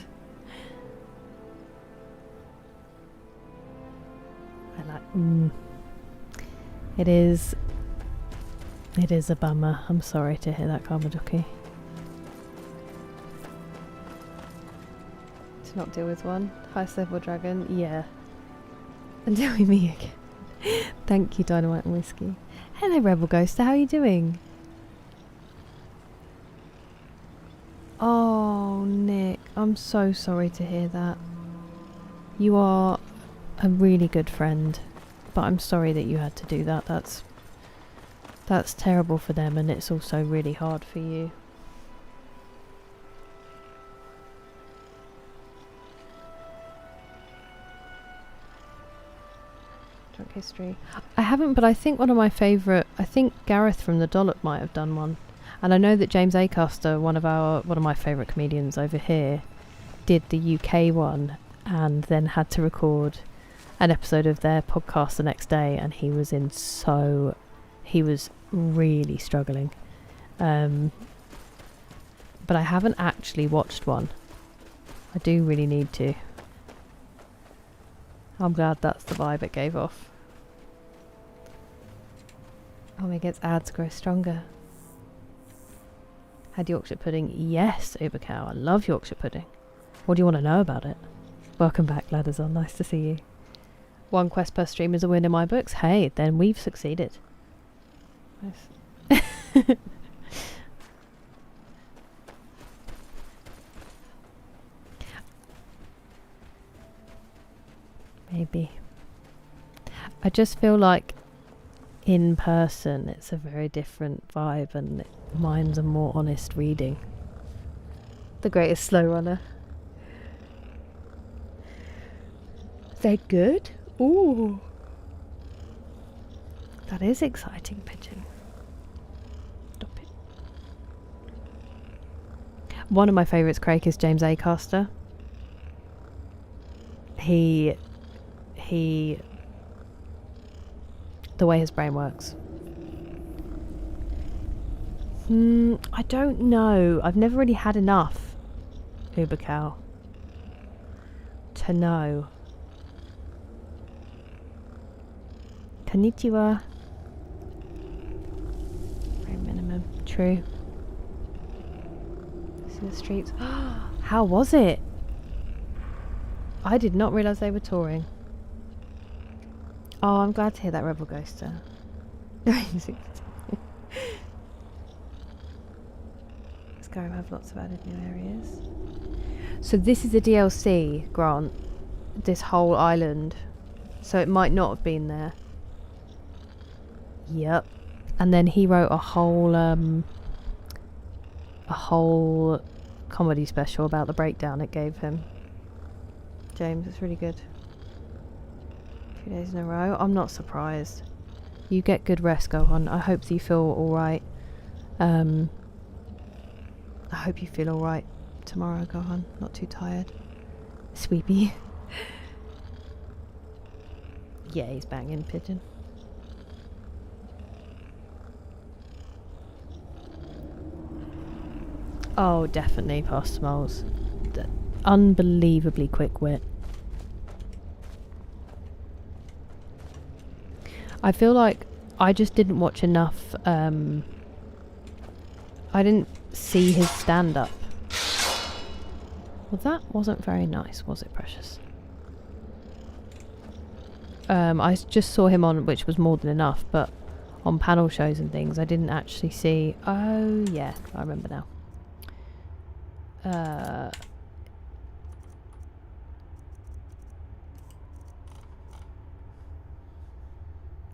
I like. It is a bummer. I'm sorry to hear that, Karmaduki. To not deal with one. Highest level dragon, yeah. Until we meet again. Thank you, Dynamite and Whiskey. Hello, Rebel Ghost. How are you doing? Oh, Nick, I'm so sorry to hear that. You are a really good friend, but I'm sorry that you had to do that. That's terrible for them, and it's also really hard for you. Drunk history. I haven't, but I think one of my favourite. I think Gareth from the Dollop might have done one. And I know that James Acaster, one of my favourite comedians over here, did the UK one and then had to record an episode of their podcast the next day, and he was really struggling. But I haven't actually watched one. I do really need to. I'm glad that's the vibe it gave off. Omega's ads grow stronger. Had Yorkshire pudding? Yes, Ubercow. I love Yorkshire pudding. What do you want to know about it? Welcome back, Ladders-on. Nice to see you. 1 quest per stream is a win in my books. Hey, then we've succeeded. Nice. Maybe. I just feel like in person it's a very different vibe, and mine's a more honest reading. The greatest slow runner. They're good? Ooh. That is exciting, Pigeon. Stop it. One of my favourites, Craig, is James Acaster. He the way his brain works. I don't know. I've never really had enough Uber Cow to know. Konnichiwa. Very minimum. True. See the streets. How was it? I did not realise they were touring. Oh, I'm glad to hear that, Rebel Ghoster. Skyrim have lots of added new areas. So this is a DLC, Grant. This whole island. So it might not have been there. Yep. And then he wrote a whole comedy special about the breakdown it gave him. James, it's really good. 2 days in a row. I'm not surprised. You get good rest, Gohan. I hope that you feel alright. I hope you feel alright tomorrow, Gohan. Not too tired. Sweepy. Yeah, he's banging, Pigeon. Oh, definitely past Smalls. Unbelievably quick wit. I feel like I just didn't watch enough. I didn't see his stand-up. Well, that wasn't very nice, was it, Precious? I just saw him on, which was more than enough, but on panel shows and things, I didn't actually see. Oh, yeah, I remember now.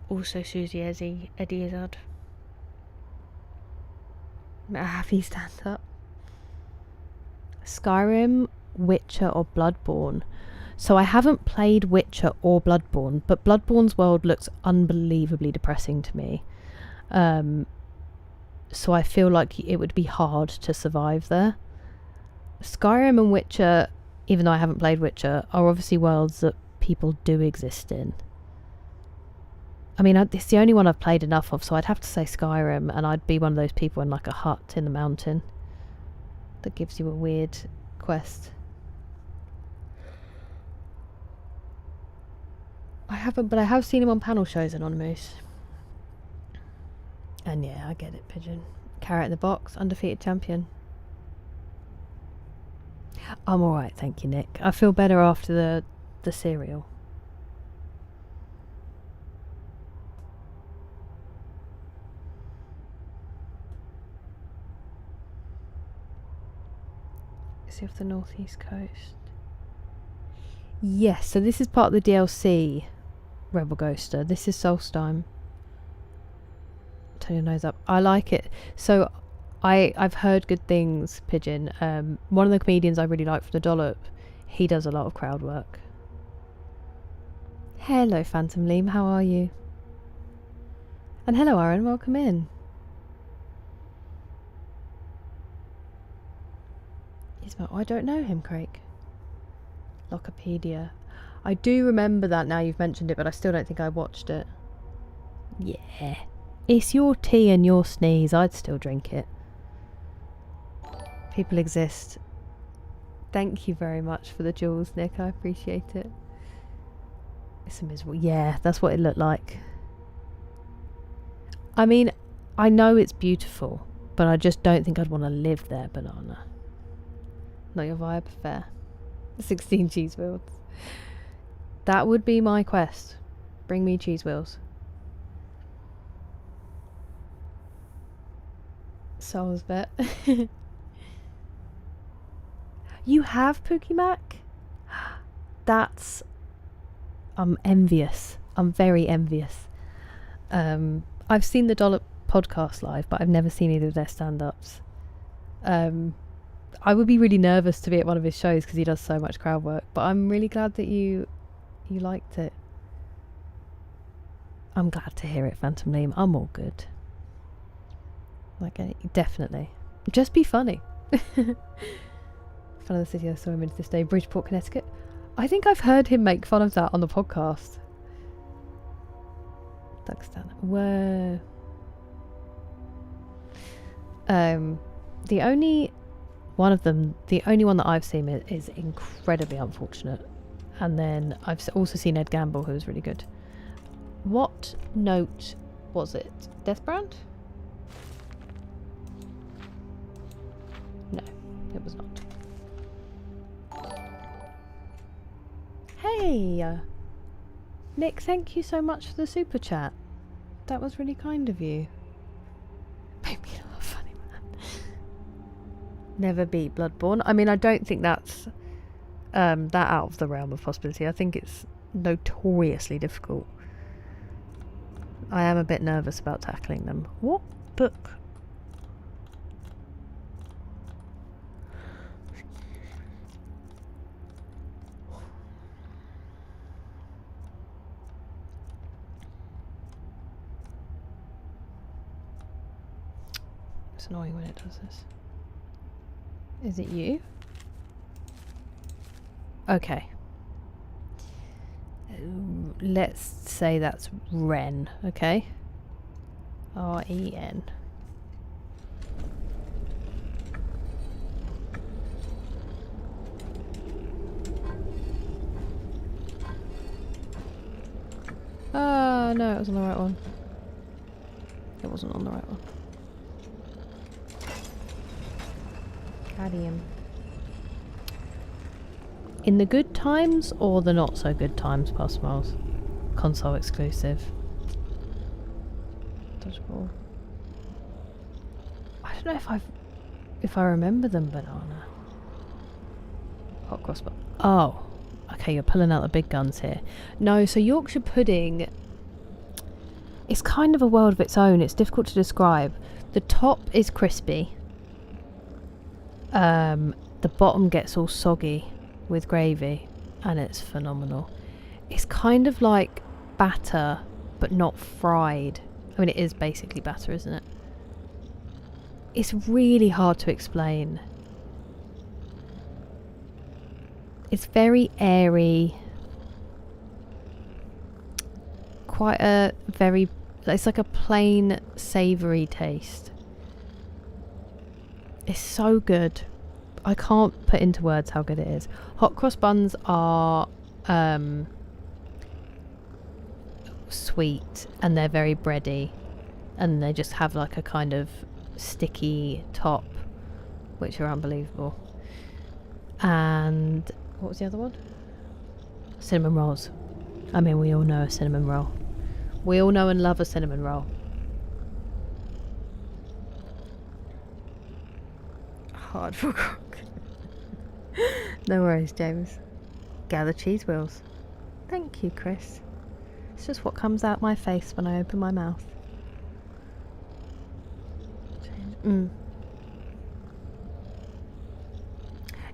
Also Susie Eddie Izzard. Happy stand up. Skyrim, Witcher or Bloodborne. So I haven't played Witcher or Bloodborne, but Bloodborne's world looks unbelievably depressing to me. So I feel like it would be hard to survive there. Skyrim and Witcher, even though I haven't played Witcher, are obviously worlds that people do exist in. I mean, it's the only one I've played enough of, so I'd have to say Skyrim, and I'd be one of those people in like a hut in the mountain that gives you a weird quest. I haven't, but I have seen him on panel shows, Anonymous. And yeah, I get it, Pigeon. Carrot in the box, undefeated champion. I'm alright, thank you, Nick. I feel better after the cereal. Is he off the northeast coast? Yes, so this is part of the DLC, Rebel Ghoster. This is Solstheim. Turn your nose up. I like it. So I've heard good things, Pigeon. One of the comedians I really like from the Dollop, he does a lot of crowd work. Hello, Phantom Liam, how are you? And hello, Aaron, welcome in. I don't know him, Craig. Lockopedia. I do remember that now you've mentioned it, but I still don't think I watched it. Yeah. It's your tea and your sneeze. I'd still drink it. People exist. Thank you very much for the jewels, Nick. I appreciate it. It's a miserable... Yeah, that's what it looked like. I mean, I know it's beautiful, but I just don't think I'd want to live there, Banana. Not your vibe? Fair. 16 cheese wheels. That would be my quest. Bring me cheese wheels. Souls bet. You have Pookie Mac? That's I'm envious. I'm very envious. I've seen the Dollop podcast live, but I've never seen either of their stand-ups. I would be really nervous to be at one of his shows because he does so much crowd work, but I'm really glad that you liked it. I'm glad to hear it, Phantom Liam. I'm all good. Like, definitely. Just be funny. Fun of the city I saw him into this day, Bridgeport, Connecticut. I think I've heard him make fun of that on the podcast. Duckstan. Whoa. The only one that I've seen is incredibly unfortunate. And then I've also seen Ed Gamble, who was really good. What note was it? Deathbrand? No, it was not. Hey! Nick, thank you so much for the super chat. That was really kind of you. Made me laugh, funny man. Never beat Bloodborne. I mean, I don't think that's that out of the realm of possibility. I think it's notoriously difficult. I am a bit nervous about tackling them. What book? It's annoying when it does this. Is it you? Okay. Let's say that's Ren, okay? R-E-N. Ah, no, it was on the right one. It wasn't on the right one. Cadmium. In the good times or the not so good times, Past Miles? Console exclusive. Dodgeball. I don't know if I remember them, Banana. Hot cross bun. Oh. Okay, you're pulling out the big guns here. No, so Yorkshire pudding, it's kind of a world of its own. It's difficult to describe. The top is crispy. The bottom gets all soggy with gravy, and it's phenomenal. It's kind of like batter, but not fried. I mean, it is basically batter, isn't it? It's really hard to explain. It's very airy. Quite a very... It's like a plain savoury taste. It's so good. I can't put into words how good it is. Hot cross buns are sweet, and they're very bready, and they just have like a kind of sticky top, which are unbelievable. And what was the other one? Cinnamon rolls. I mean, we all know a cinnamon roll. We all know and love a cinnamon roll. Hard for cook. No worries, James. Gather cheese wheels. Thank you, Chris. It's just what comes out my face when I open my mouth.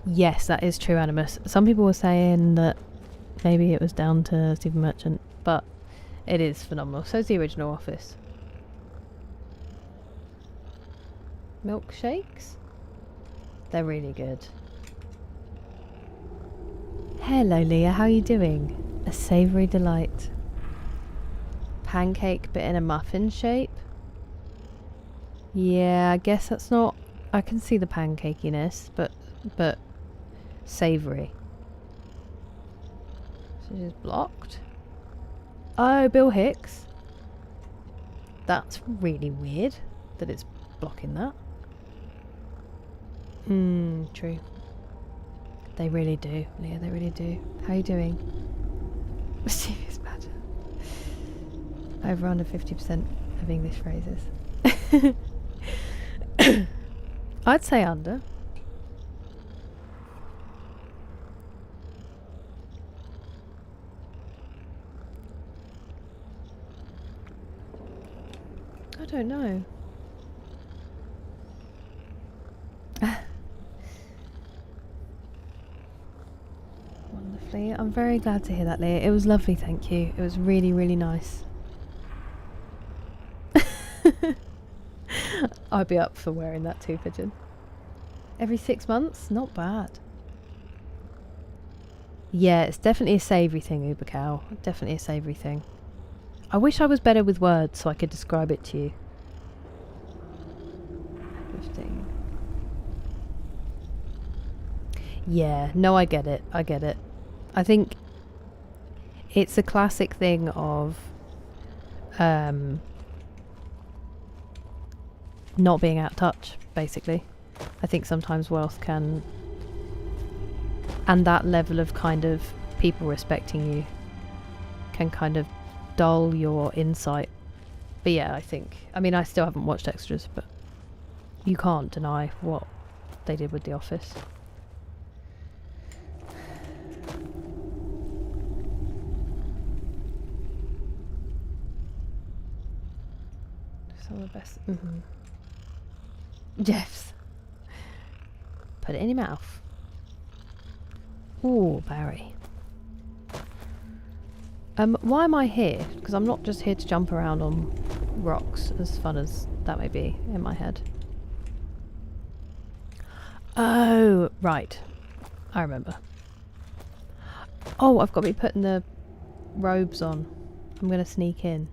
Yes, that is true, Animus. Some people were saying that maybe it was down to Stephen Merchant, but it is phenomenal. So is the original Office. Milkshakes? They're really good. Hello, Leah. How are you doing? A savoury delight. Pancake, but in a muffin shape? Yeah, I guess that's not... I can see the pancakiness, but savoury. So she's blocked. Oh, Bill Hicks. That's really weird that it's blocking that. True. They really do, Leah, they really do. How are you doing? Mischievous badger. Over under 50% of English phrases. I'd say under. I don't know. Wonderfully. I'm very glad to hear that, Leah. It was lovely, thank you. It was really, really nice. I'd be up for wearing that too, Pigeon. Every 6 months? Not bad. Yeah, it's definitely a savoury thing, Uber Cow. Definitely a savoury thing. I wish I was better with words so I could describe it to you. 15. Yeah, no, I get it. I get it. I think it's a classic thing of not being out of touch, basically. I think sometimes wealth can, and that level of kind of people respecting you can kind of dull your insight. But yeah, I mean, I still haven't watched Extras, but you can't deny what they did with The Office. Some of the best. Jeff's. Put it in your mouth. Ooh, Barry. Why am I here? Because I'm not just here to jump around on rocks, as fun as that may be in my head. Oh, right. I remember. Oh, I've got to be putting the robes on. I'm going to sneak in.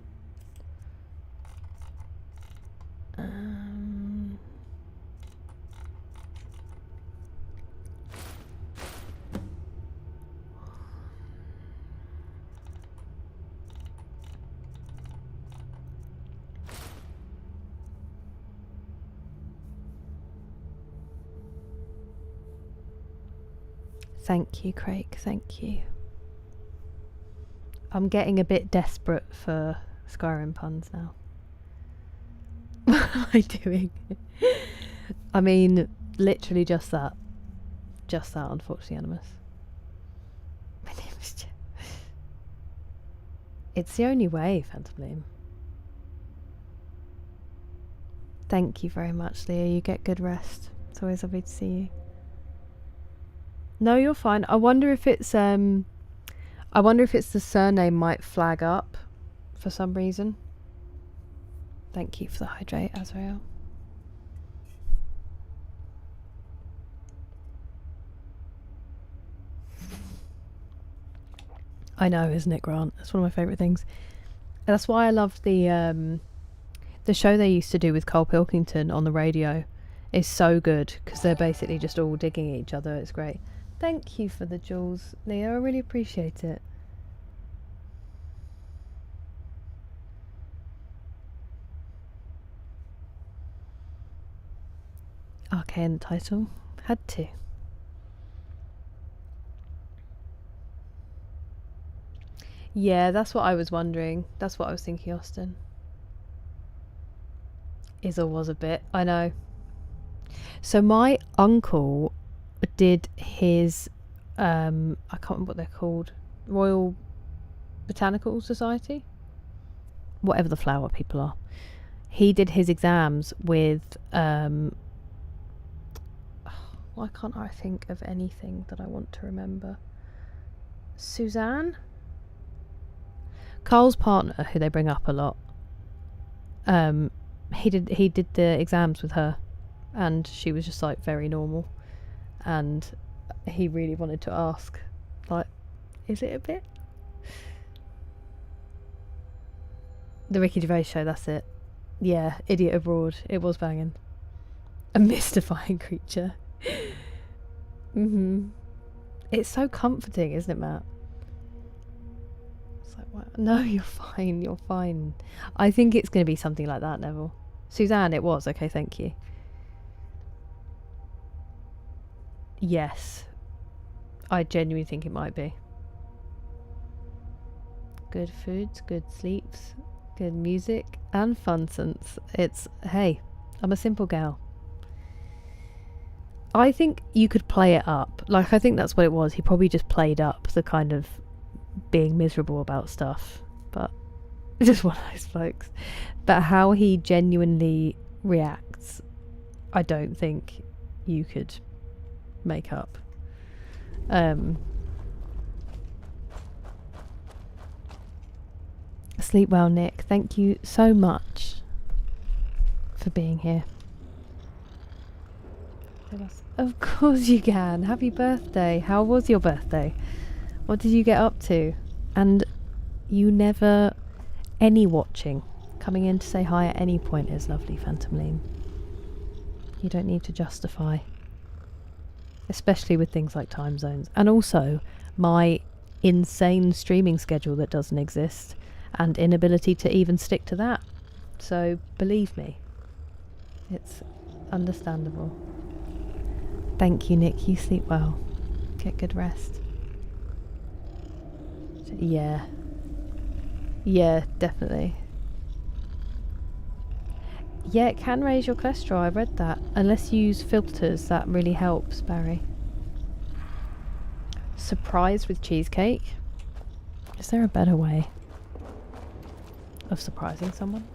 Thank you, Craig. Thank you. I'm getting a bit desperate for Skyrim puns now. What am I doing? I mean, literally just that. Just that, unfortunately, Animus. My name is Jeff. It's the only way, Phantom Bloom. Thank you very much, Leah. You get good rest. It's always lovely to see you. No, you're fine. I wonder if it's the surname might flag up for some reason. Thank you for the hydrate, Azrael. I know, isn't it, Grant? That's one of my favourite things. And that's why I loved the show they used to do with Cole Pilkington on the radio. Is so good because they're basically just all digging at each other. It's great. Thank you for the jewels, Leah. I really appreciate it. Arkay in the title. Had to. Yeah, that's what I was wondering. That's what I was thinking, Austin. Is or was a bit. I know. So my uncle did his I can't remember what they're called, Royal Botanical Society, whatever the flower people are. He did his exams with why can't I think of anything that I want to remember? Suzanne, Carl's partner, who they bring up a lot. He did the exams with her, and she was just like very normal. And he really wanted to ask, like, is it a bit? The Ricky Gervais show, that's it. Yeah, Idiot Abroad. It was banging. A mystifying creature. It's so comforting, isn't it, Matt? It's like, what? No, you're fine. You're fine. I think it's going to be something like that, Neville. Suzanne, it was. Okay, thank you. Yes. I genuinely think it might be. Good foods, good sleeps, good music, and fun sense. It's, hey, I'm a simple gal. I think you could play it up. Like, I think that's what it was. He probably just played up the kind of being miserable about stuff. But Just one of those blokes. But how he genuinely reacts, I don't think you could make up. Sleep well, Nick. Thank you so much for being here. Of course you can. Happy birthday. How was your birthday? What did you get up to? And you never... Any watching. Coming in to say hi at any point is lovely, Phantom Lean. You don't need to justify. Especially with things like time zones. And also, my insane streaming schedule that doesn't exist. And inability to even stick to that. So, believe me. It's understandable. Thank you, Nick. You sleep well. Get good rest. Yeah. Yeah, definitely. Yeah, it can raise your cholesterol. I read that. Unless you use filters, that really helps, Barry. Surprise with cheesecake? Is there a better way of surprising someone?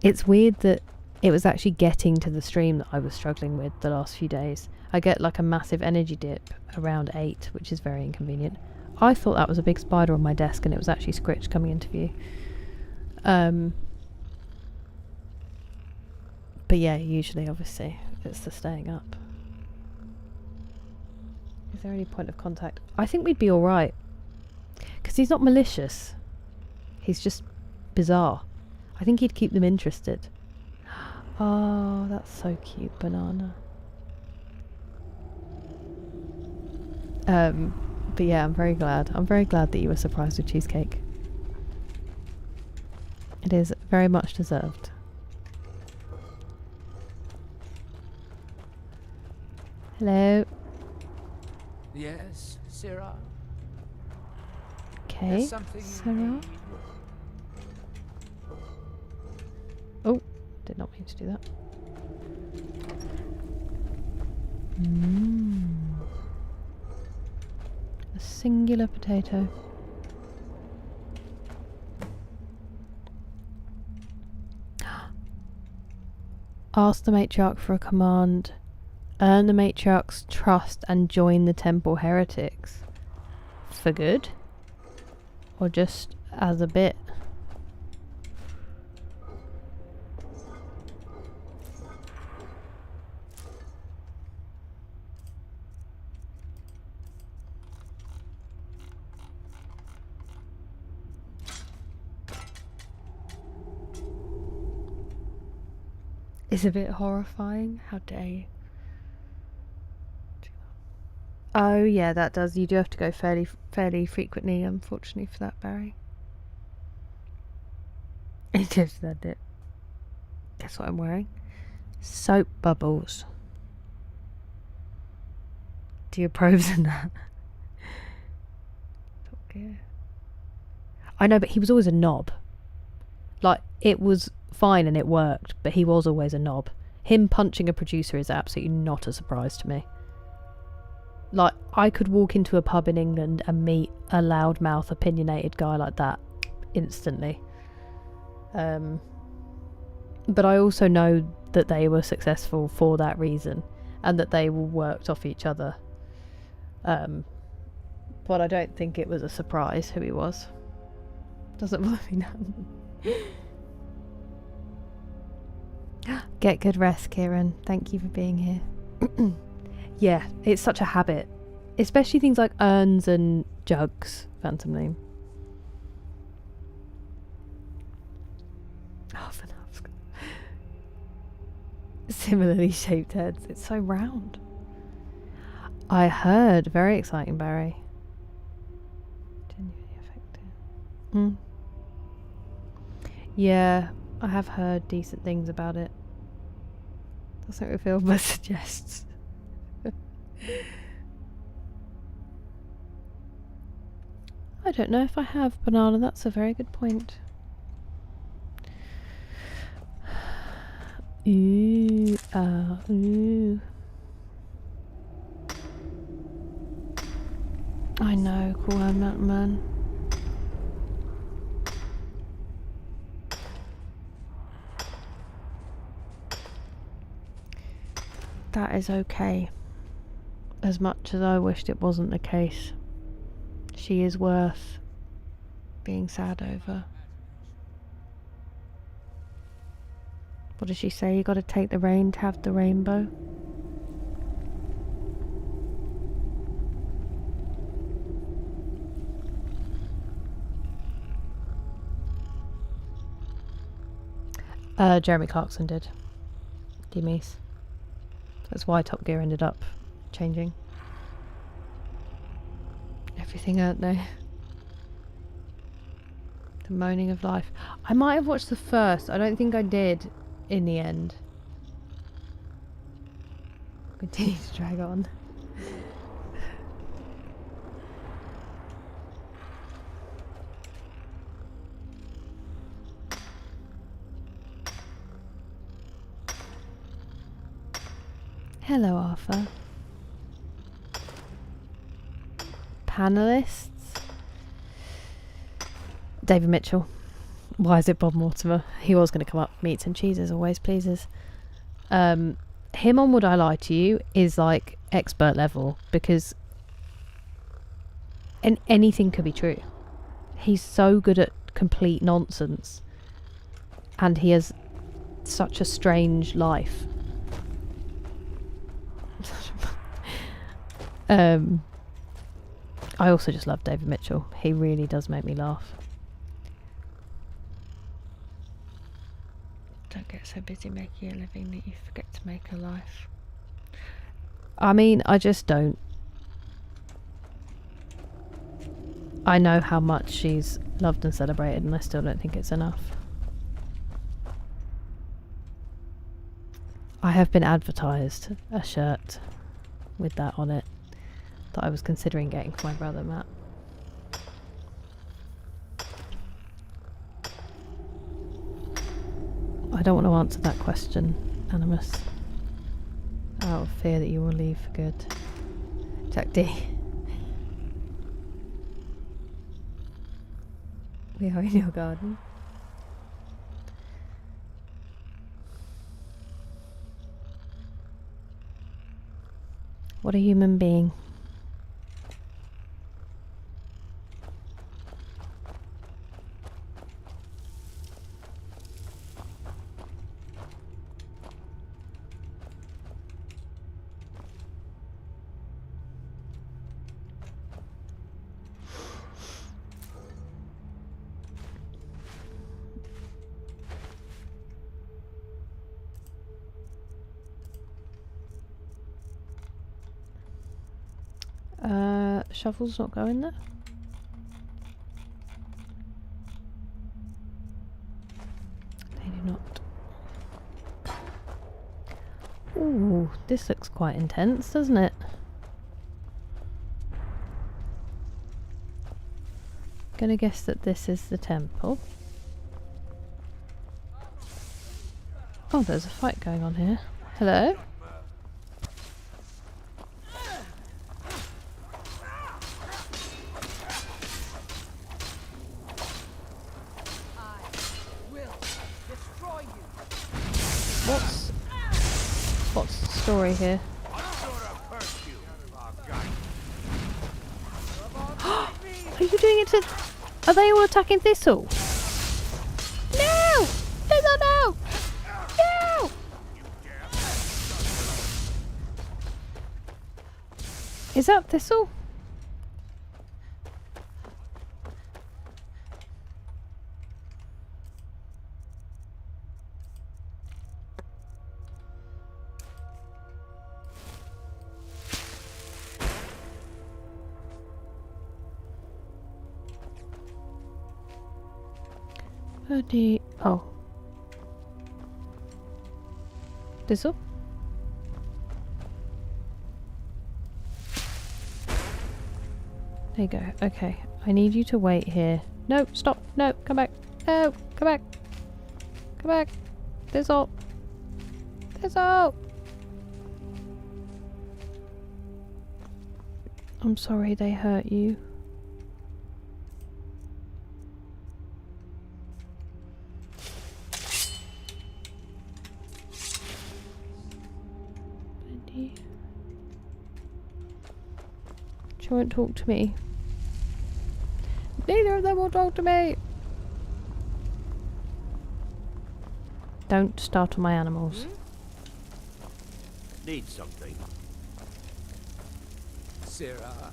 It's weird that it was actually getting to the stream that I was struggling with the last few days. I get like a massive energy dip around 8, which is very inconvenient. I thought that was a big spider on my desk and it was actually Scritch coming into view. But yeah, usually obviously it's the staying up. Is there any point of contact? I think we'd be alright. Because he's not malicious. He's just bizarre. I think he'd keep them interested. Oh, that's so cute, Banana. But yeah, I'm very glad. I'm very glad that you were surprised with cheesecake. It is very much deserved. Hello. Yes, Sarah. Okay, There's something Sarah. Oh, did not mean to do that. A singular potato. Ask the matriarch for a command. Earn the matriarch's trust and join the temple heretics. For good? Or just as a bit? It's a bit horrifying. How dare you? Oh yeah, that does. You do have to go fairly frequently, unfortunately, for that, Barry. He just said it. Guess what I'm wearing? Soap bubbles. Do your probes in that? Okay. I know, but he was always a knob. Like, it was fine and it worked, but he was always a knob. Him punching a producer is absolutely not a surprise to me. Like, I could walk into a pub in England and meet a loudmouth, opinionated guy like that instantly. But I also know that they were successful for that reason and that they worked off each other. But I don't think it was a surprise who he was. Doesn't bother me now. Get good rest, Kieran. Thank you for being here. Yeah, it's such a habit. Especially things like urns and jugs, Phantom Name. Oh, Vanavsk. Similarly shaped heads. It's so round. I heard. Very exciting, Barry. Genuinely effective. Yeah, I have heard decent things about it. Doesn't reveal but suggests. I don't know if I have, Banana. That's a very good point. Ooh, ooh. I know, cool mountain man. That is okay. As much as I wished it wasn't the case. She is worth being sad over. What does she say? You gotta take the rain to have the rainbow? Jeremy Clarkson did. Demise. That's why Top Gear ended up changing everything, aren't they? The moaning of life. I might have watched the first. I don't think I did in the end. Continue to drag on. Hello, Arthur. Panelists. David Mitchell. Why is it Bob Mortimer? He was going to come up. Meats and cheeses always pleases. Him on Would I Lie to You is like expert level, because anything could be true. He's so good at complete nonsense, and he has such a strange life. I also just love David Mitchell. He really does make me laugh. Don't get so busy making a living that you forget to make a life. I mean, I just don't. I know how much she's loved and celebrated, and I still don't think it's enough. I have been advertised a shirt with that on it that I was considering getting for my brother Matt. I don't want to answer that question, Animus, out of fear that you will leave for good. Jack D. We are in your garden. What a human being. Shovel's not going there. They do not. Ooh, this looks quite intense, doesn't it? Gonna guess that this is the temple. Oh, there's a fight going on here. Hello? What's the story here? Are you doing it to... Are they all attacking Thistle? No! Thistle, no! No! Is that Thistle? Oh. Thistle? There you go. Okay. I need you to wait here. No, stop. No, come back. No, come back. Come back. Thistle. Thistle. I'm sorry they hurt you. She won't talk to me. Neither of them will talk to me. Don't startle my animals. Need something. Sarah,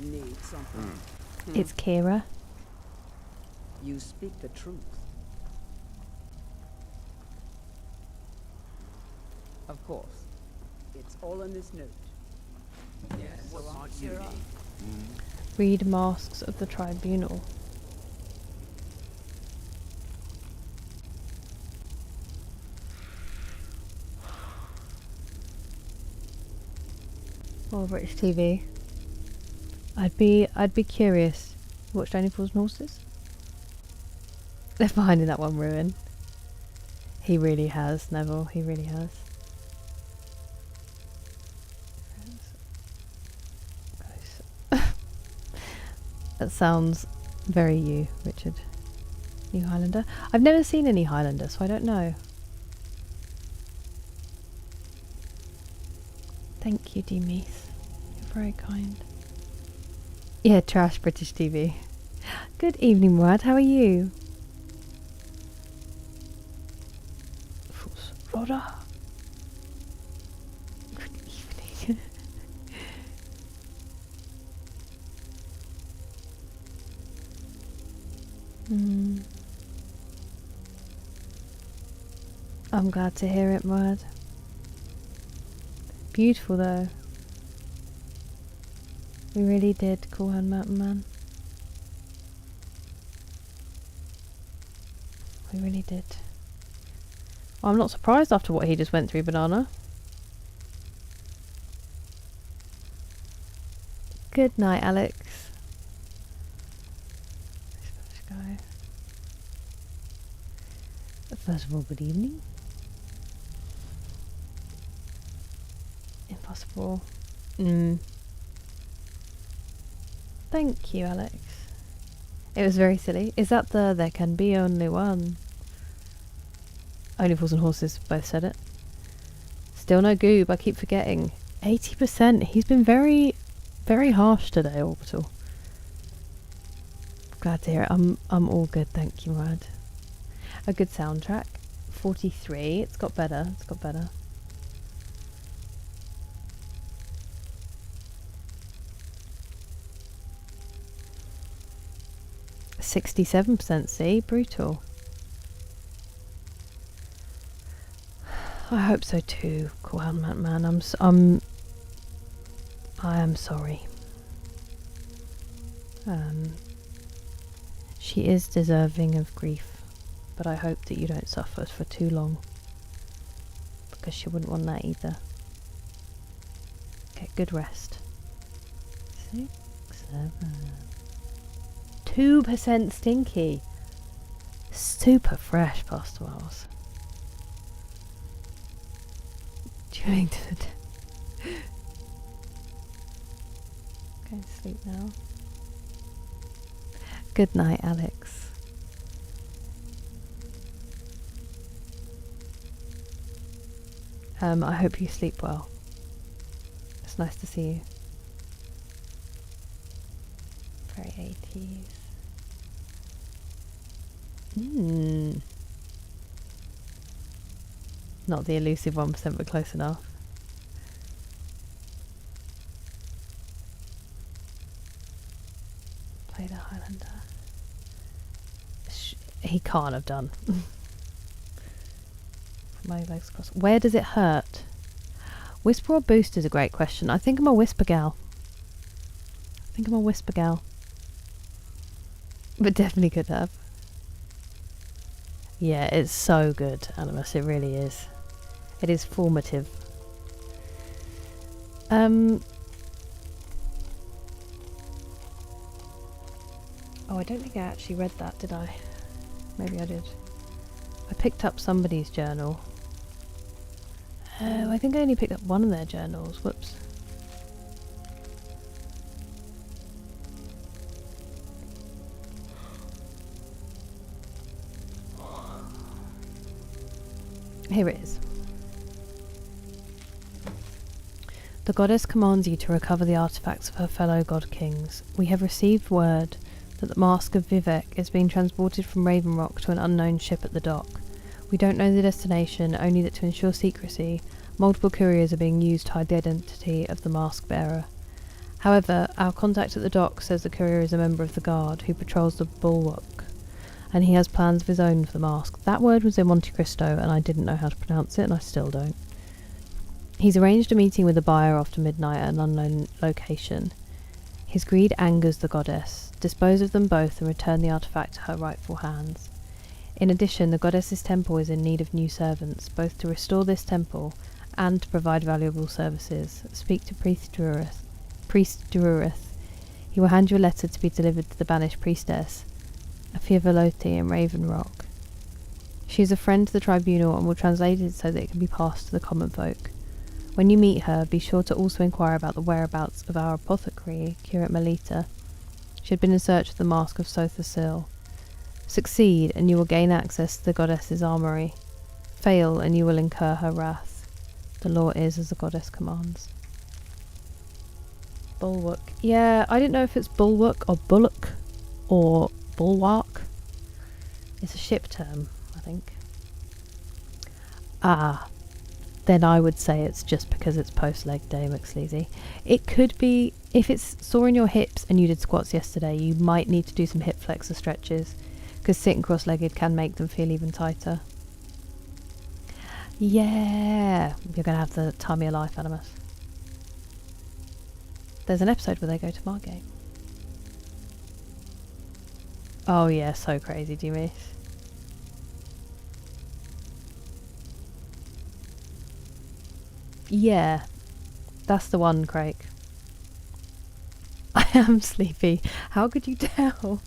need something. It's Kira. You speak the truth. Of course. It's all in this note. Yes. What might you Sarah. need? Read Masks of the Tribunal. More British TV. I'd be curious. You watched Only Fools and Horses? Left Behind in that one ruin. He really has, Neville. He really has. That sounds very you, Richard. New Highlander. I've never seen any Highlander, so I don't know. Thank you, Demise. You're very kind. Yeah, trash British TV. Good evening, Murad. How are you? Rhoda. Good evening. I'm glad to hear it, Murad. Beautiful though. We really did call her Mountain Man. We really did. Well, I'm not surprised after what he just went through, Banana. Good night, Alex. This guy. First of all, good evening. Impossible. Thank you, Alex. It was very silly. Is that the There Can Be Only One? Only Fools and Horses both said it. Still no goob, I keep forgetting. 80%. He's been very, very harsh today, Orbital. Glad to hear it. I'm all good, thank you, Murad. A good soundtrack. 43. It's got better. It's got better. %, see? Brutal. I hope so too, Cool Man. I am sorry. She is deserving of grief, but I hope that you don't suffer for too long, because she wouldn't want that either. Get good rest. 6, 7. 2% stinky. Super fresh pasta miles. Going to the going to sleep now. Good night, Alex. I hope you sleep well. It's nice to see you. Very 80s. Not the elusive 1%, but close enough. Play the Highlander. He can't have done. My legs crossed. Where does it hurt? Whisper or boost is a great question. I think I'm a whisper gal. But definitely could have. Yeah, it's so good, Animus. It really is. It is formative. Oh, I don't think I actually read that, did I? Maybe I did. I picked up somebody's journal. Oh, I think I only picked up one of their journals. Whoops. Here it is. The goddess commands you to recover the artifacts of her fellow god kings. We have received word that the Mask of Vivek is being transported from Raven Rock to an unknown ship at the dock. We don't know the destination, only that to ensure secrecy, multiple couriers are being used to hide the identity of the mask bearer. However, our contact at the dock says the courier is a member of the guard who patrols the bulwark, and he has plans of his own for the mask. That word was in Monte Cristo, and I didn't know how to pronounce it, and I still don't. He's arranged a meeting with the buyer after midnight at an unknown location. His greed angers the goddess. Dispose of them both and return the artifact to her rightful hands. In addition, the goddess's temple is in need of new servants, both to restore this temple and to provide valuable services. Speak to Priest Dururith. He will hand you a letter to be delivered to the banished priestess, Afiavelote in Raven Rock. She is a friend to the tribunal and will translate it so that it can be passed to the common folk. When you meet her, be sure to also inquire about the whereabouts of our apothecary, Curate Melita. She had been in search of the Mask of Sothasil. Succeed, and you will gain access to the goddess's armoury. Fail, and you will incur her wrath. The law is as the goddess commands. Bulwark. Yeah, I didn't know if it's bulwark or bullock or bulwark. It's a ship term, I think. Ah. Then I would say it's just because it's post-leg day, McSleazy. It could be, if it's sore in your hips and you did squats yesterday, you might need to do some hip flexor stretches, because sitting cross-legged can make them feel even tighter. Yeah, you're going to have the time of your life, Animus. There's an episode where they go to Margate. Oh yeah, so crazy, do you miss? Yeah, that's the one, Craig. I am sleepy. How could you tell?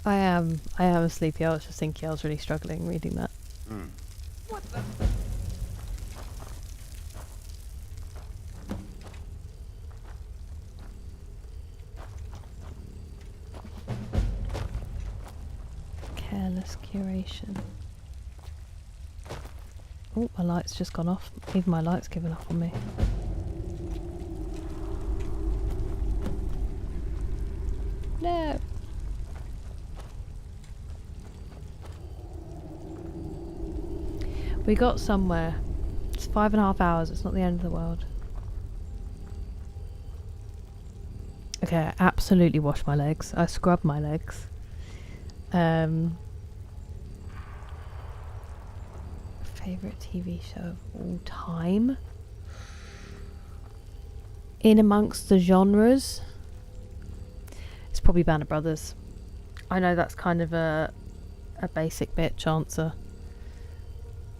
I am sleepy. I was just thinking I was really struggling reading that. What the? Careless curation. Oh, my light's just gone off. Even my light's given up on me. No! We got somewhere. It's 5.5 hours. It's not the end of the world. Okay, I absolutely wash my legs. I scrub my legs. Favorite TV show of all time? In amongst the genres, it's probably Band of Brothers. I know that's kind of a basic bitch answer,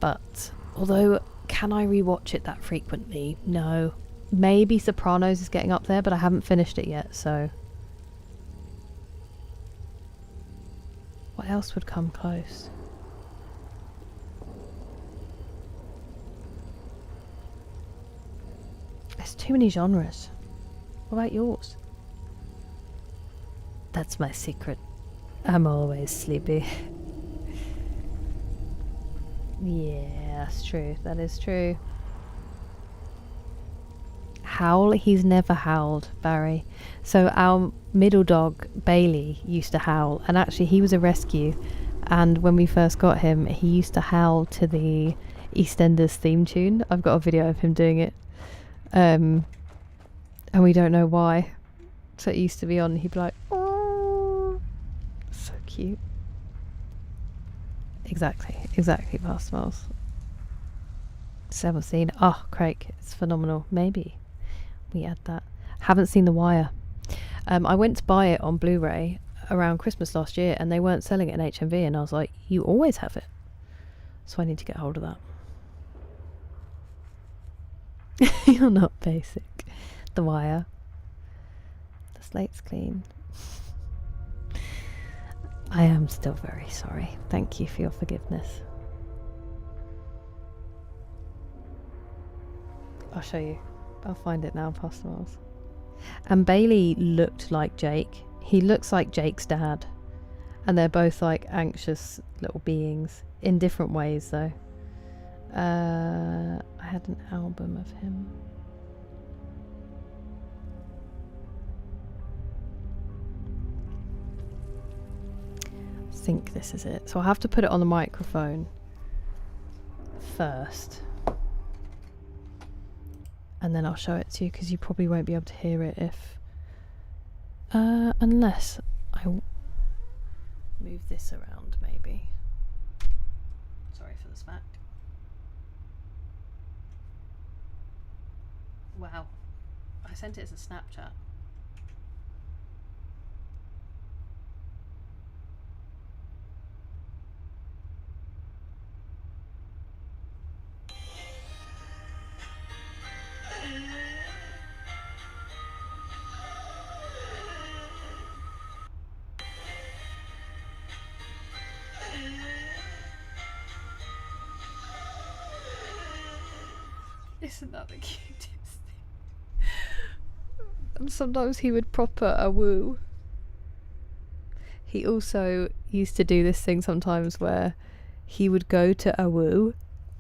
but although, can I rewatch it that frequently? No. Maybe Sopranos is getting up there, but I haven't finished it yet, so what else would come close? There's too many genres. What about yours? That's my secret. I'm always sleepy. Yeah, that's true. That is true. Howl? He's never howled, Barry. So our middle dog, Bailey, used to howl. And actually he was a rescue. And when we first got him, he used to howl to the EastEnders theme tune. I've got a video of him doing it. And we don't know why. So it used to be on, he'd be like, oh, so cute. Exactly, past Miles. 17. Oh, Craig, it's phenomenal. Maybe we add that. Haven't seen The Wire. I went to buy it on Blu-ray around Christmas last year, and they weren't selling it in HMV, and I was like, you always have it. So I need to get hold of that. You're not basic. The Wire. The slate's clean. I am still very sorry. Thank you for your forgiveness. I'll show you. I'll find it now, Pastor Miles. And Bailey looked like Jake. He looks like Jake's dad. And they're both like anxious little beings. in different ways though. I had an album of him. I think this is it. So I'll have to put it on the microphone first. And then I'll show it to you because you probably won't be able to hear it if... unless I move this around maybe. Sorry for the smack. Wow. I sent it as a Snapchat. Isn't that the cutest thing? And sometimes he would proper a woo. He also used to do this thing sometimes where he would go to a woo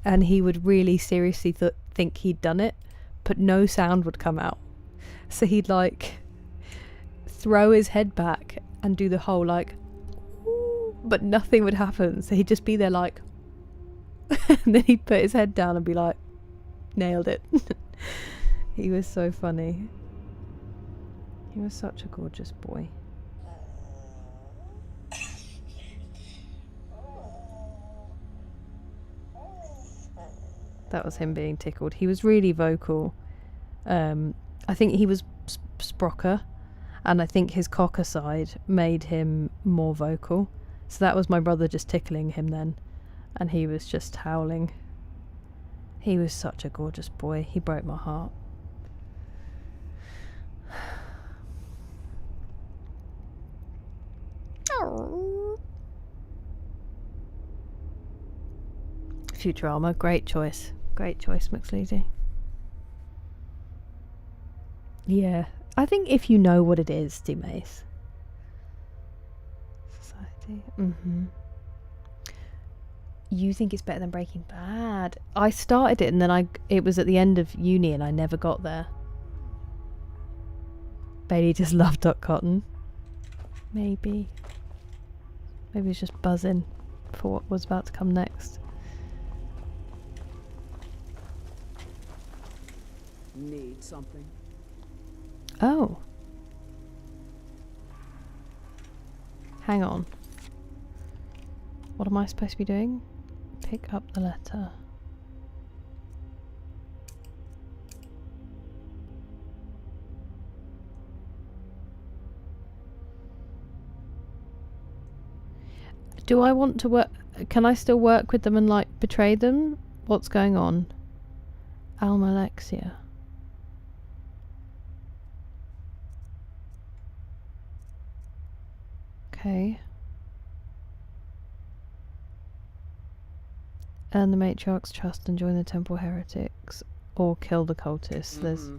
and he would really seriously think he'd done it, but no sound would come out. So he'd like throw his head back and do the whole like, "Ooh," but nothing would happen. So he'd just be there like, and then he'd put his head down and be like, nailed it. He was so funny. He was such a gorgeous boy. That was him being tickled. He was really vocal. I think he was Sprocker, and I think his cocker side made him more vocal. So that was my brother just tickling him then, and he was just howling. He was such a gorgeous boy. He broke my heart. Futurama, great choice. Great choice, McSleazy. Yeah, I think if you know what it is, do Mace. Society. You think it's better than Breaking Bad? I started it and then it was at the end of uni and I never got there. Bailey just loved Dot Cotton. Maybe he's just buzzing for what was about to come next. Need something? Oh. Hang on. What am I supposed to be doing? Pick up the letter. Do I want to work? Can I still work with them and like betray them? What's going on? Alma Alexia. Okay. Earn the matriarch's trust and join the temple heretics, or kill the cultists. There's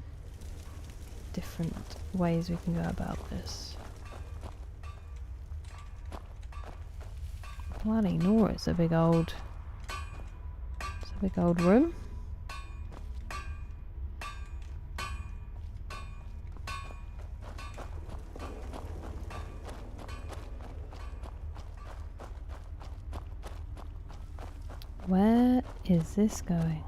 different ways we can go about this. Bloody Nora, it's a big old room. Where is this going?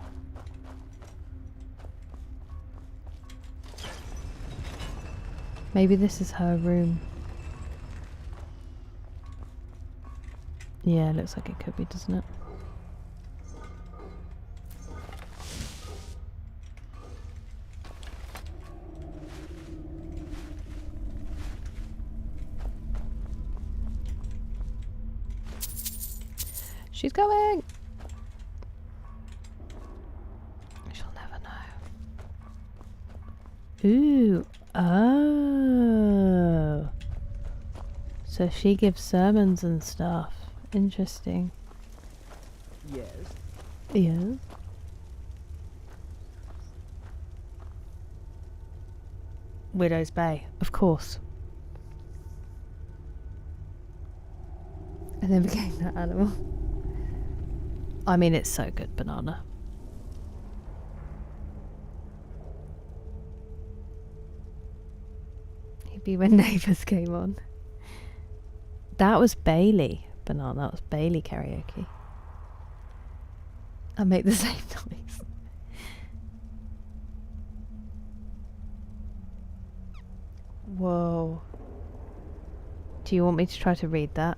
Maybe this is her room. Yeah, it looks like it could be, doesn't it? She's going! She'll never know. Ooh, oh. So she gives sermons and stuff. Interesting. Yes. Yes. Widow's Bay, of course. And then became that animal. I mean, it's so good, Banana. He'd be when Neighbours came on. That was Bailey, Banana. That was Bailey karaoke. I make the same noise. Whoa. Do you want me to try to read that,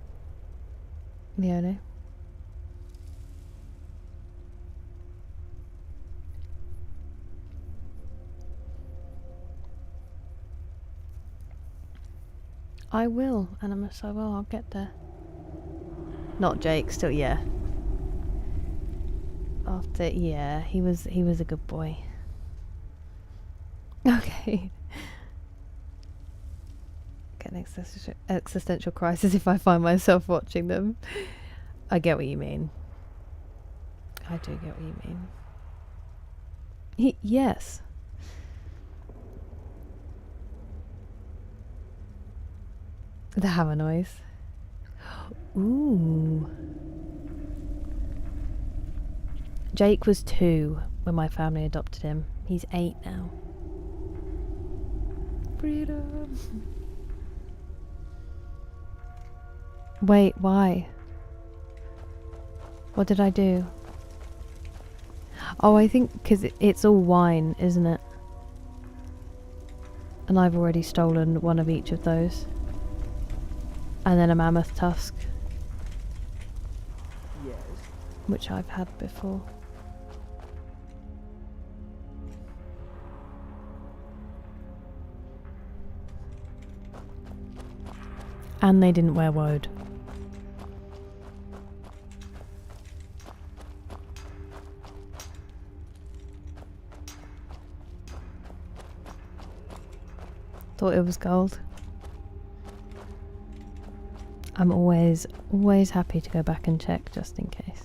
Leone? I will, Animus, I will, I'll get there. Not Jake, still, yeah. After, yeah, he was a good boy. Okay. Get an existential crisis if I find myself watching them. I get what you mean. I do get what you mean. Yes. The hammer noise. Ooh. Jake was 2 when my family adopted him. He's 8 now. Freedom. Wait, why? What did I do? Oh, I think because it's all wine, isn't it? And I've already stolen one of each of those. And then a mammoth tusk. Yes. Which I've had before. And they didn't wear woad. Thought it was gold. I'm always happy to go back and check just in case.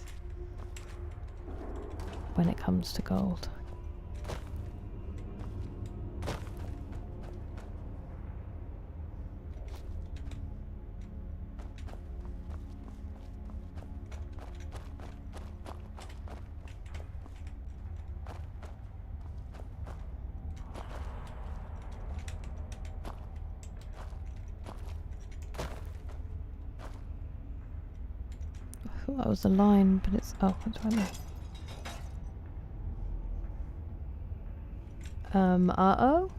When it comes to gold. I thought that was a line, but it's... oh, what's right there? Uh-oh?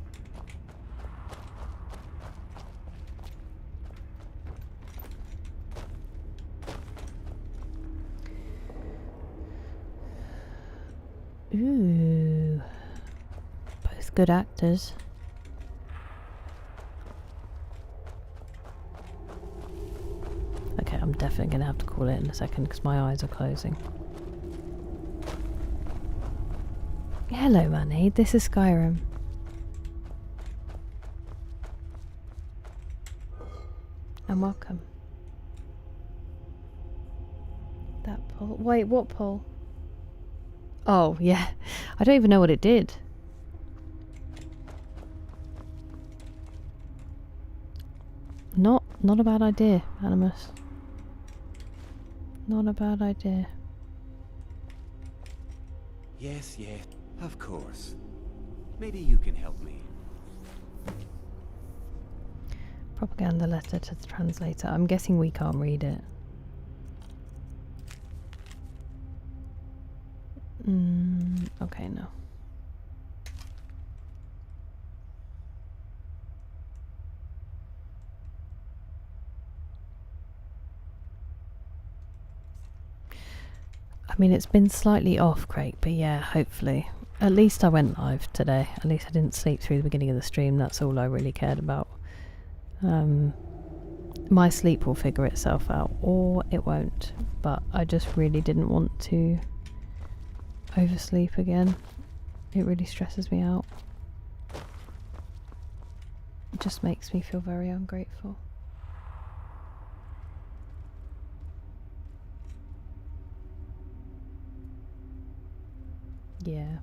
Ooh. Both good actors. Okay, I'm definitely going to have to call it in a second because my eyes are closing. Hello, Manny. This is Skyrim. And welcome. That pull. Wait, what pull? Oh, yeah. I don't even know what it did. Not a bad idea, Animus. Not a bad idea. Yes, of course. Maybe you can help me. Propaganda letter to the translator. I'm guessing we can't read it. Okay, no. I mean, it's been slightly off, Craig, but yeah, hopefully. At least I went live today. At least I didn't sleep through the beginning of the stream. That's all I really cared about. My sleep will figure itself out, or it won't. But I just really didn't want to oversleep again. It really stresses me out. It just makes me feel very ungrateful. Yeah.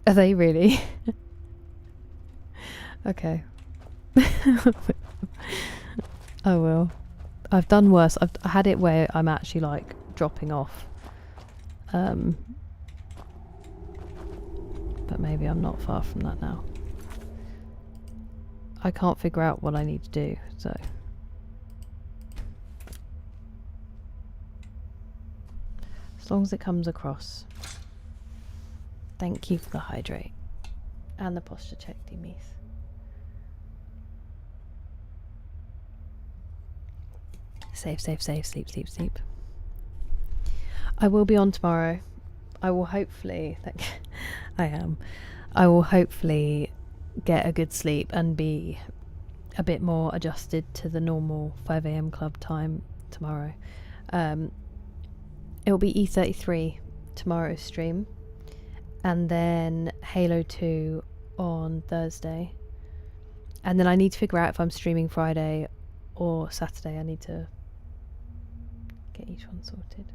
Are they really? Okay. I will. I've done worse. I've had it where I'm actually like dropping off. But maybe I'm not far from that now. I can't figure out what I need to do, so. As long as it comes across. Thank you for the hydrate. And the posture check, Demise. Save, save, save, sleep, sleep, sleep. I will be on tomorrow. I will hopefully, I will hopefully get a good sleep and be a bit more adjusted to the normal 5 AM club time tomorrow. It'll be E33 tomorrow's stream, and then Halo 2 on Thursday. And then I need to figure out if I'm streaming Friday or Saturday. I need to get each one sorted.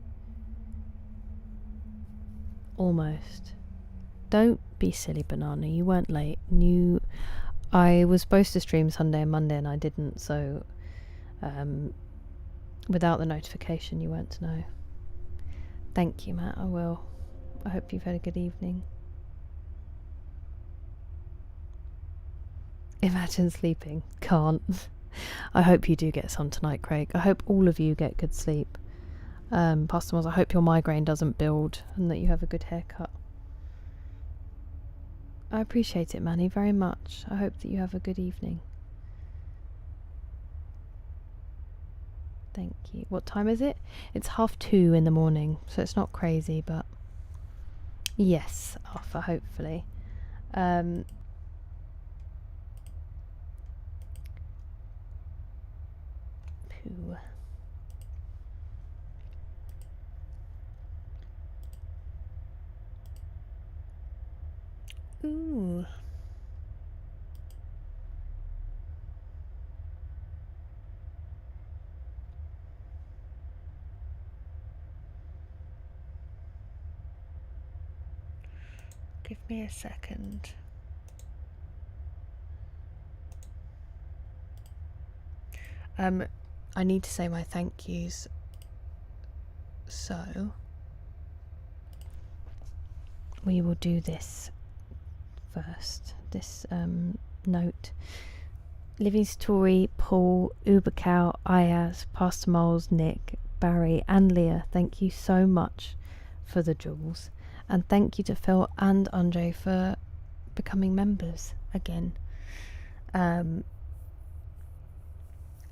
Almost. Don't be silly, Banana. You weren't late. I was supposed to stream Sunday and Monday and I didn't, so without the notification you weren't to know. Thank you, Matt. I will. I hope you've had a good evening. Imagine sleeping. Can't. I hope you do get some tonight, Craig. I hope all of you get good sleep. Pastor Moss, I hope your migraine doesn't build and that you have a good haircut. I appreciate it, Manny, very much. I hope that you have a good evening. Thank you. What time is it? It's 2:30 in the morning, so it's not crazy, but yes, Arthur, hopefully. Pooh. Ooh. Give me a second. I need to say my thank yous. So we will do this first. This note. Living Story, Paul, Ubercow, Ayaz, Pastor Moles, Nick, Barry and Leah, thank you so much for the jewels. And thank you to Phil and Andre for becoming members again. And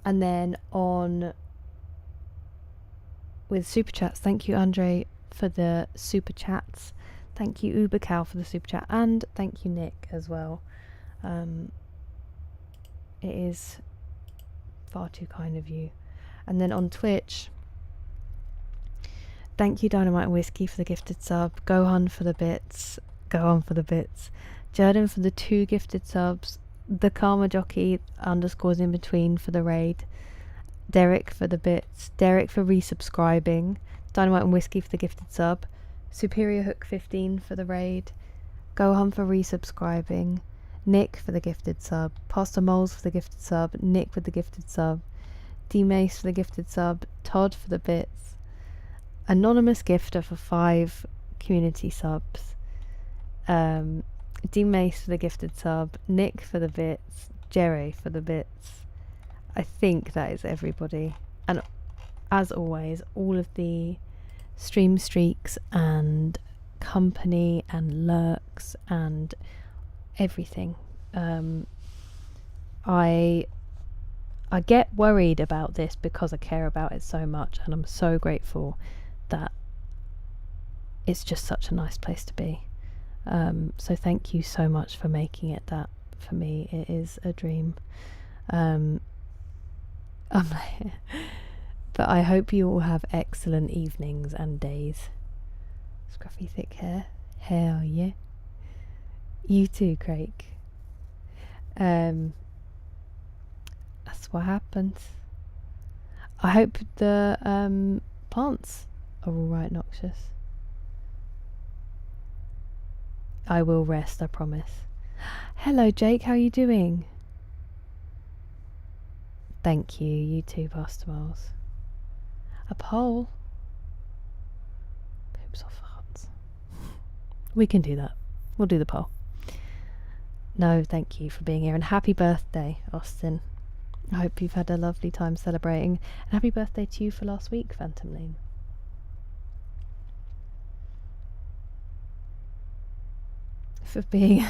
then on with super chats, thank you Andre for the super chats. Thank you Ubercow for the super chat, and thank you Nick as well. It is far too kind of you. And then on Twitch, thank you Dynamite and Whiskey for the gifted sub, Gohan for the bits, go on for the bits, Jordan for the 2 gifted subs, the Karma Jockey _ in between for the raid, Derek for the bits, Derek for resubscribing, Dynamite and Whiskey for the gifted sub, Superior Hook 15 for the raid, Gohan for resubscribing, Nick for the gifted sub, Pastor Moles for the gifted sub, Nick with the gifted sub, D-Mace for the gifted sub, Todd for the bits, Anonymous Gifter for 5 community subs, D-Mace for the gifted sub, Nick for the bits, Jerry for the bits. I think that is everybody. And as always, all of the stream streaks and company and lurks and everything. I get worried about this because I care about it so much, and I'm so grateful that it's just such a nice place to be. So thank you so much for making it that. For me, it is a dream. But I hope you all have excellent evenings and days. Scruffy thick hair. Hell yeah. You too, Craig. That's what happens. I hope the plants are alright, Noxious. I will rest, I promise. Hello Jake, how are you doing? Thank you, you too, Pastor Miles. A poll. Poops or farts. We can do that. We'll do the poll. No, thank you for being here, and happy birthday, Austin. I hope you've had a lovely time celebrating, and happy birthday to you for last week, Phantom Lane. For being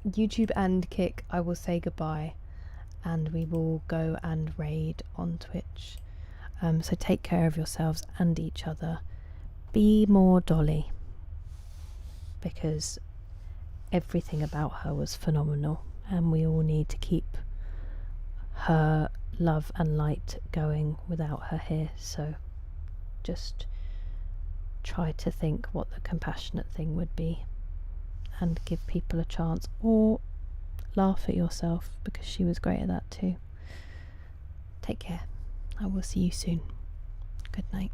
YouTube and Kick, I will say goodbye, and we will go and raid on Twitch. So take care of yourselves and each other. Be more Dolly, because everything about her was phenomenal, and we all need to keep her love and light going without her here. So just try to think what the compassionate thing would be and give people a chance, or laugh at yourself, because she was great at that too. Take care. I will see you soon. Good night.